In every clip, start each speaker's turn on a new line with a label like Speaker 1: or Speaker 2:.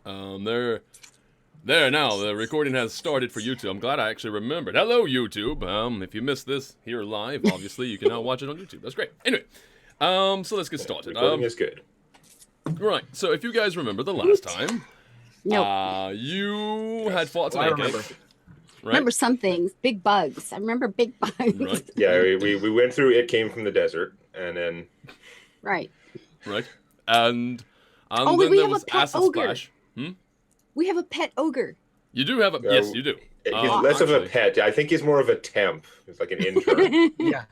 Speaker 1: There now, the recording has started for YouTube. I'm glad I actually remembered. Hello, YouTube. If you missed this here live, obviously, you can now watch it on YouTube. That's great. Anyway, so let's get started.
Speaker 2: Recording is good.
Speaker 1: Right, so if you guys remember the last time,
Speaker 3: Nope.
Speaker 1: you had fought some
Speaker 4: remember.
Speaker 1: right?
Speaker 3: Remember some things. Big bugs. I remember big bugs.
Speaker 1: Right.
Speaker 2: Yeah, we went through It Came from the Desert, and then...
Speaker 3: Right.
Speaker 1: Right. And
Speaker 3: Oh,
Speaker 1: then
Speaker 3: we
Speaker 1: there
Speaker 3: have a
Speaker 1: was
Speaker 3: pet
Speaker 1: Acid
Speaker 3: ogre.
Speaker 1: Splash.
Speaker 3: We have a pet ogre.
Speaker 1: You do have a... yes, you do.
Speaker 2: He's less of a
Speaker 1: Actually,
Speaker 2: pet. I think he's more of a temp. He's like an intern.
Speaker 4: Yeah.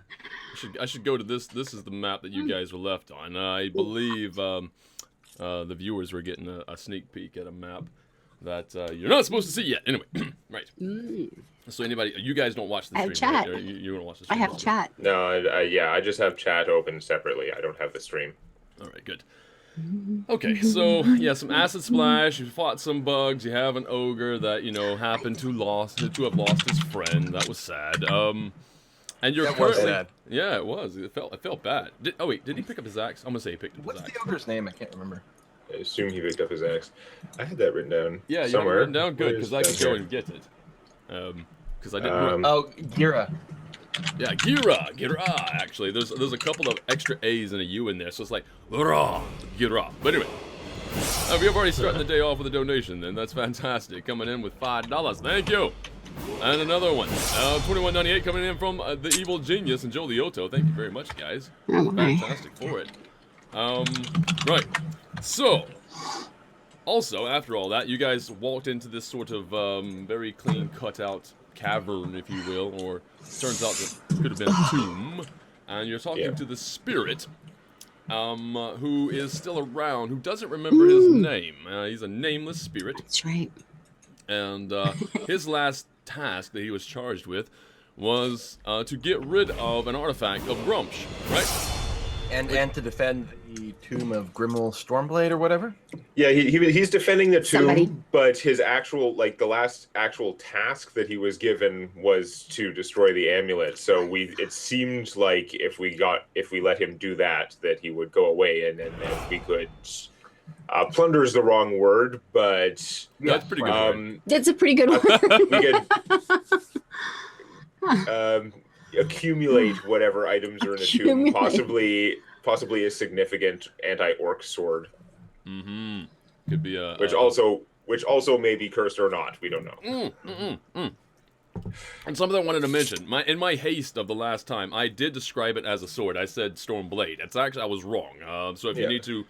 Speaker 1: I should go to this. This is the map that you guys were left on. I believe the viewers were getting a sneak peek at a map that you're not supposed to see yet. Anyway, right. So anybody, you guys don't watch the
Speaker 3: I
Speaker 1: stream,
Speaker 3: have
Speaker 1: right?
Speaker 3: chat.
Speaker 1: You don't watch the
Speaker 3: I
Speaker 1: stream.
Speaker 3: have chat.
Speaker 2: No, I just have chat open separately. I don't have the stream.
Speaker 1: All right, good. Okay, so yeah, some acid splash. You fought some bugs. You have an ogre that happened to have lost his friend. That was sad. And you're
Speaker 4: That was
Speaker 1: currently
Speaker 4: sad.
Speaker 1: yeah, it was. It felt bad. Oh wait, did he pick up his axe? I'm gonna say he picked up
Speaker 4: What's
Speaker 1: his
Speaker 4: the
Speaker 1: axe.
Speaker 4: ogre's name? I can't remember.
Speaker 2: I assume he picked up his axe. I had that written down.
Speaker 1: Yeah, you have it
Speaker 2: somewhere.
Speaker 1: written down good because I could go
Speaker 2: Down
Speaker 1: and get it. Because I didn't.
Speaker 4: Oh, Gira.
Speaker 1: Yeah, Gira. Actually, there's a couple of extra A's and a U in there, so it's like Gira. But anyway, we have already started the day off with a donation. Then that's fantastic. Coming in with $5. Thank you. And another one, $21.98 coming in from the Evil Genius and Joe Lioto. Thank you very much, guys. Fantastic for it. Right. So, also after all that, you guys walked into this sort of very clean cutout cavern, if you will, or turns out that it could have been a tomb. And you're talking to the spirit, who is still around, who doesn't remember his name. He's a nameless spirit.
Speaker 3: That's right.
Speaker 1: And his last task that he was charged with was to get rid of an artifact of Grumps, right?
Speaker 4: And to defend the tomb of Grimmel Stormblade or whatever?
Speaker 2: Yeah, he's defending the tomb,
Speaker 3: Somebody.
Speaker 2: but his actual, the last actual task that he was given was to destroy the amulet. So it seemed like if we let him do that he would go away, and then we could. Plunder is the wrong word, but
Speaker 1: That's pretty good. Right?
Speaker 3: That's a pretty good one.
Speaker 2: we could accumulate whatever items are in a tomb, possibly a significant anti-orc sword.
Speaker 1: Mm-hmm. Could be a
Speaker 2: which also may be cursed or not. We don't know.
Speaker 1: And something I wanted to mention, in my haste of the last time, I did describe it as a sword. I said storm blade. It's actually I was wrong. So if you need to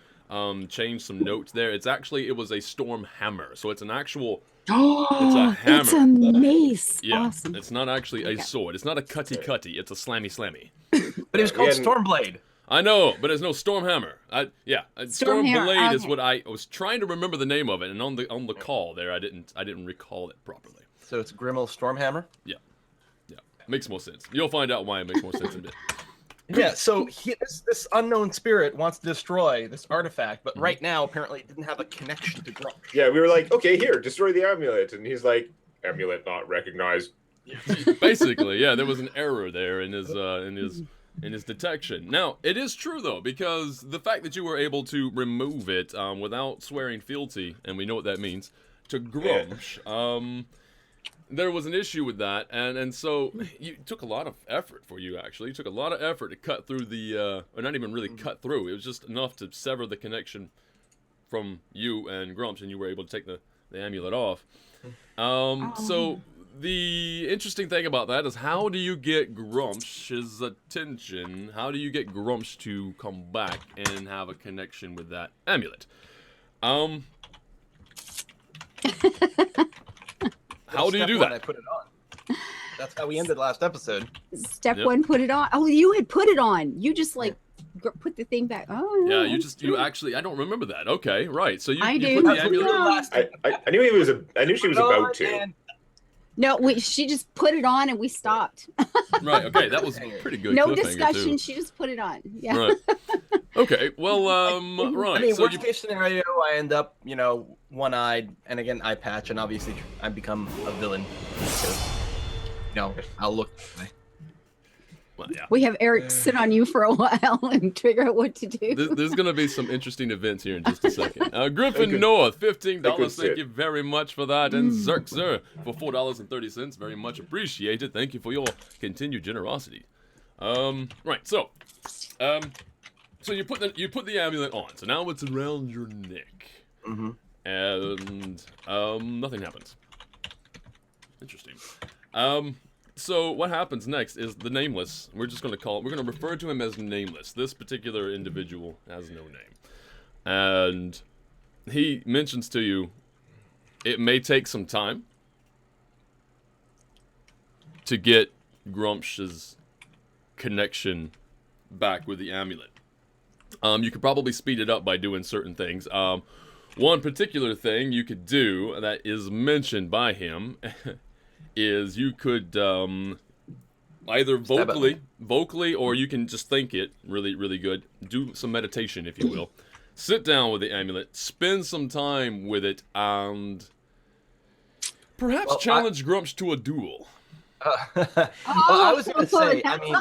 Speaker 1: change some notes there, it was a storm hammer. So it's an actual. It's a hammer.
Speaker 3: It's a mace.
Speaker 1: Yeah,
Speaker 3: Awesome.
Speaker 1: it's not actually a sword. It's not a cutty. It's a slammy.
Speaker 4: But it was called Stormblade.
Speaker 1: I know, but there's no storm hammer. Storm
Speaker 3: hammer,
Speaker 1: blade is
Speaker 3: okay.
Speaker 1: what I was trying to remember the name of it, and on the call there, I didn't recall it properly.
Speaker 4: So it's Grimmel Stormhammer?
Speaker 1: Yeah, makes more sense. You'll find out why it makes more sense in a bit.
Speaker 4: Yeah, so this unknown spirit wants to destroy this artifact, but right now apparently it didn't have a connection to Grumps.
Speaker 2: Yeah, we were like, okay, here, destroy the amulet, and he's like, amulet not recognized.
Speaker 1: Basically, yeah, there was an error there in his detection. Now, it is true though, because the fact that you were able to remove it without swearing fealty, and we know what that means, to Grumps, there was an issue with that, and so it took a lot of effort for you, actually. It took a lot of effort to cut through or not even really cut through. It was just enough to sever the connection from you and Grumps, and you were able to take the amulet off. So the interesting thing about that is, how do you get Grumps' attention? How do you get Grumps to come back and have a connection with that amulet? How do you do that?
Speaker 4: I put it on. That's how we ended last episode.
Speaker 3: Step one, put it on. Oh, you had put it on. You just put the thing back. Oh,
Speaker 1: Yeah,
Speaker 3: no,
Speaker 1: you actually, I don't remember that. Okay, right. So you
Speaker 3: do.
Speaker 1: put the amulet.
Speaker 2: I knew she was about to.
Speaker 3: No, she just put it on and we stopped.
Speaker 1: Right. Okay, that was pretty good.
Speaker 3: No
Speaker 1: cliffhanger,
Speaker 3: discussion.
Speaker 1: too.
Speaker 3: She just put it on. Yeah.
Speaker 1: Right. Okay. Well, right.
Speaker 4: I mean,
Speaker 1: So
Speaker 4: worst case scenario, I end up, one-eyed, and again, eye patch, and obviously I become a villain. Because, I'll look that way.
Speaker 1: Well, yeah.
Speaker 3: We have Eric sit on you for a while and figure out what to do.
Speaker 1: There's going to be some interesting events here in just a second. Griffin
Speaker 2: could-
Speaker 1: North,
Speaker 2: I
Speaker 1: $15.
Speaker 2: could
Speaker 1: Thank
Speaker 2: sit.
Speaker 1: you very much for that. And Zerxer for $4.30. Very much appreciated. Thank you for your continued generosity. Right, so you put the amulet on. So now it's around your neck.
Speaker 4: Mm-hmm.
Speaker 1: And nothing happens. Interesting. So what happens next is the nameless. We're going to refer to him as nameless. This particular individual has no name. And he mentions to you, it may take some time to get Grumps' connection back with the amulet. You could probably speed it up by doing certain things. One particular thing you could do that is mentioned by him is you could either vocally, or you can just think it really, really good. Do some meditation, if you will. Sit down with the amulet, spend some time with it, and perhaps challenge Grumps to a duel.
Speaker 4: Well, I was going to say, I mean,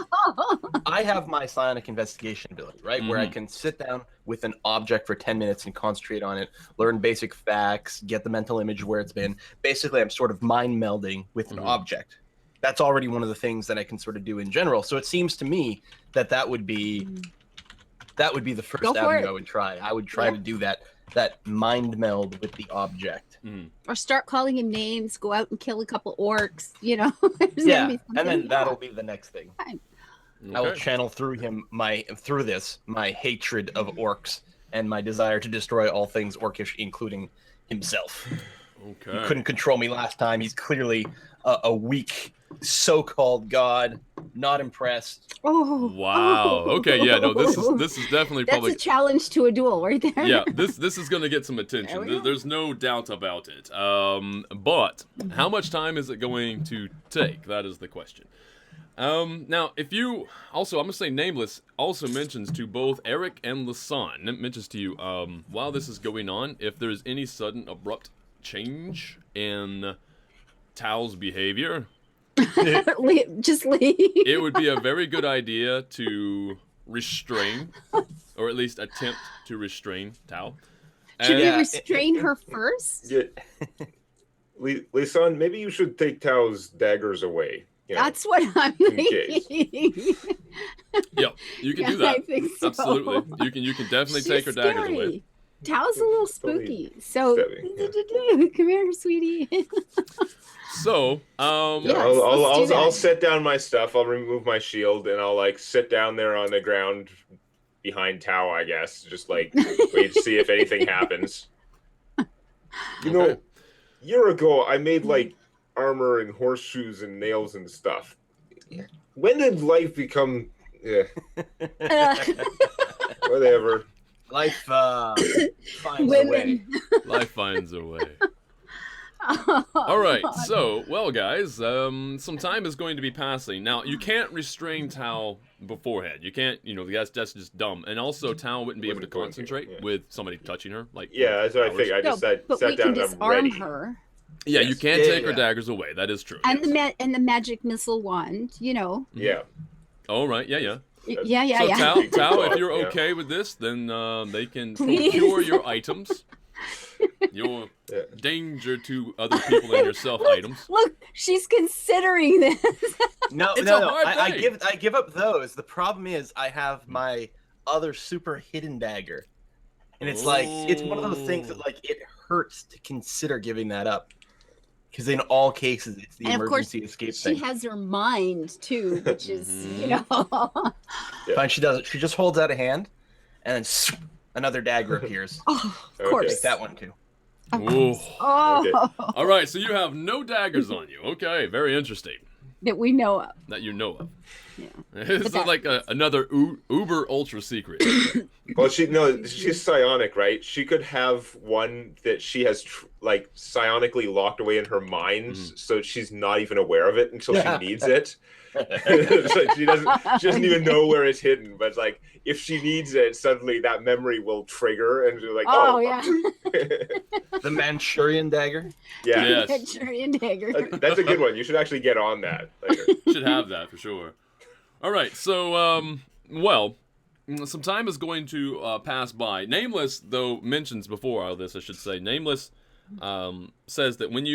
Speaker 4: I have my psionic investigation ability, right? Where I can sit down with an object for 10 minutes and concentrate on it, learn basic facts, get the mental image where it's been. Basically, I'm sort of mind melding with an object. That's already one of the things that I can sort of do in general. So it seems to me that would be the first avenue I would try. I would try to do that mind meld with the object.
Speaker 3: Or start calling him names, go out and kill a couple orcs, you know.
Speaker 4: Yeah, and then that'll be the next thing.
Speaker 3: Fine.
Speaker 1: Okay.
Speaker 4: I will channel through him my hatred of orcs and my desire to destroy all things orcish, including himself.
Speaker 1: Okay.
Speaker 4: He couldn't control me last time. He's clearly a weak so-called god. Not impressed.
Speaker 3: Oh
Speaker 1: Wow. Okay. Yeah. No. This is definitely
Speaker 3: that's
Speaker 1: probably
Speaker 3: a challenge to a duel right there.
Speaker 1: yeah, this is going to get some
Speaker 3: There
Speaker 1: attention.
Speaker 3: we go.
Speaker 1: There's no doubt about it. But how much time is it going to take? That is the question. Now, if you also, I'm going to say nameless, also mentions to both Eric and Lasan, mentions to you, while this is going on, if there's any sudden abrupt change in Tao's behavior,
Speaker 3: Just leave.
Speaker 1: it would be a very good idea to restrain, or at least attempt to restrain Tao.
Speaker 3: Should
Speaker 1: And-
Speaker 3: we restrain her first?
Speaker 2: Yeah. Lisan, maybe you should take Tao's daggers away. You know?
Speaker 3: That's what I'm
Speaker 2: case.
Speaker 3: thinking.
Speaker 1: Yeah, you can do
Speaker 3: Yeah,
Speaker 1: that.
Speaker 3: I think so.
Speaker 1: Absolutely. You can definitely
Speaker 3: She's
Speaker 1: take her daggers away.
Speaker 3: scary. Tao's a little
Speaker 2: Totally
Speaker 3: spooky. So,
Speaker 2: stepping,
Speaker 3: come here, sweetie.
Speaker 1: So,
Speaker 2: Yeah,
Speaker 3: Yes,
Speaker 2: I'll
Speaker 3: let's do that.
Speaker 2: I'll set down my stuff. I'll remove my shield and I'll like sit down there on the ground behind Tao, I guess. Just like wait to see if anything happens. You know,
Speaker 1: Okay.
Speaker 2: a year ago I made like armor and horseshoes and nails and stuff. When did life become whatever?
Speaker 4: Life finds a way.
Speaker 3: Women.
Speaker 1: life finds a way. All right, so, well, guys, some time is going to be passing. Now, you can't restrain Tao beforehand. You can't, that's just dumb. And also, Tao wouldn't be able to
Speaker 2: Wasn't going to,
Speaker 1: concentrate
Speaker 2: yeah.
Speaker 1: with somebody touching her. Like,
Speaker 2: Yeah, that's what I
Speaker 1: hours.
Speaker 2: think. I
Speaker 3: No,
Speaker 2: just
Speaker 3: but
Speaker 2: sat
Speaker 3: we
Speaker 2: down
Speaker 3: can
Speaker 2: and I'm
Speaker 3: disarm
Speaker 2: ready.
Speaker 3: her.
Speaker 1: Yeah, you
Speaker 2: Yes.
Speaker 1: can't
Speaker 4: Yeah,
Speaker 1: take her
Speaker 4: yeah.
Speaker 1: daggers away. That is true.
Speaker 3: And
Speaker 1: yes.
Speaker 3: the magic missile wand,
Speaker 2: Yeah.
Speaker 1: All right, yeah.
Speaker 3: Yeah,
Speaker 1: So,
Speaker 3: yeah.
Speaker 1: Tao, if you're
Speaker 2: Yeah.
Speaker 1: okay with this, then they can
Speaker 3: Please.
Speaker 1: procure your items. Your
Speaker 2: Yeah.
Speaker 1: danger to other people and yourself items.
Speaker 3: Look, she's considering this.
Speaker 4: No,
Speaker 1: It's
Speaker 4: no,
Speaker 1: a
Speaker 4: no.
Speaker 1: hard
Speaker 4: I
Speaker 1: thing.
Speaker 4: give up those. The problem is I have my other super hidden dagger, and it's like it's one of those things that like it hurts to consider giving that up, because in all cases it's the
Speaker 3: And of course,
Speaker 4: emergency escape
Speaker 3: She
Speaker 4: thing.
Speaker 3: has her mind too, which is,
Speaker 1: Mhm.
Speaker 4: Fine, she does it. She just holds out a hand, and then another dagger appears.
Speaker 3: Oh, of
Speaker 2: Okay.
Speaker 3: course.
Speaker 4: Take that one too.
Speaker 3: Of
Speaker 1: Ooh.
Speaker 3: course. Oh,
Speaker 2: Okay.
Speaker 1: All right, so you have no daggers on you. Okay, very interesting.
Speaker 3: that we know of.
Speaker 1: That you know of.
Speaker 3: Yeah.
Speaker 1: It's
Speaker 3: that-
Speaker 1: like another uber ultra secret.
Speaker 2: Well, she's psionic, right? She could have one that she has like psionically locked away in her mind, so she's not even aware of it until she needs it. It's like she doesn't even know where it's hidden. But like, if she needs it, suddenly that memory will trigger, and she's like,
Speaker 3: Oh,
Speaker 2: oh,
Speaker 3: yeah.
Speaker 4: The Manchurian dagger.
Speaker 2: yeah.
Speaker 1: Yes.
Speaker 3: Manchurian dagger.
Speaker 2: That's a good one. You should actually get on that later.
Speaker 1: Should have that for sure. All right, so well, some time is going to pass by. Nameless, though, mentions before all this, I should say. Nameless says that when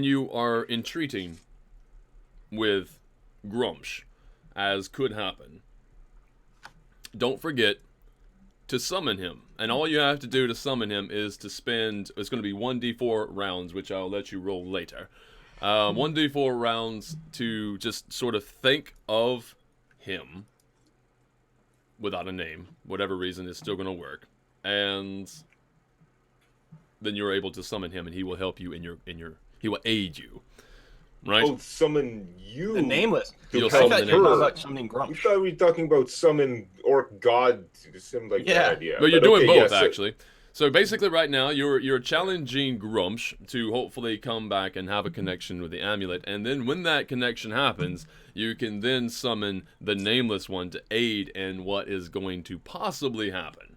Speaker 1: you are entreating with Grumps, as could happen, don't forget to summon him. And all you have to do to summon him is to spend, it's going to be 1d4 rounds, which I'll let you roll later. 1d4 rounds to just sort of think of him without a name, whatever reason, it's still going to work. And then you're able to summon him, and he will help you in your he will aid you. Right?
Speaker 2: Oh, summon you.
Speaker 4: The nameless.
Speaker 1: You'll
Speaker 4: I
Speaker 1: summon
Speaker 4: thought
Speaker 1: the
Speaker 4: you were
Speaker 1: nameless.
Speaker 4: about summoning
Speaker 2: We
Speaker 4: Grumps.
Speaker 2: thought we were talking about summon orc god. It seemed like
Speaker 4: Yeah.
Speaker 2: that idea.
Speaker 1: But you're
Speaker 2: But
Speaker 1: doing
Speaker 2: okay,
Speaker 1: both,
Speaker 2: yeah, so-
Speaker 1: actually. So basically, right now, you're challenging Grumps to hopefully come back and have a connection with the amulet, and then when that connection happens, you can then summon the nameless one to aid in what is going to possibly happen.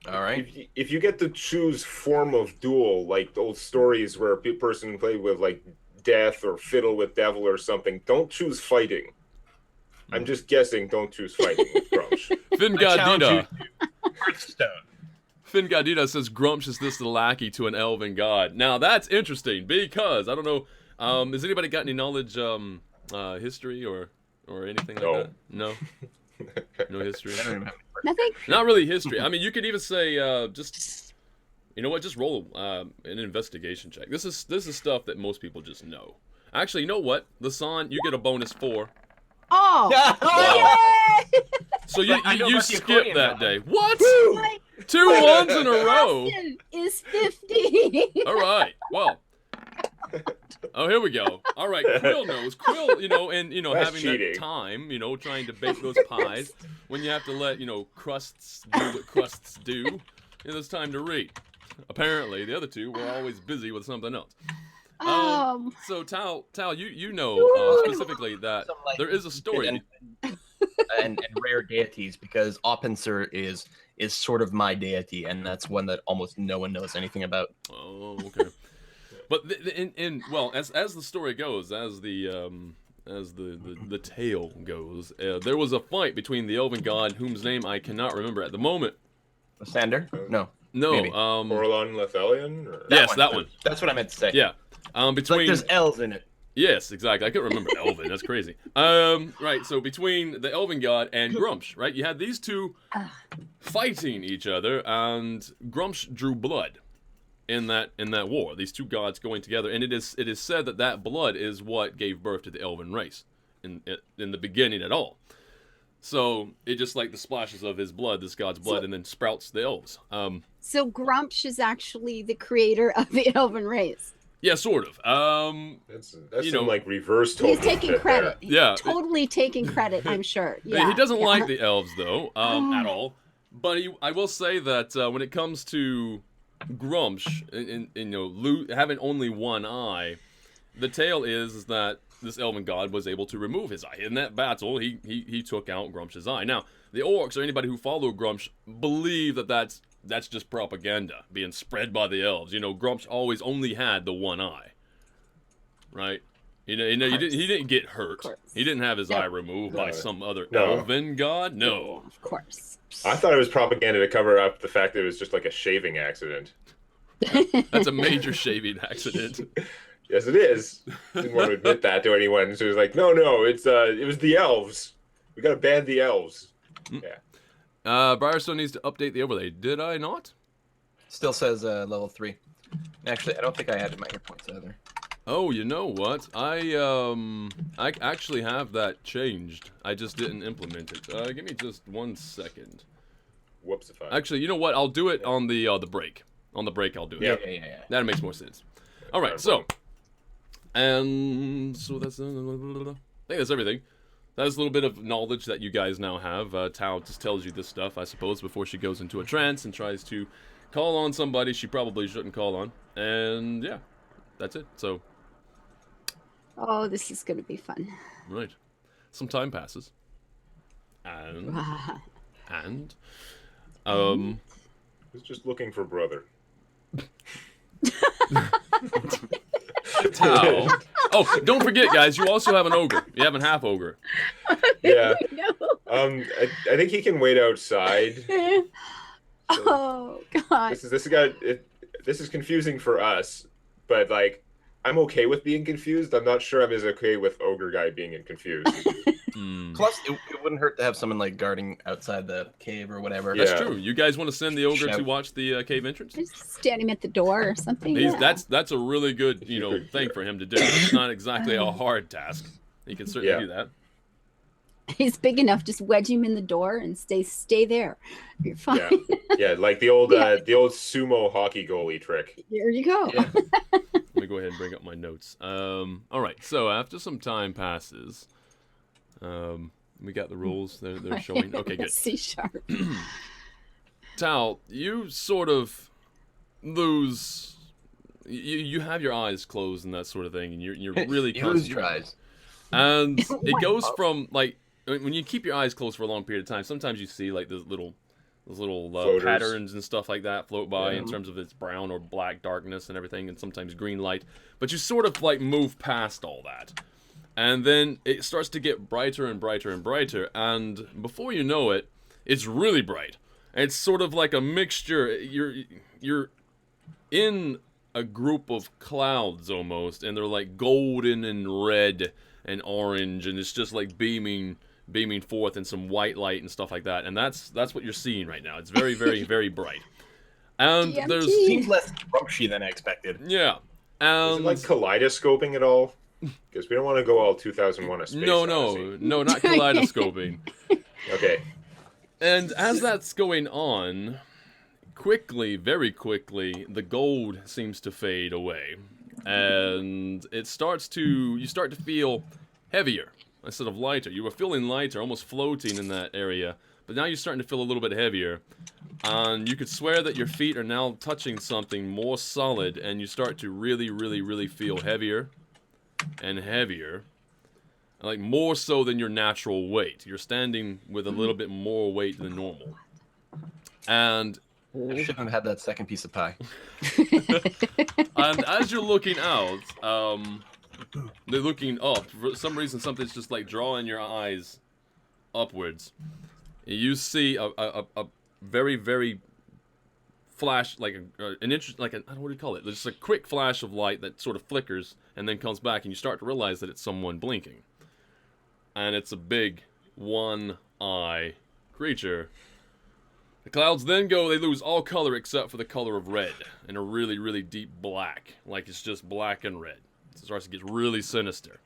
Speaker 4: All right.
Speaker 2: If you get to choose form of duel, like old stories where a person played with like death or fiddle with devil or something, don't choose fighting. I'm just guessing. Don't choose fighting with Grumps.
Speaker 1: Fingadita.
Speaker 4: Briarstone.
Speaker 1: Fingadita says Grumps is this the lackey to an elven god. Now that's interesting because I don't know. Has anybody got any knowledge, history or anything like
Speaker 2: No.
Speaker 1: that? No. No history.
Speaker 4: I don't even have
Speaker 3: Nothing.
Speaker 1: Not really history. I mean, you could even say just, you know what? Just roll an investigation check. This is stuff that most people just know. Actually, you know what? Lasan, you get a bonus 4.
Speaker 3: Oh.
Speaker 1: Wow.
Speaker 3: Yay!
Speaker 1: So
Speaker 4: I know
Speaker 1: you
Speaker 4: about the
Speaker 1: skip
Speaker 4: accordion
Speaker 1: that
Speaker 4: now.
Speaker 1: day. What?
Speaker 3: My
Speaker 1: 2 ones in a row.
Speaker 3: Austin is 50.
Speaker 1: All right. Well. Oh, here we go. All right. Quill knows. Quill, and
Speaker 2: That's
Speaker 1: having
Speaker 2: cheating.
Speaker 1: that time, trying to bake those pies when you have to let crusts do what crusts do. It's time to read. Apparently, the other two were always busy with something else. So Tal, you know specifically that
Speaker 4: Some, like,
Speaker 1: there is a story.
Speaker 4: and rare deities, because Oppenser is sort of my deity, and that's one that almost no one knows anything about.
Speaker 1: Oh, okay. But well, as the story goes, as the tale goes, there was a fight between the elven god, whose name I cannot remember at the moment.
Speaker 4: Sander? No.
Speaker 1: No,
Speaker 4: Maybe.
Speaker 2: Orlon Lethelian? Or...
Speaker 1: Yes, that one.
Speaker 4: That's what I meant to say.
Speaker 1: Yeah.
Speaker 4: It's like
Speaker 1: Between
Speaker 4: there's L's in it.
Speaker 1: yes, exactly. I couldn't remember elven. That's crazy. Right. So between the elven god and Grumps, right? You had these two fighting each other, and Grumps drew blood in that war. These two gods going together, and it is said that blood is what gave birth to the elven race in the beginning at all. So it just like the splashes of his blood, this god's blood, and then sprouts the elves.
Speaker 3: So Grumps is actually the creator of the elven race.
Speaker 1: Yeah, sort of.
Speaker 2: That's
Speaker 1: You
Speaker 2: some
Speaker 1: know,
Speaker 2: like reverse.
Speaker 3: He's
Speaker 2: Tolkien
Speaker 3: taking
Speaker 2: shit
Speaker 3: credit.
Speaker 2: there.
Speaker 1: Yeah.
Speaker 3: Totally taking credit, I'm sure. Yeah.
Speaker 1: He doesn't
Speaker 3: yeah.
Speaker 1: like the elves though, at all. But I will say that when it comes to Grumps, having only one eye, the tale is that this elven god was able to remove his eye. In that battle, he took out Grumps' eye. Now, the orcs or anybody who follow Grumps believe that that's just propaganda being spread by the elves. Grumps always only had the one eye, right? He didn't get hurt. He didn't have his eye removed by some other elven god. No,
Speaker 3: Of course.
Speaker 2: I thought it was propaganda to cover up the fact that it was just like a shaving accident.
Speaker 1: that's a major shaving accident.
Speaker 2: Yes, it is. Didn't want to admit that to anyone. So it was like, no, it was the elves. We gotta ban the elves. Yeah.
Speaker 1: Briarstone needs to update the overlay. Did I not?
Speaker 4: Still says level 3. Actually, I don't think I added my earpoints either.
Speaker 1: Oh, you know what? I actually have that changed. I just didn't implement it. Give me just 1 second.
Speaker 2: Whoops, if I...
Speaker 1: Actually, you know what? I'll do it on the break. On the break, I'll do it.
Speaker 4: Yeah.
Speaker 1: That makes more sense. All right, so that's I think that's everything. That's a little bit of knowledge that you guys now have. Tao just tells you this stuff, I suppose, before she goes into a trance and tries to call on somebody she probably shouldn't call on. And yeah, that's it. So.
Speaker 3: Oh, this is going to be fun.
Speaker 1: Right. Some time passes. And
Speaker 2: I was just looking for brother.
Speaker 1: Tao. Oh, don't forget, guys, you also have an ogre. You have a half ogre.
Speaker 2: Yeah.
Speaker 3: No.
Speaker 2: I think he can wait outside.
Speaker 3: Oh God.
Speaker 2: This is confusing for us, but like I'm okay with being confused. I'm not sure I'm as okay with ogre guy being confused.
Speaker 4: Plus, it wouldn't hurt to have someone like guarding outside the cave or whatever.
Speaker 1: That's true. You guys want to send the ogre to
Speaker 4: Shout.
Speaker 1: watch the cave entrance?
Speaker 3: Just stand him at the door or something.
Speaker 1: He's,
Speaker 3: Yeah.
Speaker 1: that's a really good thing for him to do. It's not exactly a hard task. He can certainly do that.
Speaker 3: He's big enough. Just wedge him in the door and stay there. You're fine.
Speaker 2: Yeah, like the old sumo hockey goalie trick.
Speaker 3: There you go.
Speaker 4: Yeah.
Speaker 1: Let me go ahead and bring up my notes. All right. So after some time passes, we got the rules. They're showing. Okay, good.
Speaker 3: C#.
Speaker 1: Tal, you sort of lose. You have your eyes closed and that sort of thing, and you're really
Speaker 4: You lose your eyes.
Speaker 1: And it goes from like when you keep your eyes closed for a long period of time. Sometimes you see like those little patterns and stuff like that float by in terms of its brown or black darkness and everything, and sometimes green light. But you sort of like move past all that, and then it starts to get brighter and brighter and brighter, and before you know it, it's really bright. It's sort of like a mixture. You're in a group of clouds almost, and they're like golden and red and orange, and it's just like beaming forth in some white light and stuff like that. And that's what you're seeing right now. It's very, very, very bright. And
Speaker 3: DMT.
Speaker 1: there's
Speaker 4: Seems less grumpy than I expected.
Speaker 1: yeah.
Speaker 2: Is
Speaker 1: And
Speaker 2: it like kaleidoscoping at all? Because we don't want to go all 2001: A Space Odyssey.
Speaker 1: no, not kaleidoscoping.
Speaker 2: Okay.
Speaker 1: And as that's going on, quickly, very quickly, the gold seems to fade away. And you start to feel heavier instead of lighter. You were feeling lighter, almost floating in that area, but now you're starting to feel a little bit heavier. And you could swear that your feet are now touching something more solid, and you start to really, really, really feel heavier and heavier. Like more so than your natural weight. You're standing with a little bit more weight than normal. And
Speaker 4: I shouldn't have had that second piece of pie.
Speaker 1: and as you're looking out, they're looking up. For some reason, something's just like drawing your eyes upwards. You see a very, very flash, like an interest, like I don't know what do you call it? There's just a quick flash of light that sort of flickers and then comes back, and you start to realize that it's someone blinking. And it's a big one-eye creature. The clouds then they lose all color except for the color of red, and a really, really deep black, like it's just black and red. It starts to get really sinister.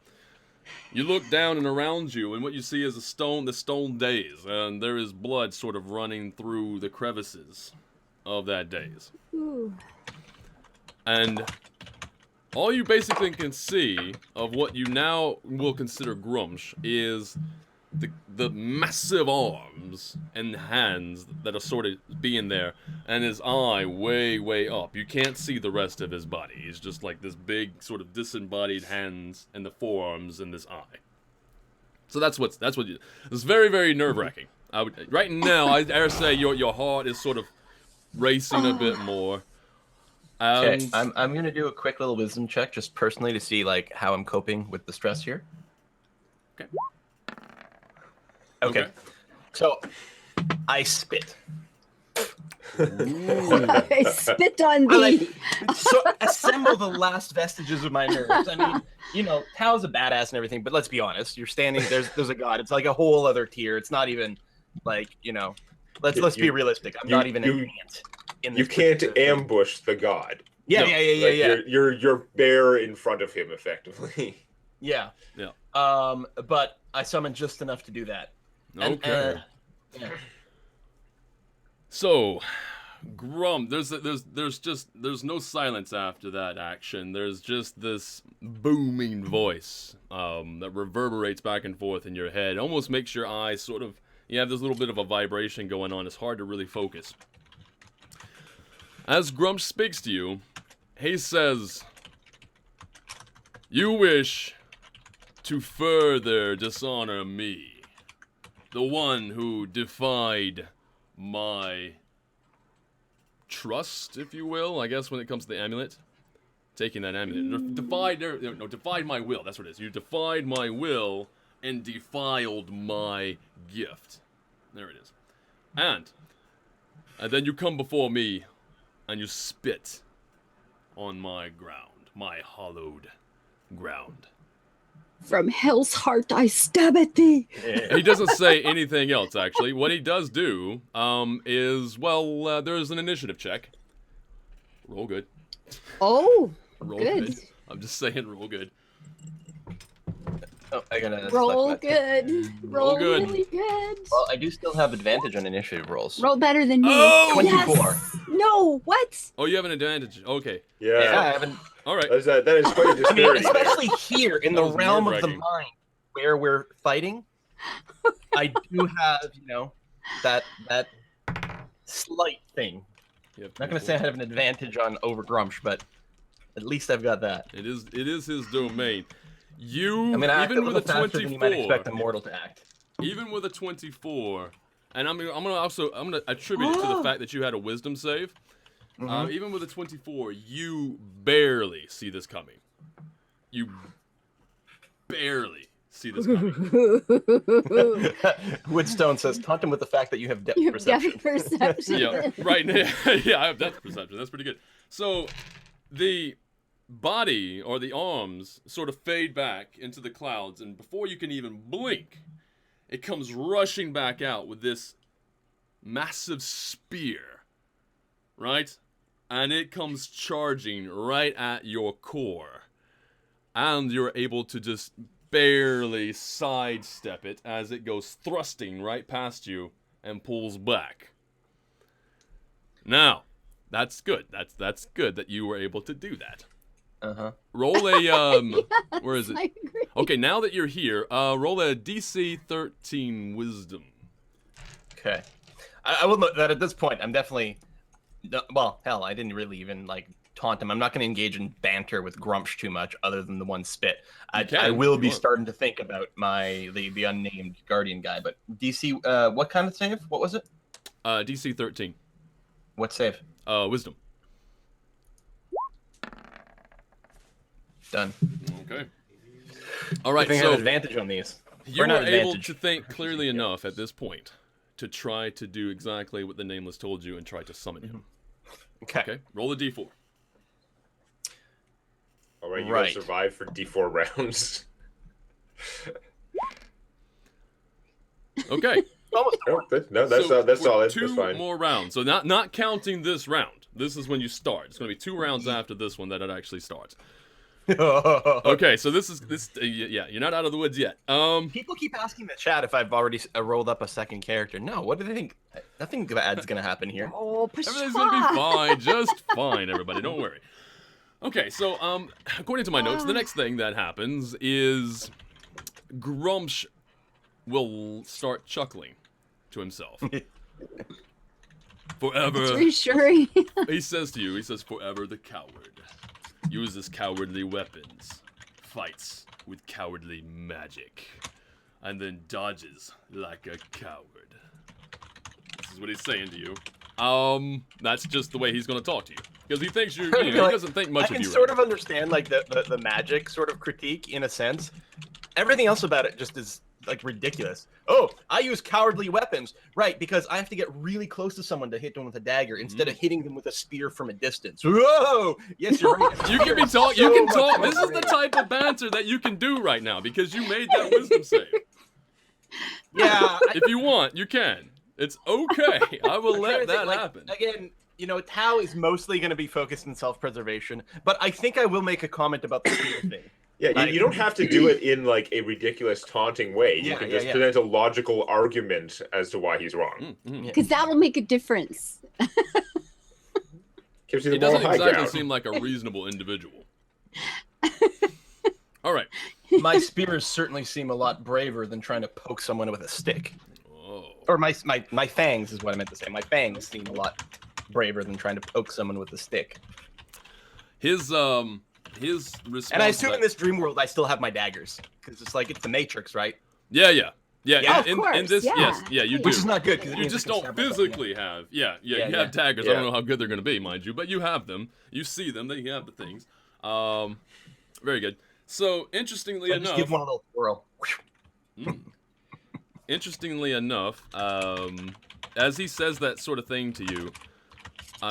Speaker 1: You look down and around you, and what you see is the stone daze, and there is blood sort of running through the crevices of that daze.
Speaker 3: Ooh.
Speaker 1: And all you basically can see of what you now will consider Grumps is the massive arms and hands that are sort of being there, and his eye way, way up. You can't see the rest of his body. He's just like this big sort of disembodied hands and the forearms and this eye. So that's what it's very, very nerve-wracking. Right now, I dare say your heart is sort of racing a bit more.
Speaker 4: Okay, I'm gonna do a quick little wisdom check, just personally, to see like how I'm coping with the stress here. Okay. So I spit.
Speaker 3: I spit on
Speaker 4: I
Speaker 3: thee.
Speaker 4: assemble the last vestiges of my nerves. I mean, Tao's a badass and everything, but let's be honest. You're standing there's a god. It's like a whole other tier. It's not even like let's be realistic. I'm not even an ant.
Speaker 2: You can't ambush the god.
Speaker 4: Yeah.
Speaker 2: You're bare in front of him, effectively.
Speaker 4: Yeah. But I summoned just enough to do that.
Speaker 1: Okay.
Speaker 4: Yeah.
Speaker 1: So, Grump, there's no silence after that action. There's just this booming voice that reverberates back and forth in your head. Almost makes your eyes you have this little bit of a vibration going on. It's hard to really focus. As Grump speaks to you, he says, "You wish to further dishonor me, the one who defied my trust, if you will, I guess, when it comes to the amulet. Taking that amulet. Defied my will, that's what it is. You defied my will and defiled my gift. There it is. And then you come before me, and you spit on my ground, my hallowed ground.
Speaker 3: From hell's heart I stab at thee.
Speaker 1: He doesn't say anything else, actually. What he does do is, well, there's an initiative check. Roll good.
Speaker 3: Oh,
Speaker 1: Roll
Speaker 3: good.
Speaker 1: I'm just saying, roll good.
Speaker 4: Oh, I gotta
Speaker 3: Roll
Speaker 4: select that.
Speaker 3: good.
Speaker 1: Roll good.
Speaker 3: Really good.
Speaker 4: Well, I do still have advantage on initiative rolls.
Speaker 3: Roll better than me.
Speaker 1: Oh!
Speaker 4: 24.
Speaker 3: Yes. No, what?
Speaker 1: Oh, you have an advantage. Okay.
Speaker 4: Yeah, I haven't.
Speaker 1: All right.
Speaker 2: That is quite a
Speaker 4: I mean,
Speaker 2: disparity there.
Speaker 4: especially here in
Speaker 1: That
Speaker 4: the
Speaker 1: was
Speaker 4: realm of the
Speaker 1: nerve-wracking.
Speaker 4: mind where we're fighting, I do have, that slight thing.
Speaker 1: You have
Speaker 4: I'm not gonna say I have an advantage on over Grumps, but at least I've got that.
Speaker 1: It is his domain. You
Speaker 4: I mean, I act a
Speaker 1: even with
Speaker 4: little
Speaker 1: a
Speaker 4: faster than you might
Speaker 1: 24,
Speaker 4: expect a mortal to act.
Speaker 1: even with a 24, and I'm gonna attribute it to the fact that you had a wisdom save. Even with a 24, you barely see this coming. You barely see this coming.
Speaker 4: Woodstone says, taunt him with the fact that you have depth
Speaker 3: You have
Speaker 4: perception.
Speaker 3: depth perception.
Speaker 1: Yeah, right now. Yeah, I have depth perception. That's pretty good. So, the body or the arms sort of fade back into the clouds, and before you can even blink, it comes rushing back out with this massive spear, right? And it comes charging right at your core, and you're able to just barely sidestep it as it goes thrusting right past you and pulls back. Now, that's good. That's good that you were able to do that. Roll a where is it?
Speaker 3: I agree.
Speaker 1: Okay, now that you're here, roll a DC 13 Wisdom.
Speaker 4: Okay. I will note that at this point, I'm definitely... Well, hell, I didn't really even, taunt him. I'm not going to engage in banter with Grumps too much, other than the one spit. I will be starting to think about the unnamed Guardian guy, but DC... what kind of save? What was it?
Speaker 1: DC 13.
Speaker 4: What save?
Speaker 1: Wisdom.
Speaker 4: Done.
Speaker 1: Okay. All right,
Speaker 4: I think I
Speaker 1: so
Speaker 4: have advantage on these.
Speaker 1: you
Speaker 4: Or
Speaker 1: were
Speaker 4: not
Speaker 1: able
Speaker 4: advantage.
Speaker 1: to think clearly enough at this point to try to do exactly what the Nameless told you and try to summon him.
Speaker 4: Okay.
Speaker 1: Okay, roll a d4.
Speaker 2: All right, you
Speaker 4: Right.
Speaker 2: guys survive for D4 rounds.
Speaker 1: Okay.
Speaker 4: Almost
Speaker 2: That's
Speaker 1: So
Speaker 2: that's
Speaker 1: for
Speaker 2: solid.
Speaker 1: Two
Speaker 2: That's fine.
Speaker 1: more rounds. So not counting this round. This is when you start. It's going to be 2 rounds after this one that it actually starts. Okay, so yeah, you're not out of the woods yet.
Speaker 4: People keep asking the chat if I've already rolled up a second character. No, what do they think? Nothing bad's gonna happen here.
Speaker 3: Oh,
Speaker 1: Everything's going to be fine, just fine, everybody. Don't worry. Okay, so according to my notes, the next thing that happens is Grumps will start chuckling to himself. Forever.
Speaker 3: It's reassuring.
Speaker 1: He says to you, he says, forever the coward. Uses cowardly weapons. Fights with cowardly magic. And then dodges like a coward. This is what he's saying to you. That's just the way he's going to talk to you. Because he thinks he doesn't think much
Speaker 4: I
Speaker 1: of
Speaker 4: can
Speaker 1: you.
Speaker 4: sort
Speaker 1: right
Speaker 4: of understand the magic sort of critique in a sense. Everything else about it just is ridiculous. Oh, I use cowardly weapons, right? Because I have to get really close to someone to hit them with a dagger instead of hitting them with a spear from a distance. Whoa! Yes, you're right.
Speaker 1: You can be talk. You can talk. This is the type of banter that you can do right now because you made that wisdom save.
Speaker 4: Yeah.
Speaker 1: If you want, you can. It's okay. I will let that happen.
Speaker 4: Again, Tao is mostly going to be focused in self-preservation, but I think I will make a comment about the spear thing.
Speaker 2: Yeah, you don't have to do it in a ridiculous taunting way. You can just present a logical argument as to why he's wrong.
Speaker 3: Because that'll make a difference.
Speaker 2: Gives you
Speaker 1: He
Speaker 2: the moral
Speaker 1: doesn't
Speaker 2: high
Speaker 1: exactly
Speaker 2: ground.
Speaker 1: seem like a reasonable individual. All right.
Speaker 4: My spears certainly seem a lot braver than trying to poke someone with a stick.
Speaker 1: Oh.
Speaker 4: Or my fangs is what I meant to say. My fangs seem a lot braver than trying to poke someone with a stick.
Speaker 1: His response.
Speaker 4: And I assume in this dream world I still have my daggers because it's the Matrix, right?
Speaker 1: Yeah.
Speaker 3: Of
Speaker 1: In
Speaker 3: course,
Speaker 1: this,
Speaker 3: yeah.
Speaker 1: yes, yeah, you do.
Speaker 4: Which is not good because
Speaker 1: You just don't physically have. You have daggers. I
Speaker 2: Yeah.
Speaker 1: don't know how good they're going to be, mind you, but you have them. You see them. They have the things. Very good. So interestingly
Speaker 4: Just
Speaker 1: enough,
Speaker 4: give one a little twirl.
Speaker 1: Interestingly enough, as he says that sort of thing to you,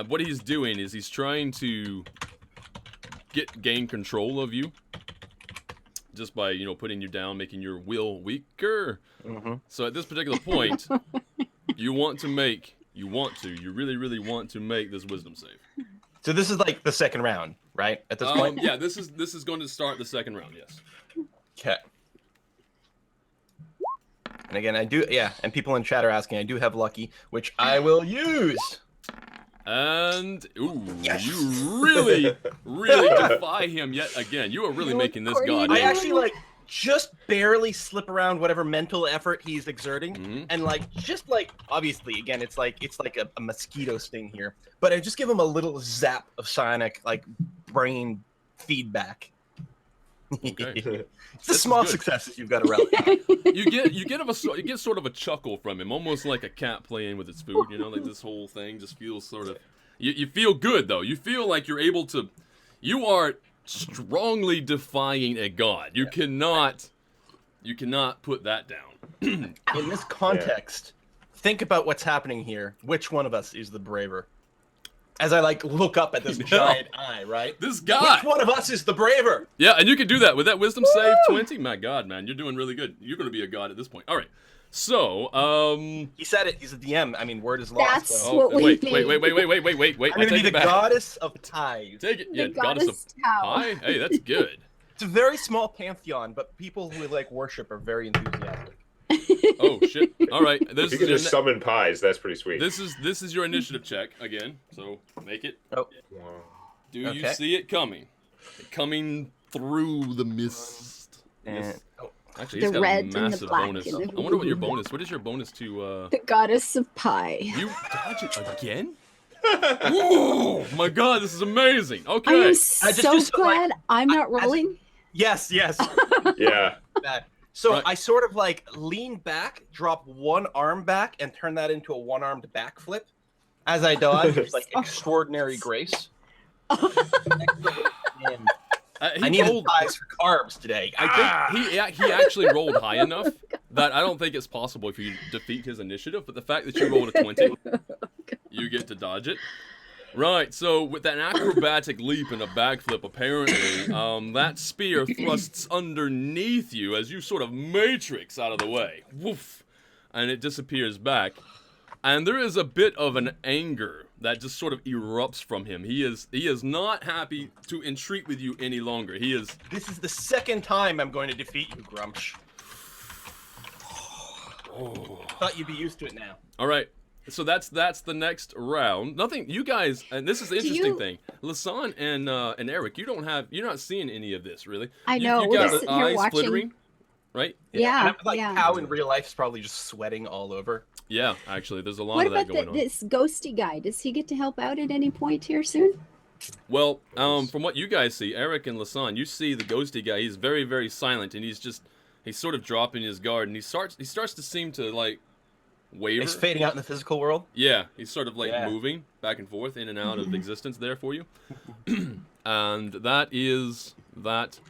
Speaker 1: what he's doing is he's trying to gain control of you, just by putting you down, making your will weaker. So at this particular point, you really, really want to make this wisdom save.
Speaker 4: So this is like the second round, right? At this point.
Speaker 1: Yeah, this is going to start the second round. Yes.
Speaker 4: Okay. And again, and people in chat are asking, I do have lucky, which I will use.
Speaker 1: And you really, really defy him yet again. You are really making this god.
Speaker 4: I actually just barely slip around whatever mental effort he's exerting, and obviously again, it's like a mosquito sting here, but I just give him a little zap of psionic brain feedback.
Speaker 1: Okay.
Speaker 4: It's the small successes you've got to relish.
Speaker 1: You get sort of a chuckle from him, almost like a cat playing with its food. Like this whole thing just feels sort of. You feel good though. You feel like you're able to. You are strongly defying a god. You cannot put that down.
Speaker 4: In this context, think about what's happening here. Which one of us is the braver? As I look up at this giant eye, right?
Speaker 1: This guy.
Speaker 4: Which one of us is the braver?
Speaker 1: Yeah, and you can do that with that wisdom save 20. My God, man, you're doing really good. You're going to be a god at this point. All right. So,
Speaker 4: he said it. He's a DM. I mean, word is lost.
Speaker 3: That's
Speaker 4: so.
Speaker 3: what we
Speaker 1: wait.
Speaker 3: need.
Speaker 1: Wait.
Speaker 4: I'm going to be the goddess of ties.
Speaker 1: Take it. Yeah,
Speaker 3: The goddess
Speaker 1: of
Speaker 3: Tau.
Speaker 1: pie. Hey, that's good.
Speaker 4: It's a very small pantheon, but people who worship are very enthusiastic.
Speaker 1: Oh shit! All right,
Speaker 2: If you can just summon pies, that's pretty sweet.
Speaker 1: this is your initiative check again. So make it.
Speaker 4: Oh,
Speaker 2: Wow.
Speaker 1: Do you
Speaker 4: Okay.
Speaker 1: see it coming? Coming through the mist.
Speaker 4: and
Speaker 1: Yes.
Speaker 4: oh,
Speaker 1: Actually,
Speaker 3: The
Speaker 1: he's got
Speaker 3: red
Speaker 1: a
Speaker 3: and the
Speaker 1: massive
Speaker 3: black
Speaker 1: bonus.
Speaker 3: and the
Speaker 1: I wonder what your
Speaker 3: blue.
Speaker 1: bonus. What is your bonus to?
Speaker 3: The goddess of pie.
Speaker 1: You dodge it again? Oh my God, this is amazing.
Speaker 3: I
Speaker 1: Okay.
Speaker 3: am
Speaker 4: just
Speaker 3: so
Speaker 4: so,
Speaker 3: glad I'm not rolling.
Speaker 4: yes.
Speaker 2: Yeah.
Speaker 4: That. So
Speaker 1: Right.
Speaker 4: I sort of lean back, drop one arm back, and turn that into a one-armed backflip as I dodge. It's extraordinary grace. And
Speaker 1: He
Speaker 4: I needed
Speaker 1: rolled.
Speaker 4: pies for carbs today. I think
Speaker 1: He actually rolled high enough that I don't think it's possible if you defeat his initiative. But the fact that you rolled a 20, you get to dodge it. Right, so with that acrobatic leap and a backflip, apparently, that spear thrusts underneath you as you sort of matrix out of the way. Woof! And it disappears back. And there is a bit of an anger that just sort of erupts from him. He is not happy to entreat with you any longer.
Speaker 4: this is the second time I'm going to defeat you, Grumps. Thought you'd be used to it now.
Speaker 1: All right. So that's the next round. Nothing. You guys, and this is the interesting thing. Lasan and Eric, you're not seeing any of this really.
Speaker 3: I know,
Speaker 1: You've
Speaker 3: we're
Speaker 1: got
Speaker 3: just
Speaker 1: the
Speaker 3: sitting here
Speaker 1: eyes
Speaker 3: watching.
Speaker 1: flittering, right?
Speaker 3: Yeah,
Speaker 4: And
Speaker 3: yeah.
Speaker 4: Cow in real life is probably just sweating all over.
Speaker 1: Yeah, actually, there's a lot
Speaker 3: What
Speaker 1: of that
Speaker 3: about
Speaker 1: going on.
Speaker 3: this ghosty guy? Does he get to help out at any point here soon?
Speaker 1: Well, from what you guys see, Eric and Lasan, you see the ghosty guy. He's very, very silent, and he's sort of dropping his guard, and he starts to seem to waver.
Speaker 4: He's fading out in the physical world.
Speaker 1: Yeah, he's sort of
Speaker 4: Yeah.
Speaker 1: moving back and forth in and out of existence there for you. And that is that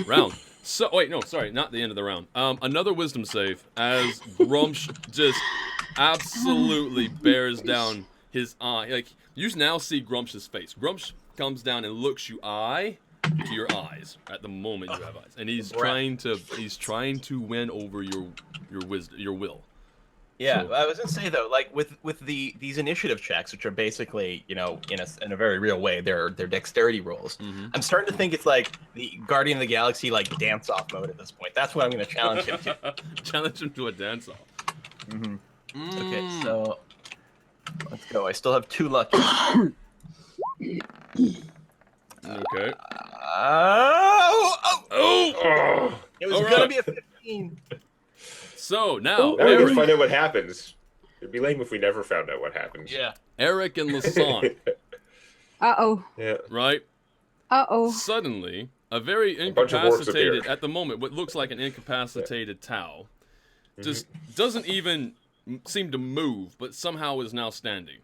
Speaker 1: round. So, wait, no, sorry, not the end of the round. Another wisdom save as Grumps just absolutely bears down his eye. You now see Grumps' face. Grumps comes down and looks you eye to your eyes at the moment you have eyes. And he's trying to win over your wisdom, your will.
Speaker 4: Yeah,
Speaker 1: So-
Speaker 4: I was gonna say though, with these initiative checks, which are basically, in a very real way, they're dexterity rolls.
Speaker 1: Mhm.
Speaker 4: I'm starting to think it's like the Guardian of the Galaxy dance off mode at this point. That's what I'm gonna challenge him to.
Speaker 1: Challenge him to a dance off.
Speaker 4: Okay, so let's go. I still have 2 lucky.
Speaker 1: Okay.
Speaker 4: Oh!
Speaker 2: Oh,
Speaker 4: It was
Speaker 1: All
Speaker 4: gonna
Speaker 1: right.
Speaker 4: be a 15.
Speaker 1: So now,
Speaker 2: now we can
Speaker 1: Eric,
Speaker 2: find out what happens. It'd be lame if we never found out what happens.
Speaker 4: Yeah.
Speaker 1: Eric and Lasan,
Speaker 3: Uh-oh.
Speaker 2: Yeah.
Speaker 1: right?
Speaker 3: Uh-oh.
Speaker 1: Suddenly, a very
Speaker 2: bunch of orcs
Speaker 1: incapacitated,
Speaker 2: appear.
Speaker 1: at the moment, what looks like an incapacitated Tau, just doesn't even seem to move, but somehow is now standing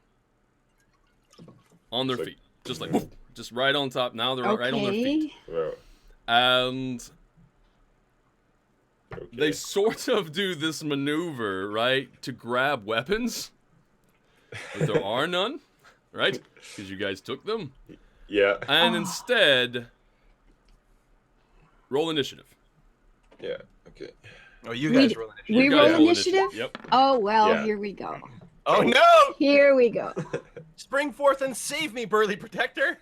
Speaker 1: on their
Speaker 2: Like-
Speaker 1: feet, just woof, just right on top. Now they're right on their feet,
Speaker 3: Okay.
Speaker 2: Well,
Speaker 1: and they sort of do this maneuver, right, to grab weapons, but there are none, right? Because you guys took them.
Speaker 2: Yeah.
Speaker 1: And instead, roll initiative.
Speaker 2: Yeah. Okay.
Speaker 4: Oh, you guys roll initiative.
Speaker 3: We
Speaker 1: You
Speaker 3: roll
Speaker 1: guys roll
Speaker 3: initiative?
Speaker 1: Yep.
Speaker 3: Oh, well,
Speaker 2: Yeah.
Speaker 3: here we go.
Speaker 4: Oh no!
Speaker 3: Here we go.
Speaker 4: Spring forth and save me, burly protector.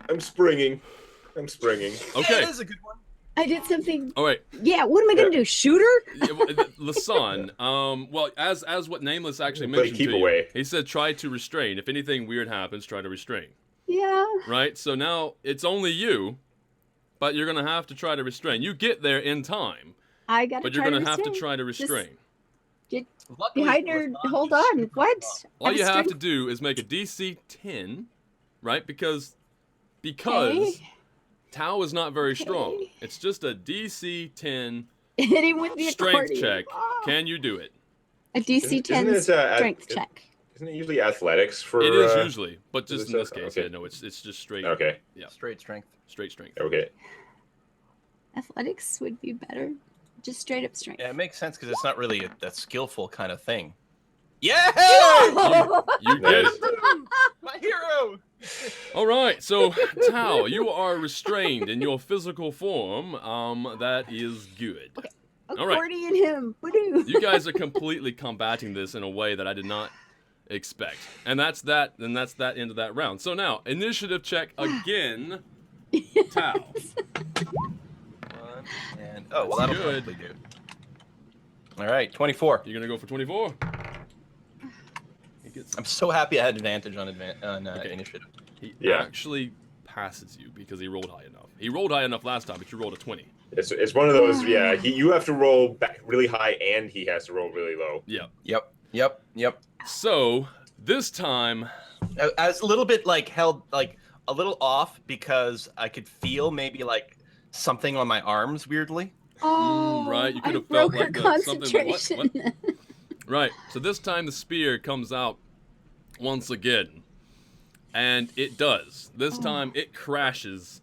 Speaker 2: I'm springing. Okay.
Speaker 4: Yeah, that is a good one.
Speaker 3: I did something.
Speaker 1: All right.
Speaker 3: Yeah, what am I going to do? Shoot her?
Speaker 1: Yeah, Lasan, well, as what Nameless actually
Speaker 2: Play
Speaker 1: mentioned
Speaker 2: keep
Speaker 1: to
Speaker 2: away.
Speaker 1: you, he said try to restrain. If anything weird happens, try to restrain.
Speaker 3: Yeah.
Speaker 1: Right? So now it's only you, but you're going to have to try to restrain. You get there in time,
Speaker 3: I got to
Speaker 1: but you're
Speaker 3: try to
Speaker 1: going to have to
Speaker 3: restrain.
Speaker 1: try to restrain.
Speaker 3: Get
Speaker 4: Luckily,
Speaker 3: behind her.
Speaker 4: Lasan
Speaker 3: Hold
Speaker 4: just
Speaker 3: on. What?
Speaker 1: All you have to
Speaker 3: strength-
Speaker 1: do is make a DC 10, right? Because
Speaker 3: Okay.
Speaker 1: Tau is not very
Speaker 3: Okay.
Speaker 1: strong. It's just a DC 10
Speaker 3: Hit him with the
Speaker 1: strength
Speaker 3: accordion.
Speaker 1: check.
Speaker 3: Ah.
Speaker 1: Can you do it?
Speaker 3: A DC 10
Speaker 2: Isn't it,
Speaker 3: strength check.
Speaker 2: Isn't it usually athletics for?
Speaker 1: It is usually, but
Speaker 2: is
Speaker 1: just
Speaker 2: it
Speaker 1: in this
Speaker 2: so?
Speaker 1: case,
Speaker 2: Okay.
Speaker 1: yeah, no, it's just straight.
Speaker 2: Okay.
Speaker 1: Yeah,
Speaker 4: straight strength.
Speaker 1: straight strength.
Speaker 2: Okay.
Speaker 3: Athletics would be better. Just straight up strength.
Speaker 4: Yeah, it makes sense because it's not really a skillful kind of thing. Yeah!
Speaker 1: You get
Speaker 2: Nice.
Speaker 1: it.
Speaker 4: My hero!
Speaker 1: All right, so Tao, you are restrained in your physical form. That is good. All right.
Speaker 3: Accordion him. Badoo.
Speaker 1: You guys are completely combating this in a way that I did not expect, and that's that. And that's that end of that round. So now initiative check again, Tao.
Speaker 4: One, and oh, well, that'll
Speaker 1: Good.
Speaker 4: probably do. All right, 24.
Speaker 1: You're gonna go for 24. He gets.
Speaker 4: I'm so happy I had advantage on
Speaker 1: Okay.
Speaker 4: initiative.
Speaker 1: He
Speaker 2: Yeah.
Speaker 1: actually passes you because he rolled high enough. He rolled high enough last time, but you rolled a 20.
Speaker 2: It's one of those. Yeah. You have to roll back really high, and he has to roll really low.
Speaker 1: Yeah.
Speaker 4: Yep.
Speaker 1: So this time,
Speaker 4: I was a little bit like held like a little off because I could feel maybe like something on my arms weirdly.
Speaker 3: Oh,
Speaker 1: right, you could
Speaker 3: I
Speaker 1: have felt
Speaker 3: broke her
Speaker 1: like something.
Speaker 3: concentration.
Speaker 1: Right. So this time the spear comes out once again. And it does. This time it crashes,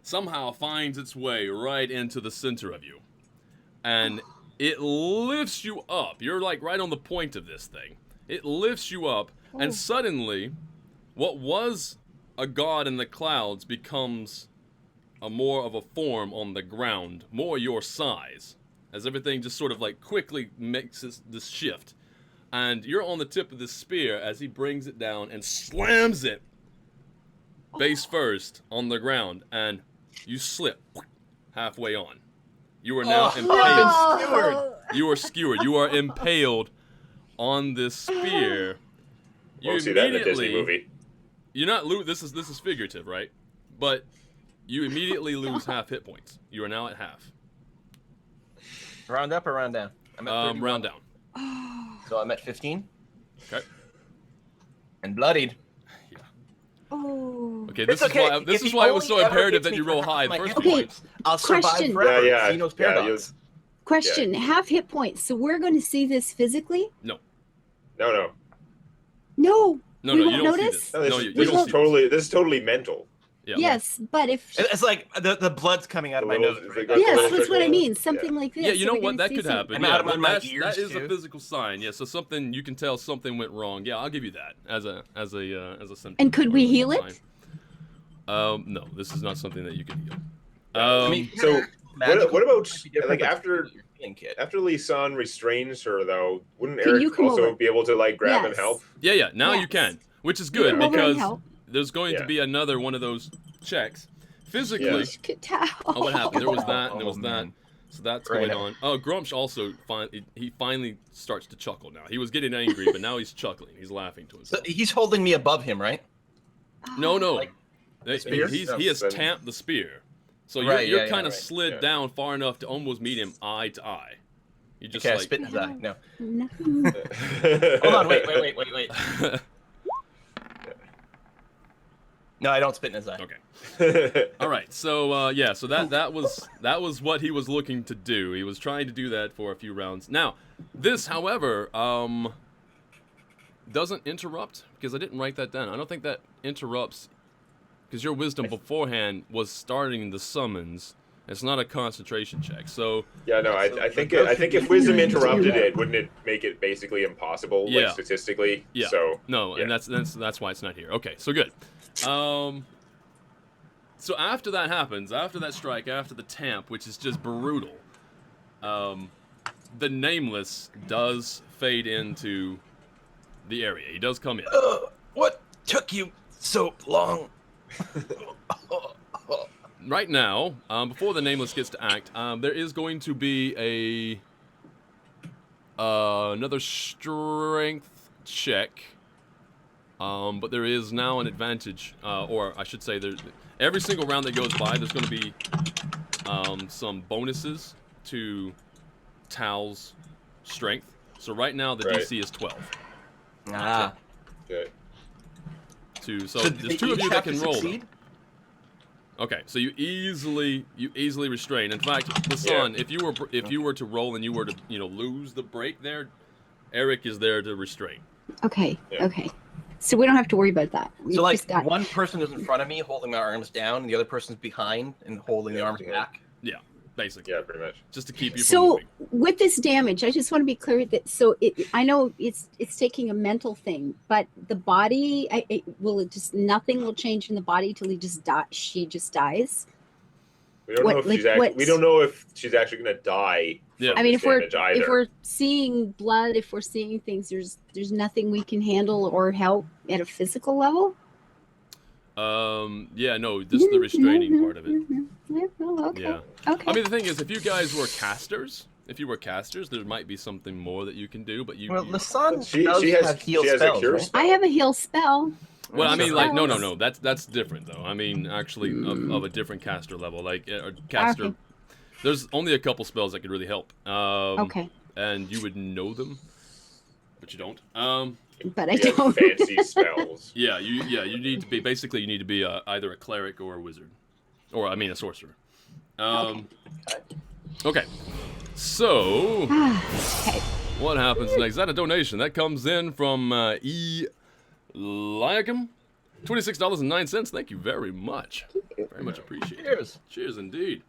Speaker 1: somehow finds its way right into the center of you. And it lifts you up. You're like right on the point of this thing. It lifts you up, and suddenly, what was a god in the clouds becomes a more of a form on the ground, more your size, as everything just sort of like quickly makes this shift. And you're on the tip of the spear as he brings it down and slams it face first on the ground, and you slip halfway on. You are now impaled.
Speaker 4: Skewered.
Speaker 1: You are skewered. You are impaled on this spear. You
Speaker 2: Won't see that in a Disney movie.
Speaker 1: You're not this is figurative, right? But you immediately lose half hit points. You are now at half.
Speaker 4: Round up or round down? I'm at 31.
Speaker 1: Round down.
Speaker 4: So I'm at 15
Speaker 1: Okay.
Speaker 4: and bloodied.
Speaker 3: Oh.
Speaker 1: Okay. This
Speaker 4: It's okay.
Speaker 1: is why
Speaker 4: If
Speaker 1: this is
Speaker 4: he
Speaker 1: why it was
Speaker 4: only
Speaker 1: so
Speaker 4: ever
Speaker 1: imperative
Speaker 4: hits
Speaker 1: that
Speaker 4: me
Speaker 1: you
Speaker 4: for
Speaker 1: roll
Speaker 4: half
Speaker 1: high
Speaker 4: my
Speaker 1: the first
Speaker 4: hit
Speaker 1: few
Speaker 3: Okay.
Speaker 1: points.
Speaker 4: I'll survive
Speaker 3: Question.
Speaker 4: forever.
Speaker 2: Yeah.
Speaker 4: Xeno's
Speaker 2: Yeah,
Speaker 4: paradox.
Speaker 3: Question. Half hit points. So we're going to see this physically?
Speaker 2: No.
Speaker 3: No.
Speaker 1: No,
Speaker 3: We
Speaker 1: no, you
Speaker 3: won't
Speaker 1: don't
Speaker 3: notice?
Speaker 1: see this.
Speaker 2: No, this,
Speaker 1: No,
Speaker 2: is,
Speaker 1: you
Speaker 2: this
Speaker 1: don't
Speaker 2: is
Speaker 1: see
Speaker 2: totally. This is totally mental.
Speaker 1: Yeah.
Speaker 3: Yes, but if
Speaker 4: It's like the blood's coming out of my
Speaker 2: The little-
Speaker 4: nose.
Speaker 2: the-
Speaker 4: right?
Speaker 3: yes,
Speaker 2: the-
Speaker 3: that's what I
Speaker 2: yeah.
Speaker 3: mean. Something like this.
Speaker 1: Yeah, you
Speaker 3: So
Speaker 1: know
Speaker 3: we're
Speaker 1: what?
Speaker 3: gonna
Speaker 1: That
Speaker 3: see
Speaker 1: could
Speaker 3: some-
Speaker 1: happen.
Speaker 4: And
Speaker 1: Yeah,
Speaker 4: out of
Speaker 1: but
Speaker 4: my
Speaker 1: that
Speaker 4: ears,
Speaker 1: is a
Speaker 4: too.
Speaker 1: physical sign. Yeah, so something you can tell something went wrong. Yeah, I'll give you that as a symptom.
Speaker 3: And could
Speaker 1: or
Speaker 3: we
Speaker 1: as a
Speaker 3: heal it?
Speaker 1: sign. No, this is not something that you can heal.
Speaker 4: I mean,
Speaker 2: So
Speaker 4: magical
Speaker 2: what about
Speaker 4: might be different,
Speaker 2: like
Speaker 4: but
Speaker 2: after
Speaker 4: you're healing kit.
Speaker 2: after Lisanne restrains her though? Wouldn't
Speaker 3: Can you
Speaker 2: Eric
Speaker 3: come
Speaker 2: also
Speaker 3: over?
Speaker 2: be able to like grab and
Speaker 3: Yes.
Speaker 2: help?
Speaker 1: Yeah, now you
Speaker 3: Yes.
Speaker 1: can, which is
Speaker 3: You
Speaker 1: good
Speaker 3: come over and
Speaker 1: because
Speaker 3: help.
Speaker 1: there's going to
Speaker 2: Yeah.
Speaker 1: be another one of those checks. Physically,
Speaker 2: Yeah.
Speaker 3: Could tell.
Speaker 1: oh, what happened? There was that, and there
Speaker 4: Oh,
Speaker 1: was that.
Speaker 4: man.
Speaker 1: So that's
Speaker 4: Right.
Speaker 1: going on. Oh, Grumps also he finally starts to chuckle now. He was getting angry, but now he's chuckling. He's laughing to
Speaker 4: So
Speaker 1: himself.
Speaker 4: he's holding me above him, right?
Speaker 1: No,
Speaker 4: Like, spear?
Speaker 1: he has
Speaker 2: Then-
Speaker 1: tamped the spear, so
Speaker 4: Right,
Speaker 1: you're
Speaker 4: yeah,
Speaker 1: kind of
Speaker 4: right.
Speaker 1: slid
Speaker 2: Yeah.
Speaker 1: down far enough to almost meet him eye to eye. You just
Speaker 4: Okay, I
Speaker 1: like
Speaker 4: spit in his eye. No.
Speaker 3: No.
Speaker 4: Hold on, wait. No, I don't spit in his eye.
Speaker 1: Okay. All right. So yeah. So that was what he was looking to do. He was trying to do that for a few rounds. Now, this, however, doesn't interrupt because I didn't write that down. I don't think that interrupts because your wisdom beforehand was starting the summons It's not a concentration check. So
Speaker 2: Yeah, no, I think if wisdom interrupted it, wouldn't it make it basically impossible,
Speaker 1: Yeah.
Speaker 2: like statistically?
Speaker 1: yeah,
Speaker 2: So
Speaker 1: no,
Speaker 2: yeah.
Speaker 1: and that's why it's not here. Okay, so good. So after that happens, after that strike, after the tamp, which is just brutal, the nameless does fade into the area. He does come in.
Speaker 4: What took you so long?
Speaker 1: Right now, before the nameless gets to act, there is going to be another strength check. But there is now an advantage, or I should say, every single round that goes by, there's going to be some bonuses to Tal's strength. So right now the
Speaker 2: Right.
Speaker 1: DC is 12.
Speaker 4: Ah.
Speaker 2: Good.
Speaker 1: So there's two of you that can roll them.
Speaker 4: Succeed?
Speaker 1: Okay, so you easily restrain. In fact, Lasan, if you were to roll and you were to lose the break there, Eric is there to restrain.
Speaker 3: Okay.
Speaker 2: Yeah.
Speaker 3: Okay. So we don't have to worry about that. We
Speaker 4: So, like,
Speaker 3: just got...
Speaker 4: one person is in front of me holding my arms down, and the other person's behind and holding the arms back.
Speaker 1: Yeah, basically.
Speaker 2: Yeah, pretty much.
Speaker 1: Just to keep you from
Speaker 3: So
Speaker 1: moving.
Speaker 3: with this damage, I just want to be clear that I know it's taking a mental thing, but the body, nothing will change in the body till she just dies.
Speaker 2: We don't know if we don't know if she's actually going to die.
Speaker 1: Yeah.
Speaker 2: From
Speaker 3: I mean,
Speaker 2: this damage either.
Speaker 3: if we're seeing blood, if we're seeing things, there's nothing we can handle or help at a physical level.
Speaker 1: Yeah, no, this is the restraining part of it.
Speaker 3: Yeah, well, okay.
Speaker 1: Yeah.
Speaker 3: Okay.
Speaker 1: I mean, the thing is, if you guys were casters, there might be something more that you can do, but
Speaker 4: Well, Lasan
Speaker 2: She
Speaker 4: does
Speaker 2: has
Speaker 4: have heal
Speaker 2: she has
Speaker 4: spells,
Speaker 2: a cure
Speaker 4: right?
Speaker 2: spell.
Speaker 3: I have a heal spell.
Speaker 1: Well, I mean, like, no,
Speaker 3: Spells.
Speaker 1: that's different, though. I mean, actually, of a different caster level. Like, a caster,
Speaker 3: Okay.
Speaker 1: there's only a couple spells that could really help.
Speaker 3: Okay.
Speaker 1: And you would know them, but you don't.
Speaker 3: But I
Speaker 2: We have
Speaker 3: don't.
Speaker 2: fancy spells.
Speaker 1: Yeah, you need to be, basically, you need to be either a cleric or a wizard. Or, I mean, a sorcerer. Okay. So,
Speaker 3: Okay.
Speaker 1: what happens next? Is that a donation? That comes in from Eliakim. $26.09. Thank you very much. Very much appreciated.
Speaker 4: Cheers.
Speaker 1: Cheers indeed.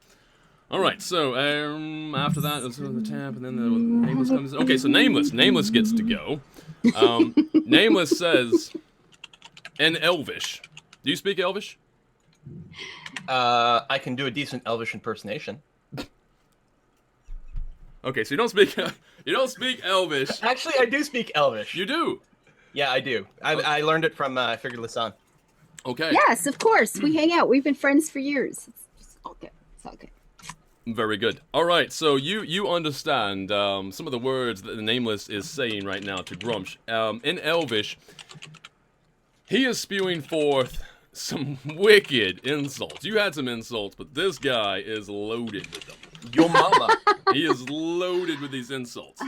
Speaker 1: All right, so after that, there's the tap, and then the nameless comes in. Okay, so nameless gets to go. Nameless says in Elvish. Do you speak Elvish?
Speaker 4: I can do a decent Elvish impersonation.
Speaker 1: Okay, so you don't speak Elvish.
Speaker 4: Actually, I do speak Elvish.
Speaker 1: You do.
Speaker 4: Yeah, I do. I learned it from I figured Lasan.
Speaker 1: Okay.
Speaker 3: Yes, of course. We hang out. We've been friends for years. It's all good. It's all good.
Speaker 1: Very good. All right, so you understand some of the words that the Nameless is saying right now to Grumps. In Elvish, he is spewing forth some wicked insults. You had some insults, but this guy is loaded with them.
Speaker 4: Yo mama.
Speaker 1: He is loaded with these insults.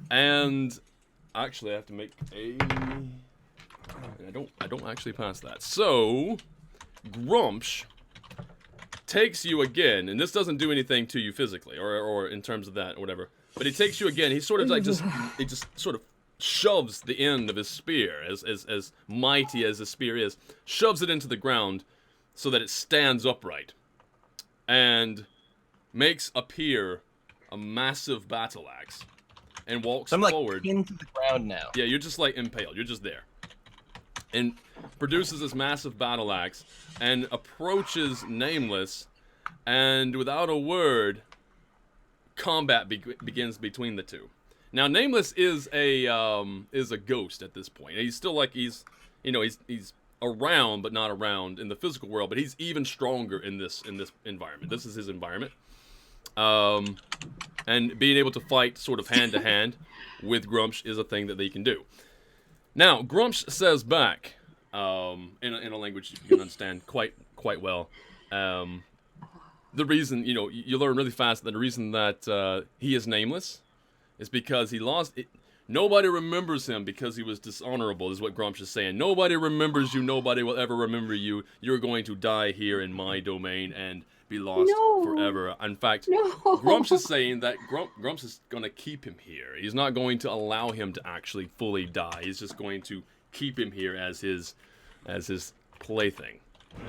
Speaker 1: And actually, I have to make a... I don't actually pass that. So, Grumps takes you again, and this doesn't do anything to you physically, or in terms of that, or whatever. But he takes you again. He sort of like just sort of shoves the end of his spear, as mighty as his spear is, shoves it into the ground so that it stands upright, and makes appear a massive battle axe, and walks
Speaker 4: So I'm like
Speaker 1: forward.
Speaker 4: pinned to the ground now.
Speaker 1: Yeah, you're just like impaled. You're just there. And produces this massive battle axe and approaches Nameless, and without a word, combat begins between the two. Now, Nameless is a ghost at this point. He's still like he's around but not around in the physical world, but he's even stronger in this environment. This is his environment. And being able to fight sort of hand to hand with Grumps is a thing that they can do. Now, Grumps says back, in a language you can understand quite well, the reason, you learn really fast that the reason that he is nameless is because he lost it. Nobody remembers him because he was dishonorable, is what Grumps is saying. Nobody remembers you. Nobody will ever remember you. You're going to die here in my domain and be lost forever. In fact, Grumps is saying that Grumps is going to keep him here. He's not going to allow him to actually fully die. He's just going to keep him here as his plaything.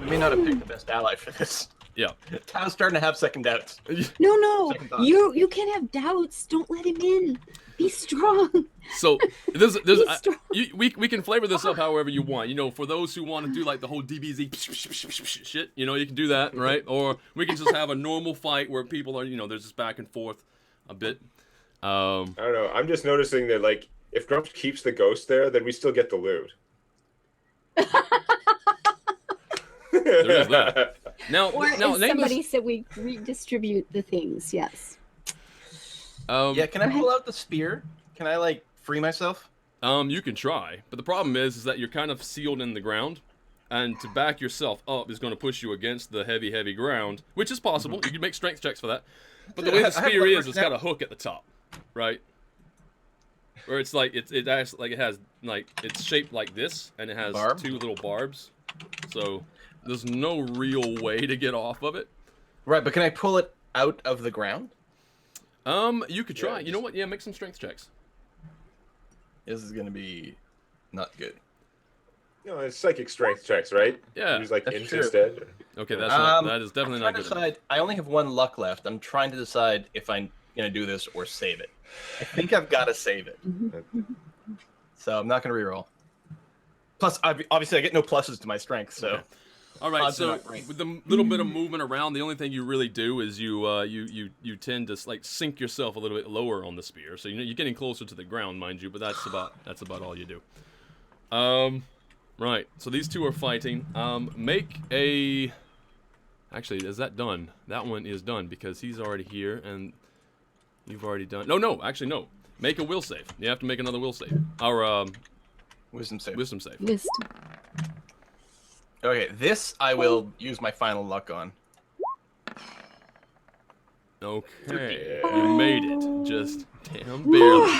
Speaker 4: We may not have picked the best ally for this.
Speaker 1: Yeah.
Speaker 4: Tao's starting to have second doubts.
Speaker 3: No,
Speaker 4: Second thoughts.
Speaker 3: you can't have doubts. Don't let him in. Be strong.
Speaker 1: So there's
Speaker 3: Be strong.
Speaker 1: we can flavor this up however you want. You know, for those who want to do like the whole DBZ shit, you know, you can do that, right? Or we can just have a normal fight where people are, you know, there's just back and forth a bit.
Speaker 2: I don't know. I'm just noticing that, like, if Grumps keeps the ghost there, then we still get the loot.
Speaker 1: There is that. Now,
Speaker 3: Or as
Speaker 1: Nameless,
Speaker 3: somebody said, we redistribute the things. Yes.
Speaker 4: Yeah, can I pull out the spear? Can I, like, free myself?
Speaker 1: You can try, but the problem is that you're kind of sealed in the ground, and to back yourself up is going to push you against the heavy ground, which is possible. You can make strength checks for that. But the way the spear is, it's got a hook at the top, right? Where it's like it acts like it has like it's shaped like this, and it has two little barbs. So there's no real way to get off of it.
Speaker 4: Right, but can I pull it out of the ground?
Speaker 1: You could try. You know what? Yeah, make some strength checks.
Speaker 4: This is gonna be not good.
Speaker 2: You know, it's psychic strength checks, right?
Speaker 1: Yeah,
Speaker 2: Use like
Speaker 4: that's
Speaker 2: int
Speaker 4: true.
Speaker 2: instead.
Speaker 1: Okay, that's not, that is
Speaker 4: I'm
Speaker 1: definitely
Speaker 4: trying
Speaker 1: not
Speaker 4: to
Speaker 1: good.
Speaker 4: decide. I only have one luck left. I'm trying to decide if I'm gonna do this or save it. I think I've got to save it. So I'm not gonna reroll. Plus, obviously, I get no pluses to my strength. So.
Speaker 1: Okay. All right,
Speaker 4: Odds are
Speaker 1: so
Speaker 4: not great.
Speaker 1: with the little bit of movement around, the only thing you really do is you tend to like sink yourself a little bit lower on the spear. So you know you're getting closer to the ground, mind you, but that's about all you do. Right. So these two are fighting. Make a. Actually, is that done? That one is done because he's already here and you've already done. No. Actually, no. Make a will save. You have to make another will save. Or
Speaker 4: Wisdom save.
Speaker 1: wisdom save.
Speaker 3: Wisdom.
Speaker 4: Okay, this I will use my final luck on.
Speaker 1: Okay, you made it. Just damn barely.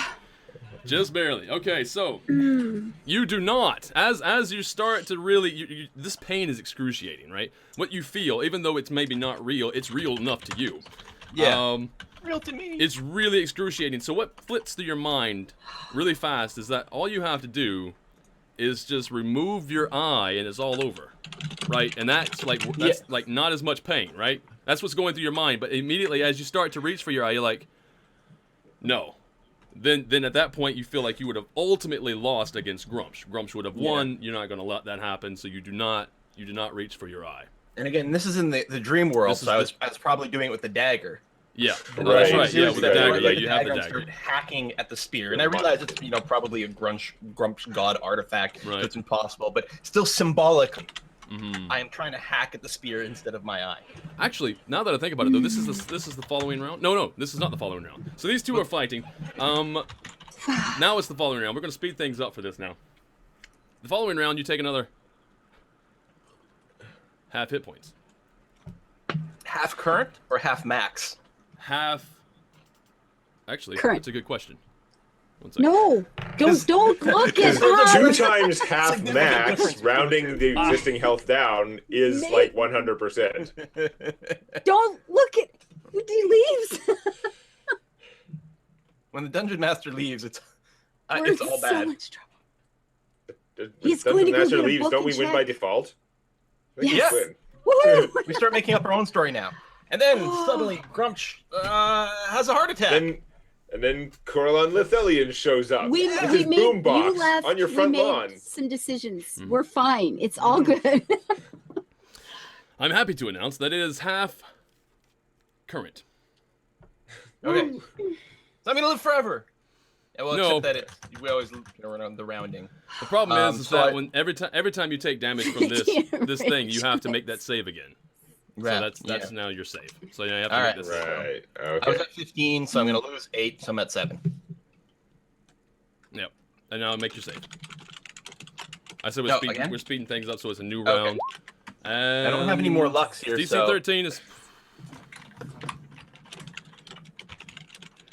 Speaker 1: Just barely. Okay, so you do not. As you start to really, this pain is excruciating, right? What you feel, even though it's maybe not real, it's real enough to you.
Speaker 4: Yeah. Real to me.
Speaker 1: It's really excruciating. So what flits through your mind really fast is that all you have to do is just remove your eye and it's all over, right? And that's like not as much pain, right? That's what's going through your mind. But immediately as you start to reach for your eye, you're like, no. Then at that point you feel like you would have ultimately lost against Grumps. Grumps would have won. You're not going to let that happen, so you do not reach for your eye.
Speaker 4: And again, this is in the dream world, so I was probably doing it with the dagger.
Speaker 1: Yeah,
Speaker 2: Right.
Speaker 1: that's right. Yeah, with the dagger. Yeah,
Speaker 4: the
Speaker 1: you have the
Speaker 4: and
Speaker 1: dagger.
Speaker 4: start hacking at the spear, and I realize it's probably a Grumps god artifact, so it's impossible, but still symbolically, I am trying to hack at the spear instead of my eye.
Speaker 1: Actually, now that I think about it, though, this is the following round. No, this is not the following round. So these two are fighting. Now it's the following round. We're gonna speed things up for this now. The following round, you take another half hit points.
Speaker 4: Half current or half max?
Speaker 1: Half. Actually,
Speaker 3: Current.
Speaker 1: that's a good question. One second.
Speaker 3: No, don't look at
Speaker 2: Two
Speaker 3: us.
Speaker 2: times half max,
Speaker 4: difference.
Speaker 2: rounding the existing health down, is like 100%.
Speaker 3: Don't look at. He leaves.
Speaker 4: When the dungeon master leaves, it's
Speaker 3: We're
Speaker 4: it's
Speaker 3: in
Speaker 4: all
Speaker 3: so
Speaker 4: bad.
Speaker 3: much trouble.
Speaker 2: He's
Speaker 3: going to go
Speaker 2: Master
Speaker 3: get a
Speaker 2: leaves,
Speaker 3: book
Speaker 2: don't we
Speaker 3: and
Speaker 2: win by
Speaker 3: check.
Speaker 2: default? I think we
Speaker 3: Yes.
Speaker 2: win.
Speaker 3: Woohoo!
Speaker 4: We start making up our own story now, and then suddenly Grumps has a heart attack.
Speaker 2: And then Coralon Lithelian shows up
Speaker 3: We
Speaker 2: with
Speaker 3: made
Speaker 2: his
Speaker 3: you
Speaker 2: boombox
Speaker 3: left.
Speaker 2: on your
Speaker 3: We
Speaker 2: front
Speaker 3: made
Speaker 2: lawn.
Speaker 3: some decisions. We're fine. It's all good.
Speaker 1: I'm happy to announce that it is half current.
Speaker 4: Okay, so I'm gonna live forever. Yeah, well,
Speaker 1: No.
Speaker 4: except that we always around the rounding.
Speaker 1: The problem is
Speaker 4: so
Speaker 1: that
Speaker 4: I-
Speaker 1: when every time you take damage from this thing, you have to make that save again. So that's now your save. So you have to make
Speaker 4: Alright.
Speaker 1: this save.
Speaker 2: Right.
Speaker 4: I was
Speaker 2: Okay.
Speaker 4: at 15, so I'm gonna lose 8, so I'm at 7.
Speaker 1: Yep. And now make your save. I said
Speaker 4: No, again?
Speaker 1: we're speeding things up, so it's a new
Speaker 4: Okay.
Speaker 1: round. And
Speaker 4: I don't have any more lucks here,
Speaker 1: DC
Speaker 4: so
Speaker 1: 13 is.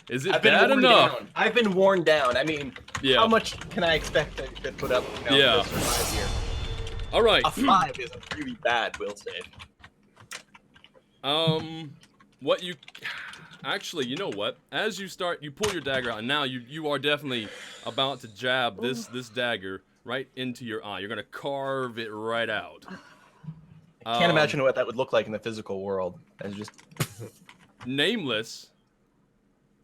Speaker 1: Is it
Speaker 4: I've been
Speaker 1: bad
Speaker 4: worn
Speaker 1: enough?
Speaker 4: down. I've been worn down. I mean,
Speaker 1: Yeah.
Speaker 4: how much can I expect to put up
Speaker 1: Yeah.
Speaker 4: to survive here?
Speaker 1: All right.
Speaker 4: A 5 is a really bad will save.
Speaker 1: What you actually, you know what? As you pull your dagger out, and now you are definitely about to jab this dagger right into your eye. You're gonna carve it right out.
Speaker 4: I can't imagine what that would look like in the physical world. It's just
Speaker 1: Nameless.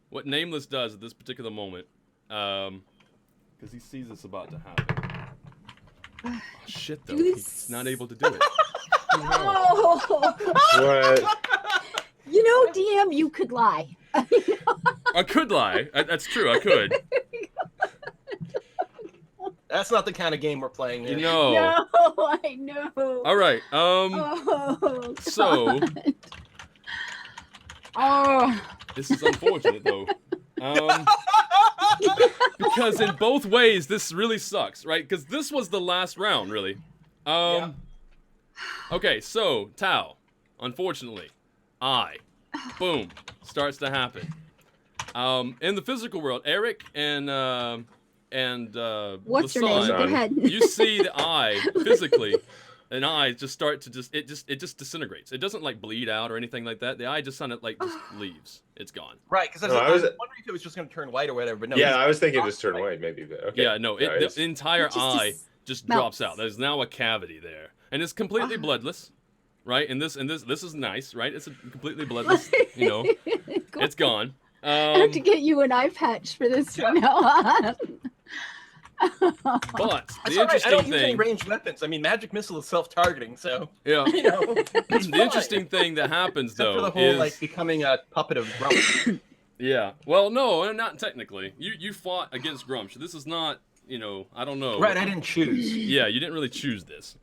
Speaker 1: What Nameless does at this particular moment, because he sees this about to happen. Oh, shit, though. He's not able to do it.
Speaker 3: Oh.
Speaker 2: What?
Speaker 3: You know, DM, you could lie.
Speaker 1: I could lie. That's true. I could.
Speaker 4: that's not the kind of game we're playing here.
Speaker 1: No.
Speaker 3: No, I know.
Speaker 1: All right.
Speaker 3: Oh,
Speaker 1: So.
Speaker 3: Oh.
Speaker 1: This is unfortunate, though. Because in both ways, this really sucks, right? Because this was the last round, really.
Speaker 4: Yeah.
Speaker 1: Okay, so, Tao, unfortunately, boom, starts to happen. In the physical world, Eric and
Speaker 3: What's your name?
Speaker 1: Lasan,
Speaker 3: Go ahead.
Speaker 1: you see the eye physically, an eye just start to it just disintegrates. It doesn't like bleed out or anything like that. The eye just kind of like just leaves. It's gone.
Speaker 4: Right, because
Speaker 2: No,
Speaker 4: I was wondering if it was just going to turn white or whatever, but no.
Speaker 2: Yeah, I was thinking just turn white, maybe. But okay.
Speaker 1: Yeah, no, the entire eye just
Speaker 3: melts.
Speaker 1: drops out. There's now a cavity there, and it's completely bloodless, right? And this is nice, right? It's a completely bloodless. You know, it's gone.
Speaker 3: I have to get you an eye patch for this from now on.
Speaker 1: But
Speaker 4: That's
Speaker 1: the
Speaker 4: all right. I don't
Speaker 1: interesting
Speaker 4: use any
Speaker 1: thing,
Speaker 4: ranged weapons. I mean, magic missile is self-targeting, so
Speaker 1: yeah,
Speaker 4: you know. It's
Speaker 1: the
Speaker 4: fine.
Speaker 1: interesting thing that happens
Speaker 4: Except for
Speaker 1: though
Speaker 4: the whole
Speaker 1: is
Speaker 4: like becoming a puppet of Grumps.
Speaker 1: yeah. Well, no, not technically. You fought against Grumps. This is not, you know, I don't know.
Speaker 4: Right, I didn't choose.
Speaker 1: Yeah, you didn't really choose this.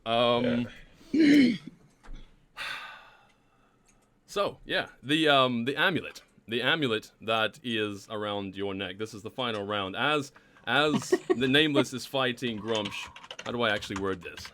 Speaker 1: So yeah, the amulet. The amulet that is around your neck. This is the final round. As the Nameless is fighting Grumps. How do I actually word this?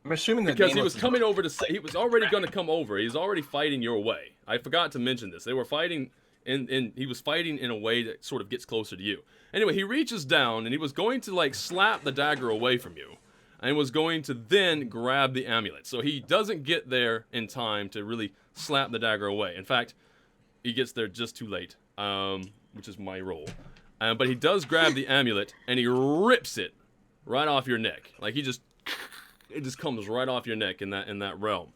Speaker 4: I'm assuming that
Speaker 1: Because he was coming over he was already going to come over. He's already fighting your way. I forgot to mention this. They were fighting he was fighting in a way that sort of gets closer to you. Anyway, he reaches down and he was going to like slap the dagger away from you. And was going to then grab the amulet. So he doesn't get there in time to really slap the dagger away. In fact, he gets there just too late, which is my role. But he does grab the amulet, and he rips it right off your neck. Like, it just comes right off your neck in that realm.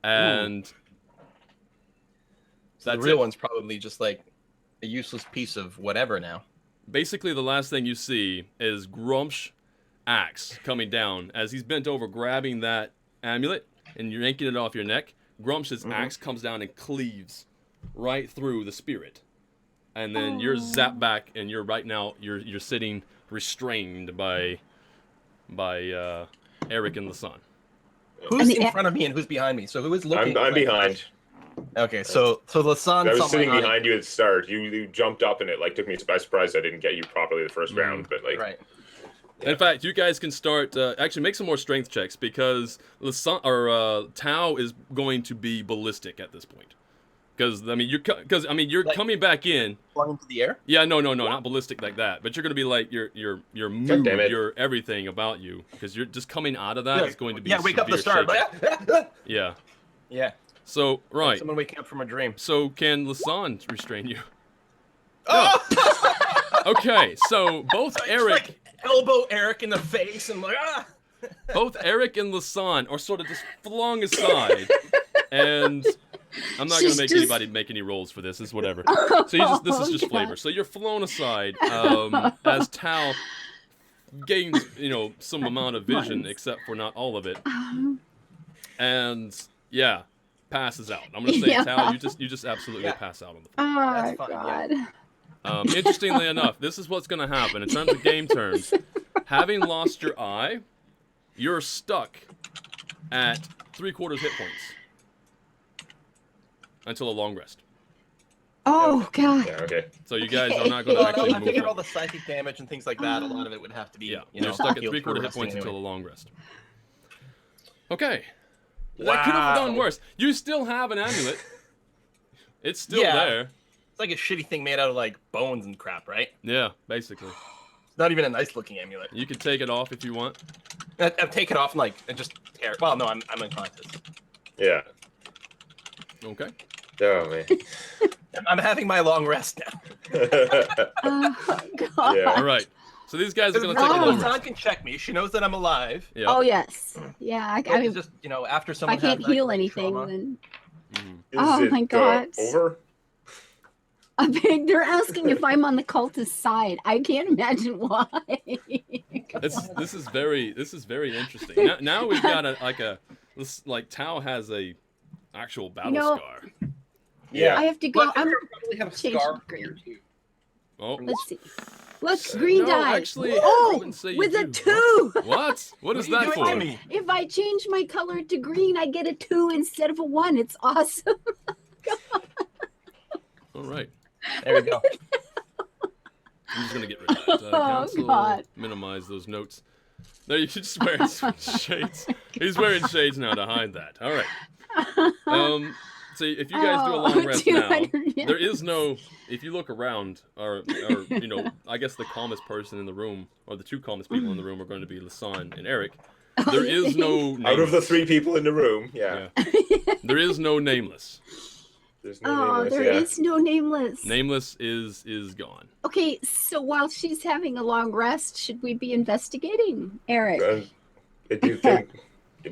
Speaker 1: And
Speaker 4: so the real one's probably just like a useless piece of whatever now.
Speaker 1: Basically, the last thing you see is Grumps' axe coming down as he's bent over grabbing that amulet and you're yanking it off your neck. Grumps' axe comes down and cleaves right through the spirit, and then you're zapped back, and you're you're sitting restrained by Eric and Lasan.
Speaker 4: Who's in front of me and who's behind me? So who is looking?
Speaker 2: I'm behind.
Speaker 4: Okay, so Lasan.
Speaker 2: I was sitting behind you at the start. You jumped up and it like took me by surprise. I didn't get you properly the first round, but like
Speaker 4: right.
Speaker 1: In fact, you guys can start actually make some more strength checks because Tao is going to be ballistic at this point. Because I mean you're like, coming back in.
Speaker 4: Flying into the air?
Speaker 1: Yeah, no, not ballistic like that. But you're going to be like your mood, your everything about you, because you're just coming out of that is going to be
Speaker 4: wake up the star.
Speaker 1: Yeah.
Speaker 4: Yeah.
Speaker 1: So right.
Speaker 4: Someone waking up from a dream.
Speaker 1: So can Lasan restrain you?
Speaker 4: Oh!
Speaker 1: No. Okay, so both Eric.
Speaker 4: Elbow Eric in the face and like
Speaker 1: Both Eric and Lasan are sort of just flung aside, and I'm not going to make anybody make any rolls for this. It's whatever. So this is just flavor. So you're flown aside as Tao gains some amount of vision, except for not all of it, and yeah, passes out. I'm going to say Tao, you just absolutely pass out on the floor.
Speaker 3: Oh
Speaker 4: That's
Speaker 3: my
Speaker 4: fine,
Speaker 3: god.
Speaker 1: Interestingly enough, this is what's going to happen in terms of game terms. Having lost your eye, you're stuck at 3/4 hit points until a long rest.
Speaker 3: Oh god.
Speaker 2: yeah, okay.
Speaker 1: So you guys are not going to actually
Speaker 4: I
Speaker 1: move
Speaker 4: figured all
Speaker 1: forward.
Speaker 4: the psychic damage and things like that, a lot of it would have to be,
Speaker 1: You're stuck at
Speaker 4: healed
Speaker 1: 3/4
Speaker 4: through
Speaker 1: hit points
Speaker 4: resting
Speaker 1: until a
Speaker 4: anyway.
Speaker 1: long rest. Okay. That could have gone worse. You still have an amulet. It's still there.
Speaker 4: It's like a shitty thing made out of like bones and crap, right?
Speaker 1: Yeah, basically.
Speaker 4: It's not even a nice looking amulet.
Speaker 1: You can take it off if you want.
Speaker 4: I'll take it off and just tear it. Well, no, I'm unconscious.
Speaker 2: Yeah.
Speaker 1: Okay.
Speaker 2: Oh man.
Speaker 4: I'm having my long rest now.
Speaker 3: Oh god.
Speaker 2: Yeah.
Speaker 1: All right. So these guys are going to
Speaker 3: Oh.
Speaker 1: take a long
Speaker 4: Lisanne
Speaker 1: rest.
Speaker 4: can check me. She knows that I'm alive.
Speaker 1: Yeah.
Speaker 3: Oh yes, yeah. I
Speaker 4: But
Speaker 3: mean,
Speaker 4: just after
Speaker 3: if
Speaker 4: someone
Speaker 3: I can't
Speaker 4: has that
Speaker 3: heal
Speaker 4: great
Speaker 3: anything,
Speaker 4: trauma-
Speaker 3: then
Speaker 1: Mhm.
Speaker 2: Is
Speaker 3: Oh
Speaker 2: it
Speaker 3: my God.
Speaker 2: over?
Speaker 3: they're asking if I'm on the cultist side. I can't imagine why.
Speaker 1: This is very interesting. Now we've got this Tao has a actual battle scar.
Speaker 2: Yeah.
Speaker 3: I have to go.
Speaker 4: But
Speaker 3: I'm
Speaker 4: probably have a
Speaker 3: changing
Speaker 4: scar
Speaker 3: green.
Speaker 4: here too.
Speaker 1: Oh,
Speaker 3: Let's see. Look, green
Speaker 1: no,
Speaker 3: die.
Speaker 1: actually, I
Speaker 3: Oh,
Speaker 1: wouldn't say you
Speaker 3: with a
Speaker 1: do.
Speaker 3: 2.
Speaker 1: What? What is
Speaker 4: What are
Speaker 1: that
Speaker 4: you doing
Speaker 1: for?
Speaker 4: to me?
Speaker 3: If I change my color to green, I get a 2 instead of a 1. It's awesome.
Speaker 1: All right.
Speaker 4: There we go.
Speaker 1: I'm just gonna get rid of that.
Speaker 3: Oh,
Speaker 1: Cancel.
Speaker 3: God.
Speaker 1: Minimize those notes. There, you should just wear shades. He's wearing shades now to hide that. All right. So if you guys do a long rest now,
Speaker 3: 200, yeah.
Speaker 1: there is no. If you look around, or I guess the calmest person in the room, or the 2 calmest people in the room, are going to be Lisanne and Eric. There is no.
Speaker 2: Out of the
Speaker 1: nameless.
Speaker 2: 3 people in the room, yeah.
Speaker 1: There is no nameless.
Speaker 2: There's no
Speaker 3: Oh,
Speaker 2: nameless,
Speaker 3: there
Speaker 2: yeah.
Speaker 3: is no nameless.
Speaker 1: Nameless is gone.
Speaker 3: Okay, so while she's having a long rest, should we be investigating, Eric?
Speaker 2: Do you think?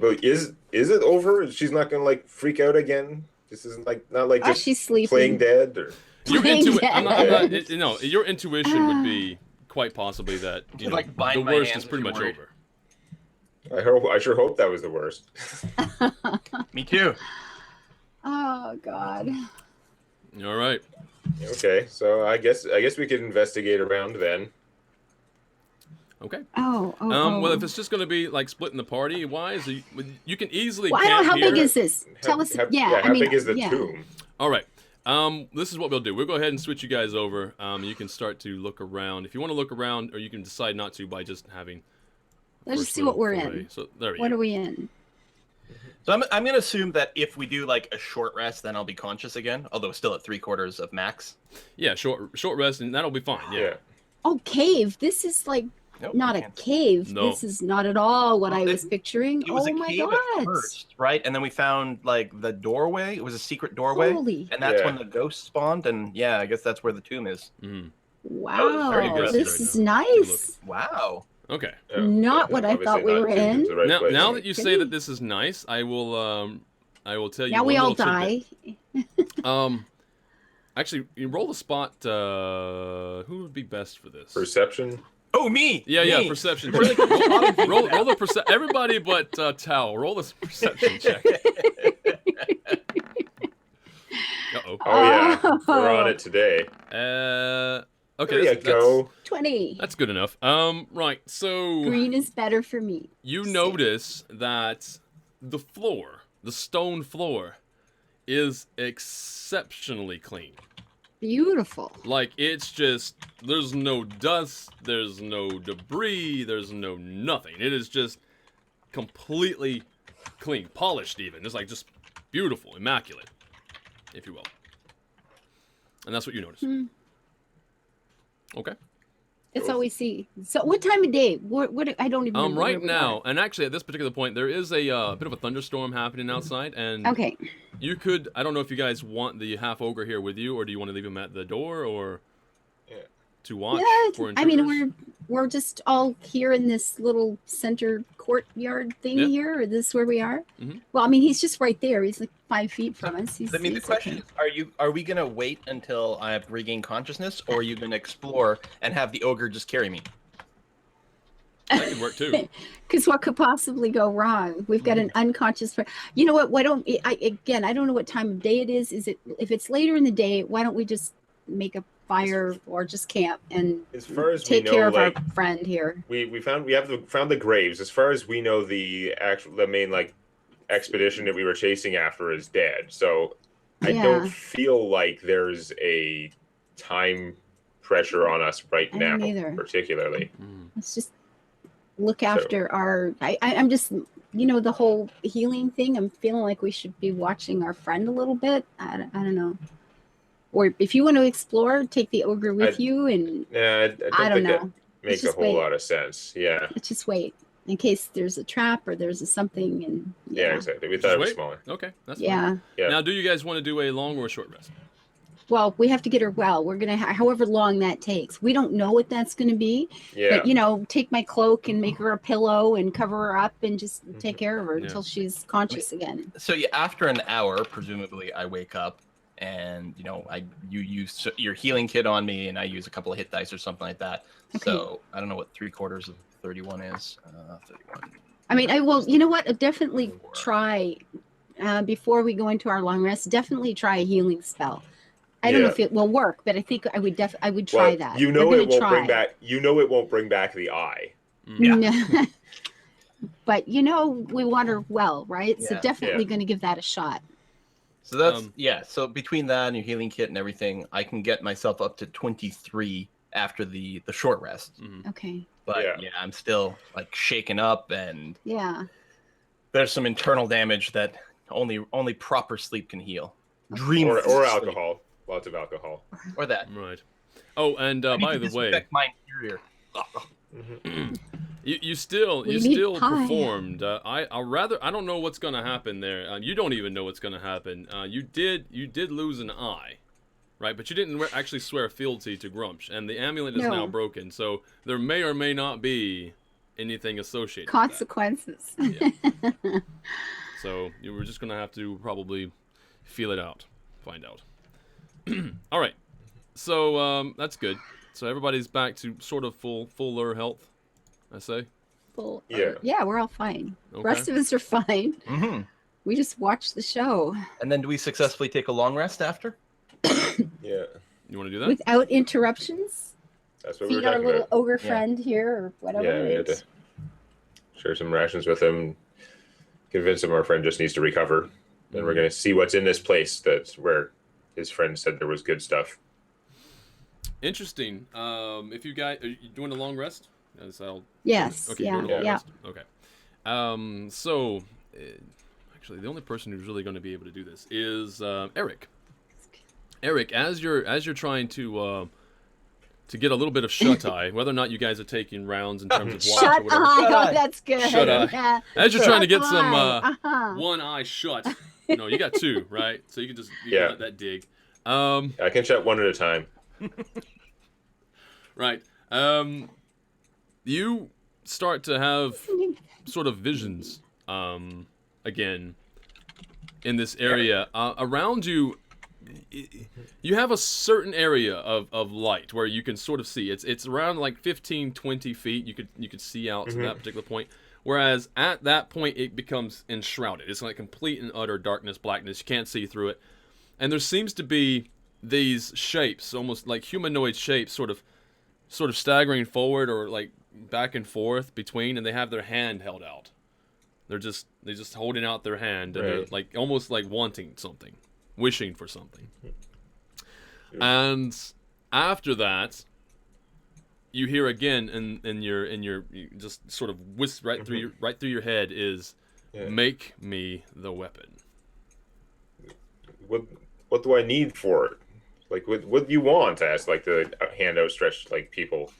Speaker 2: But is it over? She's not gonna freak out again. This isn't not like just
Speaker 3: She's sleeping.
Speaker 2: playing dead or.
Speaker 1: Your
Speaker 3: Playing
Speaker 1: I'm not,
Speaker 3: dead.
Speaker 1: no, your intuition would be quite possibly that
Speaker 4: bind
Speaker 1: the
Speaker 4: my
Speaker 1: worst
Speaker 4: hands
Speaker 1: is pretty
Speaker 4: if
Speaker 1: much
Speaker 4: you're
Speaker 1: over.
Speaker 2: I sure hope that was the worst.
Speaker 4: Me too.
Speaker 3: Oh God.
Speaker 1: All right.
Speaker 2: Okay, so I guess we could investigate around then.
Speaker 1: Okay.
Speaker 3: Oh.
Speaker 1: Well, if it's just going to be splitting the party wise, you can easily.
Speaker 3: Well, I don't know,
Speaker 1: camp
Speaker 3: how big
Speaker 1: here.
Speaker 3: is this? Tell us.
Speaker 2: How
Speaker 3: I mean,
Speaker 2: big is the
Speaker 3: yeah.
Speaker 2: tomb?
Speaker 1: All right. This is what we'll do. We'll go ahead and switch you guys over. You can start to look around. If you want to look around, or you can decide not to by just having.
Speaker 3: Let's
Speaker 1: first
Speaker 3: see what we're
Speaker 1: little foray.
Speaker 3: in.
Speaker 1: So there we
Speaker 3: What
Speaker 1: go.
Speaker 3: are we in?
Speaker 4: So I'm gonna assume that if we do a short rest, then I'll be conscious again. Although still at 3/4 of max.
Speaker 1: Yeah, short rest, and that'll be fine. Yeah.
Speaker 3: Oh, cave. This is
Speaker 4: Nope,
Speaker 3: not
Speaker 4: I
Speaker 3: a
Speaker 4: can't.
Speaker 3: cave.
Speaker 1: No.
Speaker 3: This is not at all what
Speaker 4: Well,
Speaker 3: I was picturing.
Speaker 4: It was
Speaker 3: Oh
Speaker 4: a
Speaker 3: my
Speaker 4: cave
Speaker 3: God.
Speaker 4: at first, right? And then we found the doorway. It was a secret doorway,
Speaker 3: Holy.
Speaker 4: and that's
Speaker 2: Yeah.
Speaker 4: when the ghost spawned. And yeah, I guess that's where the tomb is.
Speaker 1: Mhm.
Speaker 3: Wow.
Speaker 4: very aggressive
Speaker 3: This
Speaker 1: right
Speaker 3: is
Speaker 1: now.
Speaker 3: nice.
Speaker 4: Wow.
Speaker 1: Okay.
Speaker 3: Not what I
Speaker 2: obviously
Speaker 3: thought we
Speaker 2: not
Speaker 3: were
Speaker 2: tuned
Speaker 3: in.
Speaker 2: into the right
Speaker 1: Now,
Speaker 2: place.
Speaker 1: now that you say
Speaker 3: Pretty.
Speaker 1: that this is nice, I will tell you.
Speaker 3: Now we
Speaker 1: one
Speaker 3: all
Speaker 1: little tidbit.
Speaker 3: die.
Speaker 1: Actually, you roll the spot. Who would be best for this?
Speaker 2: Perception.
Speaker 4: Oh, me.
Speaker 1: Yeah,
Speaker 4: Me.
Speaker 1: perception.
Speaker 4: Really
Speaker 1: check.
Speaker 4: good spotting
Speaker 1: roll
Speaker 4: feedback.
Speaker 1: the perception. Everybody but Tao. Roll this perception check. Uh-oh.
Speaker 2: Oh yeah, we're on it today.
Speaker 1: Okay.
Speaker 2: There you go.
Speaker 3: 20.
Speaker 1: That's good enough. Right. So
Speaker 3: Green is better for me.
Speaker 1: you notice that the floor, the stone floor, is exceptionally clean.
Speaker 3: Beautiful.
Speaker 1: It's just, there's no dust, there's no debris, there's no nothing. It is just completely clean, polished even. It's just beautiful, immaculate, if you will. And that's what you notice. Okay.
Speaker 3: That's all we see. So, what time of day? What I don't even remember.
Speaker 1: Right
Speaker 3: where we
Speaker 1: now, and actually at this particular point, there is a bit of a thunderstorm happening outside, and
Speaker 3: are. Okay.
Speaker 1: you could, I don't know if you guys want the half ogre here with you, or do you want to leave him at the door, or to watch for
Speaker 3: I mean,
Speaker 1: intruders?
Speaker 3: we're just all here in this little center courtyard thing
Speaker 1: Yeah.
Speaker 3: here. Or this where we are?
Speaker 1: Mhm.
Speaker 3: Well, I mean, he's just right there. He's 5 feet from us.
Speaker 4: I mean, the question is, are we gonna wait until I have regained consciousness, or are you gonna explore and have the ogre just carry me?
Speaker 1: That could work too.
Speaker 3: Because what could possibly go wrong? We've got an unconscious. You know what? Why don't I don't know what time of day it is. Is it if it's later in the day? Why don't we just make a fire or just camp and
Speaker 2: As far as
Speaker 3: take
Speaker 2: we know,
Speaker 3: care of our friend here?
Speaker 2: we found the graves. As far as we know, the main expedition that we were chasing after is dead. So I
Speaker 3: Yeah.
Speaker 2: don't feel like there's a time pressure on us right
Speaker 3: I
Speaker 2: now,
Speaker 3: don't either.
Speaker 2: particularly.
Speaker 3: Let's just look after our. I'm just the whole healing thing. I'm feeling like we should be watching our friend a little bit. I don't know. Or if you want to explore, take the ogre with you, and
Speaker 2: Yeah,
Speaker 3: I don't
Speaker 2: think
Speaker 3: know.
Speaker 2: that makes a
Speaker 3: just
Speaker 2: whole
Speaker 3: wait.
Speaker 2: lot of sense. Yeah.
Speaker 3: Let's just wait in case there's a trap or there's a something. And
Speaker 2: Yeah, exactly. We thought it was
Speaker 1: wait.
Speaker 2: smaller.
Speaker 1: Okay, that's
Speaker 3: yeah.
Speaker 1: fine.
Speaker 2: Yeah.
Speaker 1: Now, do you guys want to do a long or a short rest?
Speaker 3: Well, we have to get her well. We're gonna, however long that takes. We don't know what that's gonna be.
Speaker 2: Yeah.
Speaker 3: But take my cloak and make her a pillow and cover her up and just take care of her
Speaker 1: Yeah.
Speaker 3: until she's conscious again.
Speaker 4: So yeah, after an hour, presumably, I wake up, and you use your healing kit on me, and I use a couple of hit dice or something like that.
Speaker 3: Okay.
Speaker 4: So I don't know what 3/4 of 31 is. 31.
Speaker 3: I mean, I will. You know what? I'll definitely try before we go into our long rest. Definitely try a healing spell. I don't know if it will work, but I think I would try that.
Speaker 2: It won't bring back. It won't bring back the eye.
Speaker 4: Yeah.
Speaker 3: But we want her well, right?
Speaker 4: Yeah.
Speaker 3: So definitely going to give that a shot.
Speaker 4: So that's So between that and your healing kit and everything, I can get myself up to 23 after the short rest.
Speaker 1: Mm-hmm.
Speaker 3: Okay.
Speaker 4: But I'm still like shaken up, and there's some internal damage that only proper sleep can heal. Dream
Speaker 2: or alcohol. Lots of alcohol.
Speaker 4: Or that.
Speaker 1: Right. Oh, and by the way,
Speaker 4: my interior.
Speaker 1: you still performed. I don't know what's gonna happen there. You don't even know what's gonna happen. You did lose an eye, right? But you didn't actually swear fealty to Grumps, and the amulet is now broken. So there may or may not be anything associated.
Speaker 3: Consequences.
Speaker 1: With that. Yeah. So you were just gonna have to probably feel it out, find out. All right. So that's good. So everybody's back to sort of fuller health, I say.
Speaker 3: Full.
Speaker 2: Yeah.
Speaker 3: Yeah, we're all fine.
Speaker 1: Okay.
Speaker 3: The rest of us are fine.
Speaker 4: Mm-hmm.
Speaker 3: We just watched the show
Speaker 4: And then do we successfully take a long rest after?
Speaker 2: Yeah.
Speaker 1: You want to do that?
Speaker 3: without interruptions.
Speaker 2: That's what we were
Speaker 3: Feed our
Speaker 2: talking
Speaker 3: little
Speaker 2: about.
Speaker 3: ogre friend here, or whatever.
Speaker 2: Yeah, we had to share some rations with him. Convince him our friend just needs to recover. Then we're gonna see what's in this place. That's where his friend said there was good stuff.
Speaker 1: Interesting. If you guys are you doing a long rest?
Speaker 3: Yes.
Speaker 1: Okay.
Speaker 3: Yeah.
Speaker 1: Doing a long
Speaker 3: Yeah.
Speaker 1: rest. Okay. So actually, the only person who's really going to be able to do this is Eric. Eric, as you're trying to get a little bit of shut eye, whether or not you guys are taking rounds in terms of watch or
Speaker 3: Shut
Speaker 1: whatever.
Speaker 3: eye.
Speaker 4: eye.
Speaker 3: Oh, that's good.
Speaker 1: Shut eye.
Speaker 3: Yeah.
Speaker 1: As you're trying to get
Speaker 3: Shut
Speaker 1: some
Speaker 3: eye.
Speaker 1: one eye shut. No, you got two, right? So you can just let that dig.
Speaker 2: I can shut one at a time.
Speaker 1: Right. You start to have sort of visions again in this area. Around you, you have a certain area of light where you can sort of see. It's around like 15, 20 feet. You could see out to that particular point. Whereas at that point, it becomes enshrouded. It's like complete and utter darkness, blackness. You can't see through it. And there seems to be these shapes, almost like humanoid shapes, sort of staggering forward or like back and forth between, and they have their hand held out. They're just holding out their hand, and they're like almost like wanting something, wishing for something. And after that, you hear again in your you just sort of whisk right through your head is, make me the weapon.
Speaker 2: What do I need for it? Like, what do you want? Ask like the hand outstretched like people.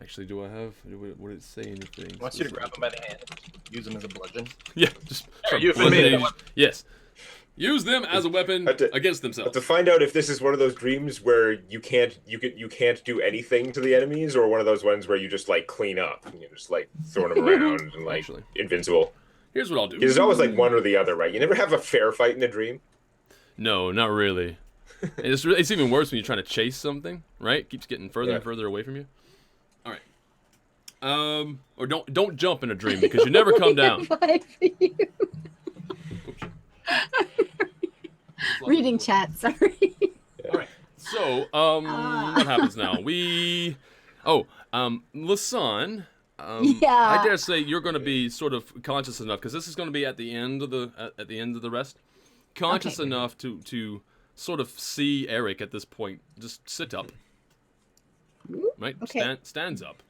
Speaker 1: Actually, do I have? What did it say in your thing?
Speaker 4: Wants you to grab him by the hand and use him as a bludgeon.
Speaker 1: Yeah, just yes. Use them as a weapon against themselves.
Speaker 2: To find out if this is one of those dreams where you can't do anything to the enemies, or one of those ones where you just like clean up and you're just like throwing them around and like invincible.
Speaker 1: Here's what I'll do.
Speaker 2: Because there's always like one or the other, right? You never have a fair fight in a dream.
Speaker 1: No, not really. It's even worse when you're trying to chase something, right? It keeps getting further and further away from you. All right. Or don't jump in a dream because you never come down.
Speaker 3: Reading chat, sorry.
Speaker 1: All right. So, what happens now? Lasan. I dare say you're going to be sort of conscious enough, because this is going to be at the end of the rest. Conscious enough to sort of see Eric at this point. Just sit up. Right?
Speaker 3: Okay.
Speaker 1: Stands up.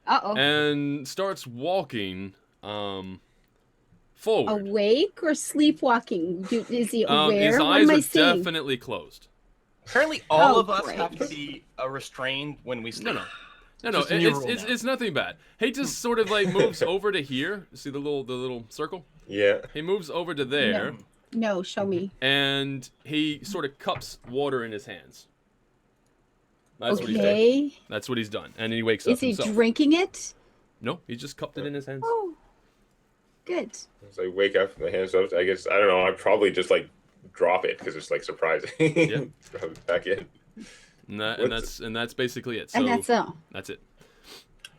Speaker 3: Uh-oh.
Speaker 1: And starts walking forward.
Speaker 3: Awake or sleepwalking? Is he aware?
Speaker 1: His
Speaker 3: What
Speaker 1: eyes
Speaker 3: am I
Speaker 1: are
Speaker 3: seeing?
Speaker 1: definitely closed.
Speaker 4: Apparently, all of us
Speaker 3: great.
Speaker 4: have to be restrained when we sleep.
Speaker 1: No, it's nothing bad. He just sort of like moves over to here. See the little circle?
Speaker 2: Yeah.
Speaker 1: He moves over to there,
Speaker 3: No, show me.
Speaker 1: and he sort of cups water in his hands. That's what he's done.
Speaker 3: Okay.
Speaker 1: That's what he's done, and he wakes up
Speaker 3: Is he
Speaker 1: himself.
Speaker 3: drinking it?
Speaker 1: No, he just cupped it in his hands.
Speaker 3: Oh, good.
Speaker 2: As I wake up, my hands up. I guess I don't know. I'd probably just like drop it because it's like surprising.
Speaker 1: Yeah.
Speaker 2: Drop it back in.
Speaker 1: And that's basically it. So
Speaker 3: And that's all.
Speaker 1: That's it.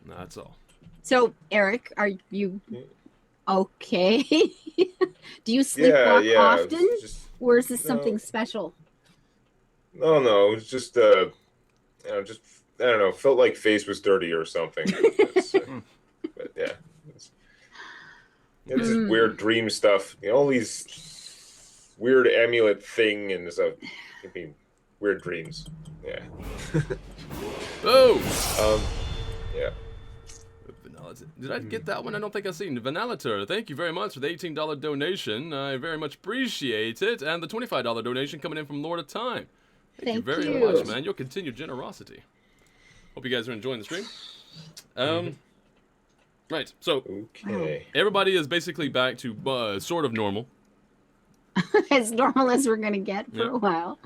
Speaker 1: That's all.
Speaker 3: So, Eric, are you okay? Do you
Speaker 2: Yeah,
Speaker 3: sleepwalk
Speaker 2: yeah.
Speaker 3: often,
Speaker 2: Just,
Speaker 3: or is this
Speaker 2: no.
Speaker 3: something special?
Speaker 2: no. It's just just I don't know. Felt like face was dirty or something. But yeah, it's just weird dream stuff. You know, all these weird amulet thing and stuff. Give me weird dreams. Yeah.
Speaker 1: Oh.
Speaker 2: Yeah.
Speaker 1: Did I get that one? I don't think I've seen. Vanalator, thank you very much for the $18 donation. I very much appreciate it. And the $25 donation coming in from Lord of Time. Thank you very much, man. Your continued generosity. Hope you guys are enjoying the stream. Right, so
Speaker 2: Okay.
Speaker 1: everybody is basically back to sort of normal.
Speaker 3: As normal as we're going to get for a while.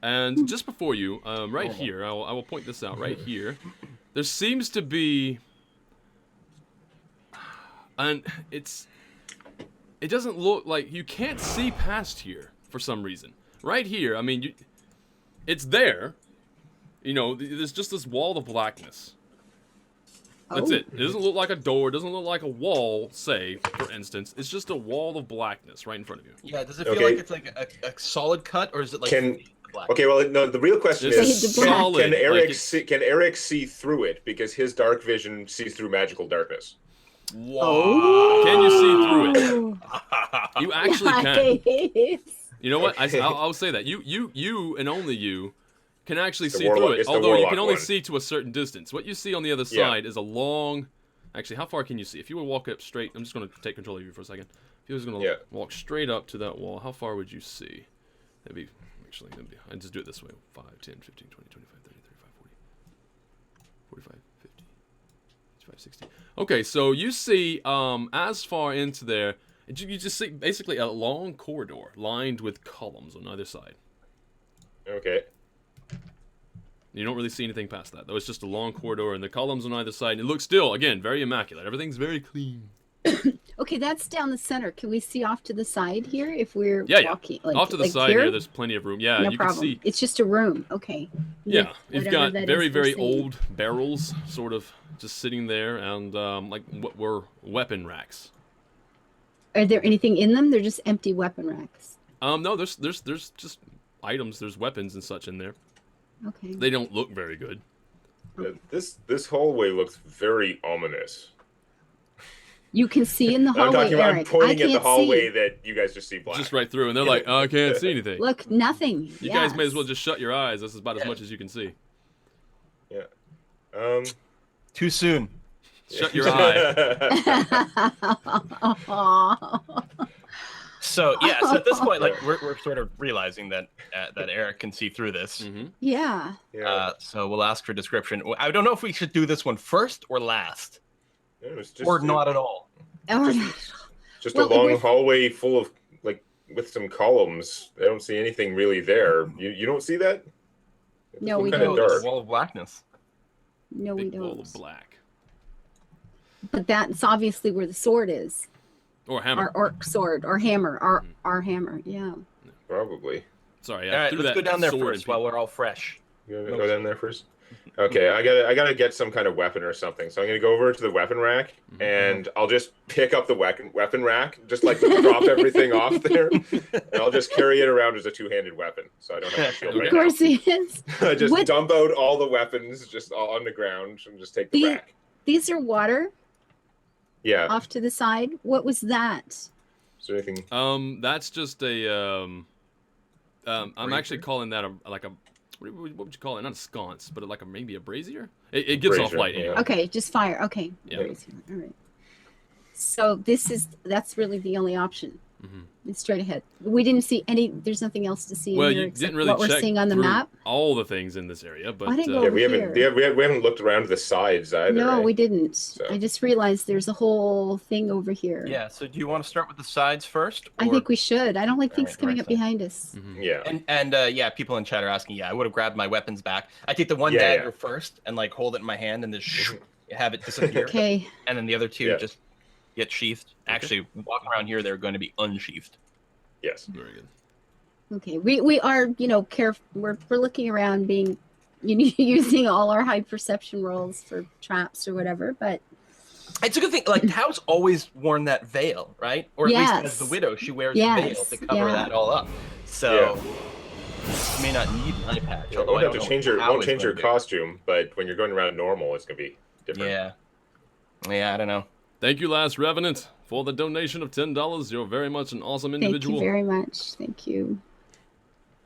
Speaker 1: And just before you, right here, I will point this out right here. There seems to be... And it doesn't look like you can't see past here for some reason. Right here, I mean, it's there. You know, there's just this wall of blackness. That's it. It doesn't look like a door. It doesn't look like a wall, say, for instance. It's just a wall of blackness right in front of you.
Speaker 4: Yeah, does it feel like it's like a solid cut, or is it like black?
Speaker 2: Okay, well, no. The real question
Speaker 1: It's
Speaker 2: is,
Speaker 1: solid,
Speaker 2: can Eric
Speaker 1: like
Speaker 2: can Eric see through it because his dark vision sees through magical darkness?
Speaker 1: Wow. Can you see through it? You actually can.
Speaker 3: Nice.
Speaker 1: You know what? I'll say that. You and only you can actually
Speaker 2: It's the
Speaker 1: see through
Speaker 2: warlock-
Speaker 1: it.
Speaker 2: it's the
Speaker 1: Although you
Speaker 2: warlock
Speaker 1: can only
Speaker 2: one.
Speaker 1: see to a certain distance. What you see on the other
Speaker 2: Yeah.
Speaker 1: side is a long... Actually, how far can you see? If you were to walk up straight... I'm just going to take control of you for a second. If you was going to walk straight up to that wall, how far would you see? That'd be... Actually, I'd just do it this way. 5, 10, 15, 20, 25, 30, 35, 40, 45, 50, 55, 60. Okay, so you see as far into there... You just see basically a long corridor lined with columns on either side.
Speaker 2: Okay.
Speaker 1: You don't really see anything past that, though. It's just a long corridor and the columns on either side. And it looks still, again, very immaculate. Everything's very clean.
Speaker 3: Okay, that's down the center. Can we see off to the side here if we're walking? Like,
Speaker 1: off to the side here, there's plenty of room. Yeah,
Speaker 3: no
Speaker 1: you
Speaker 3: problem.
Speaker 1: can see.
Speaker 3: It's just a room. Okay.
Speaker 1: Yeah, you've got
Speaker 3: Whatever that
Speaker 1: very,
Speaker 3: is we're
Speaker 1: very
Speaker 3: seeing.
Speaker 1: old barrels sort of just sitting there and like what were weapon racks.
Speaker 3: Are there anything in them? They're just empty weapon racks.
Speaker 1: No, there's just items, there's weapons and such in there.
Speaker 3: Okay.
Speaker 1: They don't look very good.
Speaker 2: This hallway looks very ominous.
Speaker 3: You can see in the hallway,
Speaker 2: I'm talking about. I'm
Speaker 3: Eric.
Speaker 2: pointing
Speaker 3: I
Speaker 2: at the
Speaker 3: can't
Speaker 2: hallway
Speaker 3: see.
Speaker 2: that you guys just see black.
Speaker 1: Just right through, and they're like, oh, I can't see anything.
Speaker 3: Look, nothing.
Speaker 1: You guys may as well just shut your eyes. This is about as much as you can see.
Speaker 2: Yeah.
Speaker 4: Too soon.
Speaker 1: Shut your eye.
Speaker 4: So yeah, so at this point, like we're sort of realizing that that Eric can see through this.
Speaker 1: Mm-hmm.
Speaker 3: Yeah.
Speaker 4: So we'll ask for description. I don't know if we should do this one first or last,
Speaker 2: It's just,
Speaker 4: or not at all.
Speaker 2: Just
Speaker 3: Well,
Speaker 2: a long
Speaker 3: we're-
Speaker 2: hallway full of with some columns. I don't see anything really there. You don't see that?
Speaker 3: No, we
Speaker 2: kinda
Speaker 3: don't.
Speaker 2: dark.
Speaker 4: Wall of blackness.
Speaker 3: No, we
Speaker 1: Big wall
Speaker 3: don't.
Speaker 1: of black.
Speaker 3: But that's obviously where the sword is.
Speaker 1: Or hammer.
Speaker 3: Our orc sword or hammer. Our hammer. Yeah.
Speaker 2: Probably.
Speaker 1: Sorry,
Speaker 4: All right,
Speaker 1: threw
Speaker 4: let's
Speaker 1: that
Speaker 4: go down there
Speaker 1: sword
Speaker 4: first
Speaker 1: at
Speaker 4: while
Speaker 1: people.
Speaker 4: we're all fresh.
Speaker 2: You gonna go down there first? Okay, I gotta get some kind of weapon or something. So I'm gonna go over to the weapon rack and I'll just pick up the weapon rack, just like drop everything off there, and I'll just carry it around as a two-handed weapon, so I don't have to shield
Speaker 1: Okay.
Speaker 3: Of
Speaker 2: right
Speaker 3: course he is.
Speaker 2: now. I just
Speaker 3: What-
Speaker 2: dump out all the weapons just all on the ground and just take the rack.
Speaker 3: These are water
Speaker 2: Yeah.
Speaker 3: off to the side. What was that?
Speaker 2: Is there anything?
Speaker 1: That's just a I'm actually calling that like a what would you call it? Not a sconce, but like maybe a brazier. It gets off
Speaker 2: Brazier,
Speaker 1: light
Speaker 2: yeah.
Speaker 1: anyway.
Speaker 3: Okay, just fire. Okay.
Speaker 1: Yeah.
Speaker 3: All right. So that's really the only option. It's straight ahead. We didn't see any. There's nothing else to see
Speaker 1: Well,
Speaker 3: in here
Speaker 1: you
Speaker 3: except
Speaker 1: didn't really
Speaker 3: what we're
Speaker 1: check
Speaker 3: seeing on the
Speaker 1: through
Speaker 3: map.
Speaker 1: all the things in this area, but
Speaker 3: Why did it go
Speaker 2: Yeah,
Speaker 3: over
Speaker 2: we haven't.
Speaker 3: here?
Speaker 2: We haven't looked around the sides either.
Speaker 3: No,
Speaker 2: right?
Speaker 3: we didn't. I just realized there's a whole thing over here.
Speaker 4: Yeah. So do you want to start with the sides first?
Speaker 3: I think we should. I don't like things coming up
Speaker 4: side.
Speaker 3: behind us.
Speaker 2: Yeah.
Speaker 4: And yeah, people in chat are asking. Yeah, I would have grabbed my weapons back. I take the one
Speaker 2: Yeah,
Speaker 4: dagger first and like hold it in my hand and then have it disappear.
Speaker 3: Okay.
Speaker 4: And then the other two just get sheathed. Actually, walking around here, they're going to be unsheathed.
Speaker 2: Yes.
Speaker 1: very good.
Speaker 3: Okay. We are, careful. We're looking around, being, using all our high perception rolls for traps or whatever. But
Speaker 4: it's a good thing. Like Tao's always worn that veil, right? Or at least as the widow, she wears the veil to cover that all up. So you may not need an eye patch.
Speaker 2: You won't have to change your costume, but when you're going around normal, it's gonna be different.
Speaker 4: Yeah, I don't know.
Speaker 1: Thank you, Last Revenant, for the donation of $10. You're very much an awesome individual.
Speaker 3: Thank you very much. Thank you.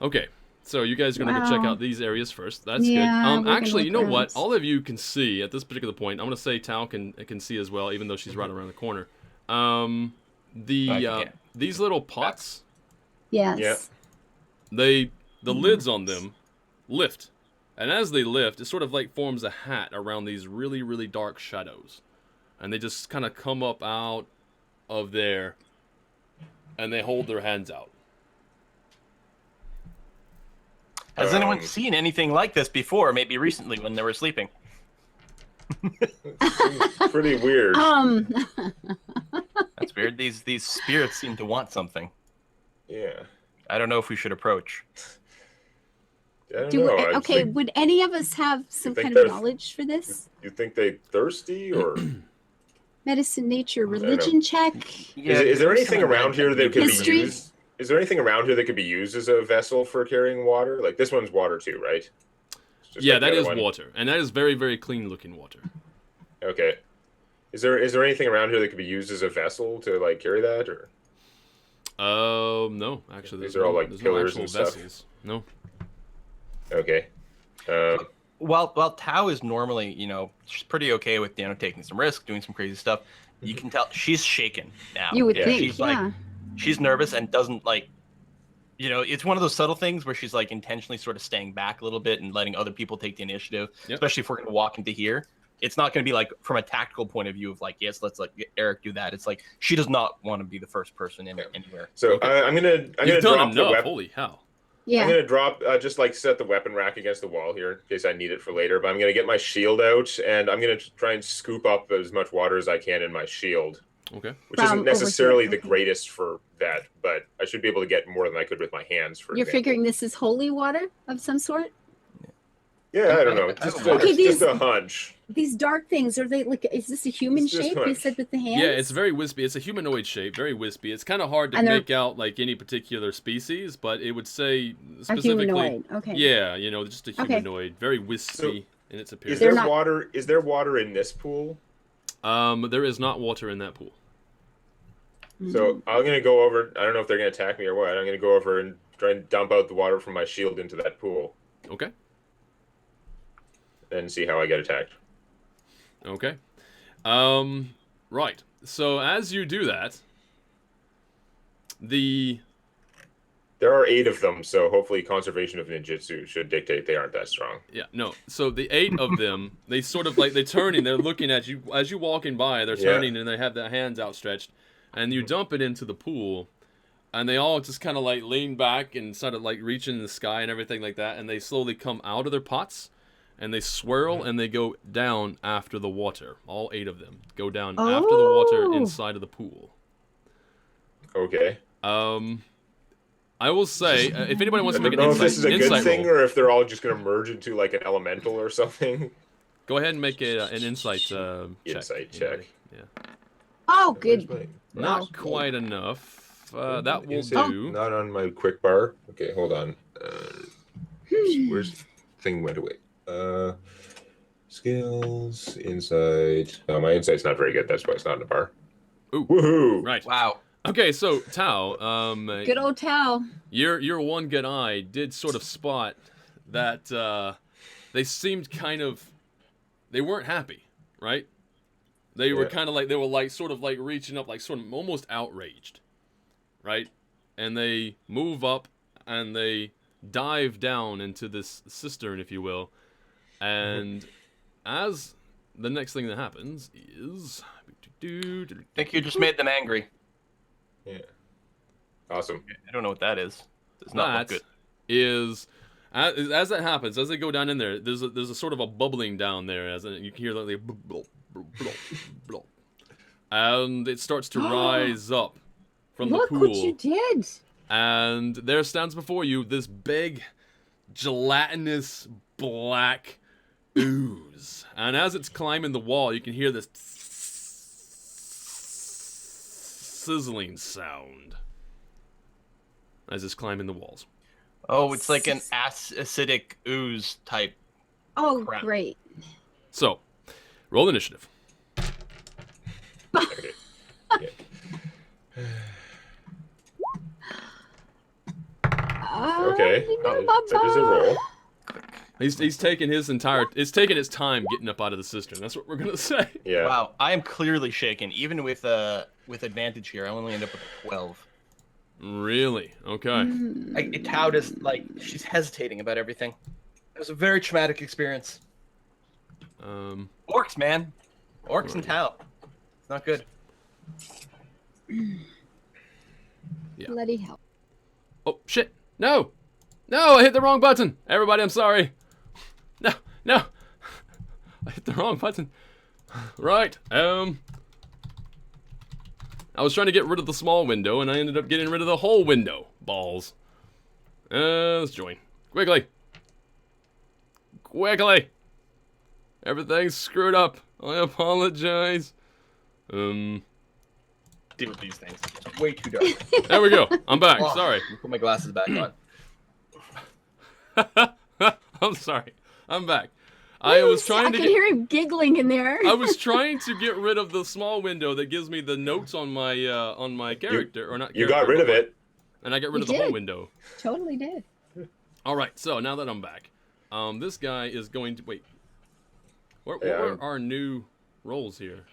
Speaker 1: Okay, so you guys are going to go check out these areas first. That's good.
Speaker 3: we're
Speaker 1: Actually, you know
Speaker 3: gonna look
Speaker 1: what? All of you can see at this particular point. I'm going to say Tao can see as well, even though she's right around the corner. These little pots.
Speaker 3: Yes.
Speaker 2: Yeah.
Speaker 1: The lids on them lift, and as they lift, it sort of like forms a hat around these really, really dark shadows, and they just kind of come up out of there, and they hold their hands out.
Speaker 4: Has anyone seen anything like this before? Maybe recently when they were sleeping.
Speaker 2: It's pretty weird.
Speaker 4: That's weird. These spirits seem to want something.
Speaker 2: Yeah.
Speaker 4: I don't know if we should approach.
Speaker 2: I don't know.
Speaker 3: Okay, would any of us have some
Speaker 2: think
Speaker 3: kind of
Speaker 2: there's-
Speaker 3: knowledge for this?
Speaker 2: You think they thirsty or
Speaker 3: Medicine, nature, religion check?
Speaker 2: is there anything around here that could
Speaker 3: History?
Speaker 2: be used? Is there anything around here that could be used as a vessel for carrying water? Like this one's water too, right?
Speaker 1: Yeah, that is water, and that is very, very clean looking water.
Speaker 2: Okay. Is there anything around here that could be used as a vessel to like carry that or?
Speaker 1: No, actually,
Speaker 2: These are all like pillars and stuff.
Speaker 1: vessels. No.
Speaker 2: Okay.
Speaker 4: While Tao is normally, she's pretty okay with, taking some risk, doing some crazy stuff. You can tell she's shaken now.
Speaker 3: You would think,
Speaker 4: she's like, she's nervous and doesn't like, it's one of those subtle things where she's like intentionally sort of staying back a little bit and letting other people take the initiative, especially if we're going to walk into here. It's not going to be like from a tactical point of view of like, yes, let's let Eric do that. It's like she does not want to be the first person in anywhere.
Speaker 2: So I'm gonna drop the weapon.
Speaker 1: Holy hell!
Speaker 3: Yeah.
Speaker 2: I'm gonna drop just like set the weapon rack against the wall here in case I need it for later. But I'm gonna get my shield out and I'm gonna try and scoop up as much water as I can in my shield.
Speaker 1: Okay.
Speaker 2: Which isn't necessarily the greatest for that, but I should be able to get more than I could with my hands.
Speaker 3: You're figuring this is holy water of some sort?
Speaker 2: Yeah, I don't know. Just a hunch.
Speaker 3: These dark things, are they like? Is this a human shape? You said with the hands.
Speaker 1: Yeah, it's very wispy. It's a humanoid shape, very wispy. It's kind of hard to make out like any particular species, but it would say specifically.
Speaker 3: A humanoid. Okay.
Speaker 1: Yeah, just a humanoid, very wispy in its appearance.
Speaker 2: Is there water in this pool?
Speaker 1: There is not water in that pool.
Speaker 2: So I'm gonna go over. I don't know if they're gonna attack me or what. I'm gonna go over and try and dump out the water from my shield into that pool.
Speaker 1: Okay.
Speaker 2: And see how I get attacked.
Speaker 1: Okay. Right. So as you do that, there
Speaker 2: are 8 of them, so hopefully conservation of ninjutsu should dictate they aren't that strong.
Speaker 1: Yeah, no. So the 8 of them, they sort of like, they're turning, they're looking at you as you're walking by, they're turning and they have their hands outstretched, and you dump it into the pool, and they all just kind of like lean back and sort of like reach in the sky and everything like that, and they slowly come out of their pots, and they swirl and they go down after the water. All 8 of them go down after the water inside of the pool.
Speaker 2: Okay.
Speaker 1: I will say, if anybody wants to make an
Speaker 2: insight roll. I don't know if this is a good thing
Speaker 1: roll,
Speaker 2: or if they're all just going to merge into like an elemental or something.
Speaker 1: Go ahead and make an insight check.
Speaker 2: Insight check.
Speaker 1: Yeah.
Speaker 3: Oh, good.
Speaker 1: Not quite enough. That will do.
Speaker 2: Not on my quick bar. Okay, hold on. Where's the thing went away? Skills, insight. Oh, my insight's not very good. That's why it's not in the bar.
Speaker 1: Ooh.
Speaker 2: Woohoo!
Speaker 1: Right.
Speaker 4: Wow.
Speaker 1: Okay, so Tao,
Speaker 3: good old Tao.
Speaker 1: Your one good eye did sort of spot that they seemed they weren't happy, right? They were kind of like, they were like sort of like reaching up, like sort of almost outraged, right? And they move up and they dive down into this cistern, if you will. And as the next thing that happens is...
Speaker 4: I think you just made them angry.
Speaker 2: Yeah. Awesome.
Speaker 4: I don't know what that is. Does not look good.
Speaker 1: Is as that happens, as they go down in there, there's a sort of a bubbling down there, as you can hear like blop, blop, blop, blop. And it starts to rise up from the pool.
Speaker 3: Look what you did!
Speaker 1: And there stands before you this big, gelatinous black ooze. And as it's climbing the wall, you can hear this sizzling sound as it's climbing the walls.
Speaker 4: Oh, it's like an acidic ooze type.
Speaker 3: Oh,
Speaker 4: crap.
Speaker 3: Great.
Speaker 1: So, roll initiative.
Speaker 2: Okay. Yeah. Okay. So does it roll?
Speaker 1: He's taking his entire... It's taking its time getting up out of the cistern. That's what we're going to say.
Speaker 2: Yeah.
Speaker 4: Wow, I am clearly shaken. Even with advantage here, I only end up with a 12.
Speaker 1: Really? Okay.
Speaker 4: Tao is like, she's hesitating about everything. It was a very traumatic experience. Orcs, man. Orcs and Tao. It's not good.
Speaker 1: Yeah.
Speaker 3: Bloody hell.
Speaker 1: Oh, shit. No! No, I hit the wrong button! Everybody, I'm sorry. No! I hit the wrong button. Right, I was trying to get rid of the small window, and I ended up getting rid of the whole window. Balls. Let's join. Quickly! Everything's screwed up. I apologize.
Speaker 4: Deal with these things. It's way too dark.
Speaker 1: There we go. I'm back. Sorry.
Speaker 4: Let me put my glasses back on.
Speaker 1: I'm sorry. I'm back. I was trying to
Speaker 3: I can hear him giggling in there.
Speaker 1: I was trying to get rid of the small window that gives me the notes on my character, or not.
Speaker 2: You got rid of it.
Speaker 1: And I got rid of the whole window.
Speaker 3: Totally did.
Speaker 1: All right. So now that I'm back, this guy is going to wait. What are our new roles here?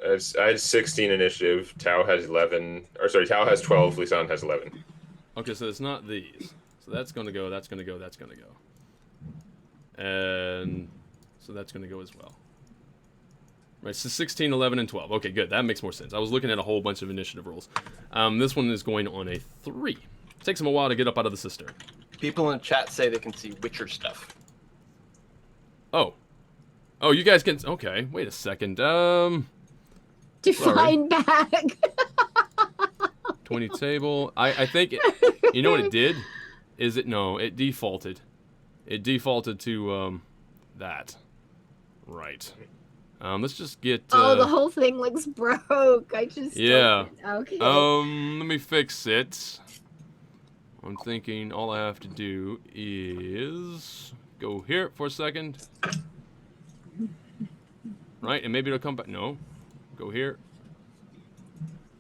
Speaker 2: I had 16 initiative. Tao has 11. Or sorry, Tao has 12. Lisanne has 11.
Speaker 1: Okay, so it's not these. So that's gonna go. That's gonna go. That's gonna go. And so that's going to go as well. Right, so 16, 11, and 12. Okay, good. That makes more sense. I was looking at a whole bunch of initiative rolls. This one is going on a 3. Takes him a while to get up out of the cistern.
Speaker 4: People in the chat say they can see Witcher stuff.
Speaker 1: Oh, you guys can... Okay, wait a second.
Speaker 3: Define back.
Speaker 1: 20 table. I think... you know what it did? It defaulted. It defaulted to, that. Right. Let's just get...
Speaker 3: the whole thing looks broke. I just...
Speaker 1: Yeah.
Speaker 3: Okay.
Speaker 1: Let me fix it. I'm thinking all I have to do is... go here for a second. Right, and maybe it'll come back... No. Go here.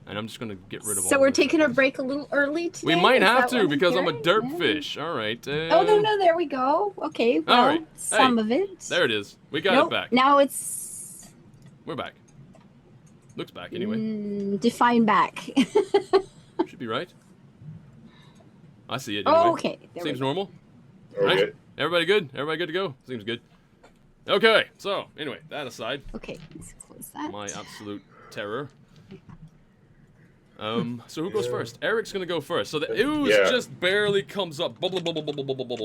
Speaker 1: And I'm just going to get rid of all
Speaker 3: So we're
Speaker 1: this.
Speaker 3: taking a break a little early today?
Speaker 1: We might
Speaker 3: Is
Speaker 1: have
Speaker 3: that
Speaker 1: to,
Speaker 3: what
Speaker 1: because I'm a
Speaker 3: hearing?
Speaker 1: derp fish. All right.
Speaker 3: Oh, no, there we go. Okay, well,
Speaker 1: All right.
Speaker 3: some
Speaker 1: Hey,
Speaker 3: of it.
Speaker 1: There it is. We got
Speaker 3: Nope,
Speaker 1: it back.
Speaker 3: now it's...
Speaker 1: We're back. Looks back, anyway.
Speaker 3: Define back.
Speaker 1: Should be right. I see it anyway.
Speaker 3: Oh, okay. There
Speaker 1: Seems
Speaker 3: we go.
Speaker 1: normal.
Speaker 2: Okay.
Speaker 1: Right? Everybody good? Everybody good to go? Seems good. Okay, so, anyway, that aside.
Speaker 3: Okay, let's close that.
Speaker 1: My absolute terror. So who goes first? Eric's gonna go first. So the ooze just barely comes up, bubble,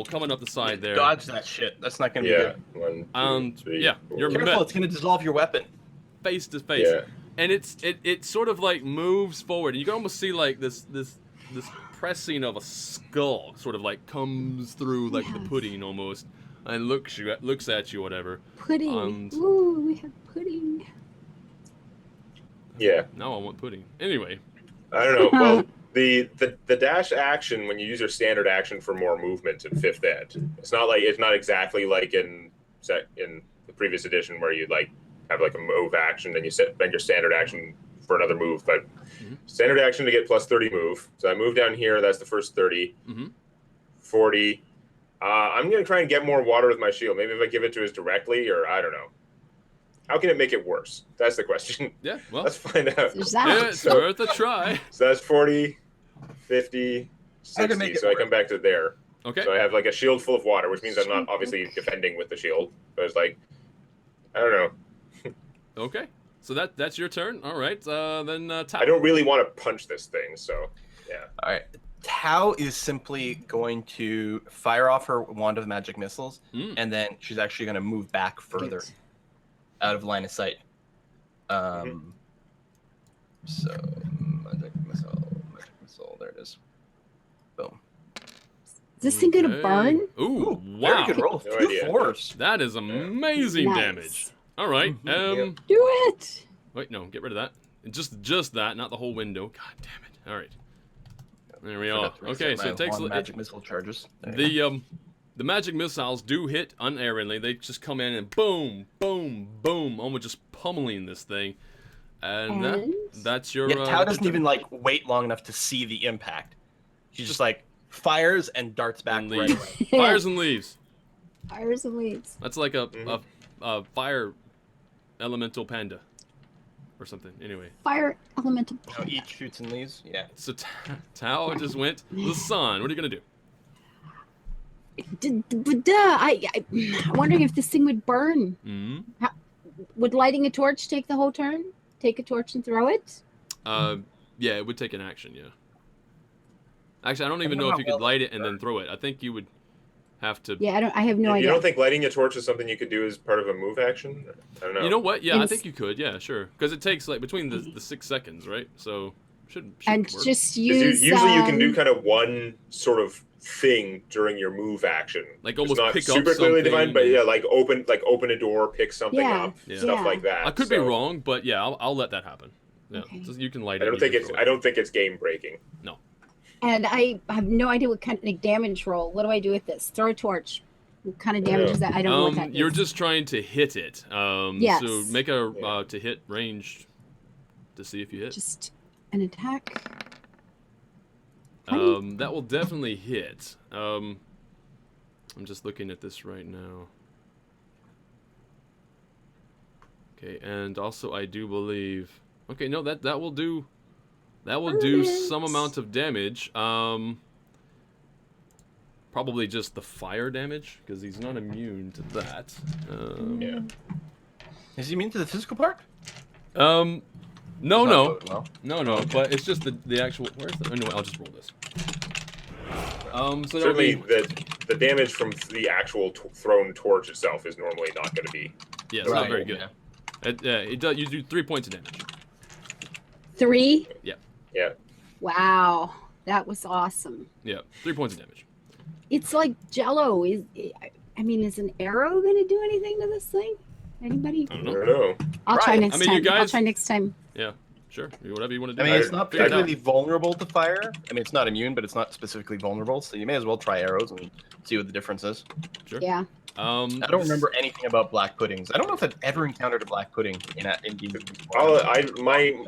Speaker 1: coming up the side there.
Speaker 4: Dodge that shit. That's not gonna be
Speaker 2: Yeah.
Speaker 4: good.
Speaker 2: 1, 2, 3,
Speaker 1: yeah,
Speaker 2: 4.
Speaker 1: you're
Speaker 4: Careful, it's gonna dissolve your weapon.
Speaker 1: face to face,
Speaker 2: Yeah.
Speaker 1: and it sort of like moves forward, and you can almost see like this pressing of a skull, sort of like comes through like the pudding almost, and looks at you, whatever.
Speaker 3: Pudding. Ooh, we have pudding.
Speaker 2: Yeah.
Speaker 1: Now I want pudding. Anyway.
Speaker 2: I don't know. Well, the dash action, when you use your standard action for more movement in 5th ed, it's not exactly like in the previous edition where you like have like a move action and you spend your standard action for another move. But standard action to get plus 30 move. So I move down here. That's the first 30. 40. I'm gonna try and get more water with my shield. Maybe if I give it to us directly, or I don't know. How can it make it worse? That's the question.
Speaker 1: Yeah, well,
Speaker 2: let's find out.
Speaker 3: There's that.
Speaker 1: Yeah, it's worth a try.
Speaker 2: So that's 40. 50,
Speaker 4: I can
Speaker 2: 60,
Speaker 4: make it
Speaker 2: so I
Speaker 4: work.
Speaker 2: come back to there.
Speaker 1: Okay.
Speaker 2: So I have like a shield full of water, which means I'm not obviously defending with the shield. But it's like, I don't know.
Speaker 1: Okay. So that's your turn. All right. Then Tao.
Speaker 2: I don't really want to punch this thing, so yeah.
Speaker 4: All right. Tao is simply going to fire off her wand of magic missiles, and then she's actually going to move back further out of line of sight. So magic missile. There it is. Boom.
Speaker 3: Is this thing gonna burn?
Speaker 1: Ooh, wow.
Speaker 4: Very good roll.
Speaker 2: No
Speaker 4: 2
Speaker 2: idea.
Speaker 4: 4s.
Speaker 1: That is amazing
Speaker 3: Nice.
Speaker 1: damage. All right.
Speaker 3: Do it.
Speaker 1: Wait, no, get rid of that. Just that, not the whole window. God damn it. All right. There we are. Okay, so it takes
Speaker 4: magic missile charges.
Speaker 1: The magic missiles do hit unerringly. They just come in and boom, boom, boom, almost just pummeling this thing. And that's your.
Speaker 4: Yeah, Tao doesn't even like wait long enough to see the impact. She just like fires and darts back
Speaker 1: and
Speaker 4: right
Speaker 1: leaves.
Speaker 4: away.
Speaker 1: Fires and leaves.
Speaker 3: Fires and leaves.
Speaker 1: That's like a fire elemental panda or something. Anyway.
Speaker 3: Fire elemental.
Speaker 4: No, each shoots and leaves. Yeah.
Speaker 1: So Tao just went the sun. What are you gonna do?
Speaker 3: I'm wondering if this thing would burn.
Speaker 1: Mm-hmm.
Speaker 3: Would lighting a torch take the whole turn? Take a torch and throw it?
Speaker 1: Yeah, it would take an action. Yeah. Actually, I don't even know if you could light it and then throw it. I think you would have to.
Speaker 3: Yeah, I have no
Speaker 2: You
Speaker 3: idea.
Speaker 2: don't think lighting a torch is something you could do as part of a move action? I don't know.
Speaker 1: You know what? Yeah, I
Speaker 3: Yes.
Speaker 1: think you could. Yeah, sure. Because it takes like between the 6 seconds, right? So should
Speaker 3: and
Speaker 1: work.
Speaker 3: just
Speaker 2: 'Cause
Speaker 3: use.
Speaker 2: usually you can do kind of one sort of thing during your move action.
Speaker 1: Like
Speaker 2: It's
Speaker 1: almost
Speaker 2: not
Speaker 1: pick up
Speaker 2: super clearly
Speaker 1: something
Speaker 2: defined, but
Speaker 1: and-
Speaker 2: yeah, like open a door, pick something
Speaker 3: Yeah,
Speaker 2: up,
Speaker 1: yeah.
Speaker 2: stuff like that.
Speaker 1: I could be
Speaker 2: So
Speaker 1: wrong, but yeah, I'll let that happen. Yeah,
Speaker 3: Okay.
Speaker 1: so you can light
Speaker 2: I
Speaker 1: it.
Speaker 2: don't
Speaker 1: you
Speaker 2: think
Speaker 1: can
Speaker 2: it's
Speaker 1: throw
Speaker 2: I don't think it's game breaking.
Speaker 3: And I have no idea what kind of damage roll. What do I do with this? Throw a torch. What kind of damage is that? I don't know what that
Speaker 1: You're
Speaker 3: is.
Speaker 1: just trying to hit it.
Speaker 3: Yes.
Speaker 1: So make a
Speaker 2: Yeah.
Speaker 1: to hit range to see if you hit.
Speaker 3: Just an attack.
Speaker 1: That will definitely hit. I'm just looking at this right now. Okay, and also I do believe. Okay, no, that will do. That will do some amount of damage. Probably just the fire damage because he's not immune to that.
Speaker 2: Yeah.
Speaker 4: Is he immune to the physical part?
Speaker 1: No.
Speaker 4: Well,
Speaker 1: No, but it's just the actual. Where's the? Anyway, I'll just roll this. So that'll
Speaker 2: Certainly,
Speaker 1: be,
Speaker 2: the damage from the actual thrown torch itself is normally not going to be.
Speaker 1: yeah, it's not
Speaker 4: Right,
Speaker 1: very good.
Speaker 4: yeah.
Speaker 1: It does. You do 3 points of damage.
Speaker 3: 3?
Speaker 1: Yeah.
Speaker 2: Yeah.
Speaker 3: Wow. That was awesome.
Speaker 1: Yeah, 3 points of damage.
Speaker 3: It's like Jello. Is an arrow going to do anything to this thing? Anybody?
Speaker 1: I
Speaker 2: I
Speaker 1: don't
Speaker 2: don't
Speaker 1: know.
Speaker 2: know.
Speaker 3: I'll try
Speaker 4: Right.
Speaker 3: next
Speaker 1: I mean, you
Speaker 3: time. I'll
Speaker 1: guys-
Speaker 3: try next time.
Speaker 1: Yeah, sure. Whatever you want to
Speaker 4: I
Speaker 1: do.
Speaker 4: mean, it's not
Speaker 1: Figure it out.
Speaker 4: particularly vulnerable to fire. I mean, it's not immune, but it's not specifically vulnerable. So you may as well try arrows and see what the difference is.
Speaker 1: Sure.
Speaker 3: Yeah.
Speaker 4: I don't remember anything about black puddings. I don't know if I've ever encountered a black pudding in D&D.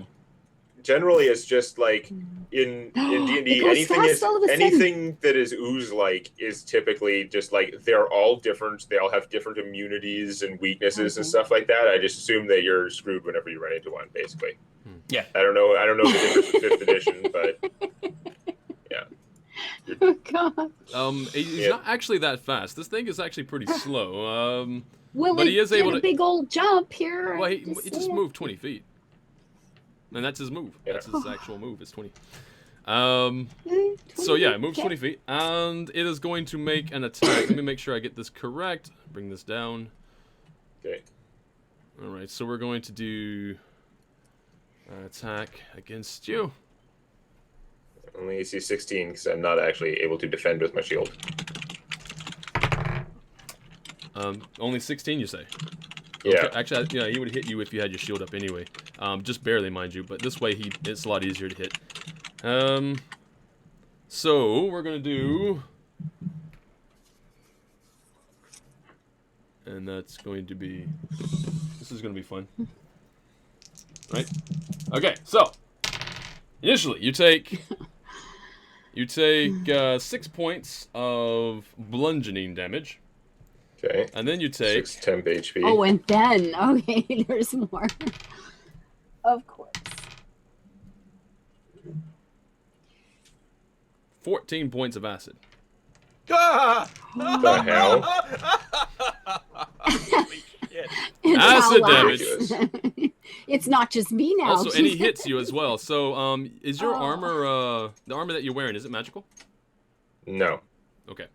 Speaker 2: Generally it's just like in D&D
Speaker 3: It goes
Speaker 2: anything
Speaker 3: fast all of a sudden.
Speaker 2: anything that is ooze like is typically just like they're all different. They all have different immunities and weaknesses and
Speaker 3: Okay.
Speaker 2: stuff like that. I just assume that you're screwed whenever you run into one, basically.
Speaker 4: Yeah.
Speaker 2: I don't know the difference with 5th edition, but
Speaker 3: Oh God.
Speaker 1: He's
Speaker 2: Yeah.
Speaker 1: not actually that fast. This thing is actually pretty slow.
Speaker 3: Will
Speaker 1: But
Speaker 3: it
Speaker 1: he is
Speaker 3: did
Speaker 1: able
Speaker 3: a
Speaker 1: to-
Speaker 3: big old jump here?
Speaker 1: Well, he
Speaker 3: Just
Speaker 1: just
Speaker 3: saying.
Speaker 1: moved 20 feet. And that's his move.
Speaker 2: Yeah.
Speaker 1: That's his actual move. It's 20.
Speaker 3: Eh,
Speaker 1: So
Speaker 3: 20,
Speaker 1: yeah, it moves
Speaker 3: okay.
Speaker 1: 20 feet, and it is going to make an attack. Let me make sure I get this correct. Bring this down.
Speaker 2: okay.
Speaker 1: All right, so we're going to do an attack against you.
Speaker 2: Only AC 16 because I'm not actually able to defend with my shield.
Speaker 1: Only 16, you say?
Speaker 2: Yeah.
Speaker 1: Okay, actually, yeah, he would hit you if you had your shield up anyway. Just barely, mind you. But this way, it's a lot easier to hit. So we're gonna do, and that's going to be. This is gonna be fun, right? Okay, so initially you take 6 points of bludgeoning damage,
Speaker 2: Okay.
Speaker 1: and then you take
Speaker 2: 6 temp HP.
Speaker 3: Oh, and then okay, there's more. Of course.
Speaker 1: 14 points of acid.
Speaker 4: Ah!
Speaker 2: The hell?
Speaker 4: Holy shit.
Speaker 1: Acid
Speaker 3: Now
Speaker 1: damage.
Speaker 3: laughs. It's not just me now.
Speaker 1: Also, and he hits you as well. So, is your
Speaker 3: Oh.
Speaker 1: armor, the armor that you're wearing, is it magical?
Speaker 2: No.
Speaker 1: Okay.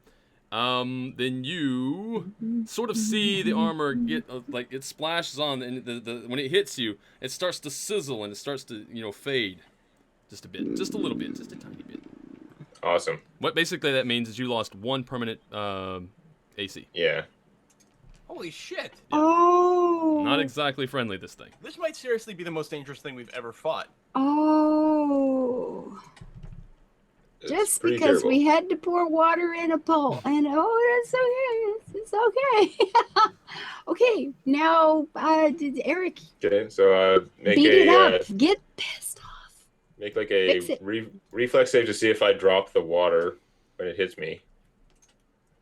Speaker 1: Then you sort of see the armor get, like, it splashes on, and when it hits you, it starts to sizzle, and it starts to, fade. Just a bit. Just a little bit. Just a tiny bit.
Speaker 2: Awesome.
Speaker 1: What basically that means is you lost 1 permanent, AC.
Speaker 2: Yeah.
Speaker 4: Holy shit.
Speaker 3: Oh.
Speaker 1: Not exactly friendly, this thing.
Speaker 4: This might seriously be the most dangerous thing we've ever fought.
Speaker 3: Oh.
Speaker 2: It's
Speaker 3: Just
Speaker 2: pretty
Speaker 3: because
Speaker 2: terrible.
Speaker 3: we had to pour water in a bowl, and that's okay. It's okay. Okay, now, Eric,
Speaker 2: Okay, so make
Speaker 3: beat it
Speaker 2: a
Speaker 3: up. Get pissed off.
Speaker 2: make like
Speaker 3: Fix
Speaker 2: a
Speaker 3: it.
Speaker 2: reflex save to see if I drop the water when it hits me.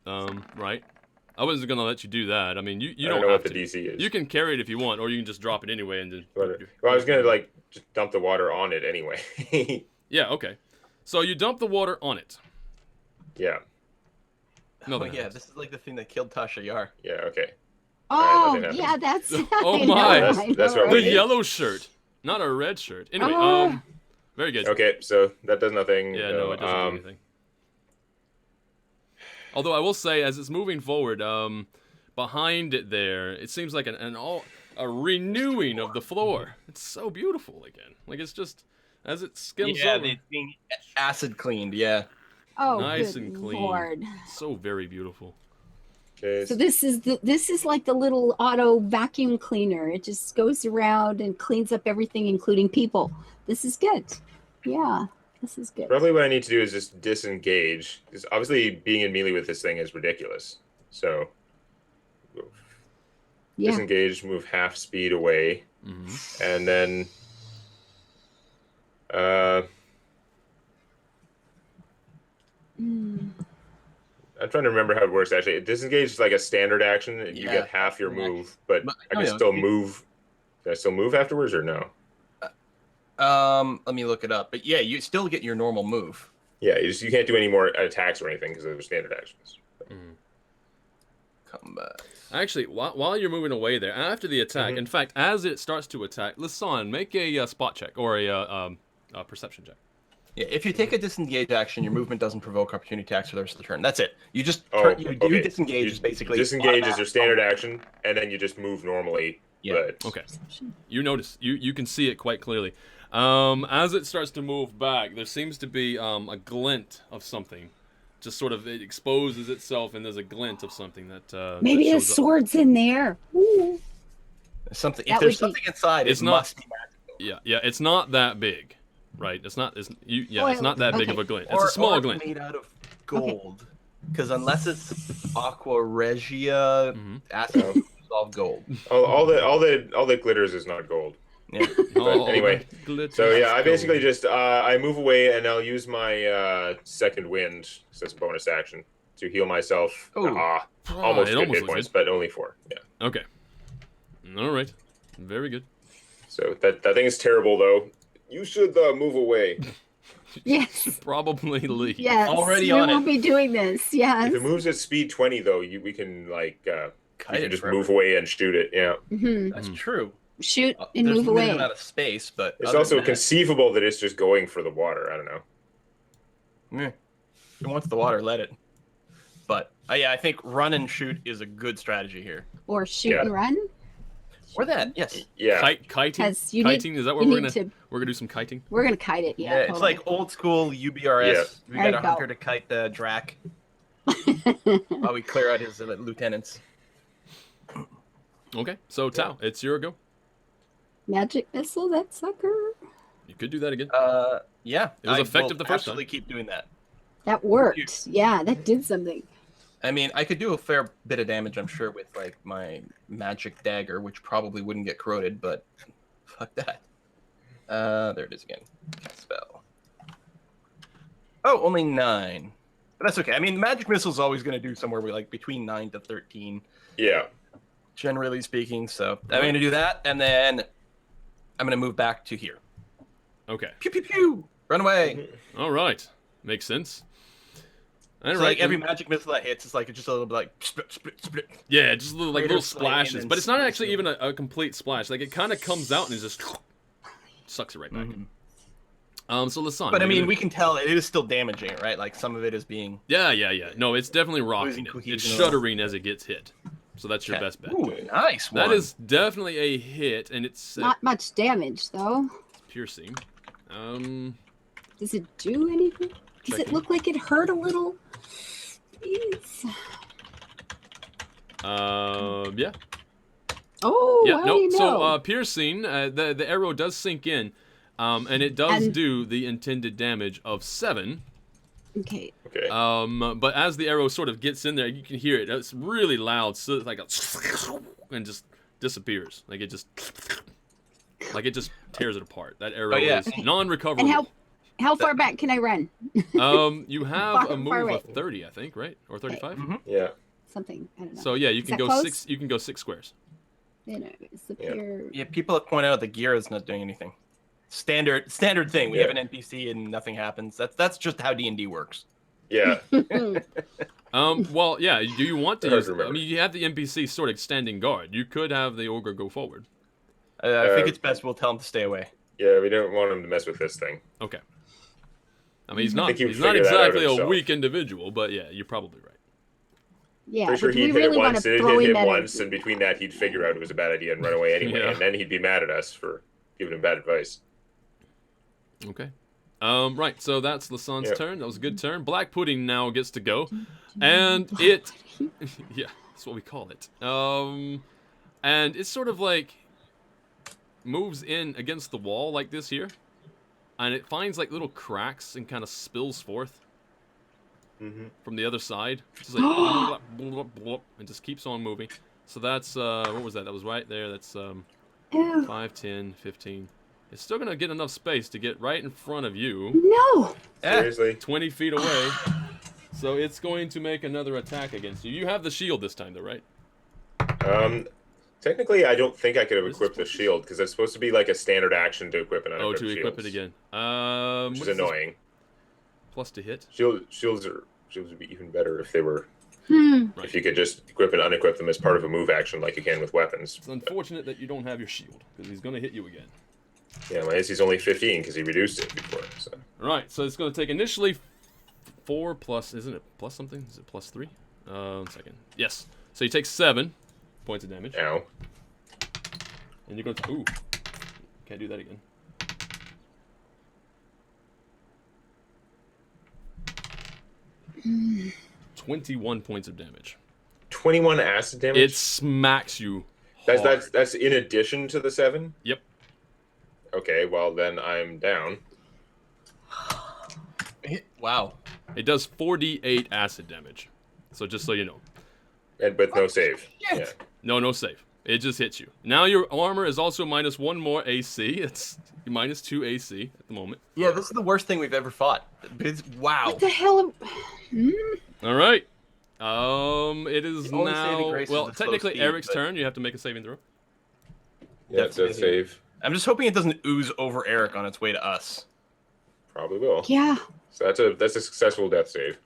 Speaker 1: Right. I wasn't gonna let you do that. I mean, you
Speaker 2: I
Speaker 1: don't
Speaker 2: know
Speaker 1: have
Speaker 2: what the
Speaker 1: to.
Speaker 2: DC is.
Speaker 1: You can carry it if you want, or you can just drop it anyway and then.
Speaker 2: Well, I was gonna like just dump the water on it anyway.
Speaker 1: Yeah. Okay. So you dump the water on it.
Speaker 2: Yeah.
Speaker 1: No,
Speaker 4: Oh, yeah, this is like the thing that killed Tasha Yar.
Speaker 2: Yeah. Okay.
Speaker 3: Oh,
Speaker 2: nothing
Speaker 3: yeah,
Speaker 2: happens.
Speaker 3: that's.
Speaker 1: Oh
Speaker 3: I
Speaker 1: my.
Speaker 3: know,
Speaker 2: That's
Speaker 3: I know,
Speaker 2: what
Speaker 1: The
Speaker 2: we
Speaker 3: right?
Speaker 2: need.
Speaker 1: yellow shirt, not a red shirt. Anyway,
Speaker 3: Ah.
Speaker 1: very good.
Speaker 2: Okay, so that does nothing.
Speaker 1: Yeah, no, it doesn't do anything. Although I will say, as it's moving forward, behind it there, it seems like a renewing of the floor. It's so beautiful again. Like it's just as it skims over.
Speaker 4: it's being acid cleaned, yeah.
Speaker 3: Oh,
Speaker 1: Nice
Speaker 3: good
Speaker 1: and clean.
Speaker 3: Lord.
Speaker 1: So very beautiful.
Speaker 2: Okay,
Speaker 3: So this is like the little auto vacuum cleaner. It just goes around and cleans up everything, including people. This is good. Yeah, this is good.
Speaker 2: probably what I need to do is just disengage, because obviously being in melee with this thing is ridiculous. So
Speaker 3: Yeah.
Speaker 2: disengage, move half speed away,
Speaker 1: Mm-hmm.
Speaker 2: and then
Speaker 3: Mm.
Speaker 2: I'm trying to remember how it works actually. Disengage is like a standard action. You
Speaker 4: Yeah,
Speaker 2: get half your
Speaker 4: standard
Speaker 2: move, but
Speaker 4: But-
Speaker 2: I
Speaker 4: oh,
Speaker 2: can
Speaker 4: yeah,
Speaker 2: still
Speaker 4: you-
Speaker 2: move. Can I still move afterwards or no?
Speaker 4: Let me look it up. But yeah, you still get your normal move.
Speaker 2: Yeah, you can't do any more attacks or anything because they're standard actions.
Speaker 1: Mm-hmm.
Speaker 4: Combat.
Speaker 1: Actually, while you're moving away there, after the attack,
Speaker 2: Mhm.
Speaker 1: in fact, as it starts to attack, Lisan, make a spot check or a perception check.
Speaker 4: Yeah, if you take a disengage action, your movement doesn't provoke opportunity attacks for the rest of the turn. That's it. You just you
Speaker 2: okay.
Speaker 4: disengage
Speaker 2: You
Speaker 4: is basically
Speaker 2: disengage is your
Speaker 4: automatic.
Speaker 2: standard action, and then you just move normally.
Speaker 4: Yeah.
Speaker 2: But
Speaker 1: Okay. You notice, you can see it quite clearly. As it starts to move back, there seems to be a glint of something. Just sort of, it exposes itself, and there's a glint of something that
Speaker 3: Maybe
Speaker 1: that
Speaker 3: the
Speaker 1: shows up.
Speaker 3: sword's in there. Ooh.
Speaker 4: Something.
Speaker 3: That
Speaker 4: If there's
Speaker 3: would be-
Speaker 4: something inside,
Speaker 1: It's
Speaker 4: it
Speaker 1: not-
Speaker 4: must be magical.
Speaker 1: Yeah, it's not that big, right? It's not. It's not that big of a glint. It's
Speaker 4: Or-
Speaker 1: a small
Speaker 4: or
Speaker 1: glint.
Speaker 4: made out of gold. Because unless it's aqua regia,
Speaker 1: Mhm.
Speaker 4: acid is all gold.
Speaker 2: all the glitters is not gold.
Speaker 4: Yeah.
Speaker 1: Oh,
Speaker 2: anyway,
Speaker 1: that glitters
Speaker 2: So yeah, I
Speaker 1: gold.
Speaker 2: basically just I move away and I'll use my second wind, so it's a bonus action, to heal myself.
Speaker 4: Ooh.
Speaker 2: Almost
Speaker 1: it
Speaker 2: good
Speaker 1: almost
Speaker 2: hit
Speaker 1: looks
Speaker 2: points,
Speaker 1: good.
Speaker 2: but only 4. Yeah.
Speaker 1: Okay. All right. Very good.
Speaker 2: So that thing is terrible though. You should move away.
Speaker 3: Yes.
Speaker 1: Probably leave.
Speaker 3: Yes.
Speaker 4: Already
Speaker 3: we
Speaker 4: on
Speaker 3: will
Speaker 4: it.
Speaker 3: be doing this. Yes.
Speaker 2: If it moves at speed 20 though, we can like you
Speaker 4: Kite
Speaker 2: can
Speaker 4: it
Speaker 2: just
Speaker 4: forever.
Speaker 2: move away and shoot it. Yeah.
Speaker 3: Mhm.
Speaker 4: That's true.
Speaker 3: Shoot and
Speaker 4: There's
Speaker 3: move
Speaker 4: a limited
Speaker 3: away.
Speaker 4: amount of space, but
Speaker 2: It's
Speaker 4: other
Speaker 2: also
Speaker 4: than that,
Speaker 2: conceivable that it's just going for the water. I don't know.
Speaker 4: if it wants the water, let it. But yeah, I think run and shoot is a good strategy here.
Speaker 3: Or shoot
Speaker 2: Yeah.
Speaker 3: and run.
Speaker 4: Or that, yes.
Speaker 2: Yeah.
Speaker 1: Kiting.
Speaker 3: 'Cause you need-
Speaker 1: Kiting. Is that what
Speaker 3: you
Speaker 1: we're
Speaker 3: need
Speaker 1: gonna?
Speaker 3: to-
Speaker 1: We're gonna do some kiting.
Speaker 3: We're gonna kite it. Yeah.
Speaker 4: Yeah, it's
Speaker 3: totally.
Speaker 4: like old school UBRS. We
Speaker 3: There
Speaker 4: got a
Speaker 3: you go.
Speaker 4: hunter to kite the Drac while we clear out his lieutenants.
Speaker 1: Okay. So Tao, it's your go.
Speaker 3: Magic missile, that sucker.
Speaker 1: You could do that again.
Speaker 4: Yeah.
Speaker 1: It was
Speaker 4: I
Speaker 1: effective
Speaker 4: will
Speaker 1: the first time.
Speaker 4: absolutely keep doing that.
Speaker 3: That worked. Yeah, that did something.
Speaker 4: I mean, I could do a fair bit of damage, I'm sure, with like my magic dagger, which probably wouldn't get corroded, but fuck that. There it is again. Spell. Oh, only 9. But that's okay. I mean, the magic missile is always going to do somewhere with like between 9 to 13,
Speaker 2: Yeah.
Speaker 4: generally speaking. So I'm going to do that, and then I'm going to move back to here.
Speaker 1: Okay.
Speaker 4: Pew pew pew. Run away.
Speaker 1: All right. Makes sense. And
Speaker 4: So like every magic missile that hits is like just a little bit like split.
Speaker 1: Yeah, just little, like little splashes,
Speaker 4: and then
Speaker 1: but it's not
Speaker 4: splits
Speaker 1: actually even a complete splash. Like it kind of comes out and it just sucks it right back in. So Lasan.
Speaker 4: But I mean, we can tell it is still damaging, right? Like some of it is being.
Speaker 1: Yeah. No, it's definitely rocking it. It's shuddering as it gets hit. So that's your best bet.
Speaker 4: Ooh, nice one.
Speaker 1: That is definitely a hit, and it's
Speaker 3: Not much damage though.
Speaker 1: piercing.
Speaker 3: Does it do anything? Does it look like it hurt a little? Please.
Speaker 1: Yeah.
Speaker 3: Oh,
Speaker 1: Yeah.
Speaker 3: how do
Speaker 1: No.
Speaker 3: you know?
Speaker 1: So piercing. The arrow does sink in, and it does do the intended damage of 7.
Speaker 3: Okay.
Speaker 2: Okay.
Speaker 1: But as the arrow sort of gets in there, you can hear it. It's really loud, so it's like and just disappears. Like it just tears it apart. That arrow is non-recoverable.
Speaker 3: And how far back can I run?
Speaker 1: You have a move
Speaker 3: far
Speaker 1: of
Speaker 3: away.
Speaker 1: 30, I think, right? Or 35?
Speaker 2: Yeah.
Speaker 3: Something. I don't know.
Speaker 1: So yeah, you
Speaker 3: Is
Speaker 1: can
Speaker 3: that
Speaker 1: go
Speaker 3: close?
Speaker 1: 6. You can go 6 squares.
Speaker 3: You know, disappear.
Speaker 4: Yeah, people have pointed out the gear is not doing anything. Standard thing. We have an NPC and nothing happens. That's just how D&D works.
Speaker 2: Yeah.
Speaker 1: Well, yeah. Do you want to
Speaker 2: Hard
Speaker 1: use?
Speaker 2: to remember.
Speaker 1: I mean, you have the NPC sort of standing guard. You could have the ogre go forward.
Speaker 4: I think it's best we'll tell him to stay away.
Speaker 2: Yeah, we don't want him to mess with this thing.
Speaker 1: Okay. I mean, he's
Speaker 2: I
Speaker 1: not.
Speaker 2: think he'd
Speaker 1: He's not
Speaker 2: figure that out
Speaker 1: exactly a
Speaker 2: himself.
Speaker 1: weak individual, but yeah, you're probably right.
Speaker 3: Yeah,
Speaker 2: Pretty sure
Speaker 3: but do we
Speaker 2: he'd hit
Speaker 3: really
Speaker 2: it
Speaker 3: want
Speaker 2: once,
Speaker 3: to
Speaker 2: it
Speaker 3: throw
Speaker 2: hit
Speaker 3: him
Speaker 2: him
Speaker 3: at
Speaker 2: once, and between that, he'd figure out it was a bad idea and run away anyway,
Speaker 1: Yeah.
Speaker 2: and then he'd be mad at us for giving him bad advice.
Speaker 1: Okay. Right. So that's Lasan's
Speaker 2: Yep.
Speaker 1: turn. That was a good turn. Black Pudding now gets to go, and it. Yeah, that's what we call it. And it's sort of like moves in against the wall like this here, and it finds like little cracks and kind of spills forth from the other side. Just like blop, blop, blop, and just keeps on moving. So that's what was that? That was right there. That's
Speaker 3: Ew.
Speaker 1: 5, 10, 15. It's still gonna get enough space to get right in front of you,
Speaker 3: No.
Speaker 2: Seriously?
Speaker 1: 20 feet away. So it's going to make another attack against you. You have the shield this time, though, right?
Speaker 2: Technically, I don't think I could have
Speaker 1: What is
Speaker 2: equipped the
Speaker 1: this?
Speaker 2: shield, because it's supposed to be like a standard action to equip an
Speaker 1: Oh,
Speaker 2: unequipped
Speaker 1: to
Speaker 2: shield.
Speaker 1: equip it again.
Speaker 2: Which
Speaker 1: What
Speaker 2: is
Speaker 1: this?
Speaker 2: annoying.
Speaker 1: Plus to hit.
Speaker 2: Shields would be even better if they were
Speaker 3: Hmm.
Speaker 1: Right.
Speaker 2: if you could just equip and unequip them as part of a move action like you can with weapons.
Speaker 1: It's unfortunate that you don't have your shield, because he's going to hit you again.
Speaker 2: Yeah, my AC's only 15 because he reduced it before. So.
Speaker 1: Right, so it's going to take initially 4 plus, isn't it plus something? Is it plus 3? 1 second. Yes. So you take 7 points of damage.
Speaker 2: Ow.
Speaker 1: And you're going to, ooh. Can't do that again.
Speaker 3: Hmm.
Speaker 1: 21 points of damage.
Speaker 2: 21 acid damage?
Speaker 1: It smacks you hard.
Speaker 2: That's in addition to the 7?
Speaker 1: Yep.
Speaker 2: Okay, well then I'm down.
Speaker 4: Wow.
Speaker 1: It does 4d8 acid damage. So just so you know.
Speaker 2: And with no save.
Speaker 4: shit.
Speaker 2: Yeah.
Speaker 1: No save. It just hits you. Now your armor is also minus 1 more AC. It's minus 2 AC at the moment.
Speaker 4: Yeah, this is the worst thing we've ever fought. Wow.
Speaker 3: What the hell? Hmm?
Speaker 1: All right. It is
Speaker 4: The only saving
Speaker 1: now.
Speaker 4: grace is
Speaker 1: Well,
Speaker 4: the slow
Speaker 1: technically
Speaker 4: speed,
Speaker 1: Eric's
Speaker 4: but-
Speaker 1: turn. You have to make a saving throw.
Speaker 2: Yeah,
Speaker 4: That's
Speaker 2: death
Speaker 4: amazing.
Speaker 2: save.
Speaker 4: I'm just hoping it doesn't ooze over Eric on its way to us.
Speaker 2: Probably will.
Speaker 3: Yeah.
Speaker 2: So that's a successful death save.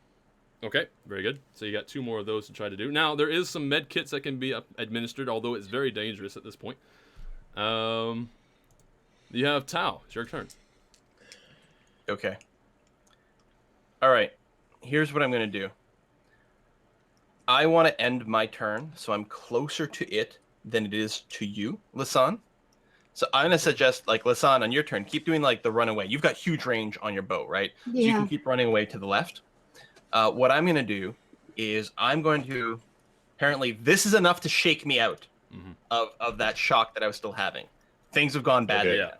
Speaker 1: Okay, very good. So you got 2 more of those to try to do. Now there is some med kits that can be administered, although it's very dangerous at this point. You have Tao. It's your turn.
Speaker 4: Okay. All right. Here's what I'm going to do. I want to end my turn, so I'm closer to it than it is to you, Lasan. So I'm going to suggest, like, Lasan, on your turn, keep doing, like, the runaway. You've got huge range on your bow, right? So you
Speaker 3: Yeah.
Speaker 4: can keep running away to the left. What I'm going to do is I'm going to... Apparently, this is enough to shake me out of that shock that I was still having. Things have gone badly.
Speaker 2: Okay.
Speaker 1: Yeah.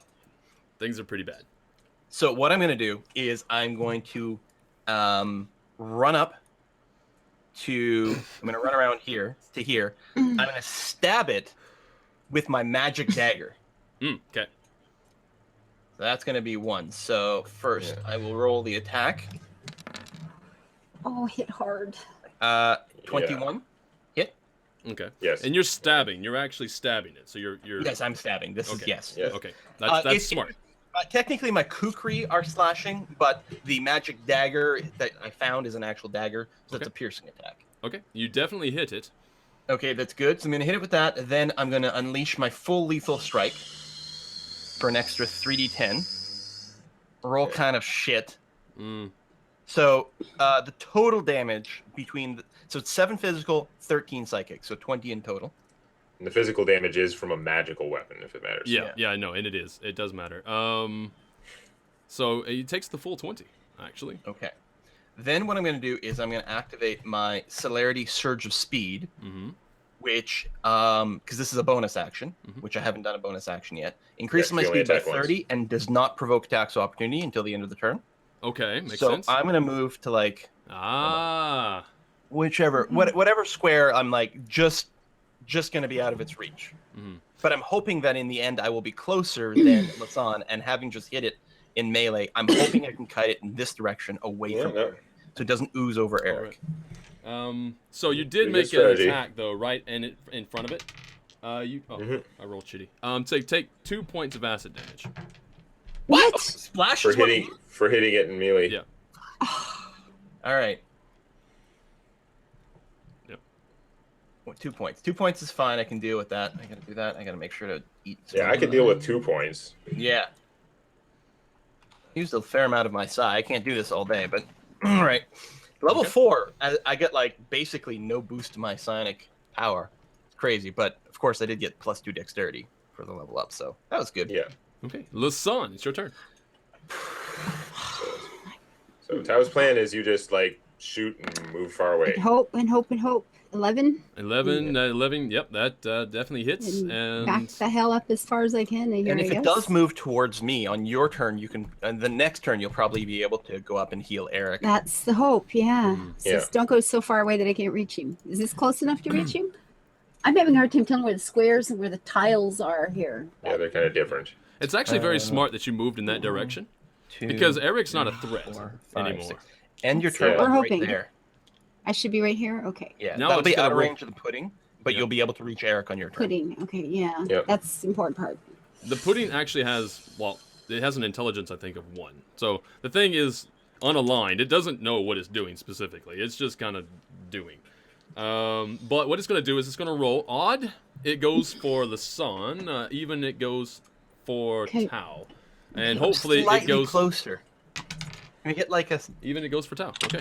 Speaker 1: Things are pretty bad.
Speaker 4: So what I'm going to do is I'm going to run up to... I'm going to run around here to here. I'm going to stab it with my magic dagger.
Speaker 1: Okay.
Speaker 4: So that's going to be 1. So first, I will roll the attack.
Speaker 3: Oh, hit hard.
Speaker 4: 21. Hit.
Speaker 1: Okay.
Speaker 2: Yes.
Speaker 1: And you're stabbing. You're actually stabbing it. So you're.
Speaker 4: Yes, I'm stabbing. This is
Speaker 1: Okay.
Speaker 4: yes.
Speaker 2: Yes.
Speaker 1: Okay. That's
Speaker 4: It's-
Speaker 1: smart.
Speaker 4: Technically, my kukri are slashing, but the magic dagger that I found is an actual dagger, so it's a piercing attack.
Speaker 1: Okay, you definitely hit it.
Speaker 4: Okay, that's good. So I'm going to hit it with that. Then I'm going to unleash my full lethal strike for an extra 3d10. Roll kind of shit. So the total damage between... so it's 7 physical, 13 psychic, so 20 in total.
Speaker 2: And the physical damage is from a magical weapon, if it matters.
Speaker 1: Yeah, I know, and it is. It does matter. So it takes the full 20, actually.
Speaker 4: Okay. Then what I'm going to do is I'm going to activate my Celerity Surge of Speed, which, because this is a bonus action, which I haven't done a bonus action yet, increases my speed by 30 and does not provoke attacks of opportunity until the end of the turn.
Speaker 1: Okay, makes sense.
Speaker 4: So I'm going to move to like... whichever, whatever square I'm like just going to be out of its reach. But I'm hoping that in the end I will be closer than Lasan, and having just hit it in melee, I'm hoping I can kite it in this direction away from Eric, so it doesn't ooze over Eric.
Speaker 1: Right. So you did make an attack though, right? And in front of it. I rolled shitty. Take 2 points of acid damage.
Speaker 3: What?
Speaker 4: Splash
Speaker 2: for hitting it in melee.
Speaker 1: Yeah.
Speaker 4: All right.
Speaker 1: Yep.
Speaker 4: 2 points. 2 points is fine. I can deal with that. I gotta do that. I gotta make sure to eat.
Speaker 2: Yeah, I can deal with 2 points.
Speaker 4: Yeah. Used a fair amount of my psi. I can't do this all day, but all right. Level 4, I get like basically no boost to my psionic power. It's crazy, but of course I did get +2 dexterity for the level up, so that was good.
Speaker 2: Yeah.
Speaker 1: Okay, Lasan, it's your turn.
Speaker 2: So Tao's plan is you just like shoot and move far away.
Speaker 3: And hope. 11.
Speaker 1: 11. Yep, that definitely hits. And
Speaker 3: back the hell up as far as I can.
Speaker 4: And if it does move towards me on your turn, you can. And the next turn, you'll probably be able to go up and heal Eric.
Speaker 3: That's the hope. Yeah. Just don't go so far away that I can't reach him. Is this close enough to reach him? I'm having a hard time telling where the squares and where the tiles are here.
Speaker 2: Yeah, they're kind of different.
Speaker 1: It's actually very smart that you moved in that direction, because Eric's not a threat anymore.
Speaker 4: 6. And your turn
Speaker 3: We're
Speaker 4: right
Speaker 3: hoping.
Speaker 4: there.
Speaker 3: I should be right here? Okay.
Speaker 4: Yeah,
Speaker 1: Now
Speaker 4: that'll
Speaker 1: it's
Speaker 4: be out of
Speaker 1: gonna
Speaker 4: range of the pudding, but you'll be able to reach Eric on your turn.
Speaker 3: Pudding. Okay, yeah.
Speaker 2: Yep.
Speaker 3: That's the important part.
Speaker 1: The pudding actually has, well, it has an intelligence, I think, of 1. So the thing is unaligned. It doesn't know what it's doing specifically. It's just kind of doing. But what it's going to do is it's going to roll odd. It goes for the sun. Even it goes for Tau. And hopefully it goes
Speaker 4: closer. Can we get like a...
Speaker 1: Even it goes for Tau. Okay.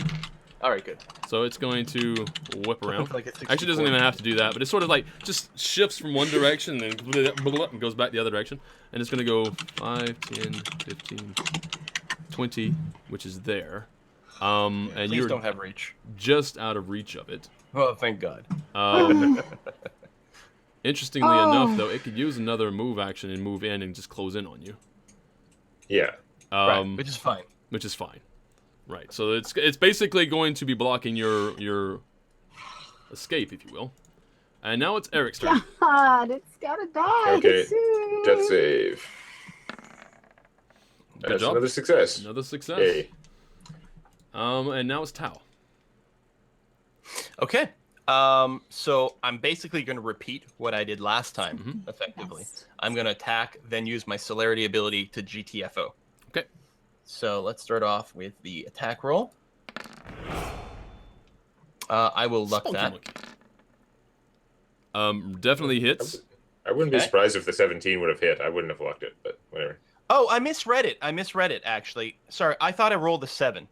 Speaker 4: All right, good.
Speaker 1: So it's going to whip around.
Speaker 4: Like
Speaker 1: Actually, doesn't even have to do that, but it's sort of like just shifts from one direction and then and goes back the other direction. And it's going to go 5, 10, 15, 20, which is there. And
Speaker 4: please
Speaker 1: you're
Speaker 4: don't have reach.
Speaker 1: just out of reach of it.
Speaker 4: Oh, thank God.
Speaker 1: Interestingly enough, though, it could use another move action and move in and just close in on you.
Speaker 2: Yeah.
Speaker 4: Right, which is fine.
Speaker 1: Which is fine. Right, so it's basically going to be blocking your escape, if you will. And now it's Eric's turn.
Speaker 3: God, it's gotta die.
Speaker 2: Okay, death save.
Speaker 1: Good
Speaker 2: That's
Speaker 1: job.
Speaker 2: another success.
Speaker 1: Another success.
Speaker 2: Yay.
Speaker 1: And now it's Tau.
Speaker 4: Okay. So I'm basically going to repeat what I did last time, effectively.
Speaker 3: Yes.
Speaker 4: I'm going to attack, then use my celerity ability to GTFO.
Speaker 1: Okay.
Speaker 4: So let's start off with the attack roll. I will luck that.
Speaker 1: Definitely hits.
Speaker 2: I wouldn't be surprised if the 17 would have hit. I wouldn't have lucked it, but whatever.
Speaker 4: Oh, I misread it. actually. Sorry, I thought I rolled a 7.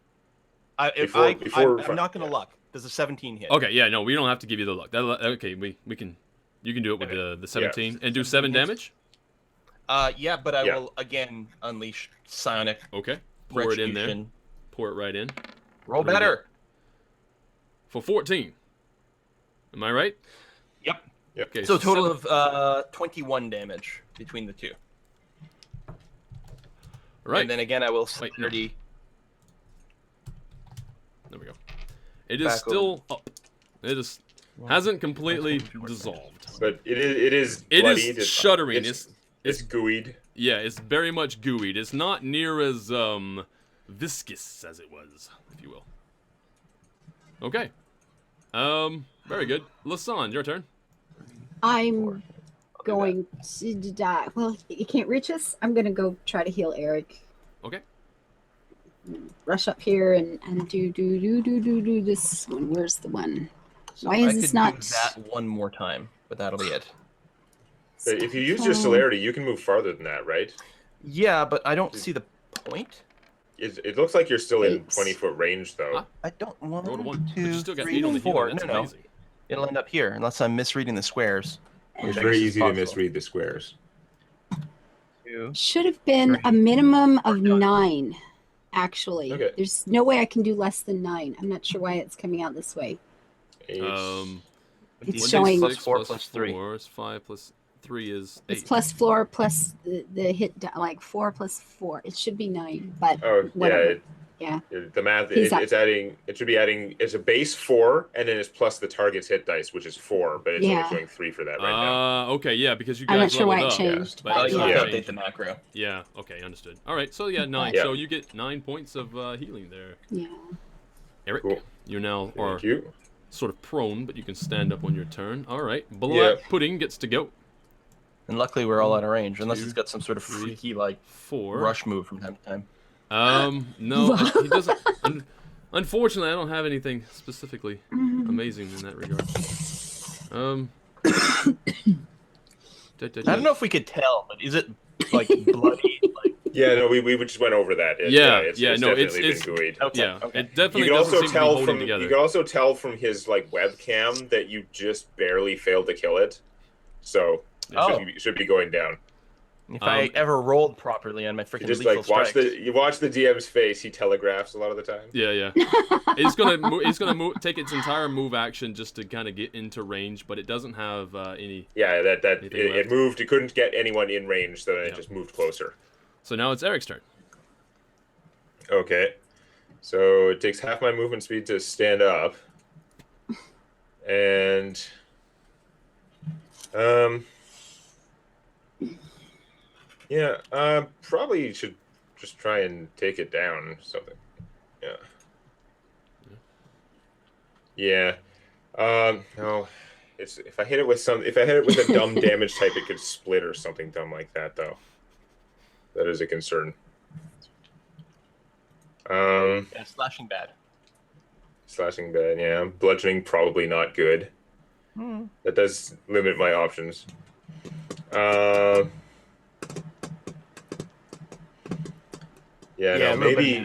Speaker 4: I'm not going to luck. Does a 17 hit?
Speaker 1: Okay, yeah, no, we don't have to give you the luck. Okay, we can. You can do it with the 17 and do 7 damage.
Speaker 4: Yeah, but I will again unleash psionic.
Speaker 1: Okay, pour it in there.
Speaker 4: Retribution.
Speaker 1: Pour it right in.
Speaker 4: Roll better.
Speaker 1: For 14. Am I right?
Speaker 4: Yep.
Speaker 1: Okay.
Speaker 4: So a total of 21 damage between the two.
Speaker 1: Right.
Speaker 4: And then again, I will 30.
Speaker 1: There we go. It is still up. It hasn't completely dissolved.
Speaker 2: But it is
Speaker 1: It
Speaker 2: bloodied.
Speaker 1: is shuddering.
Speaker 2: It's gooeyed.
Speaker 1: Yeah, it's very much gooeyed. It's not near as viscous as it was, if you will. Okay. Very good. Lasan, your turn.
Speaker 3: I'm going to die. Well, you can't reach us. I'm gonna go try to heal Eric.
Speaker 1: Okay.
Speaker 3: Rush up here and do this one. Where's the one?
Speaker 4: So
Speaker 3: Why is
Speaker 4: I
Speaker 3: this
Speaker 4: could
Speaker 3: not?
Speaker 4: do that one more time, but that'll be it.
Speaker 2: But if you use your celerity, you can move farther than that, right?
Speaker 4: Yeah, but I don't see the point.
Speaker 2: It looks like you're still in
Speaker 3: Eight.
Speaker 2: 20-foot range, though.
Speaker 4: I don't want
Speaker 1: Roll to 1. But you
Speaker 4: 2,
Speaker 1: still got
Speaker 4: 3,
Speaker 1: 8 on the healing.
Speaker 4: 4.
Speaker 1: That's
Speaker 4: No.
Speaker 1: amazing.
Speaker 4: It'll end up here, unless I'm misreading the squares.
Speaker 2: It's
Speaker 4: which I
Speaker 2: very
Speaker 4: guess is
Speaker 2: easy to
Speaker 4: possible.
Speaker 2: misread the squares.
Speaker 4: 2.
Speaker 3: Should have been a
Speaker 4: Three.
Speaker 3: minimum of 9. Actually,
Speaker 2: Okay.
Speaker 3: there's no way I can do less than 9. I'm not sure why it's coming out this way.
Speaker 2: 8.
Speaker 3: It's
Speaker 1: 1d6
Speaker 3: showing-
Speaker 4: plus 4 plus 3.
Speaker 1: 4 is 5 plus 3 is 8.
Speaker 3: It's plus 4 plus the hit like 4 plus 4. It should be 9, but
Speaker 2: Oh,
Speaker 3: whatever.
Speaker 2: yeah.
Speaker 3: Yeah.
Speaker 2: The math,
Speaker 3: He's up.
Speaker 2: it's adding, it should be adding, it's a base 4, and then it's plus the target's hit dice, which is 4, but it's
Speaker 3: Yeah.
Speaker 2: only showing 3 for that right now.
Speaker 1: Okay, yeah, because you guys
Speaker 3: I'm not sure why
Speaker 1: leveled
Speaker 3: it
Speaker 1: up.
Speaker 3: changed,
Speaker 1: But
Speaker 4: Oh,
Speaker 3: but
Speaker 4: you
Speaker 3: yeah.
Speaker 4: have to
Speaker 2: Yeah.
Speaker 4: update the macro.
Speaker 1: Yeah, okay, understood. All right, so yeah, 9.
Speaker 2: Yeah.
Speaker 1: So you get 9 points of healing there.
Speaker 3: Yeah.
Speaker 1: Eric,
Speaker 2: Cool.
Speaker 1: you now are
Speaker 2: Thank you.
Speaker 1: sort of prone, but you can stand up on your turn. All right, Black
Speaker 2: Yeah.
Speaker 1: Pudding gets to go.
Speaker 4: And luckily, we're all out of range, unless
Speaker 1: 2,
Speaker 4: it's got some sort of
Speaker 1: 3,
Speaker 4: freaky, like,
Speaker 1: 4.
Speaker 4: rush move from time to time.
Speaker 1: No, he doesn't. Unfortunately, I don't have anything specifically amazing in that regard.
Speaker 4: I don't know if we could tell, but is it, like, bloody? Like,
Speaker 2: Yeah, no, we just went over that. It's
Speaker 1: no,
Speaker 2: definitely
Speaker 1: it's-
Speaker 2: been buoyed.
Speaker 4: okay,
Speaker 1: Yeah,
Speaker 4: okay.
Speaker 1: it definitely
Speaker 2: You can
Speaker 1: doesn't
Speaker 2: also
Speaker 1: seem to be
Speaker 2: tell
Speaker 1: holding
Speaker 2: from
Speaker 1: together.
Speaker 2: you can also tell from his like webcam that you just barely failed to kill it, so it
Speaker 4: Oh.
Speaker 2: should be going down.
Speaker 4: If I ever rolled properly on my
Speaker 2: You
Speaker 4: freaking
Speaker 2: just
Speaker 4: lethal
Speaker 2: like watch
Speaker 4: strikes.
Speaker 2: you watch the DM's face. He telegraphs a lot of the time.
Speaker 1: Yeah. It's gonna take its entire move action just to kind of get into range, but it doesn't have any.
Speaker 2: Yeah, that
Speaker 1: Anything
Speaker 2: it
Speaker 1: left?
Speaker 2: moved. It couldn't get anyone in range, so then
Speaker 1: Yeah.
Speaker 2: it just moved closer.
Speaker 1: So now it's Eric's turn.
Speaker 2: Okay, so it takes half my movement speed to stand up, and probably should just try and take it down or something. Yeah. No, it's if I hit it with a dumb damage type, it could split or something dumb like that, though. That is a concern.
Speaker 4: Yeah, slashing bad.
Speaker 2: Slashing bad, yeah. Bludgeoning probably not good. That does limit my options. Maybe.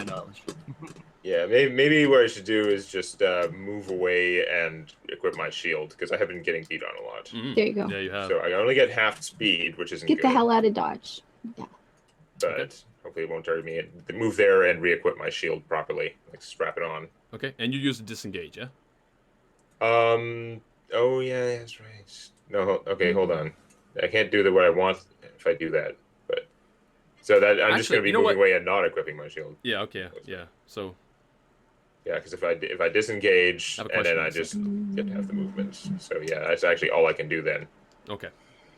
Speaker 2: Maybe what I should do is just move away and equip my shield because I have been getting beat on a lot.
Speaker 3: There you go.
Speaker 1: Yeah, you have.
Speaker 2: So I only get half speed, which isn't
Speaker 3: Get
Speaker 2: good.
Speaker 3: the hell out of Dodge. Yeah.
Speaker 2: But hopefully it won't target me. Move there and re-equip my shield properly, like strap it on.
Speaker 1: Okay, and you use the disengage, yeah?
Speaker 2: Oh yeah, that's right. No, okay, hold on. I can't do what I want if I do that. But so that I'm just
Speaker 1: Actually,
Speaker 2: gonna be
Speaker 1: you know
Speaker 2: moving
Speaker 1: what?
Speaker 2: away and not equipping my shield.
Speaker 1: Yeah. Okay. Yeah. So
Speaker 2: Yeah, because if I disengage
Speaker 1: I have a
Speaker 2: and then
Speaker 1: question.
Speaker 2: I just get to have the movement. So yeah, that's actually all I can do then.
Speaker 1: okay.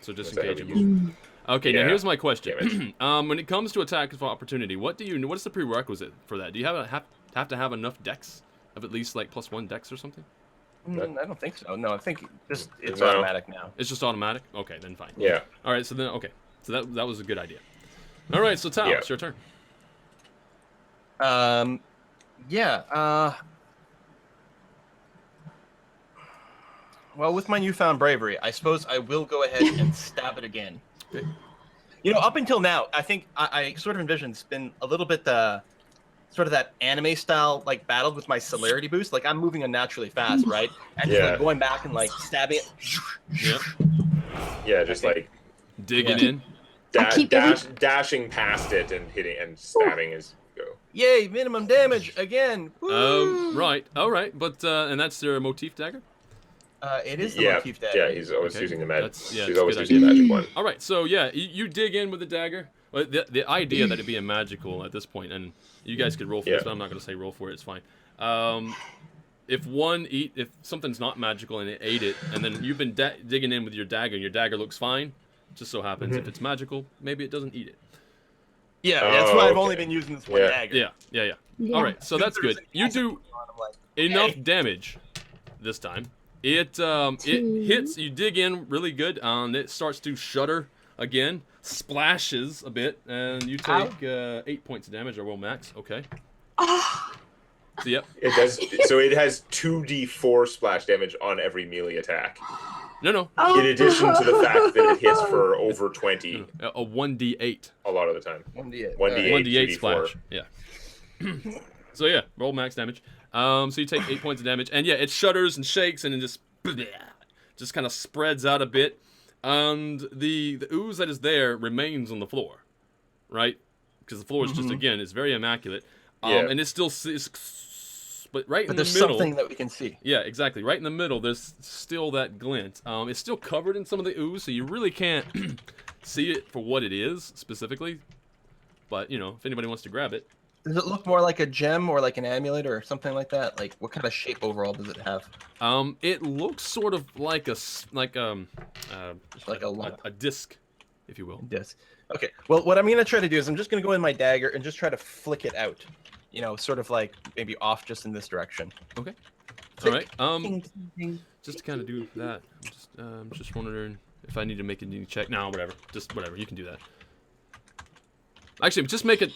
Speaker 1: So
Speaker 2: That's a
Speaker 1: disengage.
Speaker 2: heavy
Speaker 1: and
Speaker 2: use.
Speaker 1: Okay. Now
Speaker 2: Yeah.
Speaker 1: here's my question. When it comes to attack of opportunity, what is the prerequisite for that? Do you have to have enough dex of at least like +1 dex or something?
Speaker 4: I don't think so. No, I think just it's
Speaker 2: No.
Speaker 4: automatic now.
Speaker 1: It's just automatic. Okay, then fine.
Speaker 2: Yeah.
Speaker 1: All right. So then So that was a good idea. All right. So Tal,
Speaker 2: Yeah.
Speaker 1: it's your turn.
Speaker 4: Well, with my newfound bravery, I suppose I will go ahead and stab it again.
Speaker 1: Okay.
Speaker 4: You know, up until now, I think I sort of envisioned it's been a little bit sort of that anime style like battle with my celerity boost. Like I'm moving unnaturally fast, right? And just
Speaker 2: Yeah.
Speaker 4: like going back and like stabbing it.
Speaker 1: Yep.
Speaker 2: Yeah, just like
Speaker 1: Digging
Speaker 4: Yeah.
Speaker 1: in.
Speaker 2: dashing past it and hitting and stabbing as you go.
Speaker 4: Yay, minimum damage again. Woo!
Speaker 1: Right. All right. But and that's their motif dagger.
Speaker 4: It is the
Speaker 2: Yeah,
Speaker 4: motif dagger.
Speaker 2: yeah, he's always
Speaker 1: Okay.
Speaker 2: using the magic.
Speaker 1: That's- yeah,
Speaker 2: He's
Speaker 1: it's a
Speaker 2: always
Speaker 1: good
Speaker 2: using the magic one.
Speaker 1: All right. So yeah, you dig in with the dagger. Well, the idea that it being magical at this point, and you guys could roll for this,
Speaker 2: Yeah.
Speaker 1: but I'm not going to say roll for it. It's fine. If something's not magical and it ate it, and then you've been digging in with your dagger, and your dagger looks fine, just so happens if it's magical, maybe it doesn't eat it.
Speaker 4: Yeah, that's why I've
Speaker 2: okay.
Speaker 4: only been using this one
Speaker 2: Yeah.
Speaker 4: dagger.
Speaker 1: Yeah.
Speaker 3: Yeah.
Speaker 1: All right. So that's
Speaker 4: There's
Speaker 1: good.
Speaker 4: an
Speaker 1: You do
Speaker 4: I'm like,
Speaker 1: enough
Speaker 4: yay.
Speaker 1: damage this time It
Speaker 3: Two.
Speaker 1: hits. You dig in really good. It starts to shudder again, splashes a bit, and you take 8 points of damage. Or will max. Okay. So yep.
Speaker 2: It does. So it has 2d4 splash damage on every melee attack.
Speaker 1: No.
Speaker 2: In addition to the fact that it hits for over 20
Speaker 1: A 1d8.
Speaker 2: a lot of the time.
Speaker 4: 1d8.
Speaker 2: 1d8,
Speaker 1: 1d8
Speaker 2: 2d4.
Speaker 1: splash. Yeah. So yeah, roll max damage. So you take 8 points of damage, and yeah, it shudders and shakes and then just kind of spreads out a bit, and the ooze that is there remains on the floor, right? Because the floor is just again, it's very immaculate, and it's still but right in the
Speaker 4: there's
Speaker 1: middle.
Speaker 4: something that we can see.
Speaker 1: Yeah, exactly. Right in the middle, there's still that glint. It's still covered in some of the ooze, so you really can't see it for what it is specifically. But you know, if anybody wants to grab it.
Speaker 4: Does it look more like a gem or like an amulet or something like that? Like, what kind of shape overall does it have?
Speaker 1: It looks sort of like a disc, if you will.
Speaker 4: Disc. Okay. Well, what I'm gonna try to do is I'm just gonna go in my dagger and just try to flick it out. You know, sort of like maybe off just in this direction.
Speaker 1: Okay. All right. Just to kind of do that, I'm just wondering if I need to make a new check. No, whatever. Just whatever. You can do that. Actually, just make a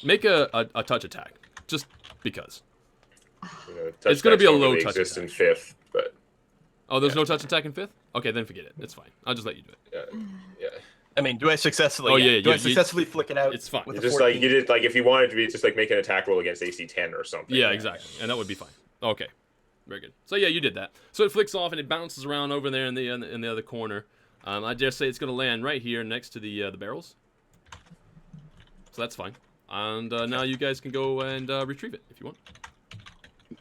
Speaker 1: touch attack, just because.
Speaker 2: You know, touch
Speaker 1: It's gonna be a
Speaker 2: attacks don't
Speaker 1: low
Speaker 2: really
Speaker 1: touch
Speaker 2: exist
Speaker 1: attack.
Speaker 2: in 5th, but
Speaker 1: Oh, there's no touch attack in 5th? Okay, then forget it. It's fine. I'll just let you do it.
Speaker 2: yeah.
Speaker 4: I mean, do I successfully?
Speaker 1: Oh, yeah,
Speaker 4: Do I
Speaker 1: you-
Speaker 4: successfully flick it out?
Speaker 1: It's fine.
Speaker 4: with a
Speaker 2: Just
Speaker 4: 14?
Speaker 2: like you did, like if you wanted to be, just like make an attack roll against AC 10 or something.
Speaker 1: Yeah, exactly. And that would be fine. Okay. Very good. So yeah, you did that. So it flicks off and it bounces around over there in the other corner. I dare say it's going to land right here next to the barrels. So that's fine. And now you guys can go and retrieve it if you want.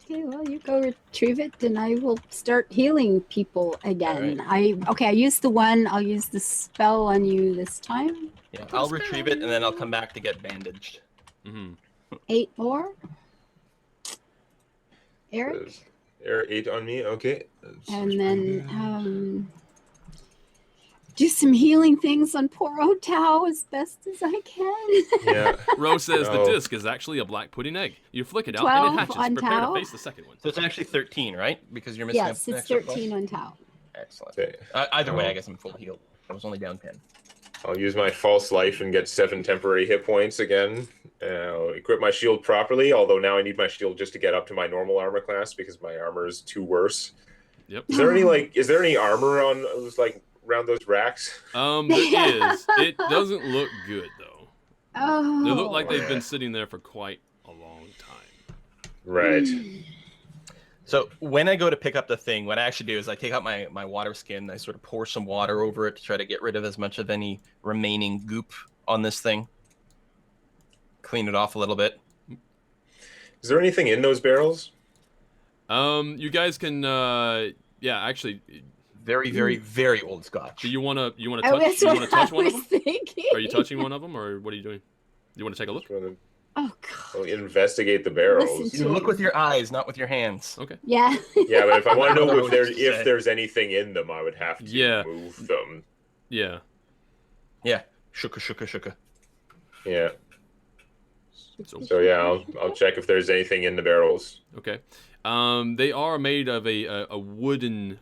Speaker 3: Okay, well, you go retrieve it, and I will start healing people again. I used the one. I'll use the spell on you this time.
Speaker 4: Yeah, I'll retrieve it and then I'll come back to get bandaged.
Speaker 3: 8 more. Eric,
Speaker 2: 8 on me. Okay.
Speaker 3: and then do some healing things on poor Otao as best as I can.
Speaker 2: Yeah.
Speaker 1: Rose says the
Speaker 2: No.
Speaker 1: disc is actually a black pudding egg. You flick it out
Speaker 3: 12
Speaker 1: and it hatches.
Speaker 3: on
Speaker 1: Prepare
Speaker 3: Tau.
Speaker 1: to face the second one.
Speaker 4: So it's actually 13, right? Because you're missing
Speaker 3: Yes,
Speaker 4: an
Speaker 3: it's
Speaker 4: extra
Speaker 3: 13
Speaker 4: plus?
Speaker 3: on Tao.
Speaker 4: Excellent.
Speaker 2: Okay.
Speaker 4: Either way, I guess I'm full healed. I was only down 10.
Speaker 2: I'll use my false life and get 7 temporary hit points again. I'll equip my shield properly, although now I need my shield just to get up to my normal armor class because my armor is too worse.
Speaker 1: Yep.
Speaker 2: Is there any armor on those around those racks?
Speaker 1: There is. It doesn't look good though.
Speaker 3: Oh.
Speaker 1: They look like they've been sitting there for quite a long time.
Speaker 2: Right.
Speaker 4: So when I go to pick up the thing, what I actually do is I take out my water skin, I sort of pour some water over it to try to get rid of as much of any remaining goop on this thing. Clean it off a little bit.
Speaker 2: Is there anything in those barrels?
Speaker 1: You guys can actually
Speaker 4: Very, very, very old scotch.
Speaker 1: do you wanna
Speaker 3: Oh,
Speaker 1: touch
Speaker 3: that's
Speaker 1: you
Speaker 3: what
Speaker 1: wanna touch
Speaker 3: I
Speaker 1: one of
Speaker 3: was
Speaker 1: them?
Speaker 3: thinking.
Speaker 1: Are you touching one of them or what are you doing? You wanna take a look?
Speaker 3: Oh
Speaker 2: I'll
Speaker 3: god.
Speaker 2: investigate the barrels.
Speaker 3: Listen
Speaker 4: You look with your eyes, not with your hands.
Speaker 1: Okay.
Speaker 3: Yeah.
Speaker 2: Yeah, but if I want to know
Speaker 4: what to say.
Speaker 2: if there's anything in them, I would have to move them.
Speaker 1: Yeah.
Speaker 4: Yeah. Shuka, shuka, shuka.
Speaker 2: Yeah. So yeah, I'll check if there's anything in the barrels.
Speaker 1: Okay. They are made of a wooden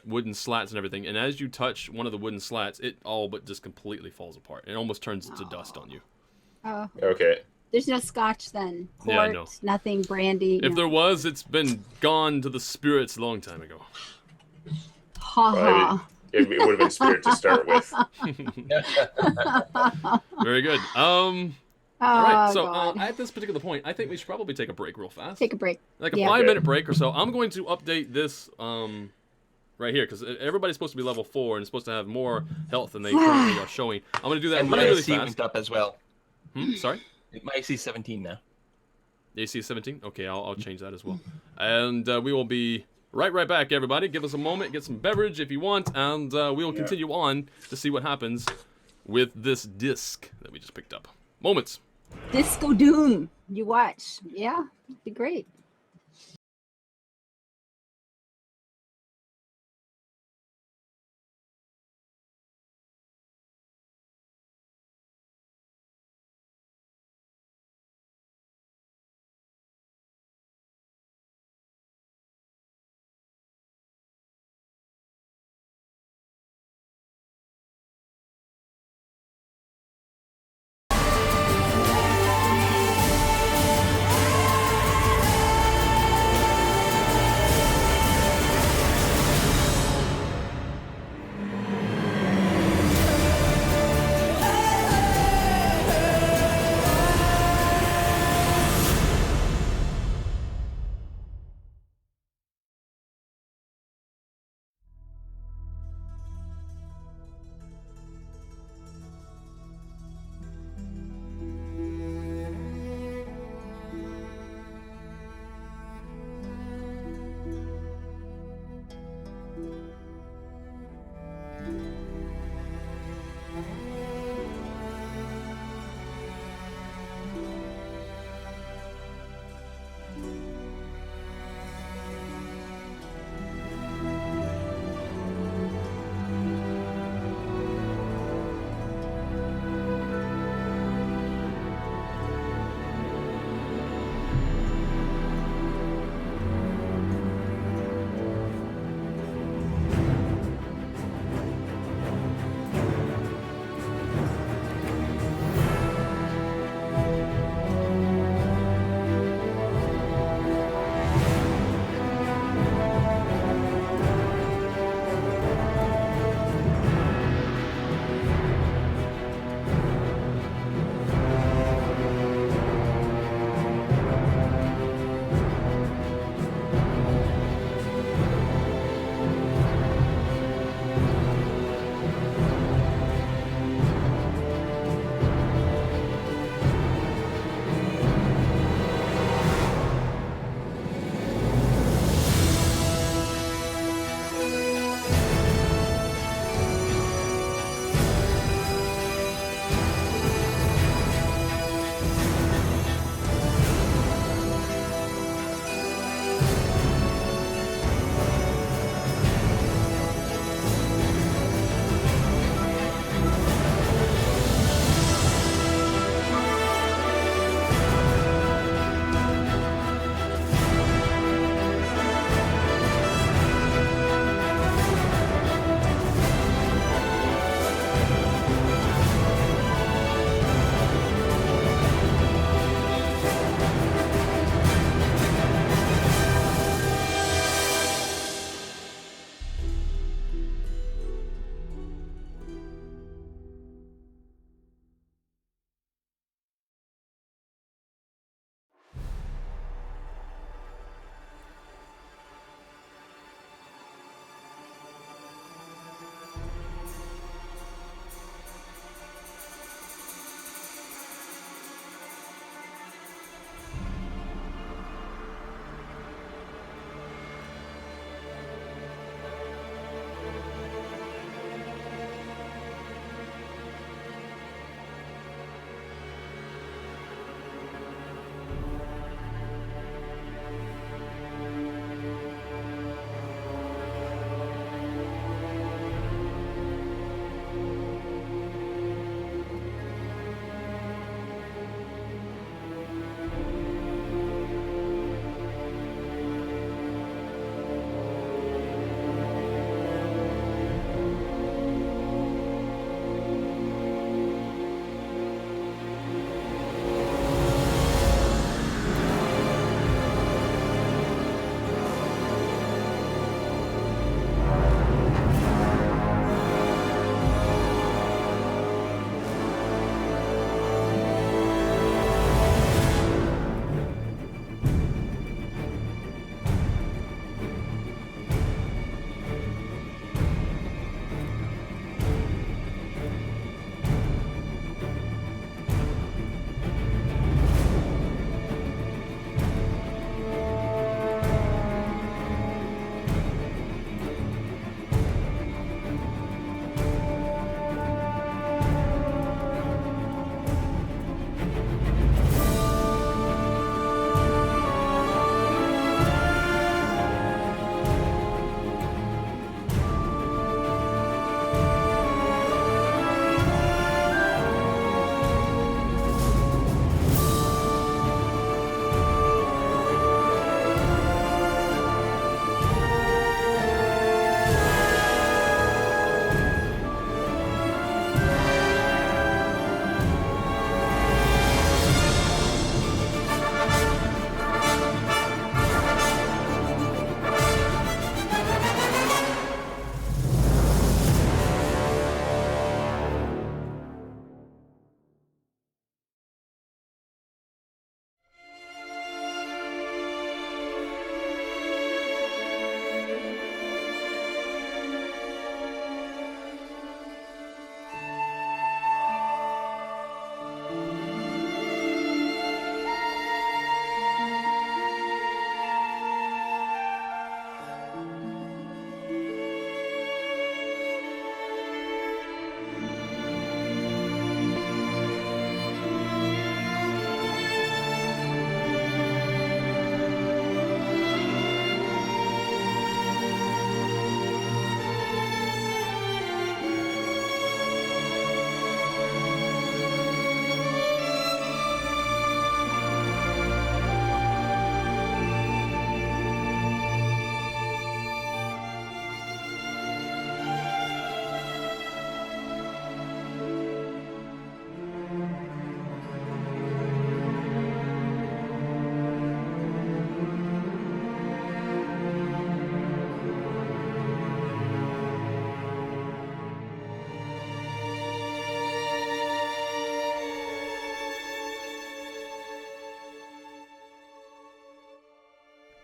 Speaker 1: wooden slats and everything, and as you touch one of the wooden slats, it all but just completely falls apart. It almost turns to dust on you.
Speaker 3: Oh.
Speaker 2: Okay.
Speaker 3: There's no scotch then. Port,
Speaker 1: Yeah, no.
Speaker 3: nothing, brandy.
Speaker 1: If
Speaker 3: no.
Speaker 1: there was, it's been gone to the spirits a long time ago.
Speaker 3: Ha
Speaker 2: Well,
Speaker 3: ha.
Speaker 2: It would have been spirit to start with.
Speaker 1: Very good. All
Speaker 3: Oh,
Speaker 1: right. So
Speaker 3: God.
Speaker 1: at this particular point, I think we should probably take a break real fast.
Speaker 3: Take a break.
Speaker 1: Like a
Speaker 3: Yeah.
Speaker 1: 5-minute break or so. I'm going to update this right here because everybody's supposed to be level 4 and is supposed to have more health than they currently are showing. I'm going to do that
Speaker 4: And
Speaker 1: really,
Speaker 4: my
Speaker 1: really
Speaker 4: AC
Speaker 1: fast.
Speaker 4: went up as well.
Speaker 1: Sorry?
Speaker 4: My AC is 17 now.
Speaker 1: AC 17? Okay, I'll change that as well. And we will be right back, everybody. Give us a moment, get some beverage if you want, and we will continue on to see what happens with this disc that we just picked up. Moments.
Speaker 3: Disco Doom. You watch. Yeah, it'd be great.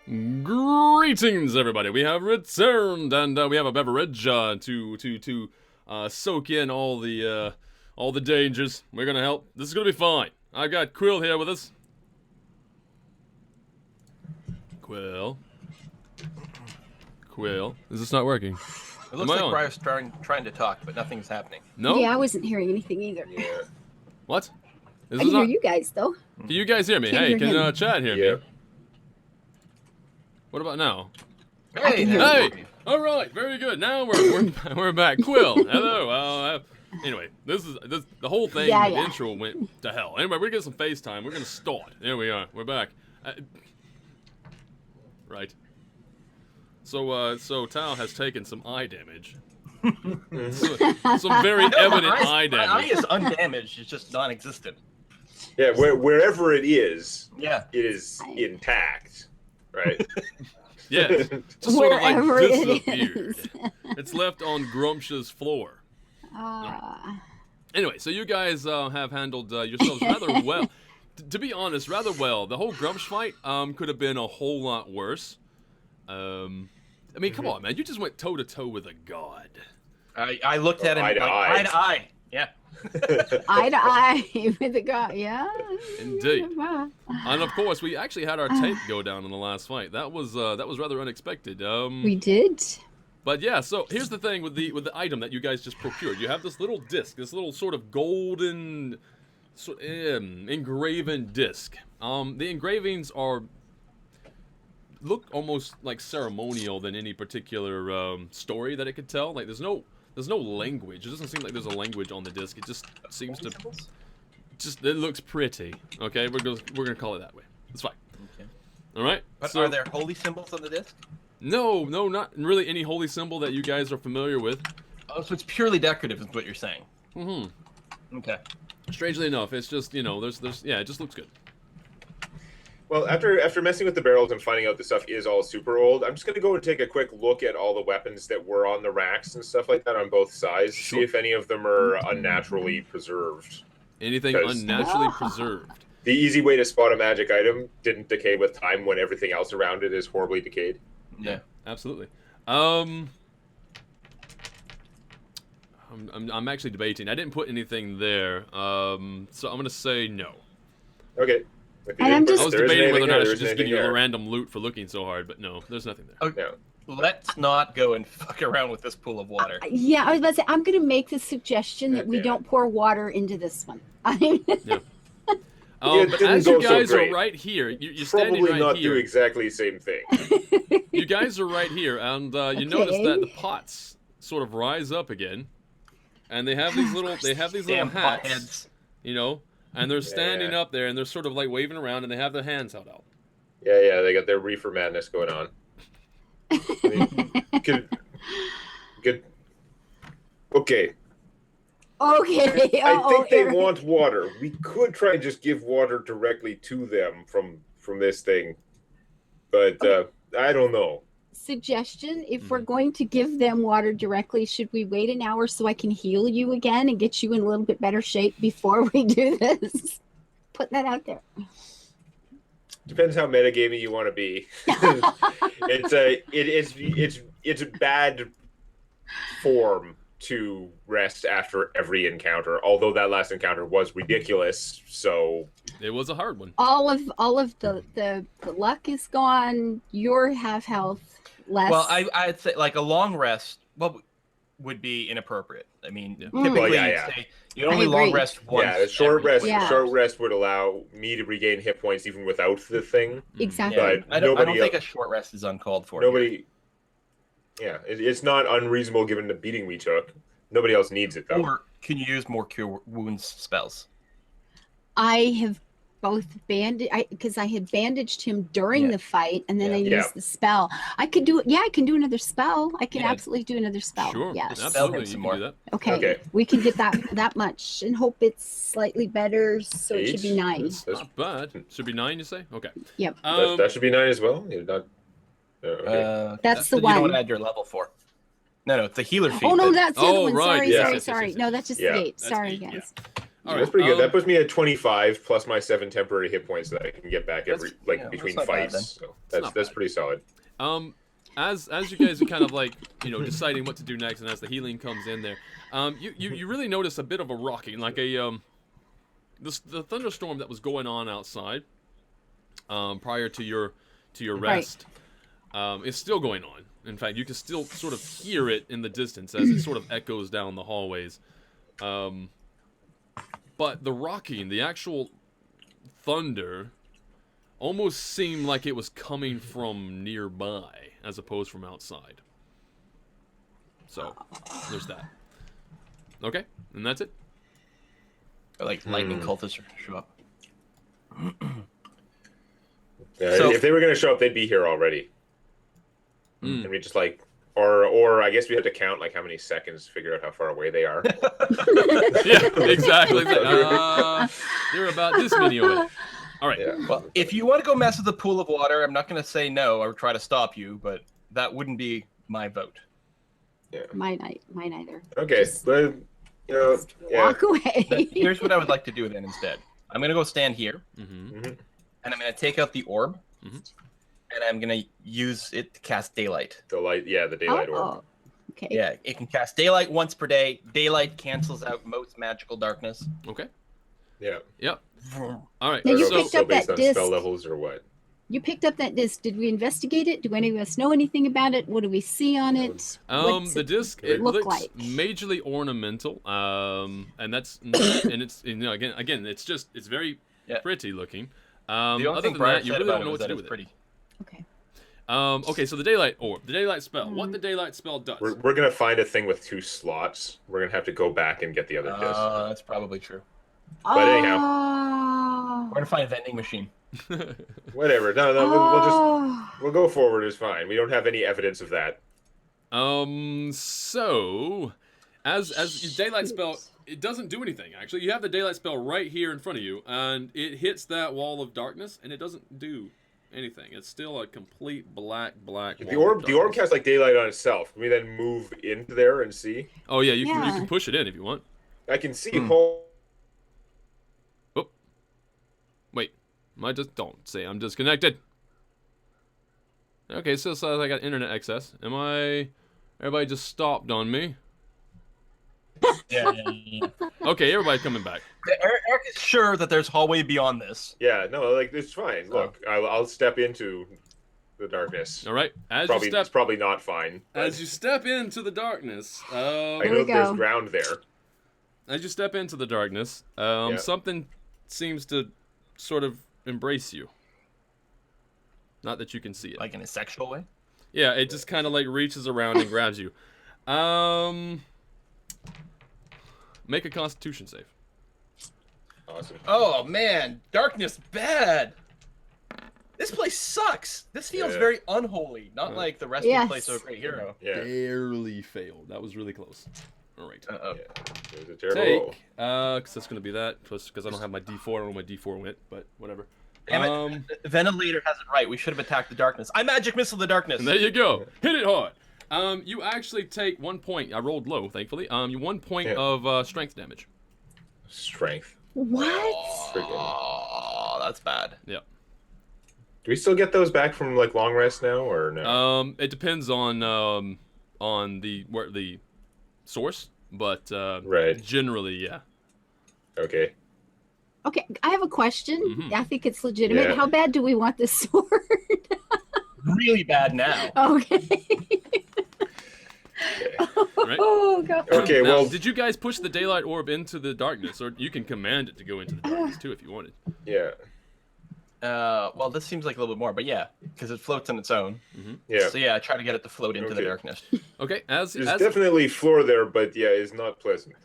Speaker 1: Greetings, everybody. We have returned, and we have a beverage to soak in all the dangers. We're gonna help. This is gonna be fine. I got Quill here with us. Quill. Is this not working?
Speaker 4: It looks like Briar's trying to talk, but nothing's happening.
Speaker 1: No?
Speaker 3: Yeah, I wasn't hearing anything either.
Speaker 2: Yeah.
Speaker 1: What?
Speaker 3: I can hear you guys, though.
Speaker 1: Can you guys hear me?
Speaker 3: Can't
Speaker 1: Hey,
Speaker 3: hear
Speaker 1: can Chad hear
Speaker 2: Yeah.
Speaker 1: me? What about now?
Speaker 4: Hey,
Speaker 1: Hey! All right, very good. Now we're back. Quill, hello. Anyway, this the whole thing.
Speaker 3: Yeah,
Speaker 1: the
Speaker 3: yeah.
Speaker 1: intro went to hell. Anyway, we're getting some FaceTime. We're gonna start. There we are. We're back. Right. So Tao has taken some eye damage. some very evident eye
Speaker 4: My eye
Speaker 1: damage.
Speaker 4: is undamaged. It's just non-existent.
Speaker 2: Yeah, wherever it is,
Speaker 4: Yeah.
Speaker 2: it is intact, right?
Speaker 1: Yes. Just sort of
Speaker 3: Wherever
Speaker 1: like
Speaker 3: it
Speaker 1: disappeared.
Speaker 3: is.
Speaker 1: It's left on Grumps's floor. Anyway, so you guys have handled yourselves rather well. To be honest, rather well. The whole Grumps fight could have been a whole lot worse. I mean, come on, man. You just went toe-to-toe with a god.
Speaker 4: I looked at him
Speaker 2: Eye to
Speaker 4: like
Speaker 2: eye.
Speaker 4: eye to eye. Yeah.
Speaker 3: Eye to eye with the guy, yeah.
Speaker 1: Indeed. And of course, we actually had our tape go down in the last fight. That was rather unexpected.
Speaker 3: We did.
Speaker 1: But yeah, so here's the thing with the item that you guys just procured. You have this little disc, this little sort of golden engraven disc. The engravings look almost like ceremonial than any particular story that it could tell. Like there's no language. It doesn't seem like there's a language on the disc. It just seems to it looks pretty. Okay, we're gonna call it that way. It's fine.
Speaker 4: Okay.
Speaker 1: All right.
Speaker 4: But
Speaker 1: So,
Speaker 4: are there holy symbols on the disc?
Speaker 1: No, not really any holy symbol that you guys are familiar with.
Speaker 4: Oh, so it's purely decorative, is what you're saying.
Speaker 1: Mm-hmm.
Speaker 4: Okay.
Speaker 1: Strangely enough, it's just there's it just looks good.
Speaker 2: Well, after messing with the barrels and finding out the stuff is all super old, I'm just going to go and take a quick look at all the weapons that were on the racks and stuff like that on both sides,
Speaker 1: Sure.
Speaker 2: see if any of them are unnaturally preserved.
Speaker 1: Anything
Speaker 2: 'Cause-
Speaker 1: unnaturally preserved.
Speaker 2: The easy way to spot a magic item didn't decay with time when everything else around it is horribly decayed.
Speaker 4: Yeah.
Speaker 1: Absolutely. I'm actually debating. I didn't put anything there, so I'm gonna say no.
Speaker 2: Okay. If you
Speaker 3: And I'm
Speaker 2: didn't put-
Speaker 3: just-
Speaker 1: I was
Speaker 2: there isn't
Speaker 1: debating whether or
Speaker 2: anything
Speaker 1: not I
Speaker 2: there,
Speaker 1: should
Speaker 2: there
Speaker 1: just
Speaker 2: isn't
Speaker 1: give you
Speaker 2: anything
Speaker 1: a
Speaker 2: there.
Speaker 1: random loot for looking so hard, but no, there's nothing there.
Speaker 4: Okay.
Speaker 2: No.
Speaker 4: Let's not go and fuck around with this pool of water.
Speaker 3: Yeah, I was about to say, I'm going to make the suggestion that we
Speaker 2: Okay.
Speaker 3: don't pour water into this one. I mean,
Speaker 2: It
Speaker 1: But
Speaker 2: didn't
Speaker 1: as you
Speaker 2: go so
Speaker 1: guys are
Speaker 2: great.
Speaker 1: right here, you're standing
Speaker 2: Probably
Speaker 1: right
Speaker 2: not do
Speaker 1: here.
Speaker 2: exactly the same thing.
Speaker 1: You guys are right here, and you notice that the pots sort of rise up again, and they have these little
Speaker 4: Damn
Speaker 1: hats,
Speaker 4: potheads.
Speaker 1: you know, and they're standing
Speaker 2: Yeah.
Speaker 1: up there, and they're sort of like waving around, and they have their hands held out.
Speaker 2: Yeah, they got their reefer madness going on. I mean, good. Okay.
Speaker 3: okay.
Speaker 2: I think they
Speaker 3: Eric.
Speaker 2: want water. We could try and just give water directly to them from this thing, but I don't know.
Speaker 3: Suggestion: if we're going to give them water directly, should we wait an hour so I can heal you again and get you in a little bit better shape before we do this? Put that out there.
Speaker 2: Depends how metagamey you want to be. It's bad form to rest after every encounter. Although that last encounter was ridiculous, so
Speaker 1: It was a hard one.
Speaker 3: All of the luck is gone. You're half health. Less.
Speaker 4: Well, I'd say like a long rest would be inappropriate. I mean,
Speaker 1: Yeah.
Speaker 4: typically
Speaker 2: Well, yeah,
Speaker 4: you'd
Speaker 2: yeah.
Speaker 4: say you only
Speaker 3: agree.
Speaker 4: long rest once.
Speaker 2: yeah, a short
Speaker 4: every
Speaker 2: rest.
Speaker 4: 24
Speaker 3: Yeah.
Speaker 2: Short rest would allow me to regain hit points even without the thing.
Speaker 3: exactly.
Speaker 4: Yeah,
Speaker 2: But
Speaker 4: I don't
Speaker 2: nobody
Speaker 4: think a
Speaker 2: else-
Speaker 4: short rest is uncalled for. here.
Speaker 2: Nobody. Yeah, it's not unreasonable given the beating we took. Nobody else needs it though.
Speaker 4: Or can you use more cure wounds spells?
Speaker 3: I have both because I had bandaged him during
Speaker 4: Yeah.
Speaker 3: the fight, and then I
Speaker 2: Yeah.
Speaker 3: used the spell. I could do it. Yeah, I can do another spell. I can
Speaker 4: Yeah.
Speaker 3: absolutely do another spell.
Speaker 1: Sure,
Speaker 3: Yes.
Speaker 1: absolutely,
Speaker 4: Get some
Speaker 1: you can do
Speaker 4: more.
Speaker 1: that.
Speaker 3: Okay.
Speaker 2: Okay.
Speaker 3: We can get that much, and hope it's slightly better. So it should be
Speaker 2: Eight?
Speaker 3: nice.
Speaker 2: That's-
Speaker 1: Not bad. Should be 9, you say? Okay.
Speaker 3: Yep.
Speaker 2: that should be 9 as well. You're not. Okay.
Speaker 3: That's the
Speaker 4: you don't want
Speaker 3: one.
Speaker 4: to add your level for. No, it's the healer feat.
Speaker 3: Oh no,
Speaker 4: that-
Speaker 3: that's the other
Speaker 1: Oh,
Speaker 3: one.
Speaker 1: right,
Speaker 3: Sorry,
Speaker 2: yes,
Speaker 3: sorry,
Speaker 1: yes,
Speaker 3: sorry.
Speaker 1: yes,
Speaker 3: No,
Speaker 1: yes.
Speaker 3: that's just
Speaker 2: Yeah.
Speaker 3: the 8.
Speaker 1: That's
Speaker 3: Sorry,
Speaker 1: 8, yeah.
Speaker 3: guys.
Speaker 1: All right,
Speaker 2: That's pretty good. That puts me at 25 plus my 7 temporary hit points that I can get back between
Speaker 4: that's not bad,
Speaker 2: fights.
Speaker 4: then.
Speaker 2: So that's pretty solid.
Speaker 1: As you guys are kind of like deciding what to do next, and as the healing comes in there, you really notice a bit of a rocking, like the thunderstorm that was going on outside prior to your rest is still going on. In fact, you can still sort of hear it in the distance as it sort of echoes down the hallways. But the rocking, the actual thunder, almost seemed like it was coming from nearby as opposed from outside. So, there's that. Okay, and that's it.
Speaker 4: Like lightning cultists show up.
Speaker 2: Yeah,
Speaker 4: So-
Speaker 2: if they were going to show up, they'd be here already. And we just or I guess we have to count like how many seconds to figure out how far away they are.
Speaker 1: Yeah, exactly. They're about this many away. All right.
Speaker 2: Yeah.
Speaker 4: Well, if you want to go mess with the pool of water, I'm not going to say no or try to stop you, but that wouldn't be my vote.
Speaker 2: Yeah.
Speaker 3: Mine either.
Speaker 2: Okay,
Speaker 3: Just
Speaker 2: but yeah.
Speaker 3: walk away.
Speaker 4: Then here's what I would like to do then instead. I'm going to go stand here,
Speaker 1: Mm-hmm.
Speaker 2: Mhm.
Speaker 4: and I'm going to take out the orb,
Speaker 1: Mhm.
Speaker 4: and I'm going to use it to cast daylight.
Speaker 2: The daylight orb.
Speaker 3: Oh, okay.
Speaker 4: Yeah, it can cast daylight once per day. Daylight cancels out most magical darkness.
Speaker 1: Okay.
Speaker 2: Yeah.
Speaker 1: Yep. All right.
Speaker 3: Now you
Speaker 2: So-
Speaker 3: picked
Speaker 2: so
Speaker 3: up
Speaker 2: based
Speaker 3: that
Speaker 2: on
Speaker 3: disc.
Speaker 2: spell levels or what?
Speaker 3: You picked up that disc. Did we investigate it? Do any of us know anything about it? What do we see on it? What's
Speaker 1: The
Speaker 3: it
Speaker 1: disc
Speaker 2: it
Speaker 3: look
Speaker 1: looks
Speaker 3: like?
Speaker 1: majorly ornamental, and that's and it's again it's very
Speaker 4: Yeah.
Speaker 1: pretty looking.
Speaker 4: The only
Speaker 1: Other
Speaker 4: thing
Speaker 1: than
Speaker 4: Briar
Speaker 1: that, you
Speaker 4: said
Speaker 1: really
Speaker 4: about
Speaker 1: don't know
Speaker 4: it
Speaker 1: what
Speaker 4: was
Speaker 1: to
Speaker 4: that
Speaker 1: do
Speaker 4: it's
Speaker 1: with
Speaker 4: pretty.
Speaker 3: Okay.
Speaker 1: it. Okay, so the daylight orb, the daylight spell. What the daylight spell does?
Speaker 2: We're gonna find a thing with 2 slots. We're gonna have to go back and get the other disc.
Speaker 4: That's probably true.
Speaker 2: But anyhow.
Speaker 3: Oh.
Speaker 4: We're going to find a vending machine.
Speaker 2: Whatever. No, we'll go forward. Is fine. We don't have any evidence of that.
Speaker 1: So as your daylight spell, it doesn't do anything. Actually, you have the daylight spell right here in front of you, and it hits that wall of darkness, and it doesn't do anything. It's still a complete black wall
Speaker 2: The orb
Speaker 1: of darkness.
Speaker 2: casts like daylight on itself. Can we then move into there and see?
Speaker 1: Oh yeah, you
Speaker 3: Yeah.
Speaker 1: can push it in if you want.
Speaker 2: I can see
Speaker 4: Hmm.
Speaker 2: whole.
Speaker 1: Wait, don't say I'm disconnected. Okay, so it says I got internet access. Everybody just stopped on me.
Speaker 4: Yeah.
Speaker 1: Okay, everybody coming back.
Speaker 4: Eric is sure that there's hallway beyond this.
Speaker 2: Yeah, no, like it's fine. Look, I'll step into the darkness.
Speaker 1: All right,
Speaker 2: It's probably not fine. but
Speaker 1: as you step into the darkness,
Speaker 2: I
Speaker 3: Here
Speaker 2: know
Speaker 3: we
Speaker 2: that there's
Speaker 3: go.
Speaker 2: ground there.
Speaker 1: as you step into the darkness,
Speaker 2: Yeah.
Speaker 1: something seems to sort of embrace you. Not that you can see it.
Speaker 4: Like in a sexual way?
Speaker 1: Yeah, it just kind of like reaches around and grabs you. Make a Constitution save.
Speaker 2: Awesome.
Speaker 4: Oh, man. Darkness bad. This place sucks. This feels
Speaker 2: Yeah.
Speaker 4: very unholy. Not like the rest of
Speaker 3: Yes.
Speaker 4: the place of a great hero.
Speaker 2: Yeah.
Speaker 1: Barely failed. That was really close. All right.
Speaker 4: Uh-oh.
Speaker 2: Yeah. It was a terrible roll.
Speaker 1: Take, because that's gonna be that. Plus, because I don't have my D4. I don't know where my D4 went, but whatever.
Speaker 4: Damn it. Ventilator has it right. We should have attacked the darkness. I magic missile the darkness.
Speaker 1: And there you go. Hit it hard. You actually take 1 point. I rolled low, thankfully. You 1 point
Speaker 2: Yeah.
Speaker 1: of strength damage.
Speaker 2: Strength.
Speaker 3: What?
Speaker 4: Oh, that's bad.
Speaker 1: Yeah.
Speaker 2: Do we still get those back from like long rest now or no?
Speaker 1: It depends on the source, but
Speaker 2: Right.
Speaker 1: generally, yeah.
Speaker 2: Okay.
Speaker 3: Okay, I have a question.
Speaker 1: Mhm.
Speaker 3: I think it's legitimate.
Speaker 2: Yeah.
Speaker 3: How bad do we want this sword?
Speaker 4: Really bad now.
Speaker 3: Okay.
Speaker 1: Right.
Speaker 3: Oh god.
Speaker 2: Okay.
Speaker 1: Now,
Speaker 2: Well.
Speaker 1: did you guys push the daylight orb into the darkness, or you can command it to go into the darkness too if you wanted?
Speaker 2: Yeah.
Speaker 4: Well, this seems like a little bit more, but yeah, because it floats on its own.
Speaker 2: Yeah.
Speaker 4: So yeah, try to get it to float into the
Speaker 2: Okay.
Speaker 4: darkness.
Speaker 1: Okay, as
Speaker 2: There's definitely floor there, but yeah, it's not pleasant.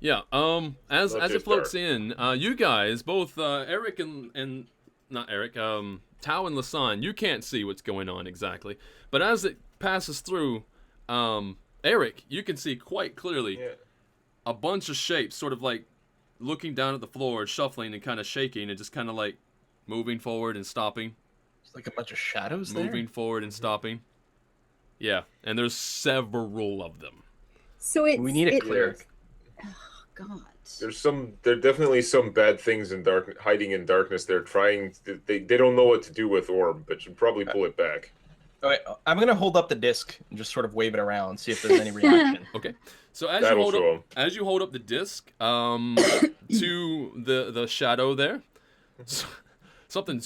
Speaker 1: yeah, as
Speaker 2: Not
Speaker 1: it
Speaker 2: just
Speaker 1: floats
Speaker 2: dark.
Speaker 1: in, you guys, both Eric and not Eric, Tao and Lasan, you can't see what's going on exactly, but as it passes through, Eric, you can see quite clearly
Speaker 2: Yeah.
Speaker 1: a bunch of shapes, sort of like looking down at the floor, shuffling and kind of shaking, and just kind of like moving forward and stopping,
Speaker 4: It's like a bunch of shadows there.
Speaker 1: moving forward and stopping. Yeah, and there's several of them.
Speaker 3: So it's
Speaker 4: We need a
Speaker 3: it-
Speaker 4: cleric.
Speaker 3: God.
Speaker 2: There are definitely some bad things in hiding in darkness. They're trying. They don't know what to do with orb, but should probably pull it back.
Speaker 4: Okay, I'm gonna hold up the disc and just sort of wave it around, see if there's any reaction.
Speaker 1: Okay. So as
Speaker 2: That'll show 'em.
Speaker 1: you hold up the disc to the shadow there, something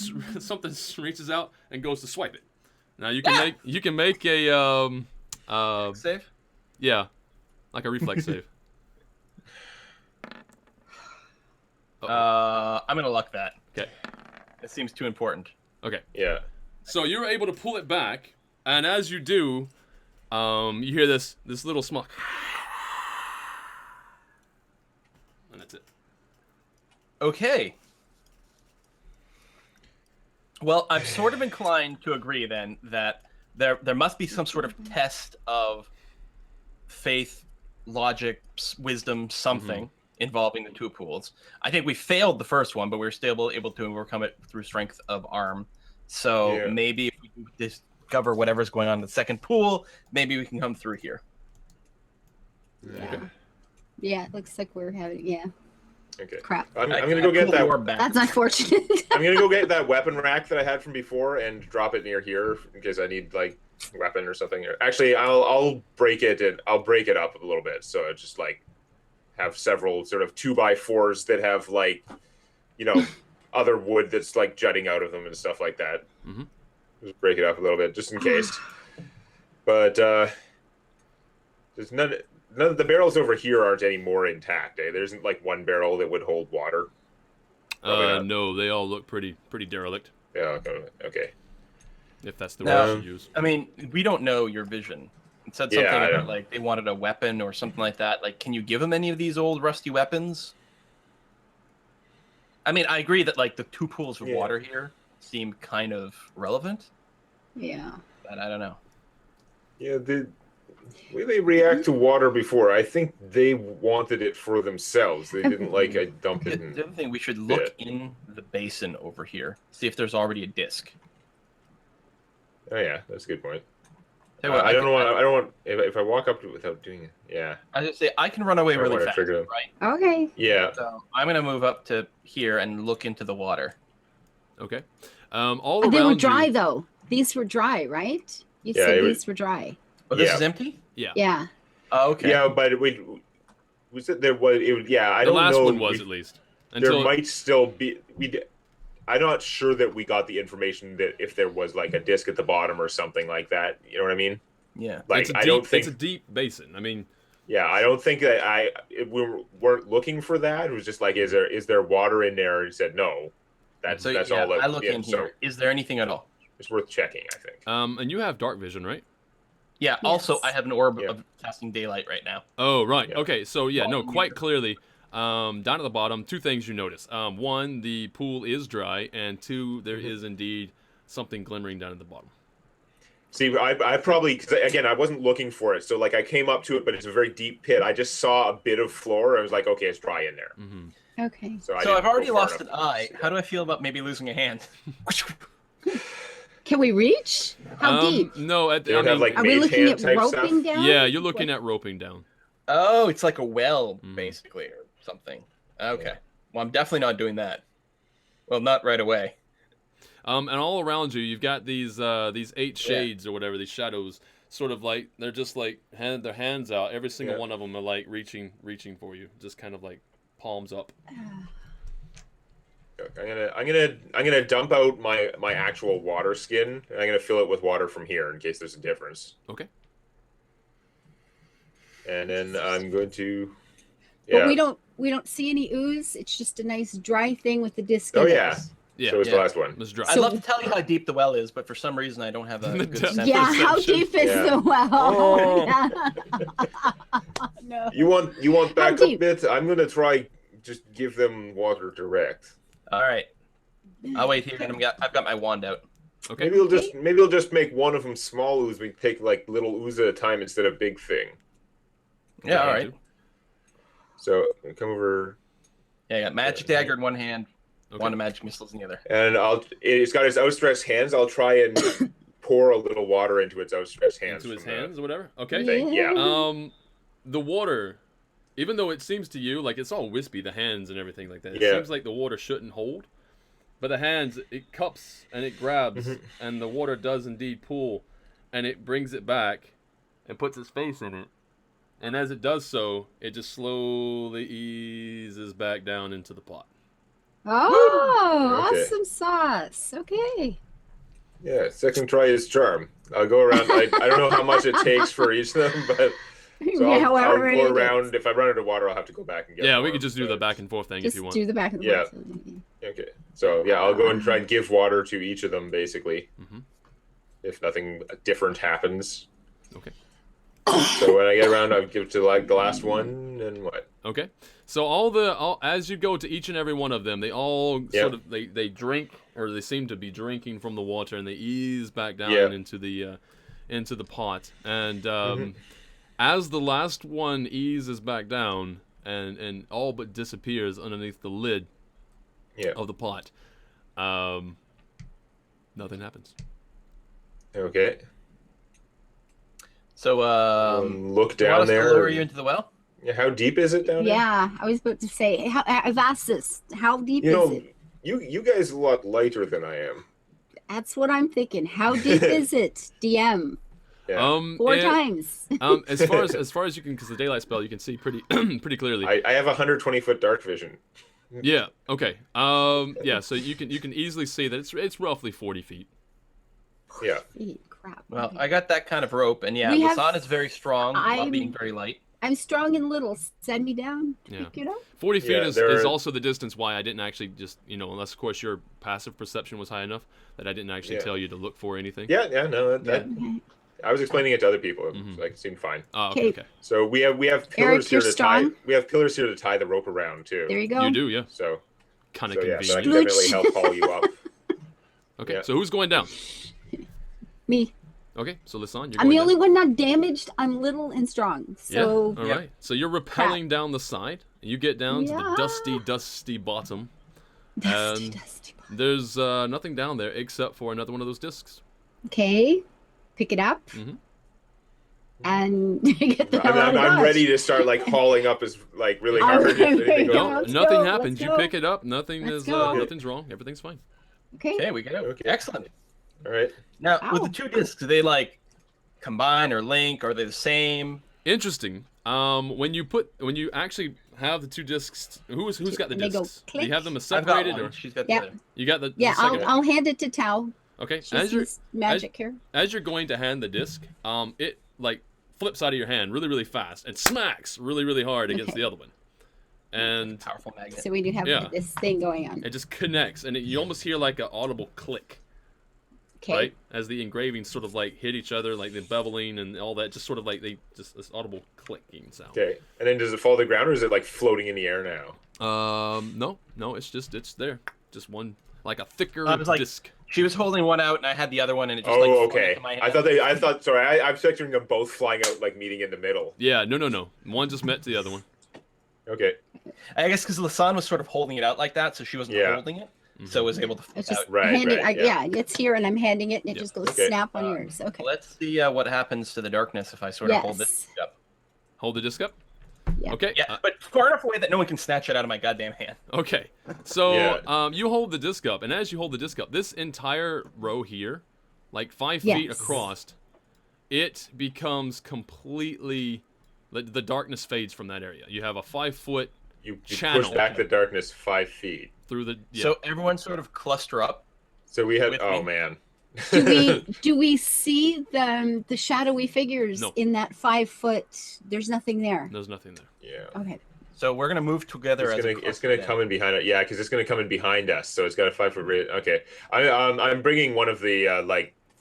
Speaker 1: reaches out and goes to swipe it. Now you can make a
Speaker 4: Save?
Speaker 1: yeah, like a reflex save.
Speaker 4: I'm gonna luck that.
Speaker 1: Okay.
Speaker 4: It seems too important.
Speaker 1: Okay.
Speaker 2: Yeah.
Speaker 1: So you're able to pull it back, and as you do, you hear this little small, and that's it.
Speaker 4: Okay. Well, I'm sort of inclined to agree then that there must be some sort of test of faith, logic, wisdom, something involving the two pools. I think we failed the first one, but we were still able to overcome it through strength of arm. So maybe if we can discover whatever's going on in the second pool, maybe we can come through here.
Speaker 3: Yeah. Yeah, it looks like we're having. Yeah.
Speaker 2: Okay.
Speaker 3: Crap.
Speaker 2: I'm gonna go get that.
Speaker 3: That's unfortunate.
Speaker 2: I'm gonna go get that weapon rack that I had from before and drop it near here in case I need like weapon or something. Actually, I'll break it and I'll break it up a little bit so it just like have several sort of 2x4s that have like, you know, other wood that's like jutting out of them and stuff like that. Just break it up a little bit just in case. But there's none of the barrels over here aren't any more intact. There isn't like one barrel that would hold water.
Speaker 1: No, they all look pretty derelict.
Speaker 2: Yeah. Okay.
Speaker 1: If that's the word you use.
Speaker 4: I mean, we don't know your vision. It said something about like they wanted a weapon or something like that. Like, can you give them any of these old rusty weapons? I mean, I agree that like the two pools of water here seem kind of relevant.
Speaker 3: Yeah.
Speaker 4: But I don't know.
Speaker 2: Yeah, the way they react to water before, I think they wanted it for themselves. They didn't like I dump it in.
Speaker 4: The other thing, we should look in the basin over here, see if there's already a disc.
Speaker 2: Oh yeah, that's a good point.
Speaker 4: I
Speaker 2: don't want if I walk up to it without doing it. Yeah.
Speaker 4: I was gonna say I can run away really fast,
Speaker 2: trigger them.
Speaker 4: right?
Speaker 3: Okay.
Speaker 2: Yeah.
Speaker 4: So I'm gonna move up to here and look into the water.
Speaker 1: Okay. All around
Speaker 3: They were dry
Speaker 1: you,
Speaker 3: though. These were dry, right? You
Speaker 2: Yeah,
Speaker 3: said
Speaker 2: it
Speaker 3: these were dry.
Speaker 4: Oh, this is empty?
Speaker 1: Yeah.
Speaker 3: Yeah.
Speaker 4: Oh, okay.
Speaker 2: Yeah, but we said there was. I
Speaker 1: The
Speaker 2: don't
Speaker 1: last
Speaker 2: know.
Speaker 1: one was at least. Until,
Speaker 2: There might still be. I'm not sure that we got the information that if there was like a disc at the bottom or something like that. You know what I mean?
Speaker 4: Yeah.
Speaker 2: Like
Speaker 1: I
Speaker 2: don't think
Speaker 1: it's a deep basin. I mean,
Speaker 2: yeah, I don't think that we weren't looking for that. It was just like, is there water in there? And he said no. That's all. That,
Speaker 4: I look in here. Is there anything at all?
Speaker 2: It's worth checking, I think.
Speaker 1: and you have dark vision, right?
Speaker 4: Yeah.
Speaker 3: Yes.
Speaker 4: Also, I have an orb of casting daylight right now.
Speaker 1: Oh, right.
Speaker 2: Yeah.
Speaker 1: Okay. So yeah, no, quite clearly, down at the bottom, two things you notice. One, the pool is dry, and two, there is indeed something glimmering down at the bottom.
Speaker 2: See, I probably, cause again, I wasn't looking for it. So, like, I came up to it, but it's a very deep pit. I just saw a bit of floor. I was like, okay, it's dry in there.
Speaker 3: Okay.
Speaker 2: So
Speaker 4: I've already lost an eye. How do I feel about maybe losing a hand?
Speaker 3: Can we reach? How deep?
Speaker 1: No,
Speaker 2: They don't have, like,
Speaker 3: Are we
Speaker 2: mage
Speaker 3: looking
Speaker 2: hand
Speaker 3: at
Speaker 2: type
Speaker 3: roping
Speaker 2: stuff?
Speaker 3: down?
Speaker 1: Yeah, you're looking at roping down.
Speaker 4: Oh, it's like a well, basically, or something. Okay. Well, I'm definitely not doing that. Well, not right away.
Speaker 1: And all around you, you've got these 8 shades or whatever, these shadows, sort of like they're just like their hands out. Every single one of them are like reaching for you, just kind of like palms up.
Speaker 2: I'm gonna dump out my actual water skin, and I'm gonna fill it with water from here in case there's a difference.
Speaker 1: Okay.
Speaker 2: And then I'm going to.
Speaker 3: But we don't see any ooze. It's just a nice dry thing with the disc.
Speaker 2: Oh
Speaker 3: in it.
Speaker 2: yeah.
Speaker 1: Yeah.
Speaker 2: So it's the last one.
Speaker 1: It's dry.
Speaker 4: I'd love to tell you how deep the well is, but for some reason I don't have a good sense.
Speaker 3: Yeah, how deep is the well?
Speaker 2: Oh.
Speaker 3: No.
Speaker 2: You want backup
Speaker 3: deep?
Speaker 2: bits? I'm gonna try just give them water direct.
Speaker 4: All right. I'll wait here, and I've got my wand out.
Speaker 1: Okay.
Speaker 2: Maybe we'll just make one of them small ooze. We take like little ooze at a time instead of big thing.
Speaker 4: Yeah, all right.
Speaker 2: So come over.
Speaker 4: Yeah, I got magic dagger in one hand, wand of magic missiles in the other.
Speaker 2: And it's got its outstretched hands. I'll try and pour a little water into its outstretched hands.
Speaker 1: Into his hands or whatever. Okay.
Speaker 2: Yeah.
Speaker 1: The water even though it seems to you like it's all wispy, the hands and everything like that, it
Speaker 2: Yeah.
Speaker 1: seems like the water shouldn't hold. But the hands, it cups and it grabs, and the water does indeed pool, and it brings it back and puts its face in it. And as it does so, it just slowly eases back down into the pot.
Speaker 3: Oh,
Speaker 2: Okay.
Speaker 3: awesome sauce. Okay.
Speaker 2: Yeah, second try is charm. I'll go around. I don't know how much it takes for each of them, but so I'll
Speaker 3: However
Speaker 2: go
Speaker 3: it
Speaker 2: around.
Speaker 3: is.
Speaker 2: If I run out of water, I'll have to go back and get
Speaker 1: Yeah,
Speaker 2: more,
Speaker 1: we could just do the
Speaker 2: but-
Speaker 1: back and forth thing if
Speaker 3: Just
Speaker 1: you want.
Speaker 3: do the back of the
Speaker 2: Yeah.
Speaker 3: box.
Speaker 2: Okay, so yeah, I'll go and try and give water to each of them, basically.
Speaker 1: Mhm.
Speaker 2: If nothing different happens.
Speaker 1: Okay.
Speaker 2: So when I get around, I'll give to like the last one, and what?
Speaker 1: Okay. So as you go to each and every one of them, they all
Speaker 2: Yeah.
Speaker 1: sort of they drink, or they seem to be drinking from the water, and they ease back down
Speaker 2: Yeah.
Speaker 1: into the pot. And as the last one eases back down and all but disappears underneath the lid
Speaker 2: Yeah.
Speaker 1: of the pot, nothing happens.
Speaker 2: Okay.
Speaker 4: So,
Speaker 2: Look
Speaker 4: do you want
Speaker 2: down
Speaker 4: us to
Speaker 2: there.
Speaker 4: lower you into the well?
Speaker 2: Yeah, how deep is it down there?
Speaker 3: Yeah, I was about to say. I've asked this. How deep
Speaker 2: You
Speaker 3: is
Speaker 2: know,
Speaker 3: it?
Speaker 2: you guys are a lot lighter than I am.
Speaker 3: That's what I'm thinking. How deep is it, DM?
Speaker 2: Yeah.
Speaker 3: Four times.
Speaker 1: As far as you can, because the daylight spell, you can see pretty pretty clearly.
Speaker 2: I have 120-foot dark vision.
Speaker 1: Yeah. Okay. Yeah. So you can easily see that it's roughly 40 feet.
Speaker 2: Yeah.
Speaker 3: Crap.
Speaker 4: Well,
Speaker 3: Okay.
Speaker 4: I got that kind of rope, and yeah,
Speaker 3: We have-
Speaker 4: Lasan is very strong, while
Speaker 3: I'm-
Speaker 4: being very light.
Speaker 3: I'm strong and little. Send me down.
Speaker 1: Yeah.
Speaker 3: Pick it up.
Speaker 1: 40 feet
Speaker 2: Yeah,
Speaker 1: is
Speaker 2: there are-
Speaker 1: also the distance why I didn't actually just, unless of course your passive perception was high enough that I didn't actually
Speaker 2: Yeah.
Speaker 1: tell you to look for anything.
Speaker 2: Yeah. No, that
Speaker 3: Okay.
Speaker 2: I was explaining it to other people.
Speaker 1: Mhm.
Speaker 2: Like, it seemed fine.
Speaker 1: Oh, okay.
Speaker 3: Okay.
Speaker 1: Okay.
Speaker 2: So we have pillars
Speaker 3: Eric,
Speaker 2: here
Speaker 3: you're
Speaker 2: to tie.
Speaker 3: strong.
Speaker 2: We have pillars here to tie the rope around too.
Speaker 3: There you go.
Speaker 1: You do, yeah.
Speaker 2: So
Speaker 1: Kind of
Speaker 2: so yeah, so I
Speaker 1: convenient.
Speaker 2: can definitely help haul you up.
Speaker 1: Okay.
Speaker 2: yeah.
Speaker 1: So who's going down?
Speaker 3: Me.
Speaker 1: Okay. So Lisan, you're
Speaker 3: I'm
Speaker 1: going
Speaker 3: the only
Speaker 1: down.
Speaker 3: one not damaged. I'm little and strong. So
Speaker 1: Yeah. All right. So you're rappelling down the side. And you get down to the
Speaker 3: Yeah.
Speaker 1: dusty bottom.
Speaker 3: dusty,
Speaker 1: And-
Speaker 3: dusty.
Speaker 1: There's nothing down there except for another one of those discs.
Speaker 3: Okay. Pick it up.
Speaker 1: Mhm.
Speaker 3: And get the hell out of
Speaker 2: I'm
Speaker 3: Dodge.
Speaker 2: ready to start like hauling up as like really
Speaker 3: I'm
Speaker 2: hard. if
Speaker 3: ready.
Speaker 2: anything goes
Speaker 3: Yeah,
Speaker 2: wrong.
Speaker 3: let's
Speaker 1: Nothing
Speaker 3: go,
Speaker 1: happens.
Speaker 3: let's
Speaker 1: You
Speaker 3: go.
Speaker 1: pick it up. Nothing
Speaker 3: Let's
Speaker 1: is
Speaker 3: go.
Speaker 1: nothing's wrong. Everything's fine.
Speaker 3: Okay.
Speaker 4: Okay, we get it.
Speaker 2: Okay.
Speaker 4: Excellent.
Speaker 2: All right.
Speaker 4: Now, with
Speaker 3: Ow.
Speaker 4: the two discs, do they like combine or link? Are they the same?
Speaker 1: Interesting. When you actually have the two discs, who's got the
Speaker 3: They go
Speaker 1: discs? Do you
Speaker 3: click.
Speaker 1: have them
Speaker 4: I've got
Speaker 1: separated,
Speaker 4: one.
Speaker 1: or
Speaker 4: She's got
Speaker 3: Yeah.
Speaker 4: the other.
Speaker 1: you got the
Speaker 3: Yeah,
Speaker 1: second one?
Speaker 3: I'll hand it to Tao.
Speaker 1: Okay.
Speaker 3: She's
Speaker 1: As you're
Speaker 3: used magic here.
Speaker 1: as you're going to hand the disc, it like flips out of your hand really really fast and smacks really hard against
Speaker 3: Okay.
Speaker 1: the other one, and
Speaker 4: Powerful magnet.
Speaker 3: So we do have
Speaker 1: Yeah.
Speaker 3: this thing going on.
Speaker 1: it just connects, and you almost hear like an audible click,
Speaker 3: Okay.
Speaker 1: right? As the engravings sort of like hit each other, like the beveling and all that, just sort of like this audible clicking sound.
Speaker 2: Okay. And then does it fall to the ground, or is it like floating in the air now?
Speaker 1: No, it's there, just one like a thicker
Speaker 4: I was like-
Speaker 1: disc.
Speaker 4: She was holding one out, and I had the other one, and it just
Speaker 2: Oh,
Speaker 4: like flung
Speaker 2: okay.
Speaker 4: into my hand.
Speaker 2: I thought. Sorry, I'm picturing them both flying out, like meeting in the middle.
Speaker 1: Yeah, no. One just met the other one.
Speaker 2: Okay.
Speaker 4: I guess because Lasan was sort of holding it out like that, so she wasn't
Speaker 2: Yeah.
Speaker 4: holding it, so it was able to.
Speaker 3: It's
Speaker 4: flip
Speaker 3: just
Speaker 4: out.
Speaker 2: Right,
Speaker 3: handing.
Speaker 2: right,
Speaker 3: yeah, it's here, and I'm handing it, and it
Speaker 1: Yeah.
Speaker 3: just goes
Speaker 2: Okay.
Speaker 3: snap on yours. Okay.
Speaker 4: Let's see what happens to the darkness if I sort of hold this
Speaker 3: Yes.
Speaker 4: up.
Speaker 1: Hold the disc up.
Speaker 3: Yeah.
Speaker 1: Okay.
Speaker 4: Yeah, but far enough away that no one can snatch it out of my goddamn hand.
Speaker 1: Okay, so
Speaker 2: Yeah.
Speaker 1: you hold the disc up, and as you hold the disc up, this entire row here, like 5 feet
Speaker 3: Yes.
Speaker 1: across, it becomes completely. The darkness fades from that area. You have a 5-foot
Speaker 2: You
Speaker 1: Channel.
Speaker 2: push back the darkness 5 feet.
Speaker 1: through the. Yeah.
Speaker 4: So everyone sort of cluster up.
Speaker 2: So we had.
Speaker 4: With
Speaker 2: Oh
Speaker 4: me.
Speaker 2: man.
Speaker 3: Do we see the shadowy figures
Speaker 1: No.
Speaker 3: in that 5 foot? There's nothing there.
Speaker 1: There's nothing there.
Speaker 2: Yeah.
Speaker 3: Okay.
Speaker 4: So we're gonna move together as a
Speaker 2: It's
Speaker 4: cluster
Speaker 2: gonna
Speaker 4: then.
Speaker 2: come in behind it. Yeah, because it's gonna come in behind us. So it's got a 5-foot radius. Okay. I'm bringing one of the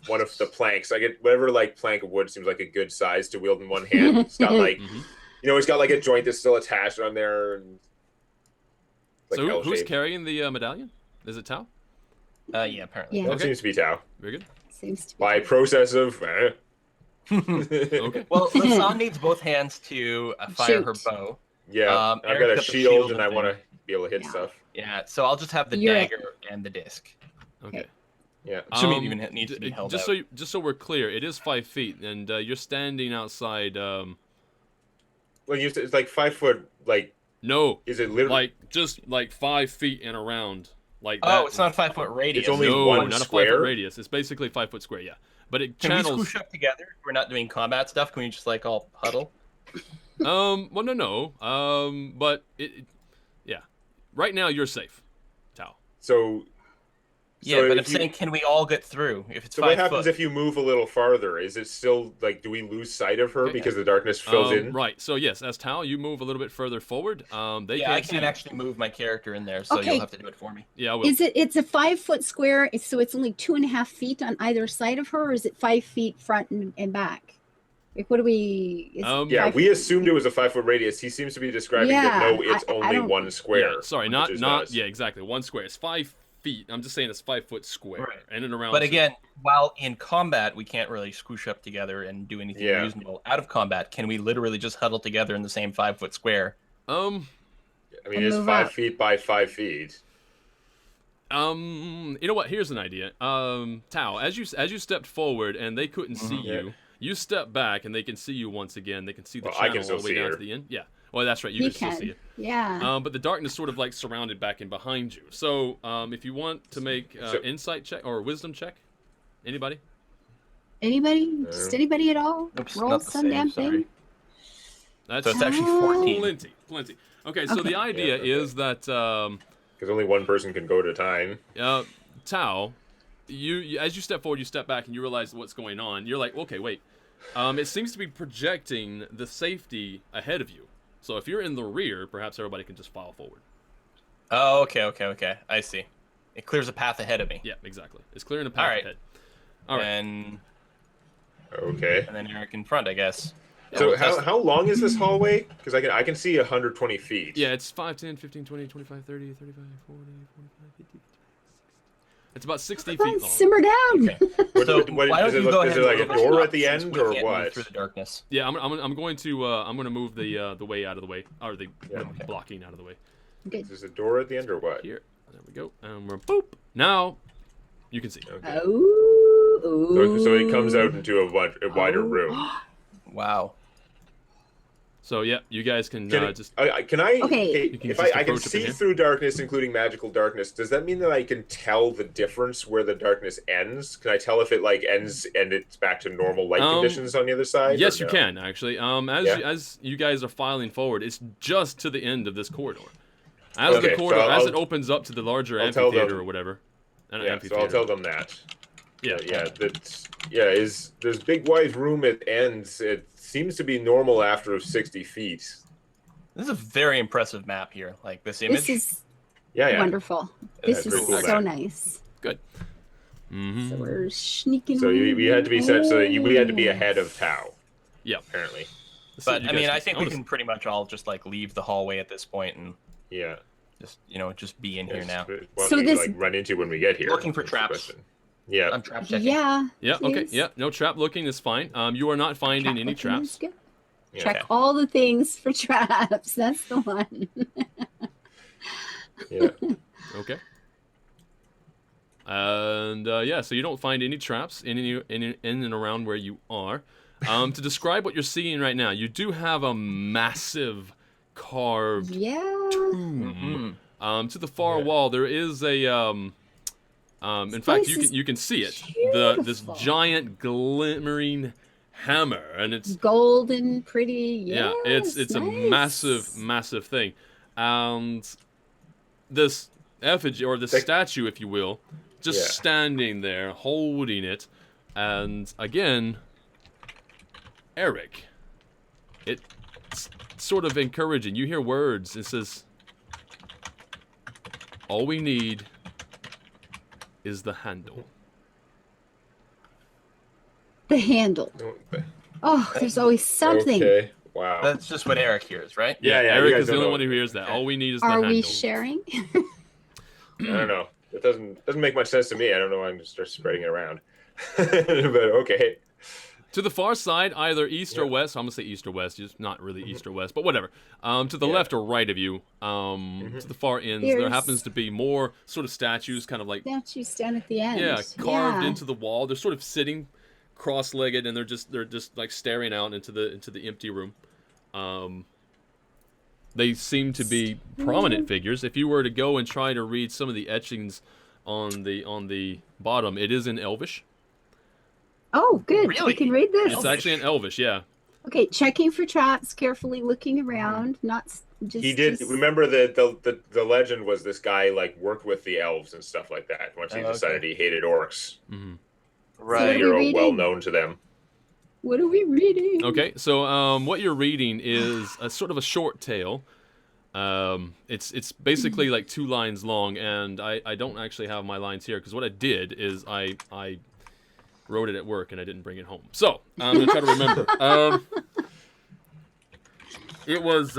Speaker 2: one of the planks. I get whatever like plank of wood seems like a good size to wield in one hand. It's got like
Speaker 1: Mhm.
Speaker 2: it's got like a joint that's still attached on there. And, like
Speaker 1: So who's
Speaker 2: L-shaped.
Speaker 1: carrying the medallion? Is it Tao?
Speaker 4: Yeah, apparently.
Speaker 3: Yeah.
Speaker 2: That
Speaker 1: Okay.
Speaker 2: seems to be Tao.
Speaker 1: Very good.
Speaker 3: Seems to be.
Speaker 2: By process of.
Speaker 1: Okay.
Speaker 4: Well, Lasan needs both hands to fire her
Speaker 3: Shoot.
Speaker 4: bow.
Speaker 2: Yeah, I've
Speaker 4: Eric's
Speaker 2: got a
Speaker 4: got the
Speaker 2: shield,
Speaker 4: shield
Speaker 2: and I
Speaker 4: and
Speaker 2: want to
Speaker 4: thing.
Speaker 2: be able to hit
Speaker 3: Yeah.
Speaker 2: stuff.
Speaker 4: Yeah, so I'll just have the
Speaker 3: You're it.
Speaker 4: dagger and the disc.
Speaker 1: Okay.
Speaker 2: Yeah.
Speaker 4: Assuming it even needs to be
Speaker 1: d-
Speaker 4: held
Speaker 1: just
Speaker 4: out.
Speaker 1: so just so we're clear, it is 5 feet, and you're standing outside
Speaker 2: when you said it's like 5 foot, like
Speaker 1: No,
Speaker 2: is it literally?
Speaker 1: like just like 5 feet and around, like
Speaker 4: Oh,
Speaker 1: that.
Speaker 4: it's not a 5-foot radius.
Speaker 2: It's only
Speaker 1: no,
Speaker 2: one
Speaker 1: not a 5
Speaker 2: square?
Speaker 1: foot radius. It's basically 5 foot square. Yeah, but it
Speaker 4: Can we
Speaker 1: channels.
Speaker 4: squish up together? We're not doing combat stuff. Can we just like all huddle?
Speaker 1: Well, no. But yeah. Right now you're safe, Tao.
Speaker 2: So
Speaker 4: Yeah, but I'm
Speaker 2: if you-
Speaker 4: saying, can we all get through? If it's
Speaker 2: So
Speaker 4: 5
Speaker 2: what happens
Speaker 4: foot.
Speaker 2: if you move a little farther? Is it still like, do we lose sight of her
Speaker 1: Okay.
Speaker 2: because the darkness fills in?
Speaker 1: Right. So yes, as Tao, you move a little bit further forward. They
Speaker 4: Yeah, I
Speaker 1: can't see
Speaker 4: can't
Speaker 1: you.
Speaker 4: actually move my character in there, so
Speaker 3: Okay.
Speaker 4: you'll have to do it for me.
Speaker 1: Yeah, I will.
Speaker 3: Is it? It's a 5 foot square, so it's only 2.5 feet on either side of her, or is it 5 feet front and back? Like, what do we? Is it
Speaker 2: Yeah,
Speaker 3: 5
Speaker 2: we
Speaker 3: feet?
Speaker 2: assumed it was a 5 foot radius. He seems to be describing that
Speaker 3: Yeah,
Speaker 2: no, it's
Speaker 3: I
Speaker 2: only
Speaker 3: don't-
Speaker 2: one square.
Speaker 1: Yeah, sorry,
Speaker 2: which
Speaker 1: not
Speaker 2: is
Speaker 1: not.
Speaker 2: us.
Speaker 1: Yeah, exactly. 1 square. It's 5 feet. I'm just saying it's 5 foot square,
Speaker 4: Right.
Speaker 1: in and around.
Speaker 4: But
Speaker 1: so-
Speaker 4: again, while in combat, we can't really squish up together and do anything
Speaker 2: Yeah.
Speaker 4: reasonable. Out of combat, can we literally just huddle together in the same 5-foot square?
Speaker 2: I mean,
Speaker 3: And
Speaker 2: it's
Speaker 3: move
Speaker 2: 5
Speaker 3: up.
Speaker 2: feet by 5 feet.
Speaker 1: you know what? Here's an idea. Tao, as you stepped forward and they couldn't see
Speaker 2: Yeah.
Speaker 1: you, you step back and they can see you once again. They can see the
Speaker 2: Well, I
Speaker 1: channel
Speaker 2: can
Speaker 1: all
Speaker 2: still
Speaker 1: the way
Speaker 2: see
Speaker 1: down
Speaker 2: her.
Speaker 1: to the end. Yeah. Well, that's right. You
Speaker 3: He
Speaker 1: can still see
Speaker 3: can.
Speaker 1: it.
Speaker 3: Yeah.
Speaker 1: But the darkness sort of like surrounded back and behind you. So, if you want to make
Speaker 2: So-
Speaker 1: insight check or wisdom check, anybody?
Speaker 3: Anybody? Just anybody at all?
Speaker 4: Oops,
Speaker 3: Roll
Speaker 4: not the
Speaker 3: some
Speaker 4: same,
Speaker 3: damn
Speaker 4: sorry.
Speaker 3: thing.
Speaker 1: That's
Speaker 4: So it's actually
Speaker 3: Ah.
Speaker 4: 14.
Speaker 1: plenty. Okay, so
Speaker 3: Okay.
Speaker 1: the idea
Speaker 2: Yeah, okay.
Speaker 1: is that
Speaker 2: Because only one person can go at a time.
Speaker 1: Tao, you as you step forward, you step back and you realize what's going on. You're like, okay, wait. It seems to be projecting the safety ahead of you. So if you're in the rear, perhaps everybody can just file forward.
Speaker 4: Oh, okay. I see. It clears a path ahead of me.
Speaker 1: Yeah, exactly. It's clearing a path
Speaker 4: All right.
Speaker 1: ahead. All right.
Speaker 4: And
Speaker 2: Okay.
Speaker 4: then Eric in front, I guess. Yeah,
Speaker 2: So
Speaker 4: we'll test it.
Speaker 2: how long is this hallway? Because I can see 120 feet.
Speaker 1: Yeah, it's 5, 10, 15, 20, 25, 30, 35, 40, 45, 50, 60. It's about 60
Speaker 3: Come on,
Speaker 1: feet long.
Speaker 3: simmer down.
Speaker 4: Okay.
Speaker 2: What,
Speaker 4: So
Speaker 2: what,
Speaker 4: why
Speaker 2: is
Speaker 4: don't
Speaker 2: it,
Speaker 4: you go
Speaker 2: is
Speaker 4: ahead
Speaker 2: it
Speaker 4: and
Speaker 2: like a
Speaker 4: move us
Speaker 2: door
Speaker 4: up
Speaker 2: at the
Speaker 4: since
Speaker 2: end
Speaker 4: we
Speaker 2: or
Speaker 4: can't move
Speaker 2: what?
Speaker 4: Through the darkness.
Speaker 1: Yeah, I'm going to move the way out of the way, or the
Speaker 2: Yeah.
Speaker 1: blocking out of the way.
Speaker 3: Good.
Speaker 2: Is there a door at the end or what?
Speaker 1: Here, there we go, and we're boop. Now, you can see.
Speaker 2: Okay.
Speaker 3: Oh.
Speaker 2: So it comes out into a wider
Speaker 3: Oh.
Speaker 2: room.
Speaker 4: Wow.
Speaker 1: So yeah, you guys can,
Speaker 2: Can,
Speaker 1: just.
Speaker 2: can I?
Speaker 3: Okay.
Speaker 1: You can
Speaker 2: If
Speaker 1: just
Speaker 2: I can
Speaker 1: approach up in
Speaker 2: see
Speaker 1: here.
Speaker 2: through darkness, including magical darkness, does that mean that I can tell the difference where the darkness ends? Can I tell if it like ends and it's back to normal light conditions on the other side?
Speaker 1: Yes,
Speaker 2: or
Speaker 1: you
Speaker 2: no?
Speaker 1: can actually.
Speaker 2: Yeah.
Speaker 1: As you guys are filing forward, it's just to the end of this corridor. As
Speaker 2: Okay,
Speaker 1: the
Speaker 2: so
Speaker 1: corridor, as
Speaker 2: I'll-
Speaker 1: it opens up to the larger
Speaker 2: I'll tell
Speaker 1: amphitheater
Speaker 2: them-
Speaker 1: or whatever. An
Speaker 2: Yeah, so
Speaker 1: amphitheater.
Speaker 2: I'll tell them that.
Speaker 1: Yeah.
Speaker 2: Is there's big wide room at ends. It seems to be normal after 60 feet.
Speaker 4: This is a very impressive map here. Like this image.
Speaker 3: This is
Speaker 2: Yeah.
Speaker 3: wonderful.
Speaker 2: Yeah,
Speaker 3: This
Speaker 2: pretty
Speaker 3: is
Speaker 2: cool
Speaker 3: so
Speaker 2: map.
Speaker 3: nice.
Speaker 1: Good. Mm-hmm.
Speaker 3: So we're sneaking.
Speaker 2: So we had to be set so that we had to be
Speaker 3: Oh.
Speaker 2: ahead of Tao.
Speaker 1: Yeah.
Speaker 2: Apparently.
Speaker 4: But
Speaker 1: You
Speaker 4: I mean,
Speaker 1: guys
Speaker 4: I think we
Speaker 1: notice-
Speaker 4: can pretty much all just like leave the hallway at this point and
Speaker 2: Yeah.
Speaker 4: just be in here now.
Speaker 2: What
Speaker 3: So
Speaker 2: we
Speaker 3: this-
Speaker 2: like run into when we get here.
Speaker 4: Looking for
Speaker 2: That's the
Speaker 4: traps.
Speaker 2: question. Yeah.
Speaker 4: I'm trap checking.
Speaker 3: Yeah.
Speaker 1: Yeah. Okay.
Speaker 3: please.
Speaker 1: Yeah. No trap looking is fine. You are not finding any
Speaker 3: Trap looking is
Speaker 1: traps.
Speaker 3: good.
Speaker 2: Yeah.
Speaker 3: Check
Speaker 4: Okay.
Speaker 3: all the things for traps. That's the one.
Speaker 2: Yeah.
Speaker 1: Okay. And yeah, so you don't find any traps in and around where you are. To describe what you're seeing right now, you do have a massive carved
Speaker 3: Yeah.
Speaker 1: tomb.
Speaker 4: Mhm.
Speaker 1: To the far
Speaker 2: Yeah.
Speaker 1: wall, there is a in fact,
Speaker 3: place is
Speaker 1: you can see it. This
Speaker 3: beautiful.
Speaker 1: giant glimmering hammer, and it's
Speaker 3: Golden, pretty.
Speaker 1: yeah,
Speaker 3: Yes,
Speaker 1: it's a
Speaker 3: nice.
Speaker 1: massive thing, and this effigy or this
Speaker 2: Like-
Speaker 1: statue, if you will, just
Speaker 2: Yeah.
Speaker 1: standing there holding it, and again, Eric, it's sort of encouraging. You hear words. It says, "All we need is the handle."
Speaker 3: The handle. Oh, there's always something.
Speaker 2: Okay. Wow.
Speaker 4: That's just what Eric hears, right?
Speaker 2: Yeah, you
Speaker 1: Eric
Speaker 2: guys
Speaker 1: is the
Speaker 2: don't
Speaker 1: only
Speaker 2: know.
Speaker 1: one who hears that. All we need is the
Speaker 3: Are
Speaker 1: handle.
Speaker 3: we sharing?
Speaker 2: I don't know. It doesn't make much sense to me. I don't know why I'm just start spreading it around. But okay.
Speaker 1: To the far side, either east or
Speaker 2: Yeah.
Speaker 1: west. I'm gonna say east or west. It's not really east or west, but whatever. To the
Speaker 2: Yeah.
Speaker 1: left or right of you, to the far ends, there
Speaker 3: There's-
Speaker 1: happens to be more sort of statues, kind of like
Speaker 3: Statues down at the end.
Speaker 1: yeah, carved
Speaker 3: Yeah.
Speaker 1: into the wall. They're sort of sitting cross-legged, and they're just like staring out into the empty room. they seem to be prominent figures. If you were to go and try to read some of the etchings on the bottom, it is in Elvish.
Speaker 3: Oh, good.
Speaker 4: Really?
Speaker 3: We can read this.
Speaker 1: It's actually in Elvish, yeah.
Speaker 3: Okay, checking for traps, carefully looking around, not just.
Speaker 2: He did.
Speaker 3: Just...
Speaker 2: Remember the legend was this guy like worked with the elves and stuff like that. Once he
Speaker 4: Oh, okay.
Speaker 2: decided he hated orcs,
Speaker 1: Mm-hmm.
Speaker 4: Right.
Speaker 3: So
Speaker 2: hero well known to them.
Speaker 3: What are we reading?
Speaker 1: Okay, so what you're reading is a sort of a short tale. It's basically like 2 lines long, and I don't actually have my lines here because what I did is I wrote it at work and I didn't bring it home. So I'm gonna try to remember. It was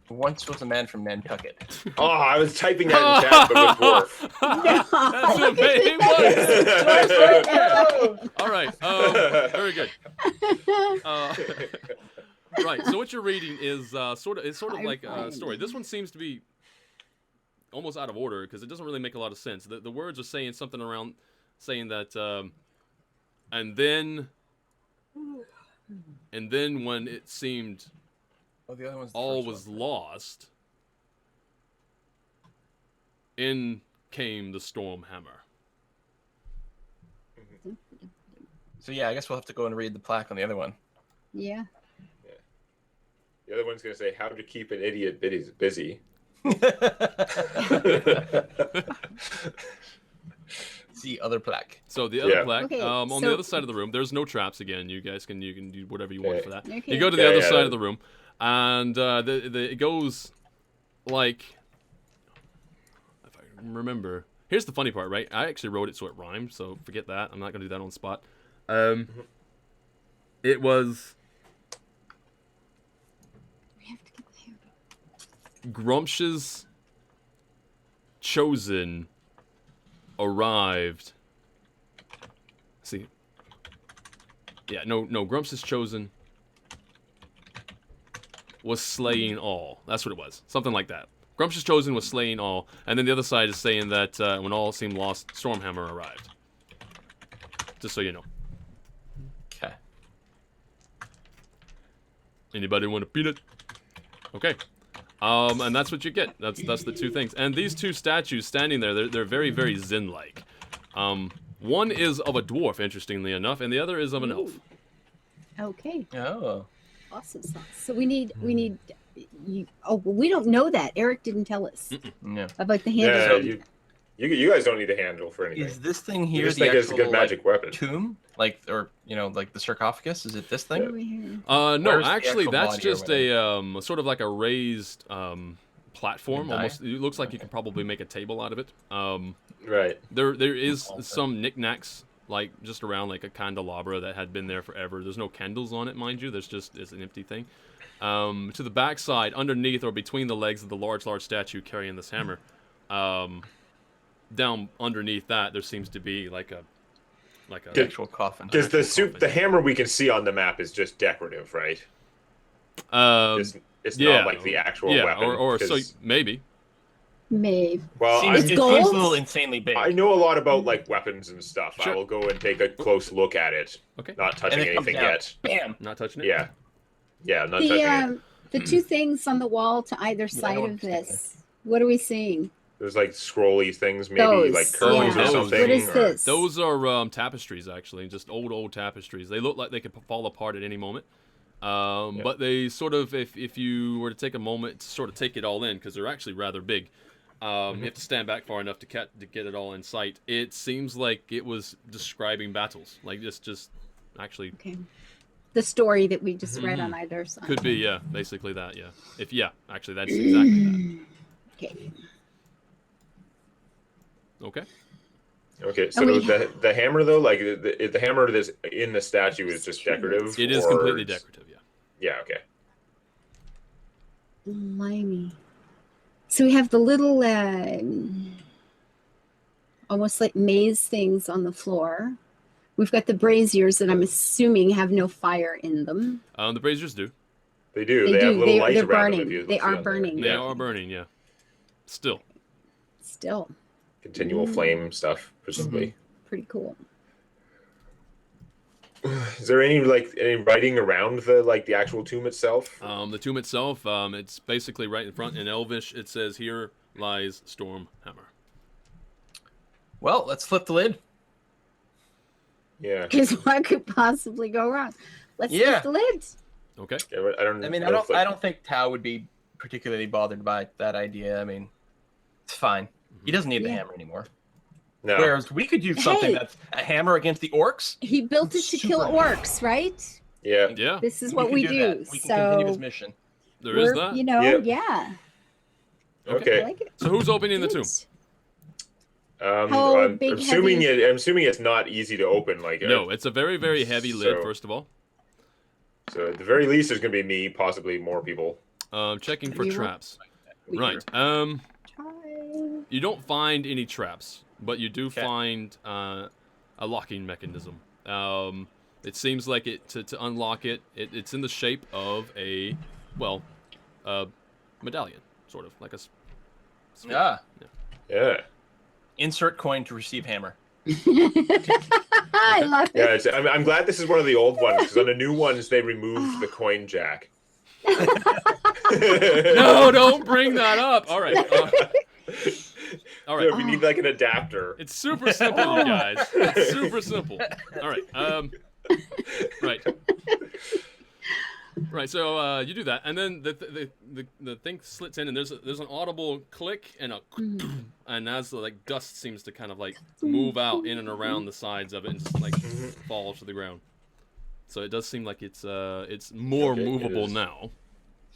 Speaker 4: Once was a man from Nantucket.
Speaker 2: Oh, I was typing that in chat, but with dwarf.
Speaker 1: that's what it was. All right, very good. Right, so what you're reading is sort of like a story. This one seems to be almost out of order because it doesn't really make a lot of sense. The words are saying something around saying that, and then when it seemed
Speaker 4: The other one's the
Speaker 1: all
Speaker 4: first
Speaker 1: was
Speaker 4: one.
Speaker 1: lost, in came the storm hammer.
Speaker 4: So yeah, I guess we'll have to go and read the plaque on the other one.
Speaker 3: Yeah.
Speaker 2: The other one's gonna say how to keep an idiot busy.
Speaker 4: See other plaque.
Speaker 1: So the other
Speaker 2: Yeah.
Speaker 1: plaque,
Speaker 3: Okay,
Speaker 1: on
Speaker 3: so-
Speaker 1: the other side of the room, there's no traps again. You guys can do whatever you want
Speaker 2: Okay.
Speaker 1: for that.
Speaker 3: Okay.
Speaker 1: You go to the
Speaker 2: Yeah,
Speaker 1: other
Speaker 2: yeah.
Speaker 1: side of the room, and it goes like, if I remember. Here's the funny part, right? I actually wrote it so it rhymed, so forget that. I'm not gonna do that on the spot. It was
Speaker 3: We have to get there.
Speaker 1: Grumps's chosen arrived. See. Yeah, no, Grumps's chosen was slaying all. That's what it was. Something like that. Grumps's chosen was slaying all, and then the other side is saying that when all seemed lost, Stormhammer arrived. Just so you know.
Speaker 4: Okay.
Speaker 1: Anybody want a peanut? Okay. And that's what you get. That's the 2 things. And these 2 statues standing there, they're very, very zen-like. One is of a dwarf, interestingly enough, and the other is of an elf.
Speaker 3: Okay.
Speaker 4: Oh.
Speaker 3: Awesome sauce. So we need you. Oh, well, we don't know that. Eric didn't tell us
Speaker 4: Yeah.
Speaker 3: about the handle.
Speaker 2: Yeah, you guys don't need a handle for anything.
Speaker 4: Is this thing
Speaker 2: You
Speaker 4: here
Speaker 2: just
Speaker 4: the
Speaker 2: think it's a
Speaker 4: actual
Speaker 2: good magic weapon.
Speaker 4: tomb? Like, or like the sarcophagus? Is it this
Speaker 3: What
Speaker 4: thing?
Speaker 3: do we hear?
Speaker 1: No,
Speaker 4: Where's the
Speaker 1: actually,
Speaker 4: actual
Speaker 1: that's
Speaker 4: body or
Speaker 1: just a sort of like a raised platform.
Speaker 4: Die?
Speaker 1: Almost, it looks like you can probably make a table out of it.
Speaker 2: Right.
Speaker 1: There is
Speaker 4: Okay.
Speaker 1: some knickknacks like just around like a candelabra that had been there forever. There's no candles on it, mind you. It's an empty thing. To the back side, underneath or between the legs of the large statue carrying this hammer, down underneath that there seems to be like a
Speaker 4: The actual coffin.
Speaker 2: Because the hammer we can see on the map is just decorative, right? It's
Speaker 1: yeah.
Speaker 2: not like the actual weapon.
Speaker 1: or so
Speaker 2: 'cause-
Speaker 1: maybe.
Speaker 3: Maybe.
Speaker 2: Well,
Speaker 4: Seems,
Speaker 3: It's
Speaker 4: it
Speaker 3: gold?
Speaker 4: seems a little insanely big.
Speaker 2: I know a lot about like weapons and stuff.
Speaker 1: Sure.
Speaker 2: I will go and take a close look at it.
Speaker 1: Okay.
Speaker 2: Not touching
Speaker 4: and it comes
Speaker 2: anything
Speaker 4: down.
Speaker 2: yet.
Speaker 4: Bam.
Speaker 1: Not touching it.
Speaker 2: Yeah. Yeah, not touching it.
Speaker 3: The 2 things on the wall to either side
Speaker 4: don't
Speaker 3: of
Speaker 4: understand
Speaker 3: this. What are we seeing?
Speaker 2: There's like scrolly things, maybe
Speaker 3: Those,
Speaker 2: like curtains
Speaker 3: yeah.
Speaker 2: or
Speaker 1: Those.
Speaker 2: something.
Speaker 3: What is
Speaker 2: or-
Speaker 3: this?
Speaker 1: Those are tapestries, actually, just old tapestries. They look like they could fall apart at any moment. But they sort of, if you were to take a moment to sort of take it all in, because they're actually rather big, you have to stand back far enough to get it all in sight. It seems like it was describing battles, like just actually
Speaker 3: Okay. The story that we just read on either side.
Speaker 1: could be, yeah, basically that, yeah. Actually, that's exactly that.
Speaker 3: Okay.
Speaker 1: Okay.
Speaker 2: Okay, so the hammer though, like the hammer that's in the statue is just decorative.
Speaker 1: It is
Speaker 2: or-
Speaker 1: completely decorative, yeah.
Speaker 2: Yeah. Okay.
Speaker 3: Blimey. So we have the little, almost like maze things on the floor. We've got the braziers that I'm assuming have no fire in them.
Speaker 1: The braziers do.
Speaker 2: They do.
Speaker 3: They
Speaker 2: They have
Speaker 3: do.
Speaker 2: little lights
Speaker 3: They're
Speaker 2: around them.
Speaker 3: burning.
Speaker 2: If you
Speaker 3: They
Speaker 2: see
Speaker 3: are
Speaker 2: on there.
Speaker 3: burning.
Speaker 1: They
Speaker 2: Yeah.
Speaker 1: are burning, yeah. Still.
Speaker 3: Still
Speaker 2: Continual flame stuff, presumably.
Speaker 3: pretty cool.
Speaker 2: Is there any writing around the actual tomb itself?
Speaker 1: The tomb itself, it's basically right in front in Elvish. It says, "Here lies Stormhammer."
Speaker 4: Well, let's flip the lid.
Speaker 2: Yeah.
Speaker 3: Because what could possibly go wrong? Let's lift the lids.
Speaker 1: Okay.
Speaker 2: Yeah, I don't.
Speaker 4: I mean, I don't think Tao would be particularly bothered by that idea. I mean, it's fine. He doesn't need the hammer anymore.
Speaker 2: No.
Speaker 4: Whereas we could use something that's a hammer against the orcs.
Speaker 3: He built it to kill orcs, right?
Speaker 2: Yeah.
Speaker 1: Yeah.
Speaker 3: This is what we do.
Speaker 4: We can
Speaker 3: so
Speaker 4: continue his mission.
Speaker 1: There is that.
Speaker 3: You know,
Speaker 2: Yeah.
Speaker 3: I
Speaker 2: Okay.
Speaker 3: like it.
Speaker 1: So who's opening the tomb?
Speaker 3: How
Speaker 2: I'm
Speaker 3: big,
Speaker 2: assuming
Speaker 3: heavy-
Speaker 2: I'm assuming it's not easy to open.
Speaker 1: No, it's a very, very heavy lid.
Speaker 2: So-
Speaker 1: First of all,
Speaker 2: So at the very least, there's going to be me, possibly more people.
Speaker 1: checking for
Speaker 3: You will-
Speaker 1: traps.
Speaker 3: We-
Speaker 1: Right.
Speaker 3: Try.
Speaker 1: You don't find any traps, but you do find a locking mechanism. It seems like to unlock it, it's in the shape of a medallion, sort of like a.
Speaker 4: Yeah.
Speaker 2: Yeah.
Speaker 4: Insert coin to receive hammer.
Speaker 3: I love it.
Speaker 2: Yeah. I'm glad this is one of the old ones because on the new ones they removed the coin jack.
Speaker 1: No, don't bring that up. All right. All right.
Speaker 2: So we need like an adapter.
Speaker 1: It's super simple, you guys. It's super simple. All right. Right. Right. So you do that, and then the thing slits in, and there's an audible click and a, and as the dust seems to kind of move out in and around the sides of it and just falls to the ground. So it does seem like it's more movable now.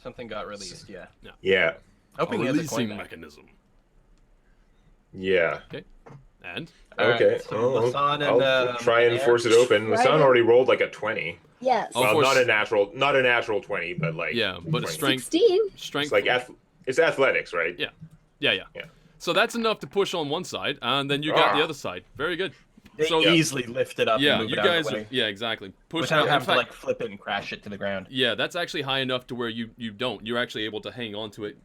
Speaker 4: Something got released. Yeah.
Speaker 2: Yeah.
Speaker 4: Hoping he has a coin
Speaker 1: Releasing
Speaker 4: back.
Speaker 1: mechanism.
Speaker 2: Yeah.
Speaker 1: Okay. And
Speaker 2: Okay.
Speaker 4: Right, so Lasan
Speaker 2: I'll
Speaker 4: and,
Speaker 2: try and force it open.
Speaker 3: Right.
Speaker 2: Lasan already rolled like a 20.
Speaker 3: Yes.
Speaker 1: Oh,
Speaker 2: Well,
Speaker 1: force-
Speaker 2: not a natural 20, but
Speaker 1: yeah, but a
Speaker 2: 20.
Speaker 1: strength.
Speaker 3: 16.
Speaker 1: Strength.
Speaker 2: It's like it's athletics, right?
Speaker 1: Yeah.
Speaker 2: Yeah.
Speaker 1: So that's enough to push on one side, and then you got the other side. Very good.
Speaker 4: They
Speaker 1: So-
Speaker 4: easily lift it up
Speaker 1: Yeah,
Speaker 4: and move
Speaker 1: you
Speaker 4: it out
Speaker 1: guys.
Speaker 4: of the way.
Speaker 1: Yeah, exactly. Push
Speaker 4: Without
Speaker 1: in
Speaker 4: having to
Speaker 1: fact,
Speaker 4: flip it and crash it to the ground.
Speaker 1: Yeah, that's actually high enough to where you don't. You're actually able to hang on to it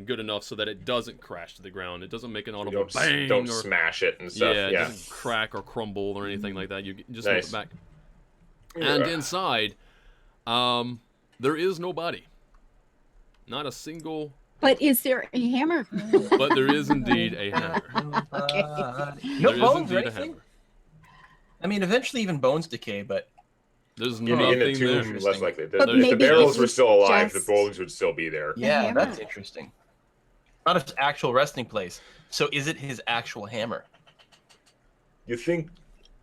Speaker 1: good enough so that it doesn't crash to the ground. It doesn't make an
Speaker 2: You
Speaker 1: audible
Speaker 2: don't
Speaker 1: bang or
Speaker 2: smash it and stuff.
Speaker 1: it
Speaker 2: Yeah.
Speaker 1: doesn't crack or crumble or anything like that. You just
Speaker 2: Nice.
Speaker 1: move it back. And
Speaker 2: Yeah.
Speaker 1: inside, there is no body. Not a single.
Speaker 3: But is there a hammer?
Speaker 1: But there is indeed a hammer.
Speaker 4: No
Speaker 1: There is
Speaker 4: bones or
Speaker 1: indeed a
Speaker 4: anything?
Speaker 1: hammer.
Speaker 4: I mean, eventually even bones decay, but
Speaker 1: There's
Speaker 2: Maybe in the
Speaker 1: nothing
Speaker 2: tomb,
Speaker 1: there.
Speaker 2: less likely.
Speaker 3: But
Speaker 2: If the
Speaker 3: maybe
Speaker 2: barrels
Speaker 3: it
Speaker 2: were
Speaker 3: was
Speaker 2: still alive,
Speaker 3: just-
Speaker 2: the bones would still be there.
Speaker 4: yeah,
Speaker 3: hammer.
Speaker 4: that's interesting. Not his actual resting place. So is it his actual hammer?
Speaker 2: You think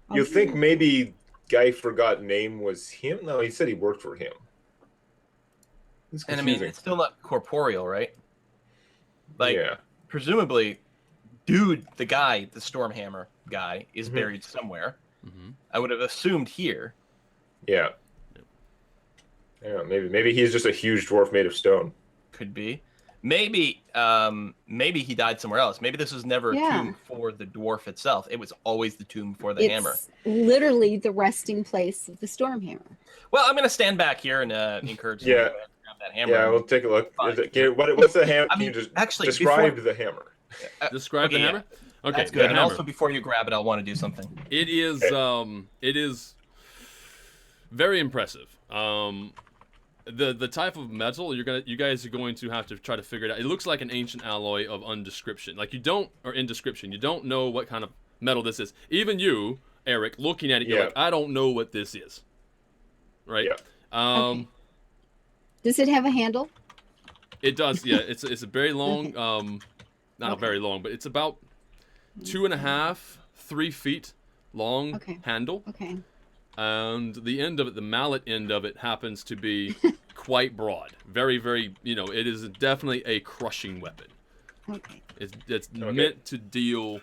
Speaker 3: Oh,
Speaker 2: maybe Guy Forgot name was him? No, he said he worked for him. It's
Speaker 4: And I mean,
Speaker 2: confusing.
Speaker 4: it's still not corporeal, right? Like,
Speaker 2: yeah.
Speaker 4: presumably, dude, the guy, the Stormhammer guy, is buried somewhere.
Speaker 1: Mhm.
Speaker 4: I would have assumed here.
Speaker 2: Yeah. Yeah, maybe he's just a huge dwarf made of stone.
Speaker 4: Could be. Maybe he died somewhere else. Maybe this was never a
Speaker 3: Yeah.
Speaker 4: tomb for the dwarf itself. It was always the tomb for the hammer.
Speaker 3: It's literally the resting place of the Stormhammer.
Speaker 4: Well, I'm gonna stand back here and encourage you
Speaker 2: Yeah.
Speaker 4: to grab that hammer.
Speaker 2: Yeah, we'll take a look.
Speaker 4: Fine.
Speaker 2: What's the hammer?
Speaker 4: I mean,
Speaker 2: Can you just
Speaker 4: actually,
Speaker 2: describe
Speaker 4: before-
Speaker 2: the hammer?
Speaker 1: Describe the
Speaker 4: okay,
Speaker 1: hammer. Okay,
Speaker 4: That's
Speaker 1: the
Speaker 4: good. And
Speaker 1: hammer.
Speaker 4: also, before you grab it, I'll want to do something.
Speaker 1: It is very impressive. The type of metal you guys are going to have to try to figure it out. It looks like an ancient alloy of indescription. Like indescription. You don't know what kind of metal this is. Even you, Eric, looking at it, you're
Speaker 2: Yeah.
Speaker 1: like, I don't know what this is. Right?
Speaker 2: Yeah.
Speaker 3: Okay. Does it have a handle?
Speaker 1: It does. Yeah. It's a very long. Not
Speaker 3: Okay.
Speaker 1: very long, but it's about 2.5, 3 feet long
Speaker 3: Okay.
Speaker 1: handle.
Speaker 3: Okay.
Speaker 1: And the end of it, the mallet end of it, happens to be quite broad. Very, very, it is definitely a crushing weapon.
Speaker 3: Okay.
Speaker 1: It's meant to deal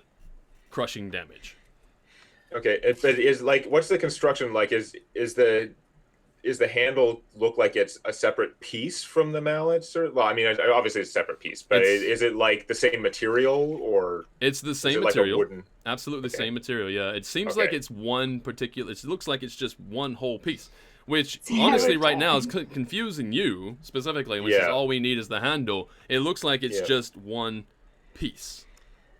Speaker 1: crushing damage.
Speaker 2: Okay, but what's the construction like? Is the handle look like it's a separate piece from the mallet? Well, I mean, obviously it's a separate piece, but is it like the same material or
Speaker 1: It's the
Speaker 2: is
Speaker 1: same
Speaker 2: it like
Speaker 1: material.
Speaker 2: a wooden?
Speaker 1: Absolutely the
Speaker 2: Okay.
Speaker 1: same material, yeah. It seems
Speaker 2: Okay.
Speaker 1: like it's one particular... It looks like it's just one whole piece. Which,
Speaker 3: See,
Speaker 1: honestly,
Speaker 3: every
Speaker 1: right now is
Speaker 3: time.
Speaker 1: confusing you, specifically, which is
Speaker 2: Yeah.
Speaker 1: all we need is the handle. It looks like it's
Speaker 2: Yeah.
Speaker 1: just one piece.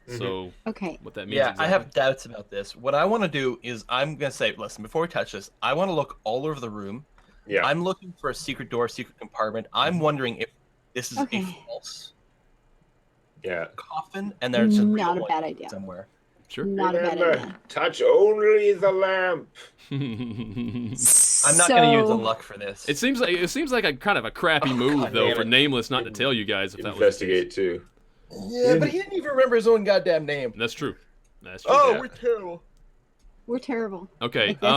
Speaker 1: So
Speaker 3: Okay.
Speaker 1: what that means
Speaker 4: Yeah,
Speaker 1: exactly.
Speaker 4: I have doubts about this. What I want to do is I'm going to say, listen, before we touch this, I want to look all over the room.
Speaker 2: Yeah.
Speaker 4: I'm looking for a secret door, secret compartment. I'm wondering if this is
Speaker 3: Okay.
Speaker 4: a false
Speaker 2: Yeah.
Speaker 4: coffin and there's a
Speaker 3: Not
Speaker 4: real
Speaker 3: a bad
Speaker 4: one
Speaker 3: idea.
Speaker 4: somewhere.
Speaker 1: Sure.
Speaker 3: Not a bad
Speaker 2: Remember,
Speaker 3: idea.
Speaker 2: touch only the lamp.
Speaker 4: I'm not going to use the luck for this.
Speaker 1: It seems like a kind of a crappy move
Speaker 4: God
Speaker 1: though
Speaker 4: damn
Speaker 1: for
Speaker 4: it.
Speaker 1: Nameless not to tell you guys if that was
Speaker 2: Investigate too.
Speaker 4: Yeah, but he didn't even remember his own goddamn name.
Speaker 1: the case. That's true. That's true.
Speaker 4: Oh,
Speaker 2: Yeah.
Speaker 4: we're terrible.
Speaker 3: We're terrible.
Speaker 1: Okay.
Speaker 3: Like that-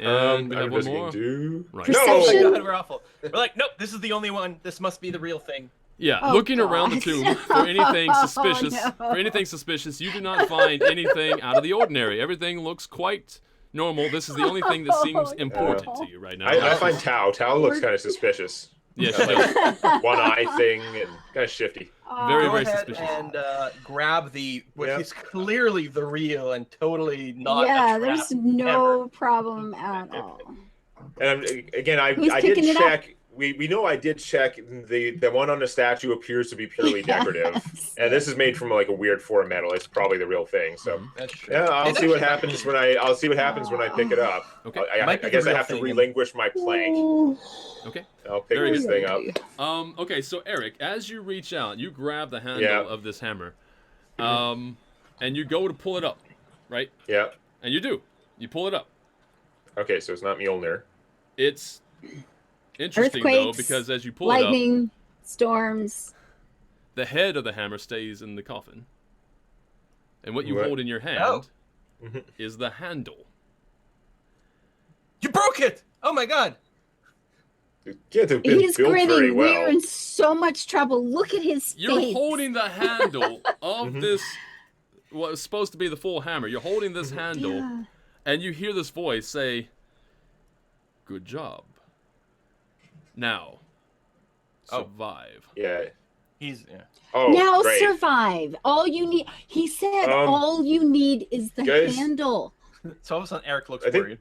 Speaker 1: And we have one
Speaker 2: investigating
Speaker 1: more.
Speaker 2: too.
Speaker 1: Right.
Speaker 3: Perception.
Speaker 4: Oh my
Speaker 3: Perception.
Speaker 4: god, we're awful. We're like, nope, this is the only one. This must be the real thing.
Speaker 1: Yeah,
Speaker 3: Oh,
Speaker 1: looking around the
Speaker 3: God.
Speaker 1: tomb for anything
Speaker 3: Oh,
Speaker 1: suspicious.
Speaker 3: no.
Speaker 1: For anything suspicious, you do not find anything out of the ordinary. Everything looks quite normal. This is the only thing that seems
Speaker 3: Oh,
Speaker 1: important
Speaker 3: no.
Speaker 1: to you right now.
Speaker 2: I find Tao. Tao looks kind of suspicious.
Speaker 1: Yeah, she does.
Speaker 2: One eye thing and kind of shifty.
Speaker 1: Very,
Speaker 4: Go
Speaker 1: very
Speaker 4: ahead
Speaker 1: suspicious.
Speaker 4: and grab what
Speaker 2: Yeah.
Speaker 4: is clearly the real and totally not.
Speaker 3: Yeah,
Speaker 4: a trap
Speaker 3: there's no problem at all.
Speaker 2: And again, I
Speaker 3: Who's
Speaker 2: did
Speaker 3: picking it up?
Speaker 2: check. We know I did check. The one on the statue appears to be purely decorative,
Speaker 3: Yes.
Speaker 2: and this is made from like a weird foreign metal. It's probably the real thing. So
Speaker 4: That's true.
Speaker 2: yeah, I'll
Speaker 4: It's
Speaker 2: see what
Speaker 4: actually-
Speaker 2: happens when I pick it up.
Speaker 1: Okay.
Speaker 2: I
Speaker 4: Might be the
Speaker 2: guess I
Speaker 4: real
Speaker 2: have to
Speaker 4: thing.
Speaker 2: relinquish my plank.
Speaker 3: Ooh.
Speaker 1: Okay.
Speaker 2: I'll pick
Speaker 1: Very
Speaker 2: this
Speaker 1: good.
Speaker 2: thing up.
Speaker 1: Okay, so Eric, as you reach out, you grab the handle
Speaker 2: Yeah.
Speaker 1: of this hammer, and you go to pull it up, right?
Speaker 2: Yeah.
Speaker 1: And you do. You pull it up.
Speaker 2: Okay, so it's not Mjolnir.
Speaker 1: It's interesting though
Speaker 3: Earthquakes,
Speaker 1: because as you pull it up,
Speaker 3: Lightning, storms.
Speaker 1: the head of the hammer stays in the coffin, and what you
Speaker 2: What?
Speaker 1: hold in your hand
Speaker 4: Oh.
Speaker 1: is the handle.
Speaker 4: You broke it! Oh my god!
Speaker 2: It can't have been
Speaker 3: He's
Speaker 2: built very
Speaker 3: grinning.
Speaker 2: well.
Speaker 3: We're in so much trouble. Look at his
Speaker 1: You're
Speaker 3: face.
Speaker 1: holding the handle of
Speaker 2: Mhm.
Speaker 1: this, what was supposed to be the full hammer. You're holding this handle,
Speaker 3: Yeah.
Speaker 1: and you hear this voice say, "Good job. Now,
Speaker 4: Oh.
Speaker 1: survive."
Speaker 2: Yeah.
Speaker 4: He's yeah.
Speaker 2: Oh,
Speaker 3: Now
Speaker 2: great.
Speaker 3: survive. All you need. He said all you need is the
Speaker 2: guys-
Speaker 3: handle.
Speaker 4: So all of a sudden Eric looks
Speaker 2: I think-
Speaker 4: worried.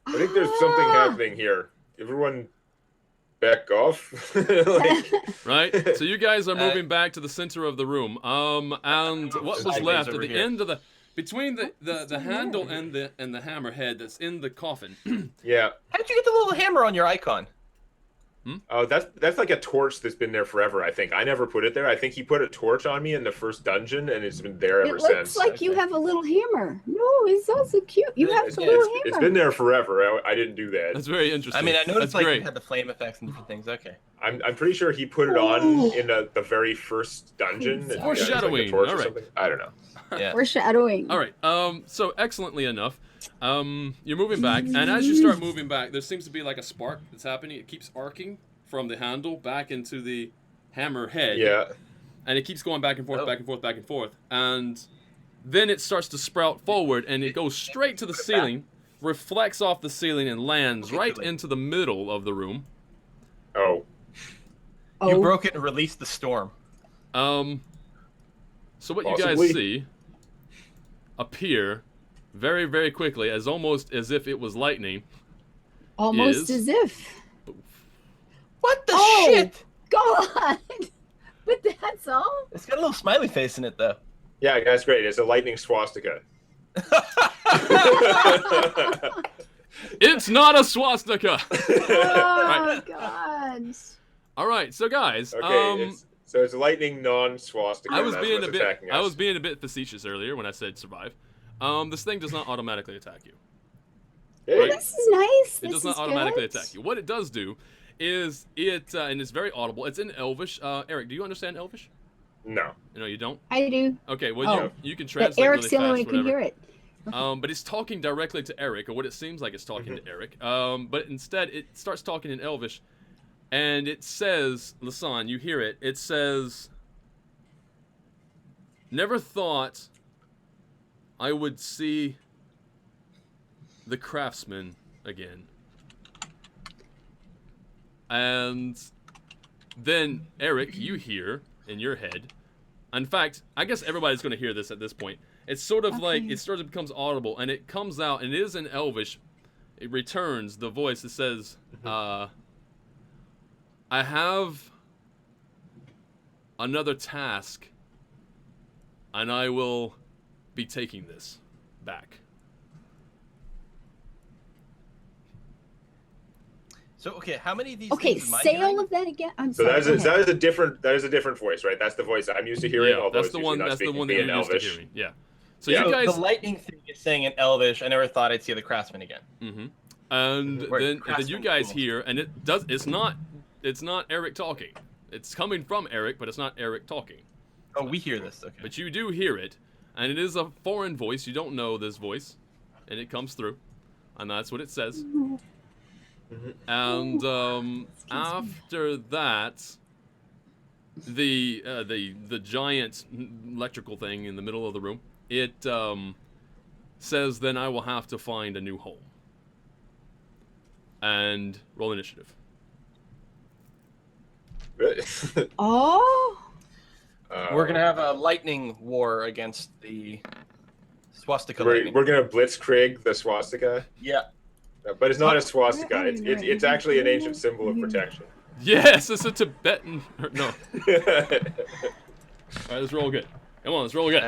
Speaker 2: I think there's something
Speaker 3: Ah.
Speaker 2: happening here. Everyone, back off. Like,
Speaker 1: Right? So you guys are moving back to the center of the room. And what was
Speaker 4: Sideways
Speaker 1: left at
Speaker 4: over
Speaker 1: the
Speaker 4: here.
Speaker 1: end of the between the
Speaker 3: still
Speaker 1: handle
Speaker 3: there.
Speaker 1: and the hammer head that's in the coffin.
Speaker 2: yeah.
Speaker 4: How did you get the little hammer on your icon?
Speaker 2: Oh, that's like a torch that's been there forever. I think I never put it there. I think he put a torch on me in the first dungeon, and it's been there ever
Speaker 3: It looks
Speaker 2: since.
Speaker 3: like you
Speaker 4: Okay.
Speaker 3: have a little hammer. No, it's also cute. You have a
Speaker 4: Yeah,
Speaker 3: little
Speaker 2: It's
Speaker 3: hammer.
Speaker 2: been there forever. I didn't do that.
Speaker 1: That's very interesting.
Speaker 4: I mean, I noticed
Speaker 1: That's
Speaker 4: like
Speaker 1: great.
Speaker 4: you had the flame effects and different things. Okay.
Speaker 2: I'm pretty sure he put it on
Speaker 3: Ooh.
Speaker 2: in the very first dungeon. and
Speaker 3: Foreshadowing.
Speaker 2: it's like a torch or
Speaker 1: Alright.
Speaker 2: something. I don't know.
Speaker 4: Yeah.
Speaker 3: Foreshadowing.
Speaker 1: All right. So excellently enough, you're moving back, and as you start moving back, there seems to be like a spark that's happening. It keeps arcing from the handle back into the hammer head.
Speaker 2: Yeah.
Speaker 1: And it keeps going back and forth,
Speaker 4: Oh.
Speaker 1: back and forth, back and forth, and then it starts to sprout forward, and it goes straight to the ceiling, reflects off the ceiling, and lands right into the middle of the room.
Speaker 2: Oh.
Speaker 4: You
Speaker 3: Oh.
Speaker 4: broke it and released the storm.
Speaker 1: So what you
Speaker 2: Possibly.
Speaker 1: guys see appear very, very quickly, as almost as if it was lightning.
Speaker 3: Almost
Speaker 1: is-
Speaker 3: as if.
Speaker 4: What the
Speaker 3: Oh.
Speaker 4: shit?
Speaker 3: God. But that's all?
Speaker 4: It's got a little smiley face in it though.
Speaker 2: Yeah, that's great. It's a lightning swastika.
Speaker 1: It's not a swastika.
Speaker 3: Oh, God.
Speaker 1: All right, so guys,
Speaker 2: Okay, so it's a lightning non-swastika.
Speaker 1: I was
Speaker 2: that's
Speaker 1: being
Speaker 2: what's
Speaker 1: a bit,
Speaker 2: attacking us.
Speaker 1: I was being a bit facetious earlier when I said survive. This thing does not automatically attack you.
Speaker 2: Hey,
Speaker 3: This is nice.
Speaker 1: It
Speaker 3: This
Speaker 1: does not
Speaker 3: is
Speaker 1: automatically
Speaker 3: good.
Speaker 1: attack you. What it does do is it, and it's very audible. It's in Elvish. Eric, do you understand Elvish?
Speaker 2: No.
Speaker 1: No, you don't.
Speaker 3: I do.
Speaker 1: Okay, well
Speaker 3: Oh.
Speaker 1: you can
Speaker 3: But
Speaker 1: translate
Speaker 3: Eric's the
Speaker 1: really
Speaker 3: only one
Speaker 1: fast,
Speaker 3: who can
Speaker 1: whatever.
Speaker 3: hear it.
Speaker 1: But it's talking directly to Eric, or what it seems like it's talking to Eric. But instead, it starts talking in Elvish, and it says, Lasan, you hear it. It says, "Never thought I would see the craftsman again." And then, Eric, you hear in your head. In fact, I guess everybody's going to hear this at this point. It's sort of like,
Speaker 3: Okay.
Speaker 1: it sort of becomes audible, and it comes out, and it is in Elvish. It returns the voice that says, I have another task and I will be taking this back.
Speaker 4: So okay, how many of these?
Speaker 3: Okay,
Speaker 4: things am I
Speaker 3: say
Speaker 4: hearing?
Speaker 3: all of that again. I'm
Speaker 2: So
Speaker 3: sorry.
Speaker 2: that is a different voice, right? That's the voice I'm used to hearing.
Speaker 1: Yeah,
Speaker 2: although
Speaker 1: that's
Speaker 2: it's
Speaker 1: the
Speaker 2: usually
Speaker 1: one.
Speaker 2: not
Speaker 1: That's the
Speaker 2: speaking
Speaker 1: one that
Speaker 2: to
Speaker 1: you're
Speaker 2: me in
Speaker 1: used to
Speaker 2: Elvish.
Speaker 1: hearing. Yeah. So
Speaker 2: Yeah.
Speaker 1: you guys.
Speaker 4: The lightning thing is saying in Elvish. I never thought I'd see the craftsman again.
Speaker 1: Mm-hmm. And
Speaker 4: Right,
Speaker 1: then you
Speaker 4: craftsman,
Speaker 1: guys
Speaker 4: cool.
Speaker 1: hear, and it's not Eric talking. It's coming from Eric, but it's not Eric talking.
Speaker 4: Oh, we hear this. Okay.
Speaker 1: But you do hear it, and it is a foreign voice. You don't know this voice, and it comes through, and that's what it says. And after that, the giant electrical thing in the middle of the room, it says, "Then I will have to find a new home." And roll initiative.
Speaker 3: Oh,
Speaker 4: We're gonna have a lightning war against the swastika.
Speaker 2: We're
Speaker 4: lightning.
Speaker 2: gonna blitzkrieg the swastika,
Speaker 4: Yeah.
Speaker 2: but it's not a swastika. It's actually an ancient symbol of protection.
Speaker 1: Yes, it's a Tibetan. No. All right, let's roll good. Come on, let's roll good.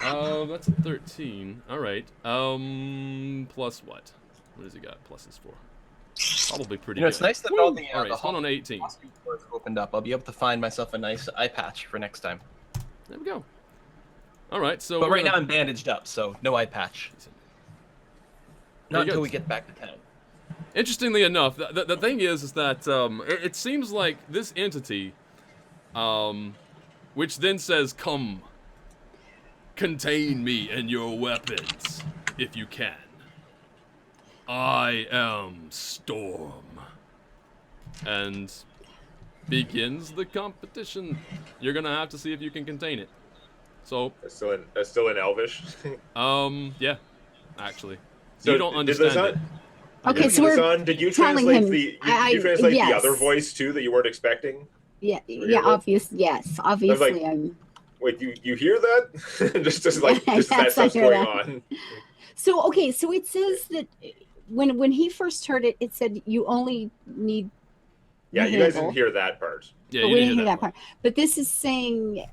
Speaker 1: That's a 13. All right. Plus what? What has he got? Pluses for? Probably pretty
Speaker 4: You know,
Speaker 1: good.
Speaker 4: it's nice that all the
Speaker 1: All right,
Speaker 4: the
Speaker 1: it's one on
Speaker 4: hall
Speaker 1: 18.
Speaker 4: doors opened up. I'll be able to find myself a nice eye patch for next time.
Speaker 1: There we go. All right, so
Speaker 4: But
Speaker 1: we're
Speaker 4: right now
Speaker 1: gonna-
Speaker 4: I'm bandaged up, so no eye patch.
Speaker 1: There
Speaker 4: Not
Speaker 1: you
Speaker 4: until
Speaker 1: go.
Speaker 4: we get back to town.
Speaker 1: Interestingly enough, the thing is that it seems like this entity, which then says, "Come, contain me and your weapons, if you can. I am Storm." And begins the competition. You're gonna have to see if you can contain it. So,
Speaker 2: That's still in Elvish.
Speaker 1: yeah, actually,
Speaker 2: So
Speaker 1: you don't
Speaker 2: did
Speaker 1: understand it.
Speaker 3: okay. So we're
Speaker 2: Hassan, did you
Speaker 3: telling
Speaker 2: translate
Speaker 3: him-
Speaker 2: did you translate
Speaker 3: yes.
Speaker 2: the other voice too that you weren't expecting?
Speaker 3: yeah,
Speaker 2: Were
Speaker 3: yeah.
Speaker 2: you able-
Speaker 3: Yes, obviously, I'm.
Speaker 2: Wait, you hear that? just as that
Speaker 3: Yes, I
Speaker 2: stuff's
Speaker 3: hear
Speaker 2: going
Speaker 3: that.
Speaker 2: on.
Speaker 3: So okay, so it says that when he first heard it, it said you only need.
Speaker 2: Yeah,
Speaker 3: the
Speaker 2: you guys
Speaker 3: handle.
Speaker 2: didn't hear that part.
Speaker 1: Yeah,
Speaker 3: But
Speaker 1: you
Speaker 3: we
Speaker 1: didn't
Speaker 3: didn't hear that part. But this is saying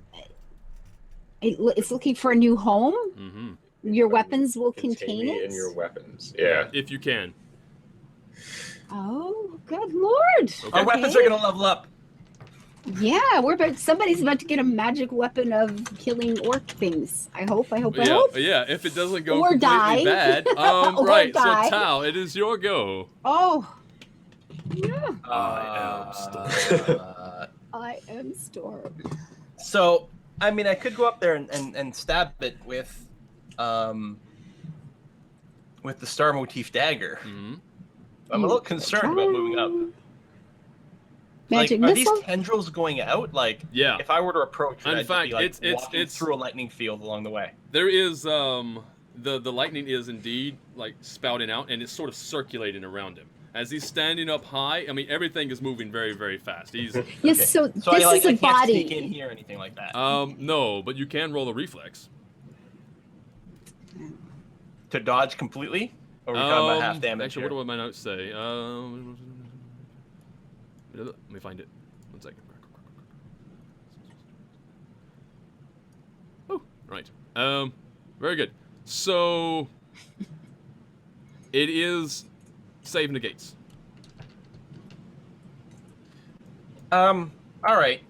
Speaker 3: it's looking for a new home.
Speaker 1: Mm-hmm.
Speaker 3: Your weapons will
Speaker 2: Contain
Speaker 3: contain
Speaker 2: me
Speaker 3: it.
Speaker 2: in your weapons. Yeah.
Speaker 1: If you can.
Speaker 3: Oh, good lord!
Speaker 1: Okay.
Speaker 4: Our weapons are gonna level up.
Speaker 3: Yeah, somebody's about to get a magic weapon of killing orc things. I hope. I
Speaker 1: Yeah,
Speaker 3: hope.
Speaker 1: yeah. If it doesn't go
Speaker 3: Or
Speaker 1: completely
Speaker 3: die.
Speaker 1: bad,
Speaker 3: Or
Speaker 1: right.
Speaker 3: die.
Speaker 1: So Tao, it is your go.
Speaker 3: Oh, yeah.
Speaker 1: I am Storm.
Speaker 3: I am Storm.
Speaker 4: So, I mean, I could go up there and stab it with the star motif dagger.
Speaker 1: Mhm.
Speaker 4: I'm a little concerned about moving up.
Speaker 3: Magic
Speaker 4: Like, are these
Speaker 3: missile.
Speaker 4: tendrils going out? Like,
Speaker 1: Yeah.
Speaker 4: if I were to approach it,
Speaker 1: In
Speaker 4: I'd
Speaker 1: fact,
Speaker 4: be like
Speaker 1: it's
Speaker 4: walking through a lightning field along the way.
Speaker 1: There is the lightning is indeed like spouting out, and it's sort of circulating around him as he's standing up high. I mean, everything is moving very, very fast. He's
Speaker 3: Yes.
Speaker 4: Okay.
Speaker 3: So
Speaker 4: So
Speaker 3: this
Speaker 4: I
Speaker 3: is a
Speaker 4: can't
Speaker 3: body.
Speaker 4: sneak in here or anything like that.
Speaker 1: no, but you can roll a reflex.
Speaker 4: To dodge completely? Or are we talking about half damage?
Speaker 1: Actually,
Speaker 4: here?
Speaker 1: what do my notes say? Let me find it. 1 second. Oh, right. Very good. So it is save negates.
Speaker 4: All right.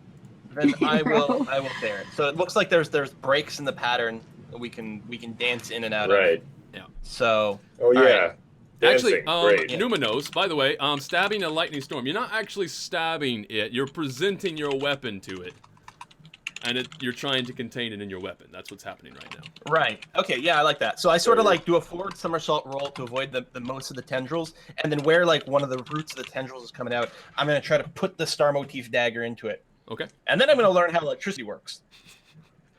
Speaker 4: Then I will bear it. So it looks like there's breaks in the pattern that we can dance in and out of.
Speaker 2: Right.
Speaker 4: So
Speaker 2: Oh yeah.
Speaker 4: right.
Speaker 1: Actually,
Speaker 2: Dancing. Great.
Speaker 1: Numinos, by the way, stabbing a lightning storm. You're not actually stabbing it. You're presenting your weapon to it, and you're trying to contain it in your weapon. That's what's happening right now.
Speaker 4: right. Okay, yeah, I like that. So I sort of like do a forward somersault roll to avoid the most of the tendrils, and then where like one of the roots of the tendrils is coming out, I'm gonna try to put the star motif dagger into it.
Speaker 1: Okay.
Speaker 4: And then I'm gonna learn how electricity works.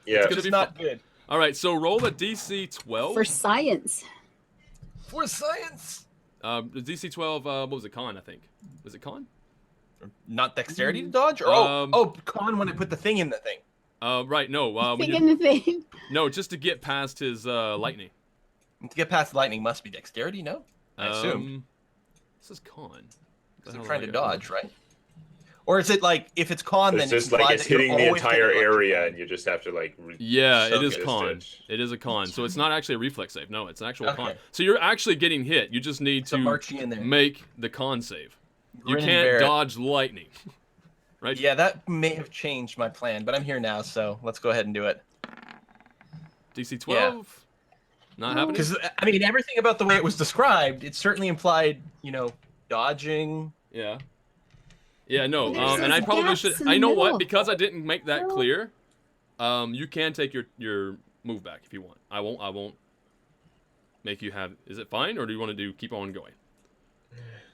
Speaker 2: Yeah.
Speaker 1: gonna
Speaker 4: It's
Speaker 1: be
Speaker 4: not
Speaker 1: fun.
Speaker 4: good.
Speaker 1: All right. So roll a DC 12.
Speaker 3: For science.
Speaker 4: For science.
Speaker 1: The DC 12. What was it? Con, I think. Was it con?
Speaker 4: Not dexterity to dodge? Or con when I put the thing in the thing.
Speaker 1: Right. No. When
Speaker 3: Thing
Speaker 1: you,
Speaker 3: in the thing.
Speaker 1: no, just to get past his lightning.
Speaker 4: To get past lightning must be dexterity, no? I assume.
Speaker 1: This is con.
Speaker 4: Because I'm trying to dodge, right? Or is it like if it's con,
Speaker 2: It's
Speaker 4: then
Speaker 2: just like it's hitting the entire area, and you just have to like.
Speaker 1: Yeah, it is
Speaker 2: resist
Speaker 1: con.
Speaker 2: it.
Speaker 1: It is a con. So it's not actually a reflex save. No, it's an actual con.
Speaker 4: Okay.
Speaker 1: So you're actually getting hit. You just need
Speaker 4: So
Speaker 1: to
Speaker 4: marching in there.
Speaker 1: make the con save. You
Speaker 4: Grin and
Speaker 1: can't
Speaker 4: bear it.
Speaker 1: dodge lightning. Right?
Speaker 4: Yeah, that may have changed my plan, but I'm here now, so let's go ahead and do it.
Speaker 1: DC 12. Not happening.
Speaker 4: Because I mean, everything about the way it was described, it certainly implied, dodging.
Speaker 1: Yeah. Yeah, no.
Speaker 3: There's
Speaker 1: And I
Speaker 3: those
Speaker 1: probably
Speaker 3: gaps
Speaker 1: should.
Speaker 3: in the
Speaker 1: I know
Speaker 3: middle.
Speaker 1: what? Because I didn't make that
Speaker 3: Middle.
Speaker 1: clear. You can take your move back if you want. I won't make you have. Is it fine, or do you want to keep on going?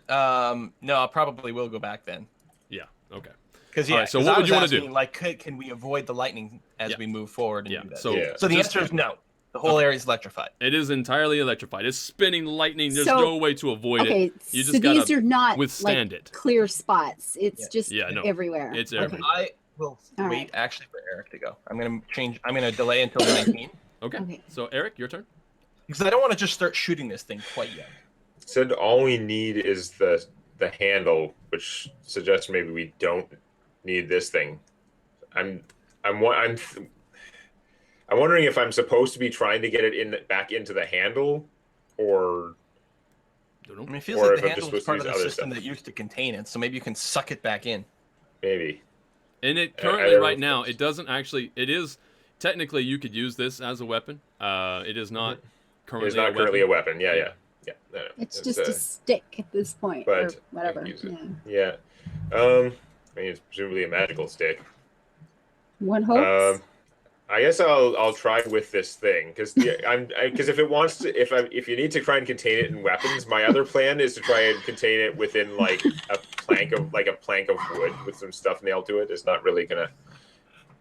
Speaker 4: No, I probably will go back then.
Speaker 1: Yeah. Okay.
Speaker 4: Because
Speaker 1: All right, so what would you wanna do?
Speaker 4: Like, can we avoid the lightning as
Speaker 1: Yeah.
Speaker 4: we move forward? And
Speaker 1: Yeah.
Speaker 4: do that?
Speaker 1: So
Speaker 2: Yeah.
Speaker 4: So the
Speaker 1: just-
Speaker 4: answer is no. The whole area is electrified.
Speaker 1: It is entirely electrified. It's spinning lightning. There's
Speaker 3: So-
Speaker 1: no way to avoid
Speaker 3: Okay,
Speaker 1: it. You
Speaker 3: so
Speaker 1: just
Speaker 3: these
Speaker 1: gotta
Speaker 3: are not
Speaker 1: withstand
Speaker 3: like
Speaker 1: it.
Speaker 3: clear spots. It's
Speaker 4: Yeah.
Speaker 3: just
Speaker 1: Yeah, no.
Speaker 3: everywhere.
Speaker 1: It's
Speaker 3: Okay.
Speaker 1: everywhere.
Speaker 4: I will
Speaker 3: All
Speaker 4: wait
Speaker 3: right.
Speaker 4: actually for Eric to go. I'm gonna delay until 19
Speaker 1: Okay.
Speaker 3: Okay.
Speaker 1: So Eric, your turn.
Speaker 4: because I don't want to just start shooting this thing quite yet.
Speaker 2: Said all we need is the handle, which suggests maybe we don't need this thing. I'm wondering if I'm supposed to be trying to get it back into the handle, or
Speaker 1: Don't
Speaker 4: I
Speaker 1: know.
Speaker 4: mean, it feels
Speaker 2: Or
Speaker 4: like
Speaker 2: if
Speaker 4: the
Speaker 2: I'm just
Speaker 4: handle is
Speaker 2: supposed to
Speaker 4: part of
Speaker 2: use
Speaker 4: the
Speaker 2: other
Speaker 4: system
Speaker 2: stuff.
Speaker 4: that used to contain it, so maybe you can suck it back in.
Speaker 2: maybe.
Speaker 1: And it
Speaker 2: I
Speaker 1: currently
Speaker 2: don't
Speaker 1: right
Speaker 2: know
Speaker 1: now
Speaker 2: if
Speaker 1: it doesn't actually. It is technically you could use this as a weapon. It is not currently.
Speaker 2: It's not currently a weapon. Yeah. No,
Speaker 3: It's just a stick at this point,
Speaker 2: but
Speaker 3: or
Speaker 2: you can
Speaker 3: whatever.
Speaker 2: use it.
Speaker 3: Yeah.
Speaker 2: Yeah. I mean, it's presumably a magical stick.
Speaker 3: One hopes.
Speaker 2: I guess I'll try with this thing because if it wants to, if you need to try and contain it in weapons, my other plan is to try and contain it within like a plank of wood with some stuff nailed to it. It's not really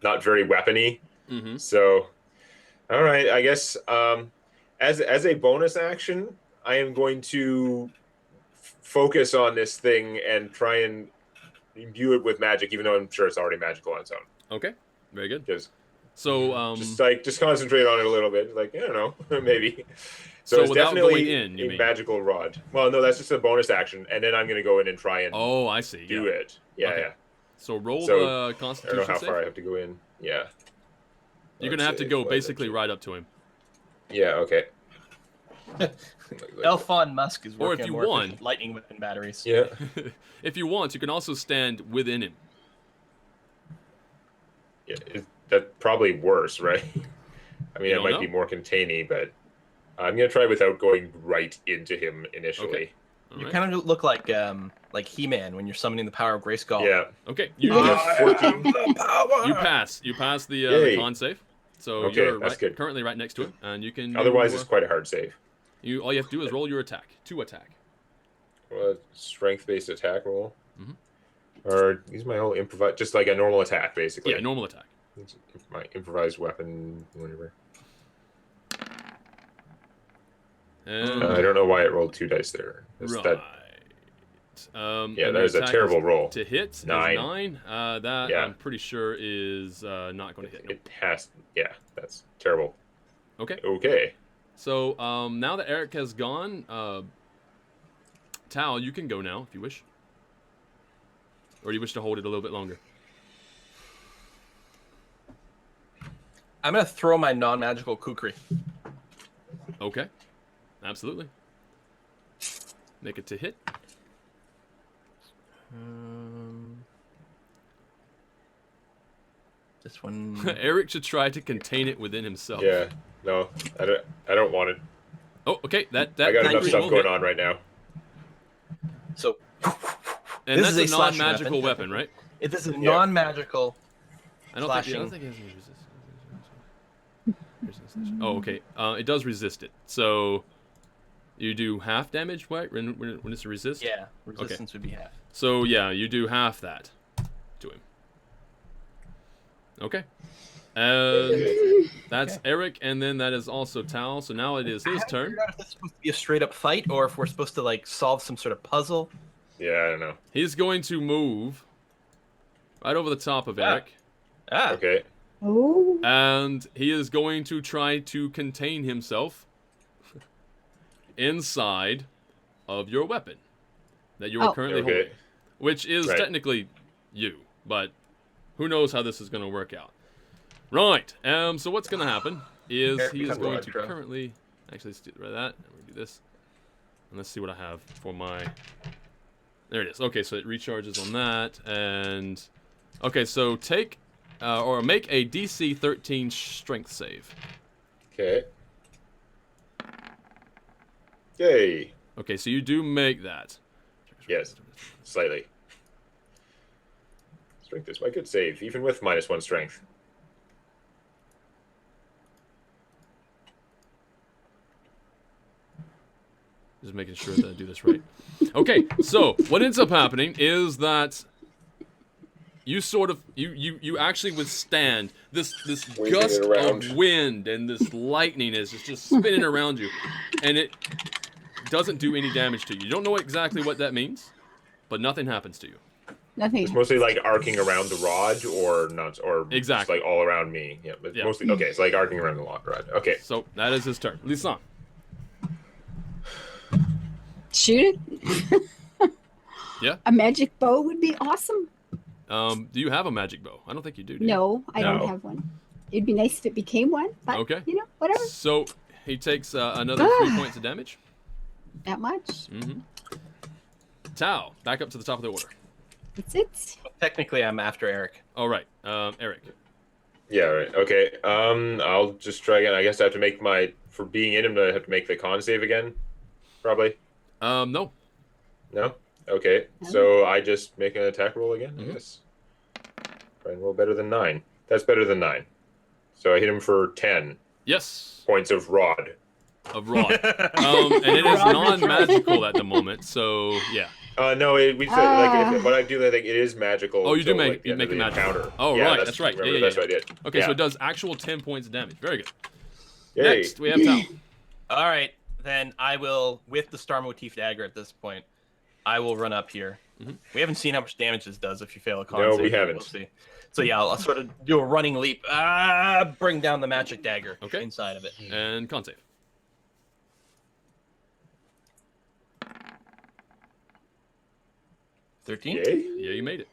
Speaker 2: not very weapony.
Speaker 1: Mm-hmm.
Speaker 2: So, all right, I guess as a bonus action, I am going to focus on this thing and try and imbue it with magic, even though I'm sure it's already magical on its own.
Speaker 1: Okay. Very good.
Speaker 2: Because
Speaker 1: So
Speaker 2: just concentrate on it a little bit. Like, I don't know, maybe.
Speaker 1: So
Speaker 2: So it's
Speaker 1: without
Speaker 2: definitely
Speaker 1: going in, you
Speaker 2: a
Speaker 1: mean?
Speaker 2: magical rod. Well, no, that's just a bonus action, and then I'm going to go in and try and
Speaker 1: Oh, I see.
Speaker 2: do
Speaker 1: Yeah.
Speaker 2: it. Yeah,
Speaker 1: Okay.
Speaker 2: yeah.
Speaker 1: So roll
Speaker 2: So,
Speaker 1: the
Speaker 2: I don't know
Speaker 1: Constitution
Speaker 2: how
Speaker 1: save.
Speaker 2: far I have to go in. Yeah.
Speaker 1: You're gonna have to go basically right up to him.
Speaker 2: Yeah. Okay.
Speaker 4: Elfon Musk is
Speaker 1: Or if
Speaker 4: working
Speaker 1: you
Speaker 4: on more
Speaker 1: want-
Speaker 4: efficient lightning weapon batteries.
Speaker 2: Yeah.
Speaker 1: If you want, you can also stand within him.
Speaker 2: Yeah. That's probably worse, right? I mean,
Speaker 1: You
Speaker 2: it
Speaker 1: don't
Speaker 2: might
Speaker 1: know?
Speaker 2: be more containy, but I'm going to try without going right into him initially.
Speaker 1: Okay. All
Speaker 4: You
Speaker 1: right.
Speaker 4: kind of look like He-Man when you're summoning the power of Grayskull.
Speaker 2: Yeah.
Speaker 1: Okay. You
Speaker 2: Yeah. 14.
Speaker 1: you pass. You pass the
Speaker 2: Yay.
Speaker 1: con save. So
Speaker 2: Okay,
Speaker 1: you're
Speaker 2: that's good.
Speaker 1: currently right next to it, and you can.
Speaker 2: Otherwise, it's quite a hard save.
Speaker 1: all you have to do is roll your attack. 2 attack.
Speaker 2: Well, strength-based attack roll.
Speaker 1: Mhm.
Speaker 2: Or use my whole improvise, just like a normal attack, basically.
Speaker 1: Yeah, normal attack.
Speaker 2: My improvised weapon, whatever.
Speaker 1: And
Speaker 2: I don't know why it rolled 2 dice there. Is
Speaker 1: right.
Speaker 2: that, yeah,
Speaker 1: and
Speaker 2: that
Speaker 1: the
Speaker 2: is a
Speaker 1: attack
Speaker 2: terrible roll.
Speaker 1: to hit. Is
Speaker 2: 9.
Speaker 1: 9. That
Speaker 2: Yeah.
Speaker 1: I'm pretty sure is not going to hit. Nope.
Speaker 2: It has, yeah, that's terrible.
Speaker 1: Okay.
Speaker 2: Okay.
Speaker 1: So now that Eric has gone, Tal, you can go now if you wish. Or do you wish to hold it a little bit longer?
Speaker 4: I'm gonna throw my non-magical kukri.
Speaker 1: Okay. Absolutely. Make it to hit.
Speaker 4: This one.
Speaker 1: Eric should try to contain it within himself.
Speaker 2: Yeah. No, I don't want it.
Speaker 1: Oh, okay. That
Speaker 2: I got enough
Speaker 1: kukri
Speaker 2: stuff
Speaker 1: will
Speaker 2: going
Speaker 1: hit.
Speaker 2: on right now.
Speaker 4: So
Speaker 1: And
Speaker 4: This
Speaker 1: that's
Speaker 4: is
Speaker 1: a
Speaker 4: a slashing
Speaker 1: non-magical
Speaker 4: weapon.
Speaker 1: weapon, right?
Speaker 4: if this is non-magical,
Speaker 1: I don't
Speaker 4: Slashing.
Speaker 1: think it has any resistance. Oh, okay. It does resist it. So you do half damage, right? When it's a resist?
Speaker 4: yeah, resistance would be half.
Speaker 1: So yeah, you do half that to him. Okay. That's
Speaker 4: Okay.
Speaker 1: Eric, and then that is also Tal. So now it is his
Speaker 4: I haven't
Speaker 1: turn.
Speaker 4: figured out if this is supposed to be a straight up fight or if we're supposed to like solve some sort of puzzle.
Speaker 2: Yeah, I don't know.
Speaker 1: He's going to move right over the top of
Speaker 4: Ah.
Speaker 1: Eric,
Speaker 4: Ah,
Speaker 2: Okay.
Speaker 3: Oh.
Speaker 1: and he is going to try to contain himself inside of your weapon that you are
Speaker 3: Oh.
Speaker 1: currently holding,
Speaker 2: Okay.
Speaker 1: which is
Speaker 2: Right.
Speaker 1: technically you, but who knows how this is going to work out. Right. So what's going to happen is
Speaker 4: Eric
Speaker 1: he is
Speaker 4: becomes
Speaker 1: going
Speaker 4: Rod
Speaker 1: to
Speaker 4: Crow.
Speaker 1: currently... Actually, let's do that. I'm going to do this. And let's see what I have for my... There it is. Okay, so it recharges on that. And... Okay, so take... or make a DC 13 strength save.
Speaker 2: Okay. Yay.
Speaker 1: Okay, so you do make that.
Speaker 2: Yes. Slightly. Strength is my good save, even with -1 strength.
Speaker 1: Just making sure that I do this right. Okay, so what ends up happening is that you sort of you actually withstand this
Speaker 2: Waving
Speaker 1: gust
Speaker 2: it around.
Speaker 1: of wind, and this lightning is just spinning around you, and it doesn't do any damage to you. You don't know exactly what that means, but nothing happens to you.
Speaker 3: Nothing.
Speaker 2: It's mostly like arcing around the rod, or not, or
Speaker 1: Exactly.
Speaker 2: just like all around me. Yeah, but
Speaker 1: Yeah.
Speaker 2: mostly okay. It's like arcing around the rod. Okay.
Speaker 1: So that is his turn. Lisan.
Speaker 3: Shoot it.
Speaker 1: Yeah.
Speaker 3: A magic bow would be awesome.
Speaker 1: Do you have a magic bow? I don't think you do. Do you?
Speaker 3: No, I
Speaker 2: No.
Speaker 3: don't have one. It'd be nice if it became one, but
Speaker 1: Okay.
Speaker 3: you know, whatever.
Speaker 1: So he takes another 3 points of damage.
Speaker 3: Not much.
Speaker 1: Mm-hmm. Tao, back up to the top of the order.
Speaker 3: That's it.
Speaker 4: Technically, I'm after Eric.
Speaker 1: All right, Eric.
Speaker 2: Yeah. Right. Okay. I'll just try again. I guess I have to make for being in him. I have to make the con save again. Probably.
Speaker 1: No.
Speaker 2: No. Okay.
Speaker 3: No.
Speaker 2: So I just make an attack roll again. I guess. Try and roll better than 9. That's better than 9. So I hit him for 10
Speaker 1: Yes.
Speaker 2: points of rod.
Speaker 1: Of rod. And it is non-magical at the moment, so yeah.
Speaker 2: No, we said like what I do. I think it is magical.
Speaker 1: Oh, you do
Speaker 2: until,
Speaker 1: make-
Speaker 2: like, the
Speaker 1: you
Speaker 2: end
Speaker 1: make
Speaker 2: of
Speaker 1: it
Speaker 2: the
Speaker 1: magical.
Speaker 2: encounter.
Speaker 1: Oh,
Speaker 2: yeah,
Speaker 1: right, that's right.
Speaker 2: Remember,
Speaker 1: Yeah,
Speaker 2: that's
Speaker 1: yeah,
Speaker 2: what I did.
Speaker 1: Okay,
Speaker 2: yeah.
Speaker 1: so it does actual 10 points of damage. Very good.
Speaker 2: Yay.
Speaker 1: Next, we have Tao.
Speaker 4: All right, then I will, with the star motif dagger at this point, I will run up here.
Speaker 1: Mhm.
Speaker 4: We haven't seen how much damage this does if you fail a con
Speaker 2: No,
Speaker 4: save,
Speaker 2: we
Speaker 4: but
Speaker 2: haven't.
Speaker 4: We'll see. So yeah, I'll sort of do a running leap. Bring down the magic dagger
Speaker 1: Okay.
Speaker 4: inside of it.
Speaker 1: And con save.
Speaker 4: 13.
Speaker 2: Yay.
Speaker 1: Yeah, you made it.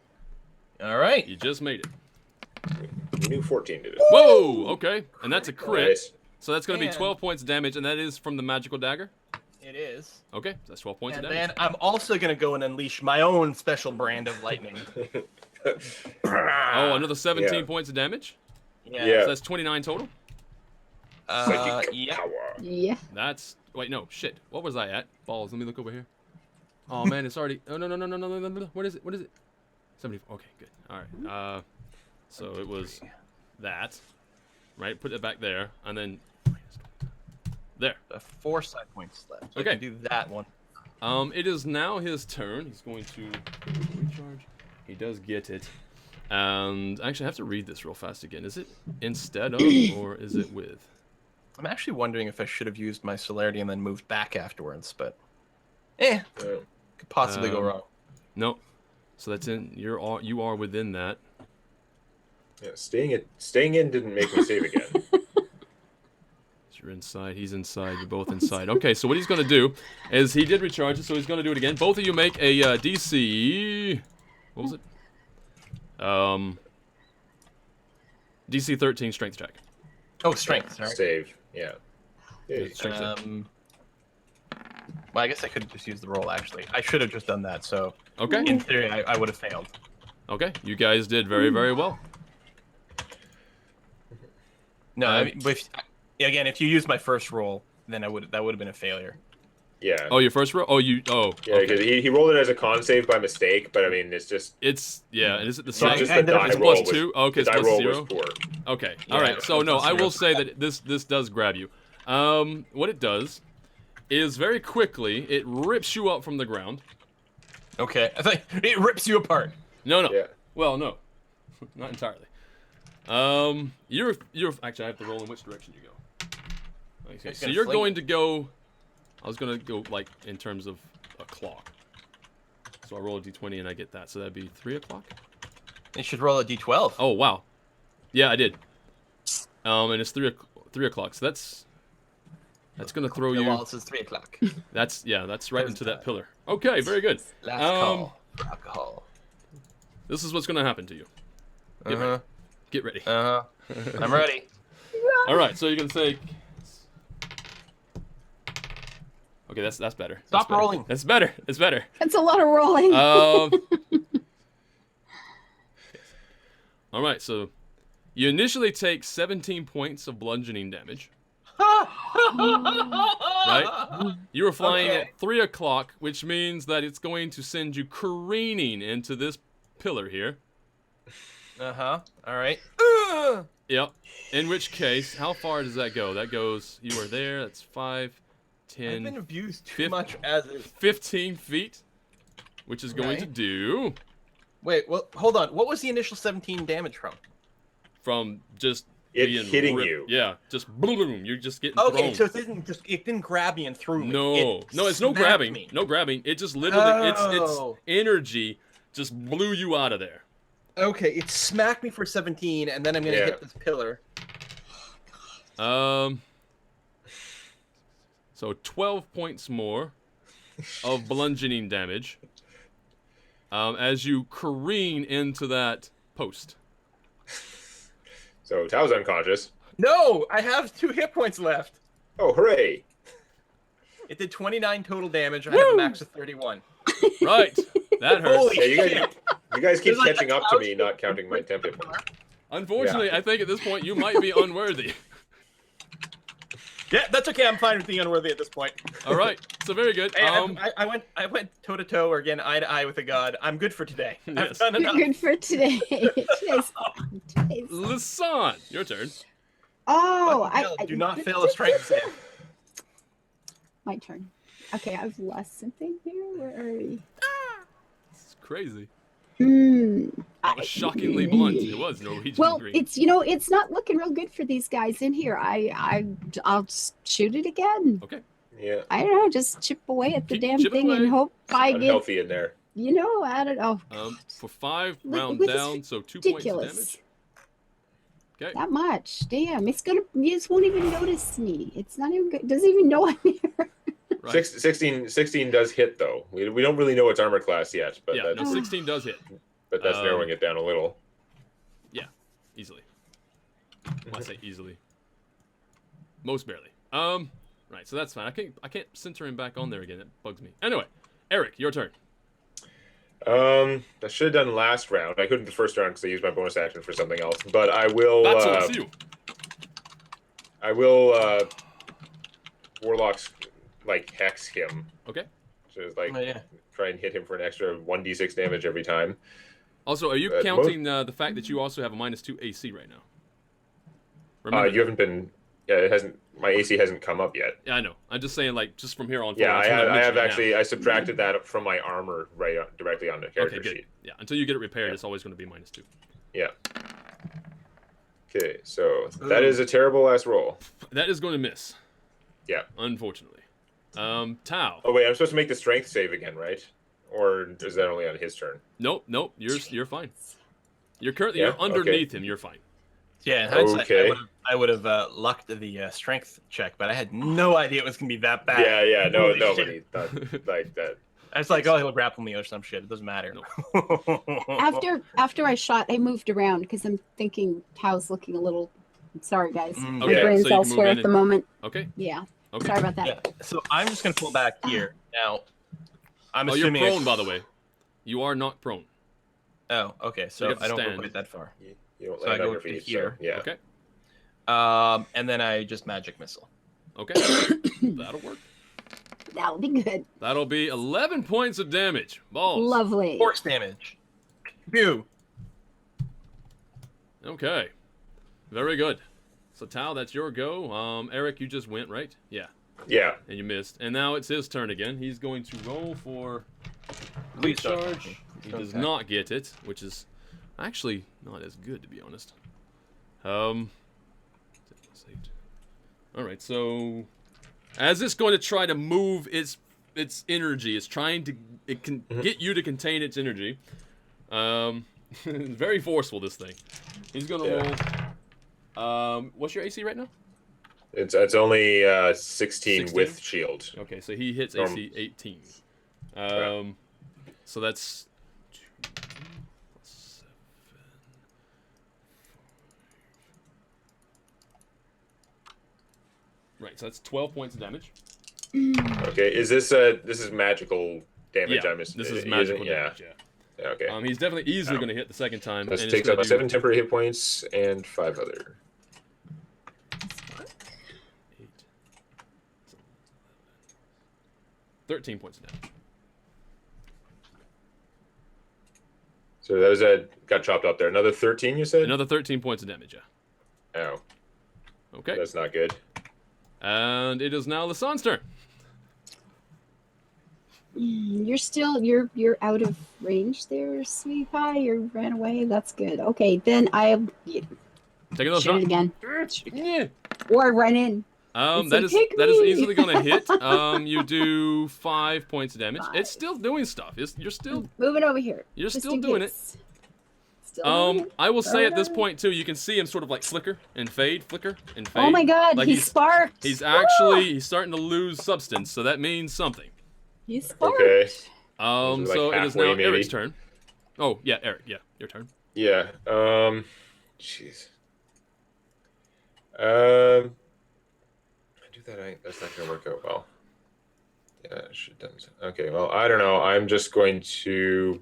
Speaker 4: All right.
Speaker 1: You just made it.
Speaker 2: We knew 14 did it.
Speaker 1: Whoa, okay. And that's a crit.
Speaker 2: Nice.
Speaker 1: So that's going to be
Speaker 4: And-
Speaker 1: 12 points of damage, and that is from the magical dagger?
Speaker 4: It is.
Speaker 1: Okay, so that's 12 points
Speaker 4: And
Speaker 1: of damage.
Speaker 4: then I'm also going to go and unleash my own special brand of lightning.
Speaker 1: Oh, another 17
Speaker 2: Yeah.
Speaker 1: points of damage?
Speaker 2: Yeah.
Speaker 1: So that's 29 total?
Speaker 2: Psychic
Speaker 4: Yeah.
Speaker 2: power.
Speaker 3: Yeah.
Speaker 1: That's... Wait, no, shit. What was I at? Balls, let me look over here. Oh, man, it's already... Oh, no. What is it? 74. Okay, good. All right. So it was that. Right? Put it back there. And then... There.
Speaker 4: 4 side points left. So
Speaker 1: Okay.
Speaker 4: I can do that one.
Speaker 1: It is now his turn. He's going to recharge. He does get it. And actually, I have to read this real fast again. Is it instead of, or is it with?
Speaker 4: I'm actually wondering if I should have used my celerity and then moved back afterwards, but
Speaker 2: Yeah.
Speaker 4: could possibly go wrong.
Speaker 1: No. So that's in. You are within that.
Speaker 2: Yeah, staying in didn't make me save again.
Speaker 1: You're inside. He's inside. You're both inside. Okay. So what he's going to do is he did recharge it, so he's going to do it again. Both of you make a DC. What was it? DC 13 strength check.
Speaker 4: Oh, strength. Sorry.
Speaker 2: Save. Yeah. Yay.
Speaker 1: Strength check.
Speaker 4: Well, I guess I could have just used the roll, actually. I should have just done that, so
Speaker 1: Okay.
Speaker 4: in theory, I would have failed.
Speaker 1: Okay. You guys did very, very well.
Speaker 4: No, I mean, again, if you used my first roll, then that would have been a failure.
Speaker 2: Yeah.
Speaker 1: Oh, your first roll? Oh, you. Oh.
Speaker 2: Yeah,
Speaker 1: Okay.
Speaker 2: because he rolled it as a con save by mistake, but I mean, it's just
Speaker 1: It's yeah. And is it the
Speaker 4: So
Speaker 1: same?
Speaker 2: just
Speaker 4: I
Speaker 2: the
Speaker 4: ended up
Speaker 2: die
Speaker 1: It's
Speaker 2: roll
Speaker 1: plus
Speaker 2: was,
Speaker 1: 2. Okay,
Speaker 2: the
Speaker 1: it's
Speaker 2: die
Speaker 1: plus
Speaker 2: roll
Speaker 1: 0.
Speaker 2: was poor.
Speaker 1: Okay.
Speaker 4: Yeah,
Speaker 1: All right. So no,
Speaker 4: plus
Speaker 1: I will
Speaker 4: 0.
Speaker 1: say that this does grab you. What it does is very quickly it rips you up from the ground.
Speaker 4: Okay, I thought it rips you apart.
Speaker 1: No.
Speaker 2: Yeah.
Speaker 1: Well, no, not entirely. You're actually I have to roll in which direction you go. Okay,
Speaker 4: It's
Speaker 1: so
Speaker 4: gonna
Speaker 1: you're
Speaker 4: fling.
Speaker 1: going to go. I was gonna go like in terms of a clock. So I roll a d20 and I get that. So that'd be 3 o'clock.
Speaker 4: You should roll a d12.
Speaker 1: Oh wow, yeah, I did. And it's 3 o'clock. So that's gonna throw
Speaker 4: The
Speaker 1: you.
Speaker 4: wall says 3 o'clock.
Speaker 1: That's right into that pillar. Okay, very good.
Speaker 4: Last call for alcohol.
Speaker 1: This is what's going to happen to you. Get ready. Get ready.
Speaker 4: I'm ready.
Speaker 1: All right, so you can say. Okay, that's better.
Speaker 4: Stop
Speaker 1: better.
Speaker 4: rolling.
Speaker 1: That's better. It's better.
Speaker 3: That's a lot of rolling.
Speaker 1: All right, so you initially take 17 points of bludgeoning damage. Right? You were flying at 3 o'clock, which means that it's going to send you careening into this pillar here.
Speaker 4: All right.
Speaker 1: Yep. In which case, how far does that go? That goes, you are there, that's 5, 10,
Speaker 4: I've been abused too much as is.
Speaker 1: 15 feet, which is going to do...
Speaker 4: Wait, well, hold on. What was the initial 17 damage from?
Speaker 1: From just
Speaker 2: It
Speaker 1: being
Speaker 2: hitting
Speaker 1: ripped.
Speaker 2: you.
Speaker 1: Yeah, just boom, you're just getting
Speaker 4: Okay,
Speaker 1: thrown.
Speaker 4: so it didn't grab me and threw me.
Speaker 1: No, it's no
Speaker 4: smacked
Speaker 1: grabbing.
Speaker 4: me.
Speaker 1: No grabbing. It just literally, its
Speaker 4: Oh.
Speaker 1: energy just blew you out of there.
Speaker 4: Okay, it smacked me for 17, and then I'm gonna hit this pillar.
Speaker 1: So 12 points more of bludgeoning damage as you careen into that post.
Speaker 2: So Tao's unconscious.
Speaker 4: No, I have 2 hit points left.
Speaker 2: Oh, hooray!
Speaker 4: It did 29 total damage. I have a max of 31.
Speaker 1: Right, that hurts.
Speaker 4: Holy
Speaker 2: Yeah,
Speaker 4: shit!
Speaker 2: you guys keep
Speaker 4: There's like
Speaker 2: catching
Speaker 4: a
Speaker 2: up to
Speaker 4: thousand
Speaker 2: me, not counting my temp hit points.
Speaker 1: Unfortunately, I think at this point you might be unworthy.
Speaker 4: Yeah, that's okay. I'm fine with being unworthy at this point.
Speaker 1: All right, so very good.
Speaker 4: Hey, I went toe to toe or again eye to eye with a god. I'm good for today. I've
Speaker 1: Yes.
Speaker 4: done
Speaker 3: You're
Speaker 4: enough.
Speaker 3: good for today. Today's
Speaker 1: Lisanne, your turn.
Speaker 3: Oh,
Speaker 4: Do not fail a strength save.
Speaker 3: My turn. Okay, I've lost something here. Where are we?
Speaker 1: It's crazy.
Speaker 3: Hmm.
Speaker 1: That was shockingly blunt. It was Norwegian
Speaker 3: Well,
Speaker 1: green.
Speaker 3: it's it's not looking real good for these guys in here. I'll just shoot it again.
Speaker 1: Okay.
Speaker 2: Yeah,
Speaker 3: I don't know, just chip away at the
Speaker 1: Keep
Speaker 3: damn
Speaker 1: chipping
Speaker 3: thing and
Speaker 1: away.
Speaker 3: hope I get.
Speaker 2: unhealthy in there.
Speaker 3: I don't know.
Speaker 1: For 5
Speaker 3: Look,
Speaker 1: round
Speaker 3: this is
Speaker 1: down, so 2 points of
Speaker 3: ridiculous.
Speaker 1: damage. Okay.
Speaker 3: Not much. Damn, it's gonna. You just won't even notice me. It's not even good. Doesn't even know I'm here.
Speaker 1: Right.
Speaker 2: 16 does hit though. We don't really know its armor class yet, but
Speaker 1: Yeah,
Speaker 2: that's,
Speaker 1: no, 16 does hit.
Speaker 2: that's narrowing it down a little.
Speaker 1: Easily. Well, I say easily. Most barely. Right, so that's fine. I can't center him back on there again. That bugs me. Anyway, Eric, your turn.
Speaker 2: I should have done last round. I couldn't the first round because I used my bonus action for something else. But I will.
Speaker 1: That's you.
Speaker 2: I will. Warlocks like hex him.
Speaker 1: Okay.
Speaker 2: So it's like
Speaker 4: Oh, yeah.
Speaker 2: try and hit him for an extra 1d6 damage every time.
Speaker 1: Also, are you counting the fact that you also have a -2 AC right now? Remember
Speaker 2: You haven't been. Yeah, it hasn't. My AC hasn't come up yet.
Speaker 1: Yeah, I know. I'm just saying, like, just from here on.
Speaker 2: Yeah,
Speaker 1: forward,
Speaker 2: I have
Speaker 1: mention it
Speaker 2: actually.
Speaker 1: now.
Speaker 2: I subtracted that from my armor directly on the character
Speaker 1: Okay, good.
Speaker 2: sheet.
Speaker 1: Yeah, until you get it repaired, it's always going to be -2.
Speaker 2: Yeah. Okay, so that is a terrible last roll.
Speaker 1: That is going to miss.
Speaker 2: Yeah.
Speaker 1: Unfortunately. Tao.
Speaker 2: Oh wait, I'm supposed to make the strength save again, right? Or is that only on his turn?
Speaker 1: Nope. You're fine. You're currently
Speaker 2: Yeah?
Speaker 1: you're underneath him. You're fine.
Speaker 4: Yeah, in hindsight,
Speaker 2: Okay.
Speaker 4: I would have lucked the strength check, but I had no idea it was gonna be that bad.
Speaker 2: Yeah. No,
Speaker 4: Holy
Speaker 2: nobody
Speaker 4: shit.
Speaker 2: thought like that.
Speaker 4: I was like, oh, he'll grapple me or some shit. It doesn't matter.
Speaker 3: After I shot, I moved around because I'm thinking Tao's looking a little. Sorry, guys.
Speaker 4: Mm.
Speaker 3: My
Speaker 1: Okay,
Speaker 3: brain's
Speaker 1: so you can move
Speaker 3: elsewhere
Speaker 1: in
Speaker 3: at the
Speaker 1: and-
Speaker 3: moment.
Speaker 1: Okay.
Speaker 3: Yeah.
Speaker 1: Okay.
Speaker 3: Sorry about that.
Speaker 4: Yeah, so I'm just gonna pull back here now. I'm
Speaker 1: Oh, you're
Speaker 4: assuming.
Speaker 1: prone, by the way. You are not prone.
Speaker 4: Oh, okay. So
Speaker 1: You have to
Speaker 4: I don't go
Speaker 1: stand.
Speaker 4: quite that far.
Speaker 2: You don't
Speaker 4: So I
Speaker 2: land on
Speaker 4: go
Speaker 2: your
Speaker 4: to
Speaker 2: feet.
Speaker 4: here.
Speaker 2: So, yeah.
Speaker 1: Okay.
Speaker 4: And then I just magic missile.
Speaker 1: Okay. That'll work.
Speaker 3: That'll be good.
Speaker 1: That'll be 11 points of damage. Balls.
Speaker 3: Lovely.
Speaker 4: Force damage. Pew.
Speaker 1: Okay. Very good. So Tao, that's your go. Eric, you just went, right? Yeah.
Speaker 2: Yeah.
Speaker 1: And you missed. And now it's his turn again. He's going to roll for
Speaker 4: Please don't.
Speaker 1: recharge. He does
Speaker 4: Okay.
Speaker 1: not get it, which is actually not as good, to be honest. All right, so as it's going to try to move its energy, it's trying to get you to contain its energy. Very forceful, this thing. He's going to roll. What's your AC right now?
Speaker 2: It's only 16 with shield.
Speaker 1: Okay, so he hits AC 18. So that's 2 plus Right, so that's 12 points of damage.
Speaker 2: Okay, is this magical damage?
Speaker 1: Yeah,
Speaker 2: I'm
Speaker 1: this is magical damage,
Speaker 2: Yeah, okay.
Speaker 1: He's definitely easily going to hit the second time.
Speaker 2: This
Speaker 1: and
Speaker 2: takes
Speaker 1: it's
Speaker 2: up
Speaker 1: gonna
Speaker 2: 7 temporary hit points and 5 other.
Speaker 1: 8, 13 points of damage.
Speaker 2: So that was got chopped up there. Another 13, you said?
Speaker 1: Another 13 points of damage, yeah.
Speaker 2: Oh.
Speaker 1: Okay.
Speaker 2: That's not good.
Speaker 1: And it is now Lasan's turn.
Speaker 3: You're out of range there, sweetie pie. You ran away. That's good. Okay, then I
Speaker 1: Take another
Speaker 3: shoot
Speaker 1: shot.
Speaker 3: it again,
Speaker 1: Yeah.
Speaker 3: or run in.
Speaker 1: That is easily going to hit. You do 5 points of damage.
Speaker 3: 5.
Speaker 1: It's still doing stuff. You're still
Speaker 3: Moving over here.
Speaker 1: You're
Speaker 3: just
Speaker 1: still
Speaker 3: in
Speaker 1: doing
Speaker 3: case. Still doing it.
Speaker 1: I will say at this
Speaker 3: Alright.
Speaker 1: point too, you can see him sort of like flicker and fade, flicker and fade.
Speaker 3: Oh my God,
Speaker 1: Like
Speaker 3: he sparked.
Speaker 1: He's actually starting to lose substance, so that means something.
Speaker 3: He sparked.
Speaker 2: Okay.
Speaker 1: So
Speaker 2: like
Speaker 1: it is
Speaker 2: halfway,
Speaker 1: now
Speaker 2: maybe.
Speaker 1: Eric's turn. Oh yeah, Eric. Yeah, your turn.
Speaker 2: Yeah. Jeez. I do that. That's not gonna work out well. Yeah, I should have done so. Okay. Well, I don't know. I'm just going to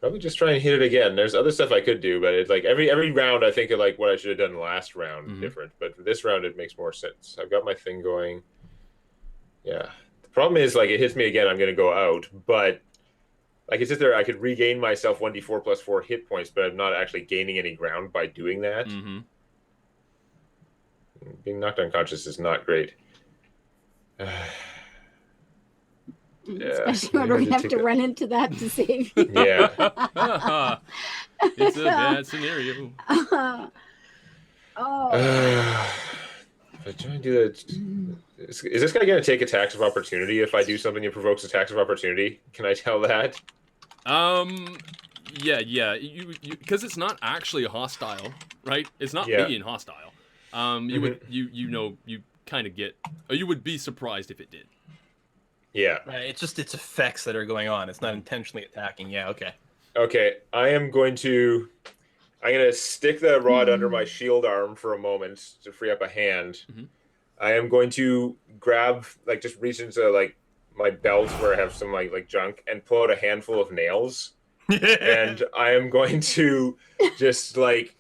Speaker 2: probably just try and hit it again. There's other stuff I could do, but it's like every round I think of like what I should have done last round different. But for this round, it makes more sense. I've got my thing going. Yeah. The problem is like it hits me again, I'm gonna go out, but. Like it's just there, I could regain myself 1d4 plus 4 hit points, but I'm not actually gaining any ground by doing that.
Speaker 1: Mm-hmm.
Speaker 2: Being knocked unconscious is not great.
Speaker 3: Especially when we have to run into that to save you.
Speaker 2: Yeah.
Speaker 1: It's a bad scenario.
Speaker 2: If I try and do that, is this guy going to take attacks of opportunity if I do something that provokes attacks of opportunity? Can I tell that?
Speaker 1: Yeah. You because it's not actually hostile, right? It's not being hostile. You kind of get, or you would be surprised if it did.
Speaker 2: Yeah.
Speaker 4: Right. It's effects that are going on. It's not intentionally attacking. Yeah. Okay.
Speaker 2: Okay. I'm going to stick the rod under my shield arm for a moment to free up a hand.
Speaker 1: Mm-hmm.
Speaker 2: I am going to grab, like, just reach into like my belt where I have some like junk and pull out a handful of nails. And I am going to just like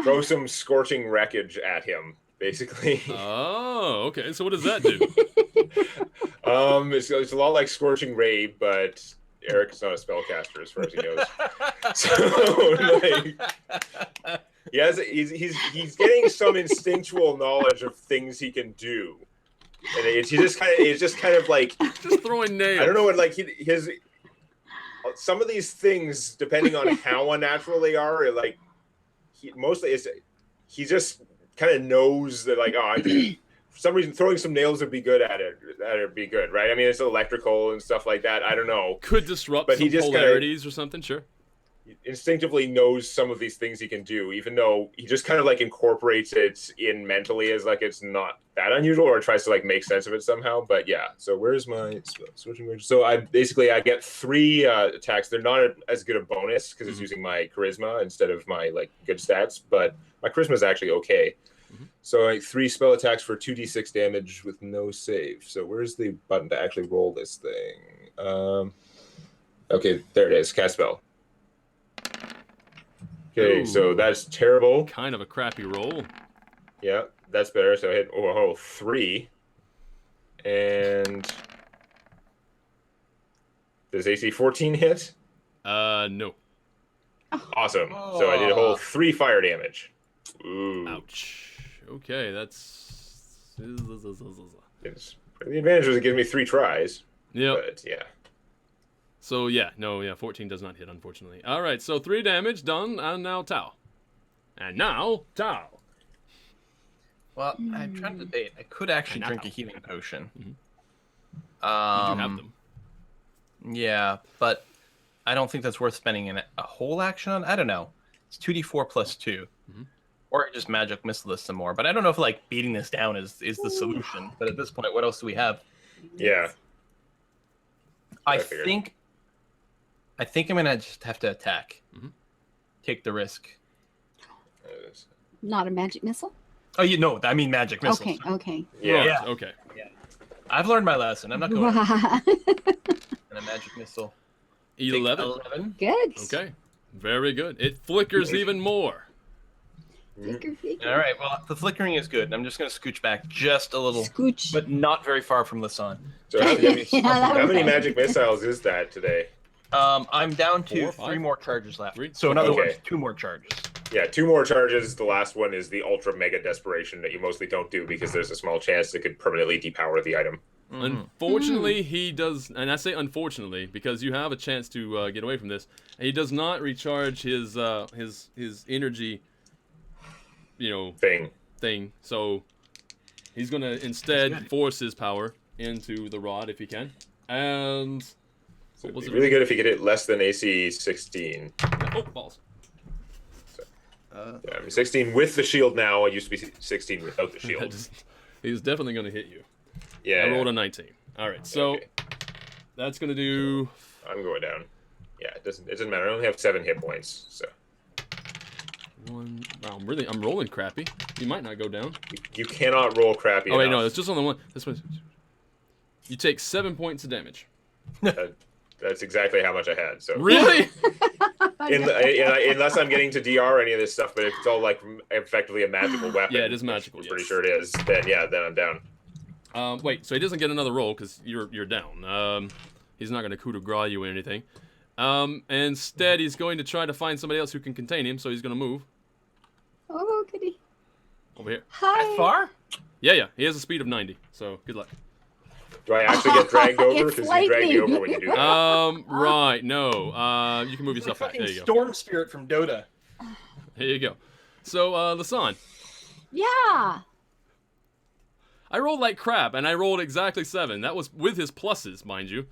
Speaker 2: throw some scorching wreckage at him, basically.
Speaker 1: Oh, okay. So what does that do?
Speaker 2: It's a lot like Scorching Ray, but Eric's not a spellcaster as far as he knows. So like, he's getting some instinctual knowledge of things he can do, and it's just kind of like
Speaker 1: Just throwing nails.
Speaker 2: I don't know what like his some of these things, depending on how unnatural they are, like he just kind of knows that like for some reason throwing some nails would be good at it. That'd be good, right? I mean, it's electrical and stuff like that. I don't know.
Speaker 1: Could disrupt
Speaker 2: But
Speaker 1: some
Speaker 2: he just
Speaker 1: polarities or something. Sure.
Speaker 2: Instinctively knows some of these things he can do, even though he just kind of like incorporates it in mentally as like it's not that unusual, or tries to like make sense of it somehow. But yeah, so where's my switching range? So I get 3 attacks. They're not as good a bonus because it's using my charisma instead of my like good stats, but my charisma is actually okay. So like 3 spell attacks for 2d6 damage with no save. So where's the button to actually roll this thing? Okay, there it is. Cast spell. Okay, so that's terrible.
Speaker 1: Kind of a crappy roll.
Speaker 2: Yeah, that's better. So I hit 3. And does AC 14 hit?
Speaker 1: No.
Speaker 2: Awesome. So I did a whole 3 fire damage. Ooh.
Speaker 1: Ouch. Okay, that's.
Speaker 2: The advantage was it gives me 3 tries.
Speaker 1: Yep.
Speaker 2: But yeah.
Speaker 1: So 14 does not hit, unfortunately. All right, so 3 damage done, and now Tao.
Speaker 4: Well, I'm trying to debate. I could actually drink a healing potion.
Speaker 1: You do have them.
Speaker 4: Yeah, but I don't think that's worth spending a whole action on. I don't know. It's 2d4 plus 2. Or just magic missile this some more. But I don't know if like beating this down is the solution. But at this point, what else do we have?
Speaker 2: Yeah.
Speaker 4: I think I'm gonna just have to attack. Take the risk.
Speaker 3: Not a magic missile?
Speaker 4: Oh, you know, I mean magic missiles.
Speaker 3: Okay, okay.
Speaker 2: Yeah.
Speaker 1: Right,
Speaker 4: Yeah.
Speaker 1: Okay.
Speaker 4: I've learned my lesson. I'm not going and a magic missile.
Speaker 1: 11.
Speaker 4: 11.
Speaker 3: Good.
Speaker 1: Okay. Very good. It flickers even more.
Speaker 3: Flicker, flicker.
Speaker 4: All right. Well, the flickering is good. I'm just going to scooch back just a little,
Speaker 3: Scooch.
Speaker 4: but not very far from Lasan.
Speaker 2: So how,
Speaker 3: Yeah, that
Speaker 2: how many
Speaker 3: was-
Speaker 2: magic missiles is that today?
Speaker 4: I'm down
Speaker 1: 4
Speaker 4: to
Speaker 1: or 5?
Speaker 4: 3 more charges left.
Speaker 1: 3?
Speaker 4: So in other
Speaker 2: Okay.
Speaker 4: words, 2 more charges.
Speaker 2: Yeah, 2 more charges. The last one is the ultra mega desperation that you mostly don't do because there's a small chance it could permanently depower the item.
Speaker 1: Unfortunately, he does, and I say unfortunately because you have a chance to get away from this. He does not recharge his energy, thing. So he's gonna instead force his power into the rod if he can. And
Speaker 2: So
Speaker 1: what was
Speaker 2: it'd
Speaker 1: it?
Speaker 2: be really good if you get it less than AC 16.
Speaker 1: Oh, balls.
Speaker 2: Yeah, I mean, 16 with the shield now. I used to be 16 without the shield.
Speaker 1: He's definitely gonna hit you.
Speaker 2: Yeah,
Speaker 1: I rolled a 19. All right, so
Speaker 2: Okay.
Speaker 1: that's gonna do.
Speaker 2: I'm going down. Yeah, it doesn't matter. I only have 7 hit points, so
Speaker 1: One. Wow, I'm rolling crappy. You might not go down.
Speaker 2: you cannot roll crappy.
Speaker 1: Oh wait, no,
Speaker 2: enough.
Speaker 1: it's just on the one. This one. You take 7 points of damage.
Speaker 2: That's exactly how much I had. So
Speaker 1: Really?
Speaker 2: unless I'm getting to DR or any of this stuff, but if it's all like effectively a magical weapon,
Speaker 1: Yeah, it is
Speaker 2: which
Speaker 1: magical,
Speaker 2: I'm pretty
Speaker 1: yes.
Speaker 2: sure it is. Then I'm down.
Speaker 1: Wait, so he doesn't get another roll because you're down. He's not going to coup de grace you or anything. Instead, he's going to try to find somebody else who can contain him, so he's going to move
Speaker 3: Oh, goody.
Speaker 1: over here.
Speaker 3: Hi.
Speaker 4: That far?
Speaker 1: Yeah, he has a speed of 90, so good luck.
Speaker 2: Do I actually get dragged over?
Speaker 3: It's
Speaker 2: Because you drag me
Speaker 3: lightning.
Speaker 2: over when you do that.
Speaker 1: Right, no. You can move
Speaker 4: Like
Speaker 1: yourself back.
Speaker 4: fucking
Speaker 1: There you go.
Speaker 4: storm spirit from Dota.
Speaker 1: There you go. So, Lasan,
Speaker 3: Yeah.
Speaker 1: I rolled like crap, and I rolled exactly 7. That was with his pluses, mind you.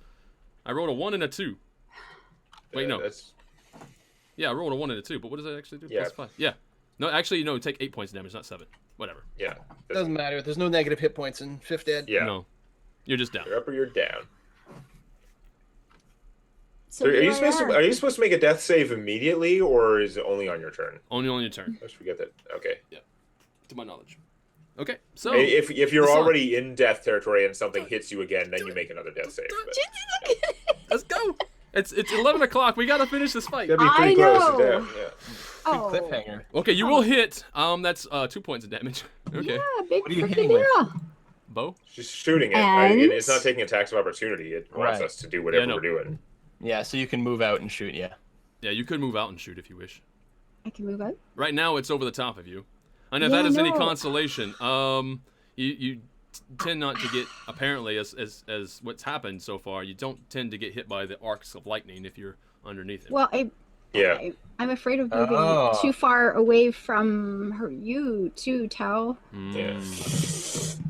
Speaker 1: I rolled a 1 and a 2. Wait, no.
Speaker 2: That's,
Speaker 1: Yeah, I rolled a 1 and a 2, but what does that actually do?
Speaker 2: Yeah.
Speaker 1: Plus 5. Yeah. No, actually, no, take 8 points of damage, not 7. Whatever.
Speaker 2: yeah.
Speaker 4: Doesn't matter. There's no negative hit points in 5th Ed.
Speaker 2: Yeah.
Speaker 1: No. You're just down.
Speaker 2: You're up or you're down.
Speaker 3: So
Speaker 2: Are you
Speaker 3: here
Speaker 2: supposed
Speaker 3: I
Speaker 2: to? Are you supposed to make a death save immediately, or is it only on your turn?
Speaker 1: Only on your turn,
Speaker 2: Let's forget that. Okay.
Speaker 1: to my knowledge. Okay, so
Speaker 2: If you're
Speaker 1: Lasan.
Speaker 2: already in death territory and something hits you again, then you make another death save. But
Speaker 1: let's go. It's 11 o'clock. We gotta finish this fight.
Speaker 2: that'd be pretty
Speaker 3: I
Speaker 2: close
Speaker 3: know.
Speaker 2: to death. Yeah.
Speaker 3: Oh.
Speaker 4: Cliffhanger.
Speaker 1: Okay, you will hit. That's 2 points of damage. Okay,
Speaker 3: Yeah, big
Speaker 4: What are you
Speaker 3: freaking
Speaker 4: hitting with?
Speaker 3: deal.
Speaker 1: bow.
Speaker 2: She's shooting it.
Speaker 3: And?
Speaker 2: It's not taking attacks of opportunity. It wants
Speaker 4: Right.
Speaker 2: us to do whatever
Speaker 1: no.
Speaker 2: we're doing.
Speaker 4: Yeah, so you can move out and shoot, yeah.
Speaker 1: Yeah, you could move out and shoot if you wish.
Speaker 3: I can move out.
Speaker 1: Right now, it's over the top of you. And if
Speaker 3: Yeah,
Speaker 1: that is any
Speaker 3: no.
Speaker 1: consolation, you tend not to get, apparently, as what's happened so far, you don't tend to get hit by the arcs of lightning if you're underneath it.
Speaker 3: Well,
Speaker 2: Yeah.
Speaker 3: I'm afraid of moving
Speaker 4: Oh.
Speaker 3: too far away from you too, Tao.
Speaker 2: Yeah.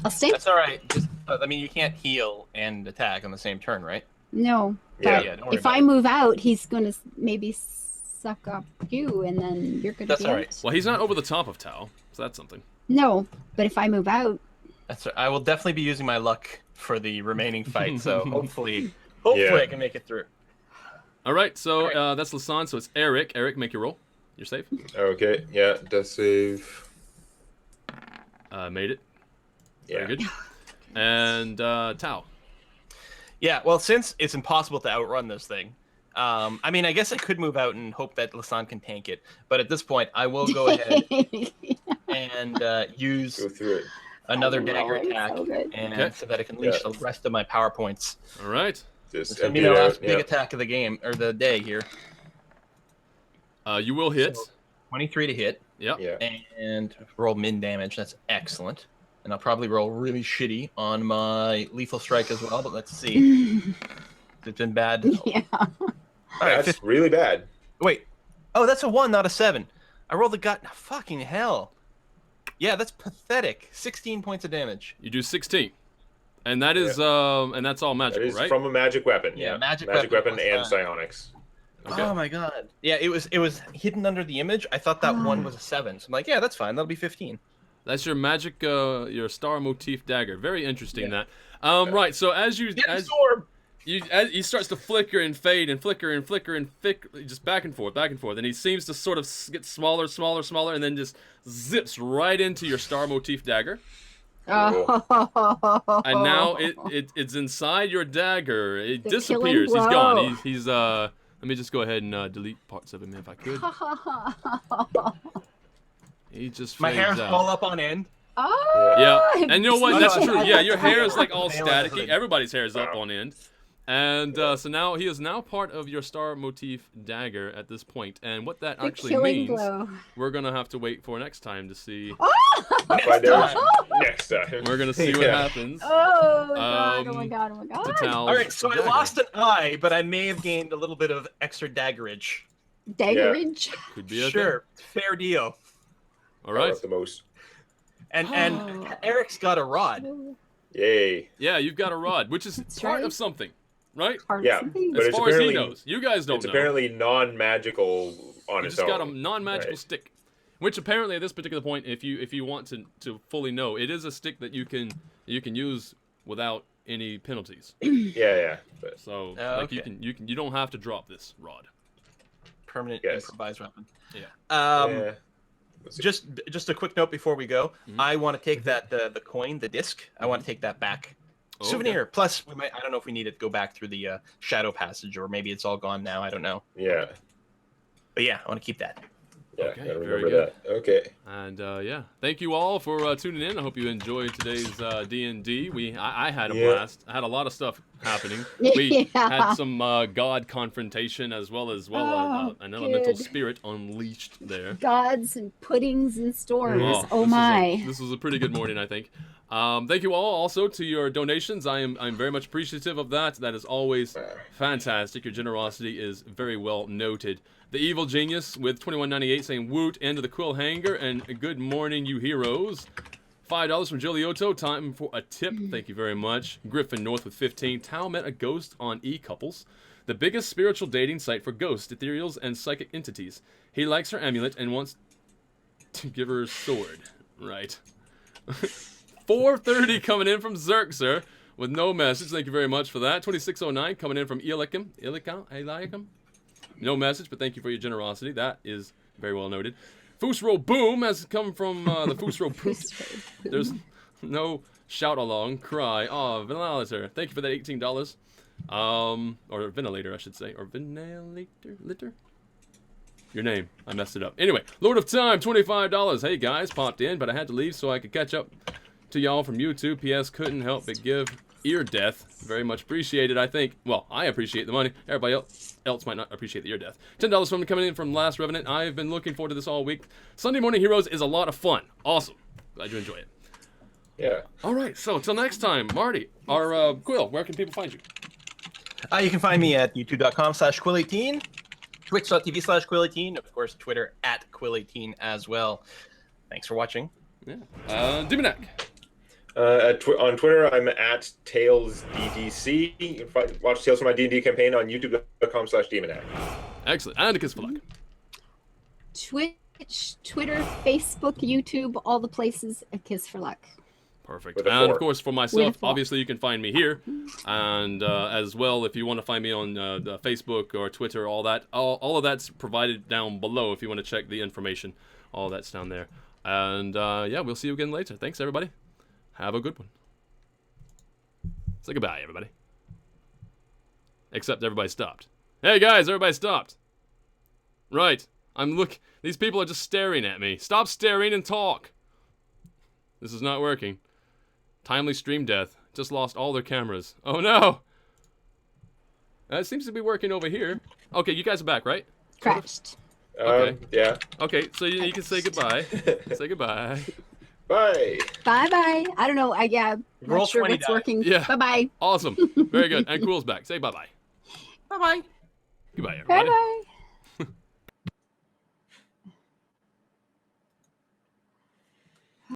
Speaker 3: I'll stay.
Speaker 4: That's all right. Just, I mean, you can't heal and attack on the same turn, right?
Speaker 3: No,
Speaker 2: Yeah.
Speaker 3: but
Speaker 4: Yeah, don't worry
Speaker 3: if
Speaker 4: about
Speaker 3: I
Speaker 4: it.
Speaker 3: move out, he's gonna maybe suck up you, and then you're gonna
Speaker 4: That's
Speaker 3: be
Speaker 4: all
Speaker 3: out.
Speaker 4: right.
Speaker 1: Well, he's not over the top of Tao, so that's something.
Speaker 3: No, but if I move out,
Speaker 4: That's I will definitely be using my luck for the remaining fight, so hopefully I can make it through.
Speaker 1: All right, so
Speaker 4: All right.
Speaker 1: that's Lasan, so it's Eric. Eric, make your roll. You're safe.
Speaker 2: Okay. Yeah. Death save.
Speaker 1: Made it.
Speaker 2: Yeah.
Speaker 1: Very good. And Tao.
Speaker 4: Yeah, well, since it's impossible to outrun this thing, I mean, I guess I could move out and hope that Lasan can tank it, but at this point, I will go ahead and use
Speaker 2: Go through it.
Speaker 4: another
Speaker 3: I'm
Speaker 4: dagger
Speaker 3: rolling
Speaker 4: attack,
Speaker 3: so good.
Speaker 4: and
Speaker 1: Okay.
Speaker 4: so that I can leash
Speaker 2: Yeah.
Speaker 4: the rest of my power points.
Speaker 1: All right.
Speaker 2: Just
Speaker 4: It's gonna be
Speaker 2: empty
Speaker 4: my
Speaker 2: it out.
Speaker 4: last big
Speaker 2: Yeah.
Speaker 4: attack of the game or the day here.
Speaker 1: You will hit.
Speaker 4: So- 23 to hit,
Speaker 1: Yep.
Speaker 2: Yeah.
Speaker 4: and roll min damage. That's excellent. And I'll probably roll really shitty on my lethal strike as well. But let's see. It's been bad.
Speaker 3: Yeah.
Speaker 4: All right.
Speaker 2: That's really bad.
Speaker 4: Wait. Oh, that's a 1, not a 7. I rolled a gut. Fucking hell. Yeah, that's pathetic. 16 points of damage.
Speaker 1: You do 16. And that is and that's all
Speaker 2: That
Speaker 1: magical,
Speaker 2: is
Speaker 1: right?
Speaker 2: from a magic weapon.
Speaker 4: Yeah, magic
Speaker 2: weapon
Speaker 4: weapon
Speaker 2: and
Speaker 4: plus
Speaker 2: psionics.
Speaker 1: Okay.
Speaker 4: Oh my god. Yeah, it was hidden under the image. I thought that one was a 7. So I'm like, yeah, that's fine. That'll be 15.
Speaker 1: That's your magic your star motif dagger. Very interesting
Speaker 4: Yeah.
Speaker 1: that. Right, so as you
Speaker 4: Get
Speaker 1: as
Speaker 4: absorbed.
Speaker 1: he starts to flicker and fade and flicker and flicker and just back and forth, and he seems to sort of get smaller, and then just zips right into your star motif dagger.
Speaker 3: Oh.
Speaker 1: And now it's inside your dagger. It
Speaker 3: The
Speaker 1: disappears.
Speaker 3: killing
Speaker 1: He's
Speaker 3: blow.
Speaker 1: gone. He's let me just go ahead and delete parts of him if I could. He just
Speaker 4: My
Speaker 1: fades
Speaker 4: hair's
Speaker 1: out.
Speaker 4: all up on end.
Speaker 3: Oh,
Speaker 1: Yeah, and you know what? That's
Speaker 4: No,
Speaker 1: true.
Speaker 4: I-
Speaker 1: Yeah, your hair is
Speaker 4: I-
Speaker 1: like all
Speaker 4: I-
Speaker 1: staticky. Everybody's hair is up on end. And so now he is now part of your star motif dagger at this point. And what that
Speaker 3: the
Speaker 1: actually
Speaker 3: killing
Speaker 1: means,
Speaker 3: blow.
Speaker 1: we're gonna have to wait for next time to see.
Speaker 2: Find out next time.
Speaker 1: We're gonna see what
Speaker 2: Yeah.
Speaker 1: happens.
Speaker 3: Oh my god! Oh my
Speaker 1: Um,
Speaker 3: god! Oh my god!
Speaker 1: To Tal's
Speaker 4: All right, so I
Speaker 1: dagger.
Speaker 4: lost an eye, but I may have gained a little bit of extra daggerage.
Speaker 3: Daggerage.
Speaker 1: Could be a
Speaker 4: Sure, fair deal.
Speaker 1: thing. All right.
Speaker 2: About the most.
Speaker 4: And Eric's got a rod.
Speaker 2: Yay.
Speaker 1: Yeah, you've got a rod, which is
Speaker 3: That's
Speaker 1: part
Speaker 3: right.
Speaker 1: of something, right?
Speaker 3: Part of
Speaker 2: Yeah,
Speaker 3: something.
Speaker 2: but
Speaker 1: As
Speaker 2: it's
Speaker 1: far as he
Speaker 2: apparently-
Speaker 1: knows, you guys don't
Speaker 2: It's
Speaker 1: know.
Speaker 2: apparently non-magical on
Speaker 1: You
Speaker 2: its
Speaker 1: just
Speaker 2: own.
Speaker 1: got a non-magical
Speaker 2: Right.
Speaker 1: stick, which apparently at this particular point, if you want to fully know, it is a stick that you can use without any penalties.
Speaker 2: Yeah. But,
Speaker 1: So
Speaker 4: Oh,
Speaker 1: like
Speaker 4: okay.
Speaker 1: you don't have to drop this rod.
Speaker 4: Permanent
Speaker 2: Yes.
Speaker 4: improvised weapon.
Speaker 1: Yeah.
Speaker 2: yeah. Let's see.
Speaker 4: Just a quick note before we go.
Speaker 1: Mhm.
Speaker 4: I want to take that the coin, the disc. I want to take that back.
Speaker 1: Okay.
Speaker 4: Souvenir. Plus, we might. I don't know if we need to go back through the shadow passage, or maybe it's all gone now. I don't know.
Speaker 2: Yeah.
Speaker 4: But yeah, I want to keep that.
Speaker 2: Yeah.
Speaker 1: Okay,
Speaker 2: Gotta
Speaker 1: very
Speaker 2: remember that. Okay.
Speaker 1: And yeah, thank you all for tuning in. I hope you enjoyed today's D&D. I had a
Speaker 2: Yeah.
Speaker 1: blast. I had a lot of stuff happening. We
Speaker 3: Yeah.
Speaker 1: had some god confrontation as well
Speaker 3: Oh,
Speaker 1: an elemental
Speaker 3: good.
Speaker 1: spirit unleashed there.
Speaker 3: Gods and puddings and storms. Oh,
Speaker 1: this was
Speaker 3: my.
Speaker 1: this was a pretty good morning, I think. Thank you all also to your donations. I'm very much appreciative of that. That is always fantastic. Your generosity is very well noted. The Evil Genius with $21.98 saying woot, end of the quill hanger, and good morning, you heroes. $5 from Giuliotto. Time for a tip. Thank you very much. Griffin North with 15. Tao met a ghost on eCouples, the biggest spiritual dating site for ghosts, ethereals, and psychic entities. He likes her amulet and wants to give her a sword. Right. 4:30 coming in from Zerxer with no message. Thank you very much for that. 2609 coming in from Eliacum. No message, but thank you for your generosity. That is very well noted. Foosro Boom has come from the Foosro Poot. There's no shout along, cry. Oh, ventilator. Thank you for that $18. Or ventilator, I should say. Or ventilator? Your name. I messed it up. Anyway, Lord of Time, $25. Hey guys, popped in, but I had to leave so I could catch up to y'all from YouTube. PS couldn't help but give ear death. Very much appreciated, I think. Well, I appreciate the money. Everybody else might not appreciate the ear death. $10 from coming in from Last Revenant. I've been looking forward to this all week. Sunday Morning Heroes is a lot of fun. Awesome. Glad you enjoy it.
Speaker 2: Yeah.
Speaker 1: All right, so till next time, Marty, or Quill, where can people find you?
Speaker 4: You can find me at youtube.com/Quill18, twitch.tv/Quill18, of course, Twitter @Quill18 as well. Thanks for watching.
Speaker 1: Yeah. Diminak.
Speaker 2: On Twitter, I'm at TailsDDC. You can watch Tales from my D&D campaign on youtube.com/Demonac.
Speaker 1: Excellent. And a kiss for luck.
Speaker 3: Twitch, Twitter, Facebook, YouTube, all the places. A kiss for luck.
Speaker 1: Perfect.
Speaker 2: With a
Speaker 1: And of
Speaker 2: four.
Speaker 1: course, for
Speaker 3: With
Speaker 1: myself,
Speaker 3: a four.
Speaker 1: obviously you can find me here, and as well if you want to find me on the Facebook or Twitter, all that, all of that's provided down below if you want to check the information. All that's down there. And yeah, we'll see you again later. Thanks everybody. Have a good one. Say goodbye, everybody. Except everybody stopped. Hey guys, everybody stopped. Right. These people are just staring at me. Stop staring and talk. This is not working. Timely stream death. Just lost all their cameras. Oh no! It seems to be working over here. Okay, you guys are back, right?
Speaker 3: Crashed.
Speaker 1: Okay.
Speaker 2: Yeah.
Speaker 1: Okay, so you can say goodbye. Say goodbye.
Speaker 2: Bye.
Speaker 3: Bye bye. I don't know. I'm
Speaker 4: Roll
Speaker 3: not sure
Speaker 4: 20
Speaker 3: what's
Speaker 4: die.
Speaker 3: working.
Speaker 1: Yeah.
Speaker 3: Bye bye.
Speaker 1: Awesome. Very good. And Cool's back. Say bye-bye.
Speaker 4: Bye-bye.
Speaker 1: Goodbye,
Speaker 3: Bye
Speaker 1: everybody.
Speaker 3: bye.